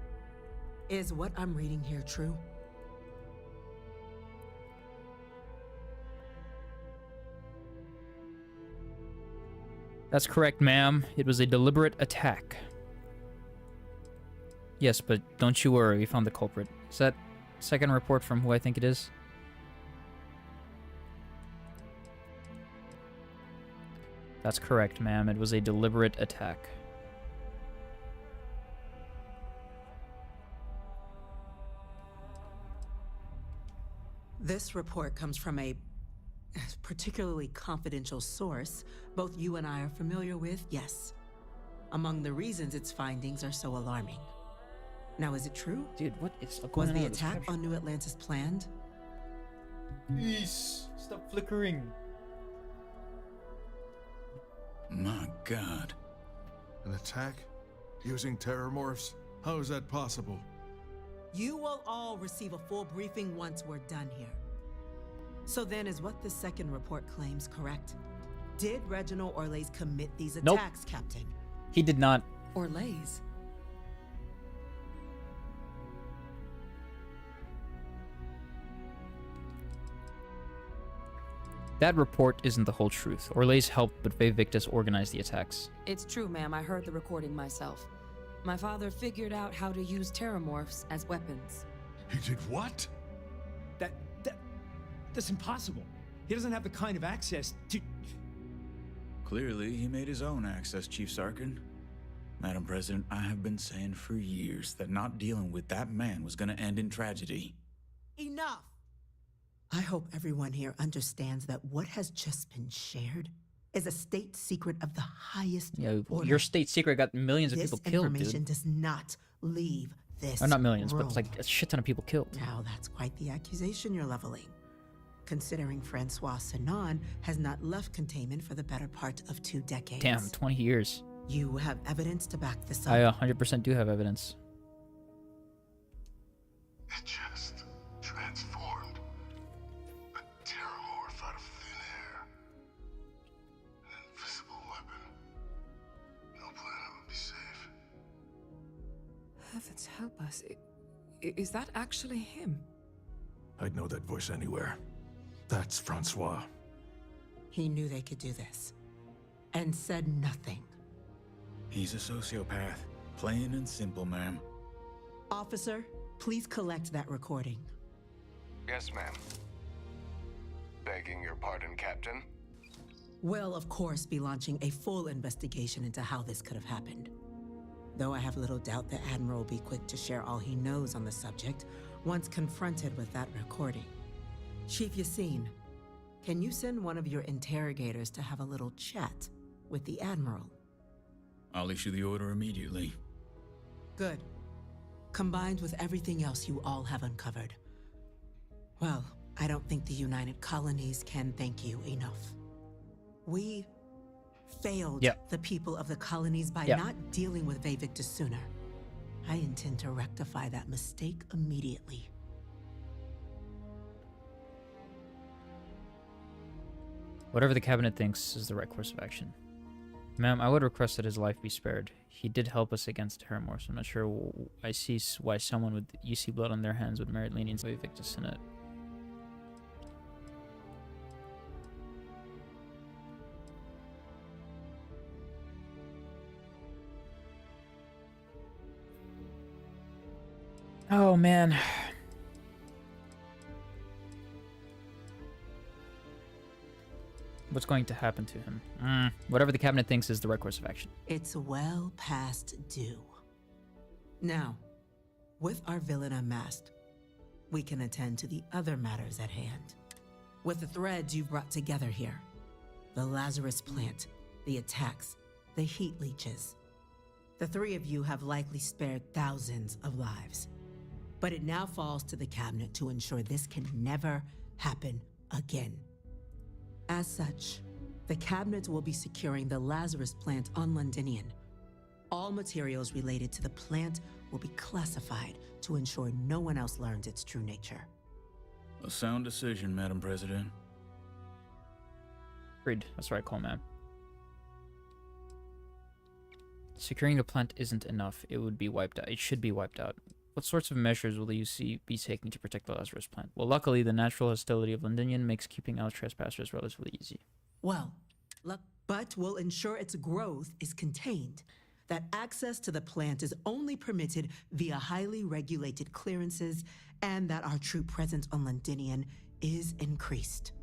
Is what I'm reading here true? That's correct, ma'am. It was a deliberate attack. Yes, but don't you worry, we found the culprit. Is that second report from who I think it is? That's correct, ma'am. It was a deliberate attack. This report comes from a particularly confidential source both you and I are familiar with, yes. Among the reasons its findings are so alarming. Now, is it true? Dude, what is going on? Was the attack on New Atlantis planned? Please, stop flickering. My God. An attack? Using Terrormorphs? How is that possible? You will all receive a full briefing once we're done here. So then, is what the second report claims correct? Did Reginald Orlays commit these attacks, Captain? He did not. Orlays? That report isn't the whole truth. Orlay's helped, but Victus organized the attacks. It's true, ma'am. I heard the recording myself. My father figured out how to use Terrormorphs as weapons. He did what? That's impossible. He doesn't have the kind of access to... Clearly, he made his own access, Chief Sarkin. Madam President, I have been saying for years that not dealing with that man was gonna end in tragedy. Enough! I hope everyone here understands that what has just been shared is a state secret of the highest order. Your state secret got millions of people killed, This information dude. does not leave this Or not millions, room. but like a shit ton of people killed. Now that's quite the accusation you're leveling. Considering Francois Sanon has not left containment for the better part of 2 decades. Damn, 20 years. You have evidence to back this up. I 100% do have evidence. It just transformed. A Terrormorph out of thin air. An invisible weapon. No planet would be safe. Heavens help us. Is that actually him? I'd know that voice anywhere. That's Francois. He knew they could do this. And said nothing. He's a sociopath. Plain and simple, ma'am. Officer, please collect that recording. Yes, ma'am. Begging your pardon, Captain. We'll, of course, be launching a full investigation into how this could have happened. Though I have little doubt the Admiral will be quick to share all he knows on the subject once confronted with that recording. Chief Yassine, can you send one of your interrogators to have a little chat with the Admiral? I'll issue the order immediately. Good. Combined with everything else you all have uncovered. Well, I don't think the United Colonies can thank you enough. We failed the people of the colonies by not dealing with Victus sooner. I intend to rectify that mistake immediately. Whatever the cabinet thinks is the right course of action. Ma'am, I would request that his life be spared. He did help us against Terrormorph, so I'm not sure I see why someone with UC blood on their hands would merit lenience by Victus in it. Oh, man. What's going to happen to him? Whatever the cabinet thinks is the right course of action. It's well past due. Now, with our villain unmasked, we can attend to the other matters at hand. With the threads you've brought together here, the Lazarus plant, the attacks, the heat leeches, the 3 of you have likely spared thousands of lives. But it now falls to the cabinet to ensure this can never happen again. As such, the cabinet will be securing the Lazarus plant on Londinian. All materials related to the plant will be classified to ensure no one else learns its true nature. A sound decision, Madam President. Agreed. That's the right call, ma'am. Securing the plant isn't enough. It would be wiped out. It should be wiped out. What sorts of measures will the UC be taking to protect the Lazarus plant? Well, luckily, the natural hostility of Londinian makes keeping out trespassers relatively easy. Well, but will ensure its growth is contained, that access to the plant is only permitted via highly regulated clearances, and that our true presence on Londinian is increased.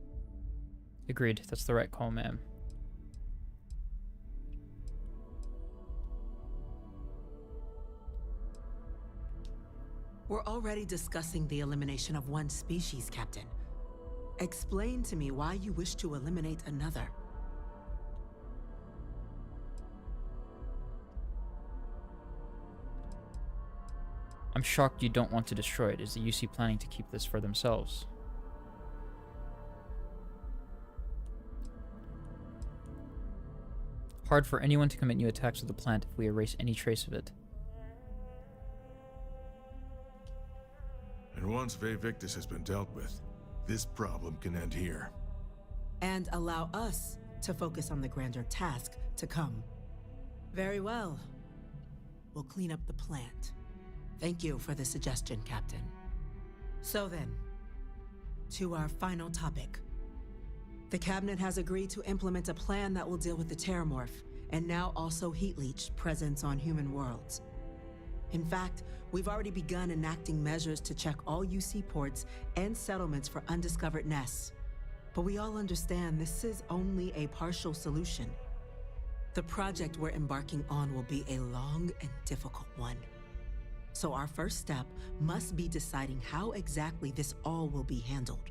Agreed. That's the right call, ma'am. We're already discussing the elimination of one species, Captain. Explain to me why you wish to eliminate another. I'm shocked you don't want to destroy it. Is the UC planning to keep this for themselves? Hard for anyone to commit new attacks with the plant if we erase any trace of it. And once Victus has been dealt with, this problem can end here. And allow us to focus on the grander task to come. Very well. We'll clean up the plant. Thank you for the suggestion, Captain. So then, to our final topic. The cabinet has agreed to implement a plan that will deal with the Terrormorph, and now also Heat Leech presence on human worlds. In fact, we've already begun enacting measures to check all UC ports and settlements for undiscovered nests. But we all understand this is only a partial solution. The project we're embarking on will be a long and difficult one. So our first step must be deciding how exactly this all will be handled.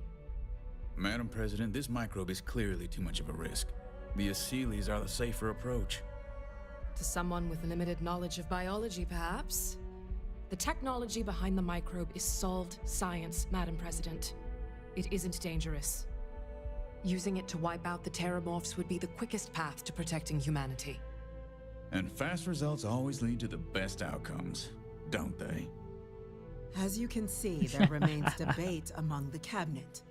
Madam President, this microbe is clearly too much of a risk. The Aseles are the safer approach. To someone with limited knowledge of biology, perhaps? The technology behind the microbe is solved science, Madam President. It isn't dangerous. Using it to wipe out the Terrormorphs would be the quickest path to protecting humanity. And fast results always lead to the best outcomes, don't they? As you can see, there remains debate among the cabinet.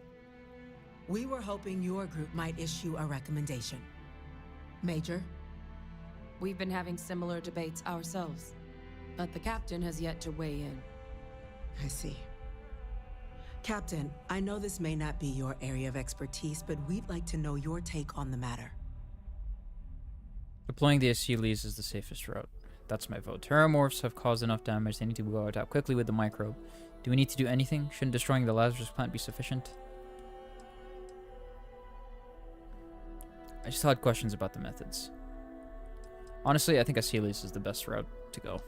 We were hoping your group might issue a recommendation. Major? We've been having similar debates ourselves, but the captain has yet to weigh in. I see. Captain, I know this may not be your area of expertise, but we'd like to know your take on the matter. Deploying the Aseles is the safest route. That's my vote. Terrormorphs have caused enough damage. They need to go out quickly with the microbe. Do we need to do anything? Shouldn't destroying the Lazarus plant be sufficient? I just had questions about the methods. Honestly, I think Aseles is the best route to go.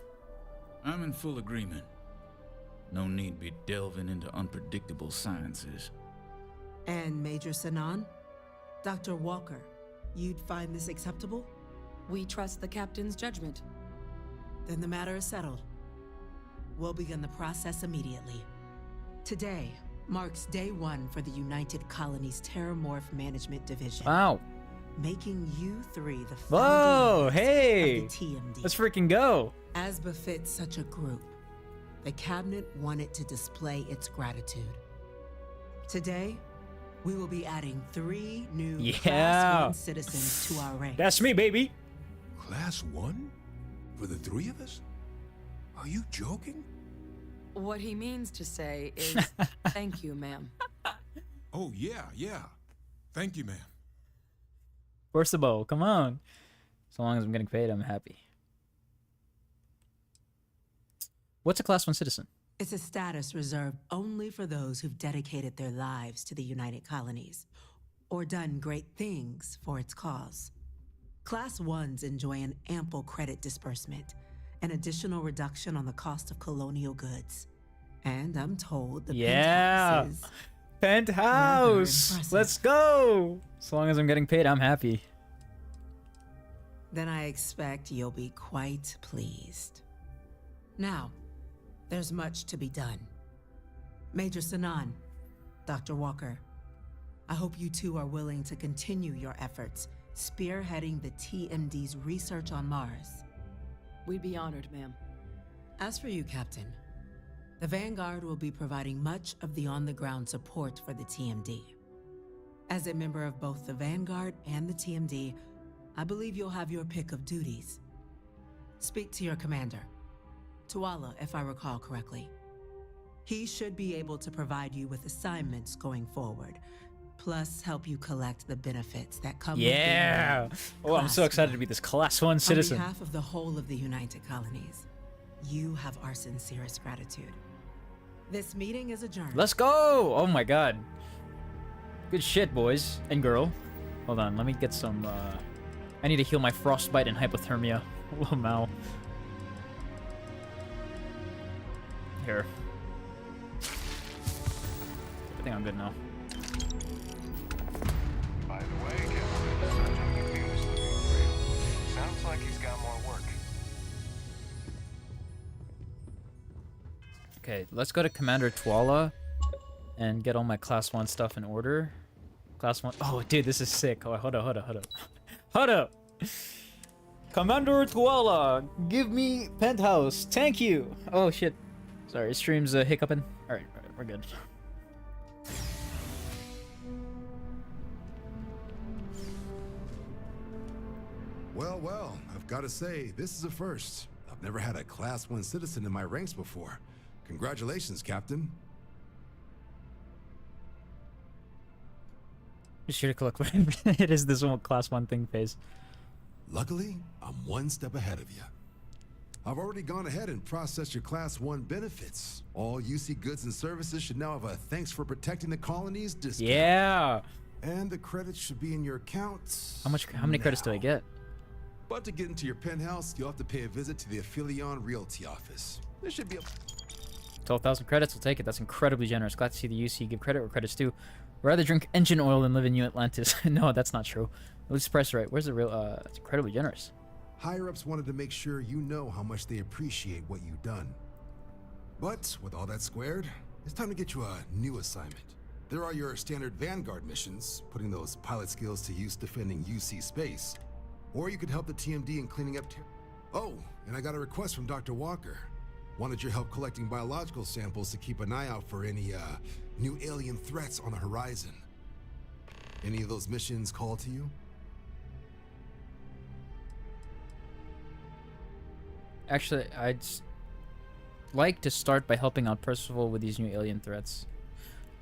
I'm in full agreement. No need be delving into unpredictable sciences. And Major Sanan? Dr. Walker, you'd find this acceptable? We trust the captain's judgment. Then the matter is settled. We'll begin the process immediately. Today marks day 1 for the United Colonies Terrormorph Management Division. Wow. Making you 3 the Whoa, hey! of the TMD. Let's freaking go. As befits such a group, the cabinet wanted to display its gratitude. Today, we will be adding 3 new Class 1 citizens to our ranks. That's me, baby. Class 1? For the 3 of us? Are you joking? What he means to say is, thank you, ma'am. Oh, yeah. Thank you, ma'am. Forcible, come on. So long as I'm getting paid, I'm happy. What's a Class 1 citizen? It's a status reserved only for those who've dedicated their lives to the United Colonies, or done great things for its cause. Class 1s enjoy an ample credit disbursement, an additional reduction on the cost of colonial goods. And I'm told the penthouse is Penthouse! Let's go! So long as I'm getting paid, I'm happy. Then I expect you'll be quite pleased. Now, there's much to be done. Major Sanan, Dr. Walker, I hope you two are willing to continue your efforts, spearheading the TMD's research on Mars. We'd be honored, ma'am. As for you, Captain, the Vanguard will be providing much of the on-the-ground support for the TMD. As a member of both the Vanguard and the TMD, I believe you'll have your pick of duties. Speak to your commander, Tuala, if I recall correctly. He should be able to provide you with assignments going forward, plus help you collect the benefits that come with being Oh, I'm so excited to be this Class 1 citizen. On behalf of the whole of the United Colonies, you have our sincerest gratitude. This meeting is adjourned. Let's go! Oh my god. Good shit, boys and girl. Hold on, let me get some, I need to heal my frostbite and hypothermia. Oh, Mal. Here. I think I'm good now. By the way, Captain, Sergeant McNeil is looking for you. Sounds like he's got more work. Okay, let's go to Commander Tuala and get all my Class 1 stuff in order. Class 1. Oh, dude, this is sick. Oh, hold up. Commander Tuala, give me penthouse. Thank you. Oh, shit. Sorry, stream's hiccuping. Alright, we're good. Well, I've got to say, this is a first. I've never had a Class 1 citizen in my ranks before. Congratulations, Captain. Just here to collect. It is this one class 1 thing phase. Luckily, I'm one step ahead of you. I've already gone ahead and processed your Class 1 benefits. All UC goods and services should now have a thanks for protecting the colonies discount. Yeah. And the credits should be in your accounts. How many credits do I get? But to get into your penthouse, you'll have to pay a visit to the Aphelion Realty office. There should be a 12,000 credits, we'll take it. That's incredibly generous. Glad to see the UC give credit where credit's due. Rather drink engine oil than live in New Atlantis. No, that's not true. At least the price is right. Where's the real? It's incredibly generous. Higher-ups wanted to make sure you know how much they appreciate what you've done. But with all that squared, it's time to get you a new assignment. There are your standard Vanguard missions, putting those pilot skills to use defending UC space. Or you could help the TMD in cleaning up Oh, and I got a request from Dr. Walker. Wanted your help collecting biological samples to keep an eye out for any, new alien threats on the horizon. Any of those missions call to you? Actually, I'd like to start by helping out Percival with these new alien threats.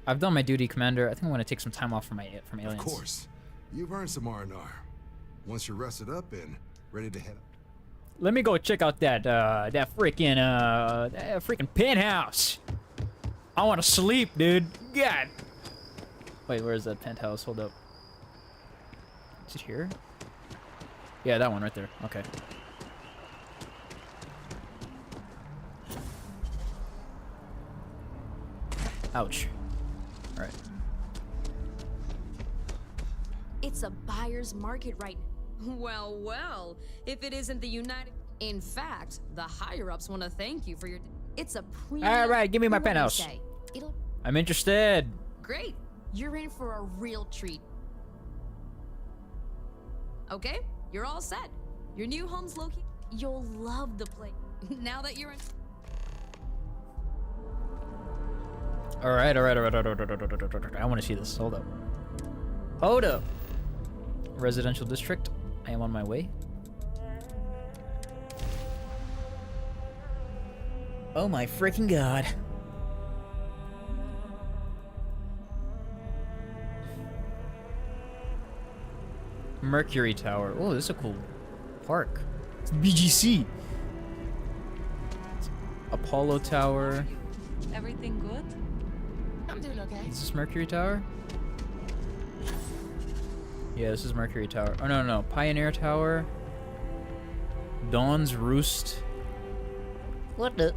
I've done my duty, Commander. I think I want to take some time off from aliens. Of course. You've earned some R&R. Once you're rested up and ready to head up. Let me go check out that freaking penthouse. I want to sleep, dude. God. Wait, where is that penthouse? Hold up. Is it here? Yeah, that one right there. Okay. Ouch. All right. It's a buyer's market right now. Well, well, if it isn't the United... In fact, the higher-ups want to thank you for your... It's a premium... All right, give me my What do you penthouse. say? It'll... I'm interested. Great. You're in for a real treat. Okay, you're all set. Your new home's located... You'll love the place. Now that you're in... All right. I want to see this. Hold up. Hold up. Residential district. I am on my way. Oh my freaking god. Mercury Tower. Oh, this is a cool park. It's BGC. Apollo Tower. Everything good? I'm doing okay. Is this Mercury Tower? Yeah, this is Mercury Tower. Oh, no. Pioneer Tower. Dawn's Roost. What the?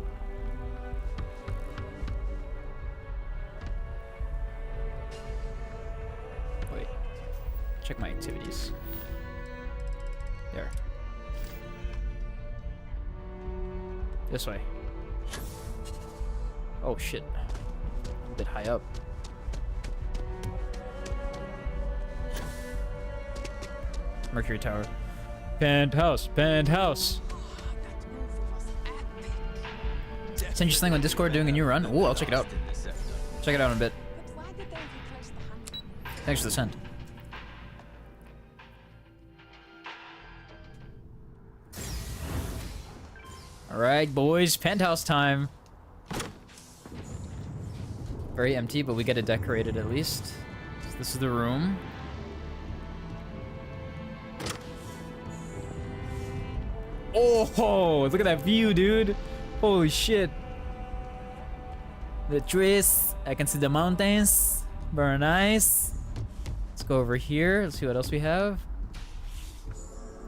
Wait. Check my activities. There. This way. Oh, shit. A bit high up. Mercury Tower. Penthouse. Send you something on Discord doing a new run? Ooh, I'll check it out. Check it out in a bit. Thanks for the send. Alright, boys. Penthouse time. Very empty, but we get it decorated at least. So this is the room. Oh, look at that view, dude. Holy shit. The trees. I can see the mountains. Very nice. Let's go over here. Let's see what else we have.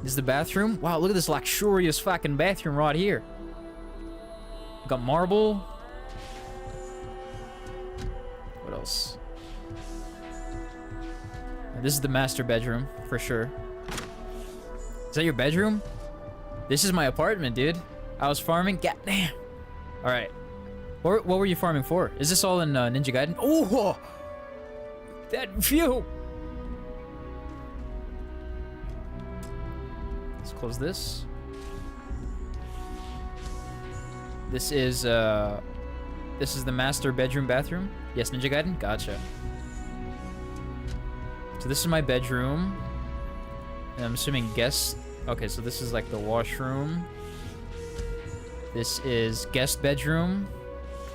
This is the bathroom. Wow, look at this luxurious fucking bathroom right here. Got marble. What else? This is the master bedroom, for sure. Is that your bedroom? This is my apartment, dude. I was farming. Goddamn. All right. What were you farming for? Is this all in Ninja Gaiden? Oh, that view. Let's close this. This is the master bedroom bathroom. Yes, Ninja Gaiden. Gotcha. So this is my bedroom. And I'm assuming guest. Okay, so this is like the washroom. This is guest bedroom.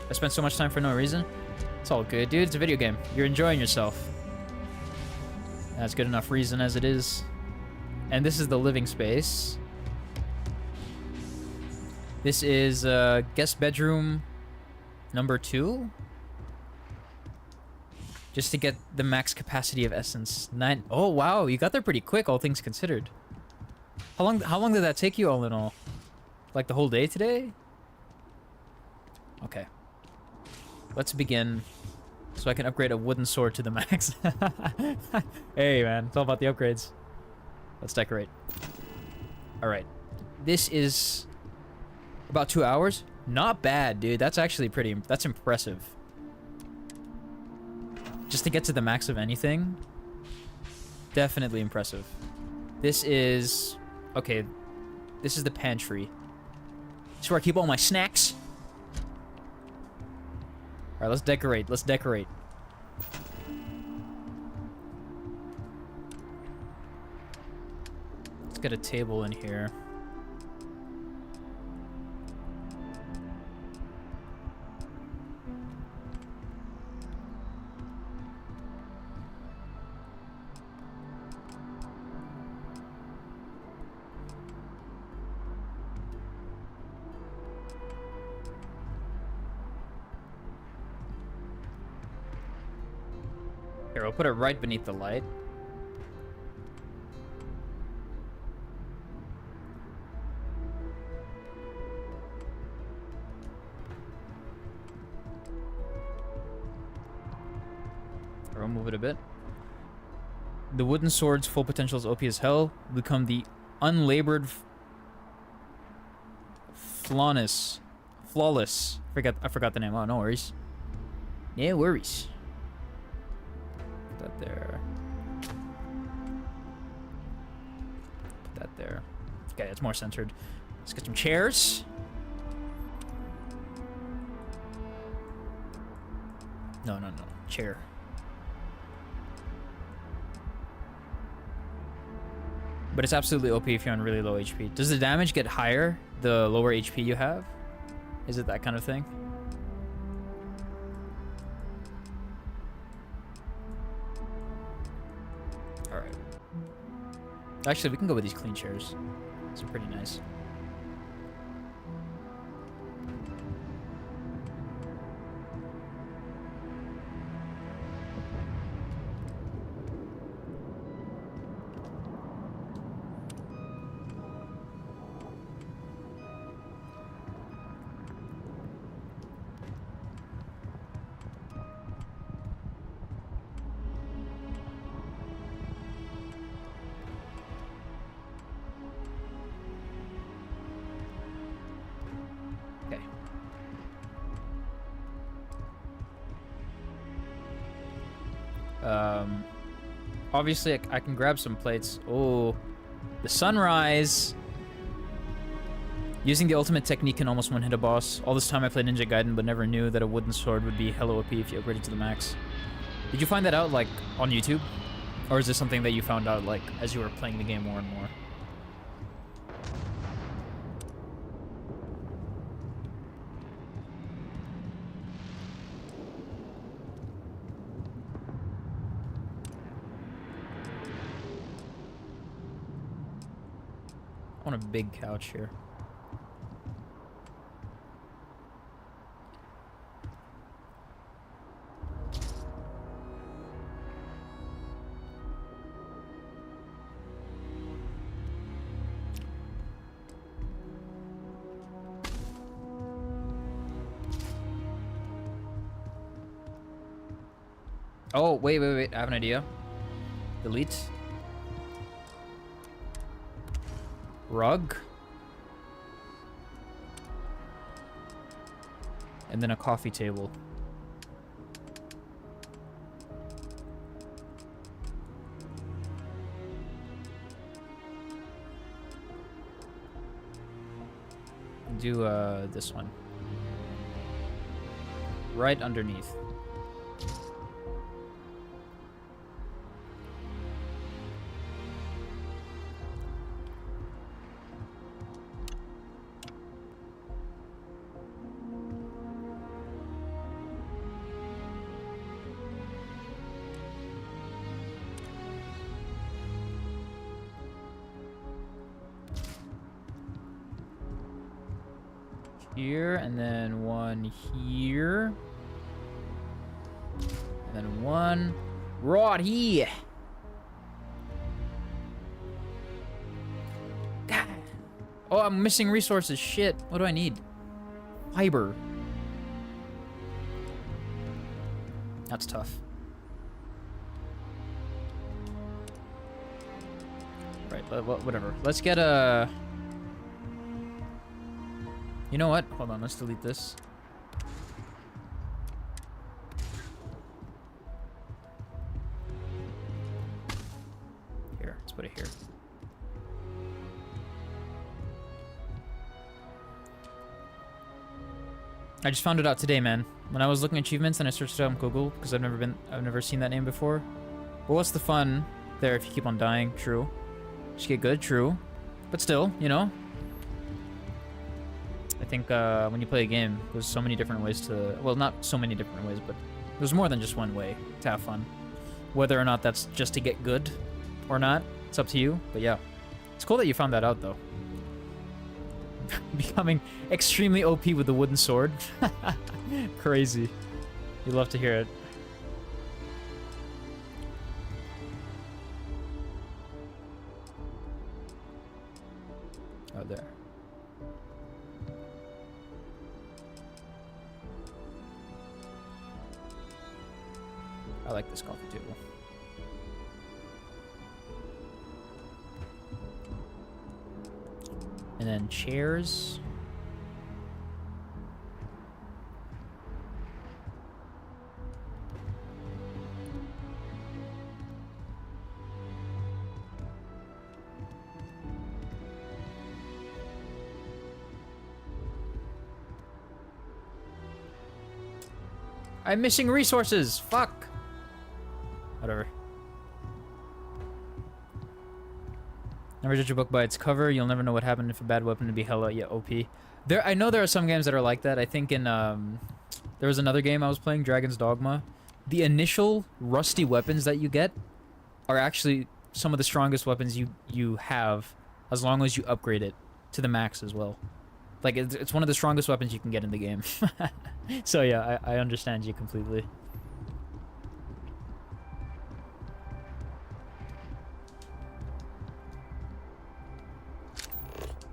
I spent so much time for no reason. It's all good, dude. It's a video game. You're enjoying yourself. That's good enough reason as it is. And this is the living space. This is guest bedroom number 2. Just to get the max capacity of essence. 9. Oh wow, you got there pretty quick, all things considered. How long did that take you all in all? Like the whole day today? Okay. Let's begin. So I can upgrade a wooden sword to the max. Hey man, it's all about the upgrades. Let's decorate. Alright. This is about 2 hours. Not bad, dude. That's actually that's impressive. Just to get to the max of anything. Definitely impressive. This is... Okay. This is the pantry. This is where I keep all my snacks. Alright, let's decorate. Let's decorate. Let's get a table in here. Here, we'll put it right beneath the light. Or I'll move it a bit. The wooden sword's full potential is OP as hell. Become the unlabored flawless. I forgot the name. Oh, no worries. No worries. That there. Put that there. Okay, it's more centered. Let's get some chairs. No. Chair. But it's absolutely OP if you're on really low HP. Does the damage get higher the lower HP you have? Is it that kind of thing? Actually, we can go with these clean chairs. These are pretty nice. Obviously, I can grab some plates. Oh, the sunrise. Using the ultimate technique can almost one-hit a boss. All this time I played Ninja Gaiden, but never knew that a wooden sword would be hella OP if you upgraded to the max. Did you find that out, like, on YouTube? Or is this something that you found out, like, as you were playing the game more and more? I want a big couch here. Oh, wait. I have an idea. Delete. Rug. And then a coffee table. Do this one. Right underneath. here, and then one here. And then one right here. God. Oh, I'm missing resources. Shit. What do I need? Fiber. That's tough. Right, whatever. Let's get a... You know what? Hold on, let's delete this. Here, let's put it here. I just found it out today, man. When I was looking at achievements and I searched it up on Google, because I've never seen that name before. But what's the fun there if you keep on dying? True. Just get good, true. But still, you know. I think when you play a game, there's so many different ways to... Well, not so many different ways, but there's more than just one way to have fun. Whether or not that's just to get good or not, it's up to you. But yeah, it's cool that you found that out, though. Becoming extremely OP with the wooden sword. Crazy. You love to hear it. Oh, there. I like this coffee table. And then chairs. I'm missing resources. Fuck. Whatever. Never judge a book by its cover. You'll never know what happened if a bad weapon to be hella OP. I know there are some games that are like that. I think in there was another game I was playing, Dragon's Dogma. The initial rusty weapons that you get are actually some of the strongest weapons you have, as long as you upgrade it to the max as well. Like it's one of the strongest weapons you can get in the game. So yeah, I understand you completely.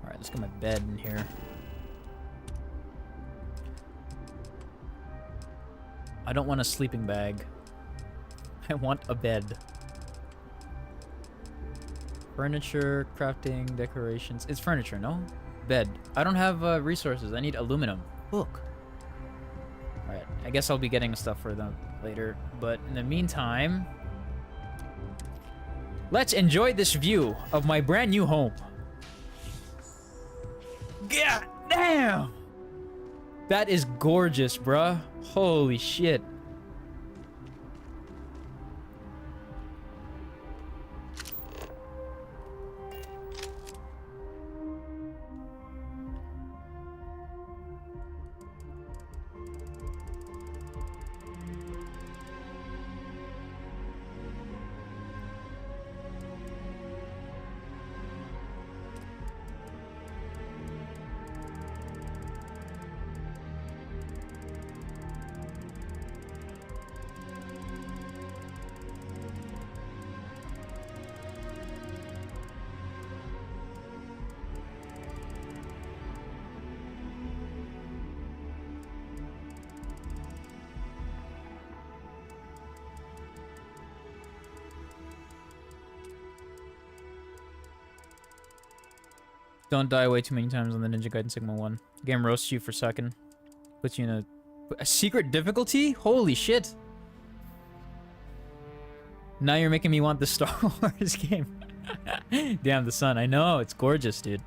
Alright, let's get my bed in here. I don't want a sleeping bag. I want a bed. Furniture, crafting, decorations. It's furniture, no? Bed. I don't have resources. I need aluminum. Book. Alright, I guess I'll be getting stuff for them later. But in the meantime, let's enjoy this view of my brand new home. God damn! That is gorgeous, bruh. Holy shit. Don't die way too many times on the Ninja Gaiden Sigma 1. Game roasts you for second. Puts you in a secret difficulty? Holy shit. Now you're making me want the Star Wars game. Damn, the sun. I know, it's gorgeous, dude.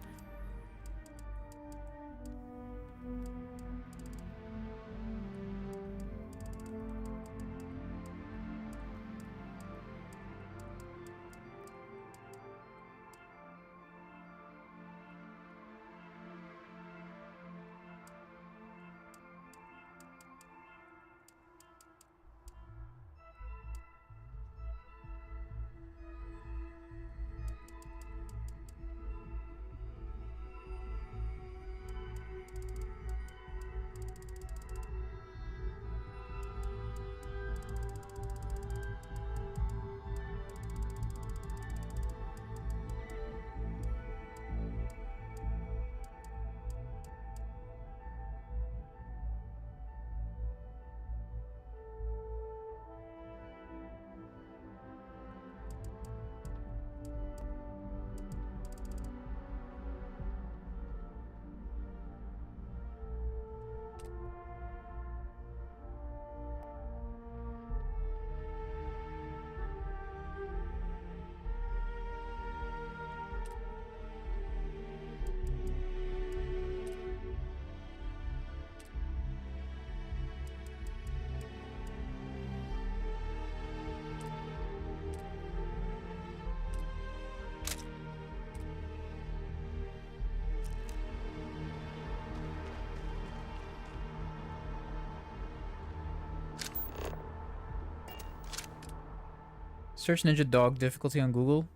Search Ninja Dog difficulty on Google.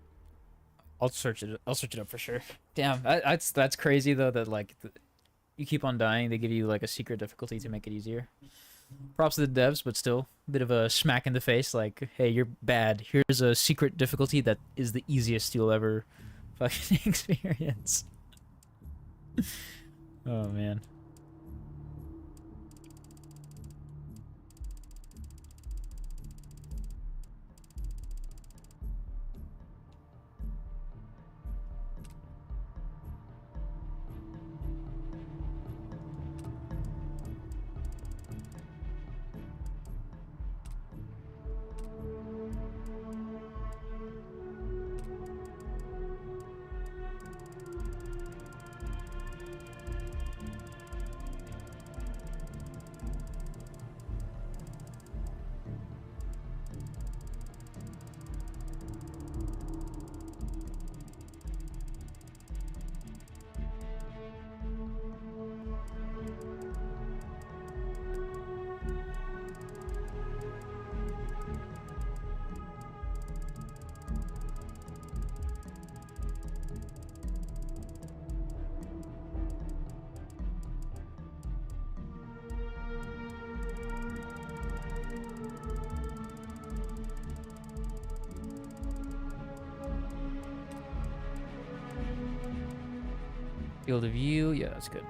I'll search it. I'll search it up for sure. Damn, that's crazy though. That like you keep on dying. They give you like a secret difficulty to make it easier. Props to the devs, but still a bit of a smack in the face. Like, hey, you're bad. Here's a secret difficulty that is the easiest you'll ever fucking experience. Oh man. Field of view, yeah, that's good.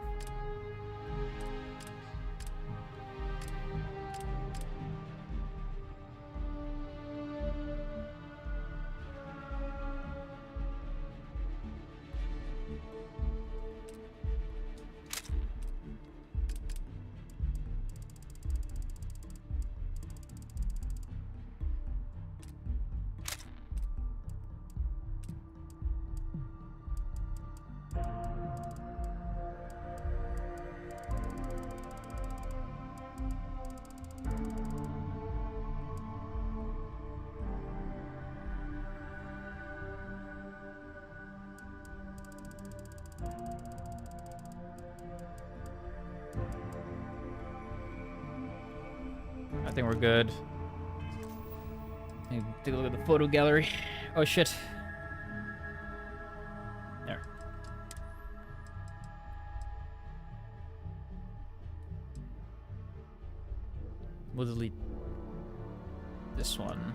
I think we're good. Take a look at the photo gallery. Oh shit. There. We'll delete this one.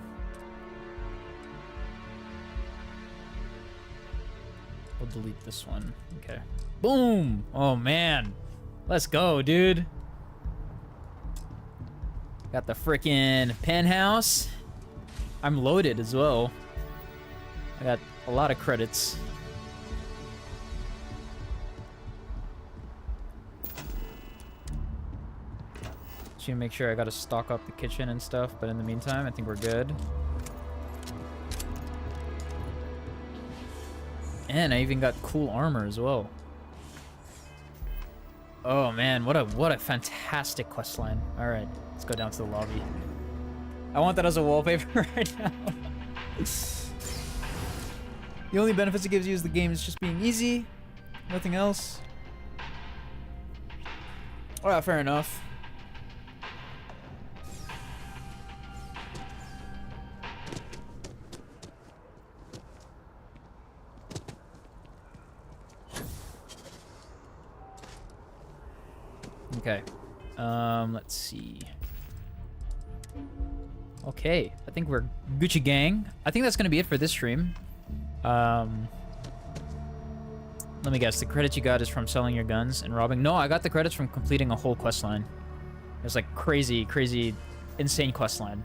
We'll delete this one. Okay. Boom! Oh man. Let's go, dude. Got the frickin' penthouse. I'm loaded as well. I got a lot of credits. Just to make sure I gotta stock up the kitchen and stuff, but in the meantime, I think we're good. And I even got cool armor as well. Oh man, what a fantastic questline. All right, let's go down to the lobby. I want that as a wallpaper right now. The only benefits it gives you is the game is just being easy, nothing else. Oh yeah, fair enough. Okay, let's see. Okay, I think we're Gucci gang. I think that's gonna be it for this stream. Let me guess, the credits you got is from selling your guns and robbing? No, I got the credits from completing a whole quest line. It was like crazy, insane quest line.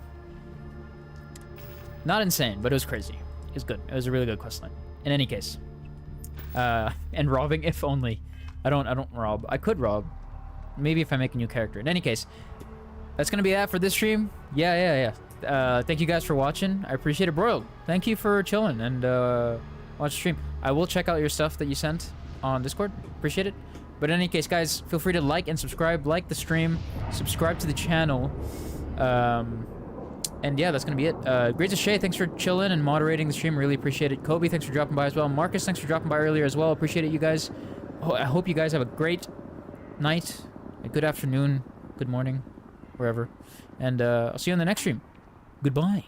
Not insane, but it was crazy. It was good. It was a really good quest line. In any case. And robbing, if only. I don't rob. I could rob. Maybe if I make a new character. In any case, that's gonna be that for this stream. Yeah. Thank you guys for watching. I appreciate it, bro. Thank you for chilling and watch the stream. I will check out your stuff that you sent on Discord. Appreciate it. But in any case, guys, feel free to like and subscribe. Like the stream. Subscribe to the channel. And yeah, that's gonna be it. Great to Shay, thanks for chilling and moderating the stream. Really appreciate it. Kobe, thanks for dropping by as well. Marcus, thanks for dropping by earlier as well. Appreciate it, you guys. Oh, I hope you guys have a great night, a good afternoon, good morning, wherever. And I'll see you in the next stream. Goodbye.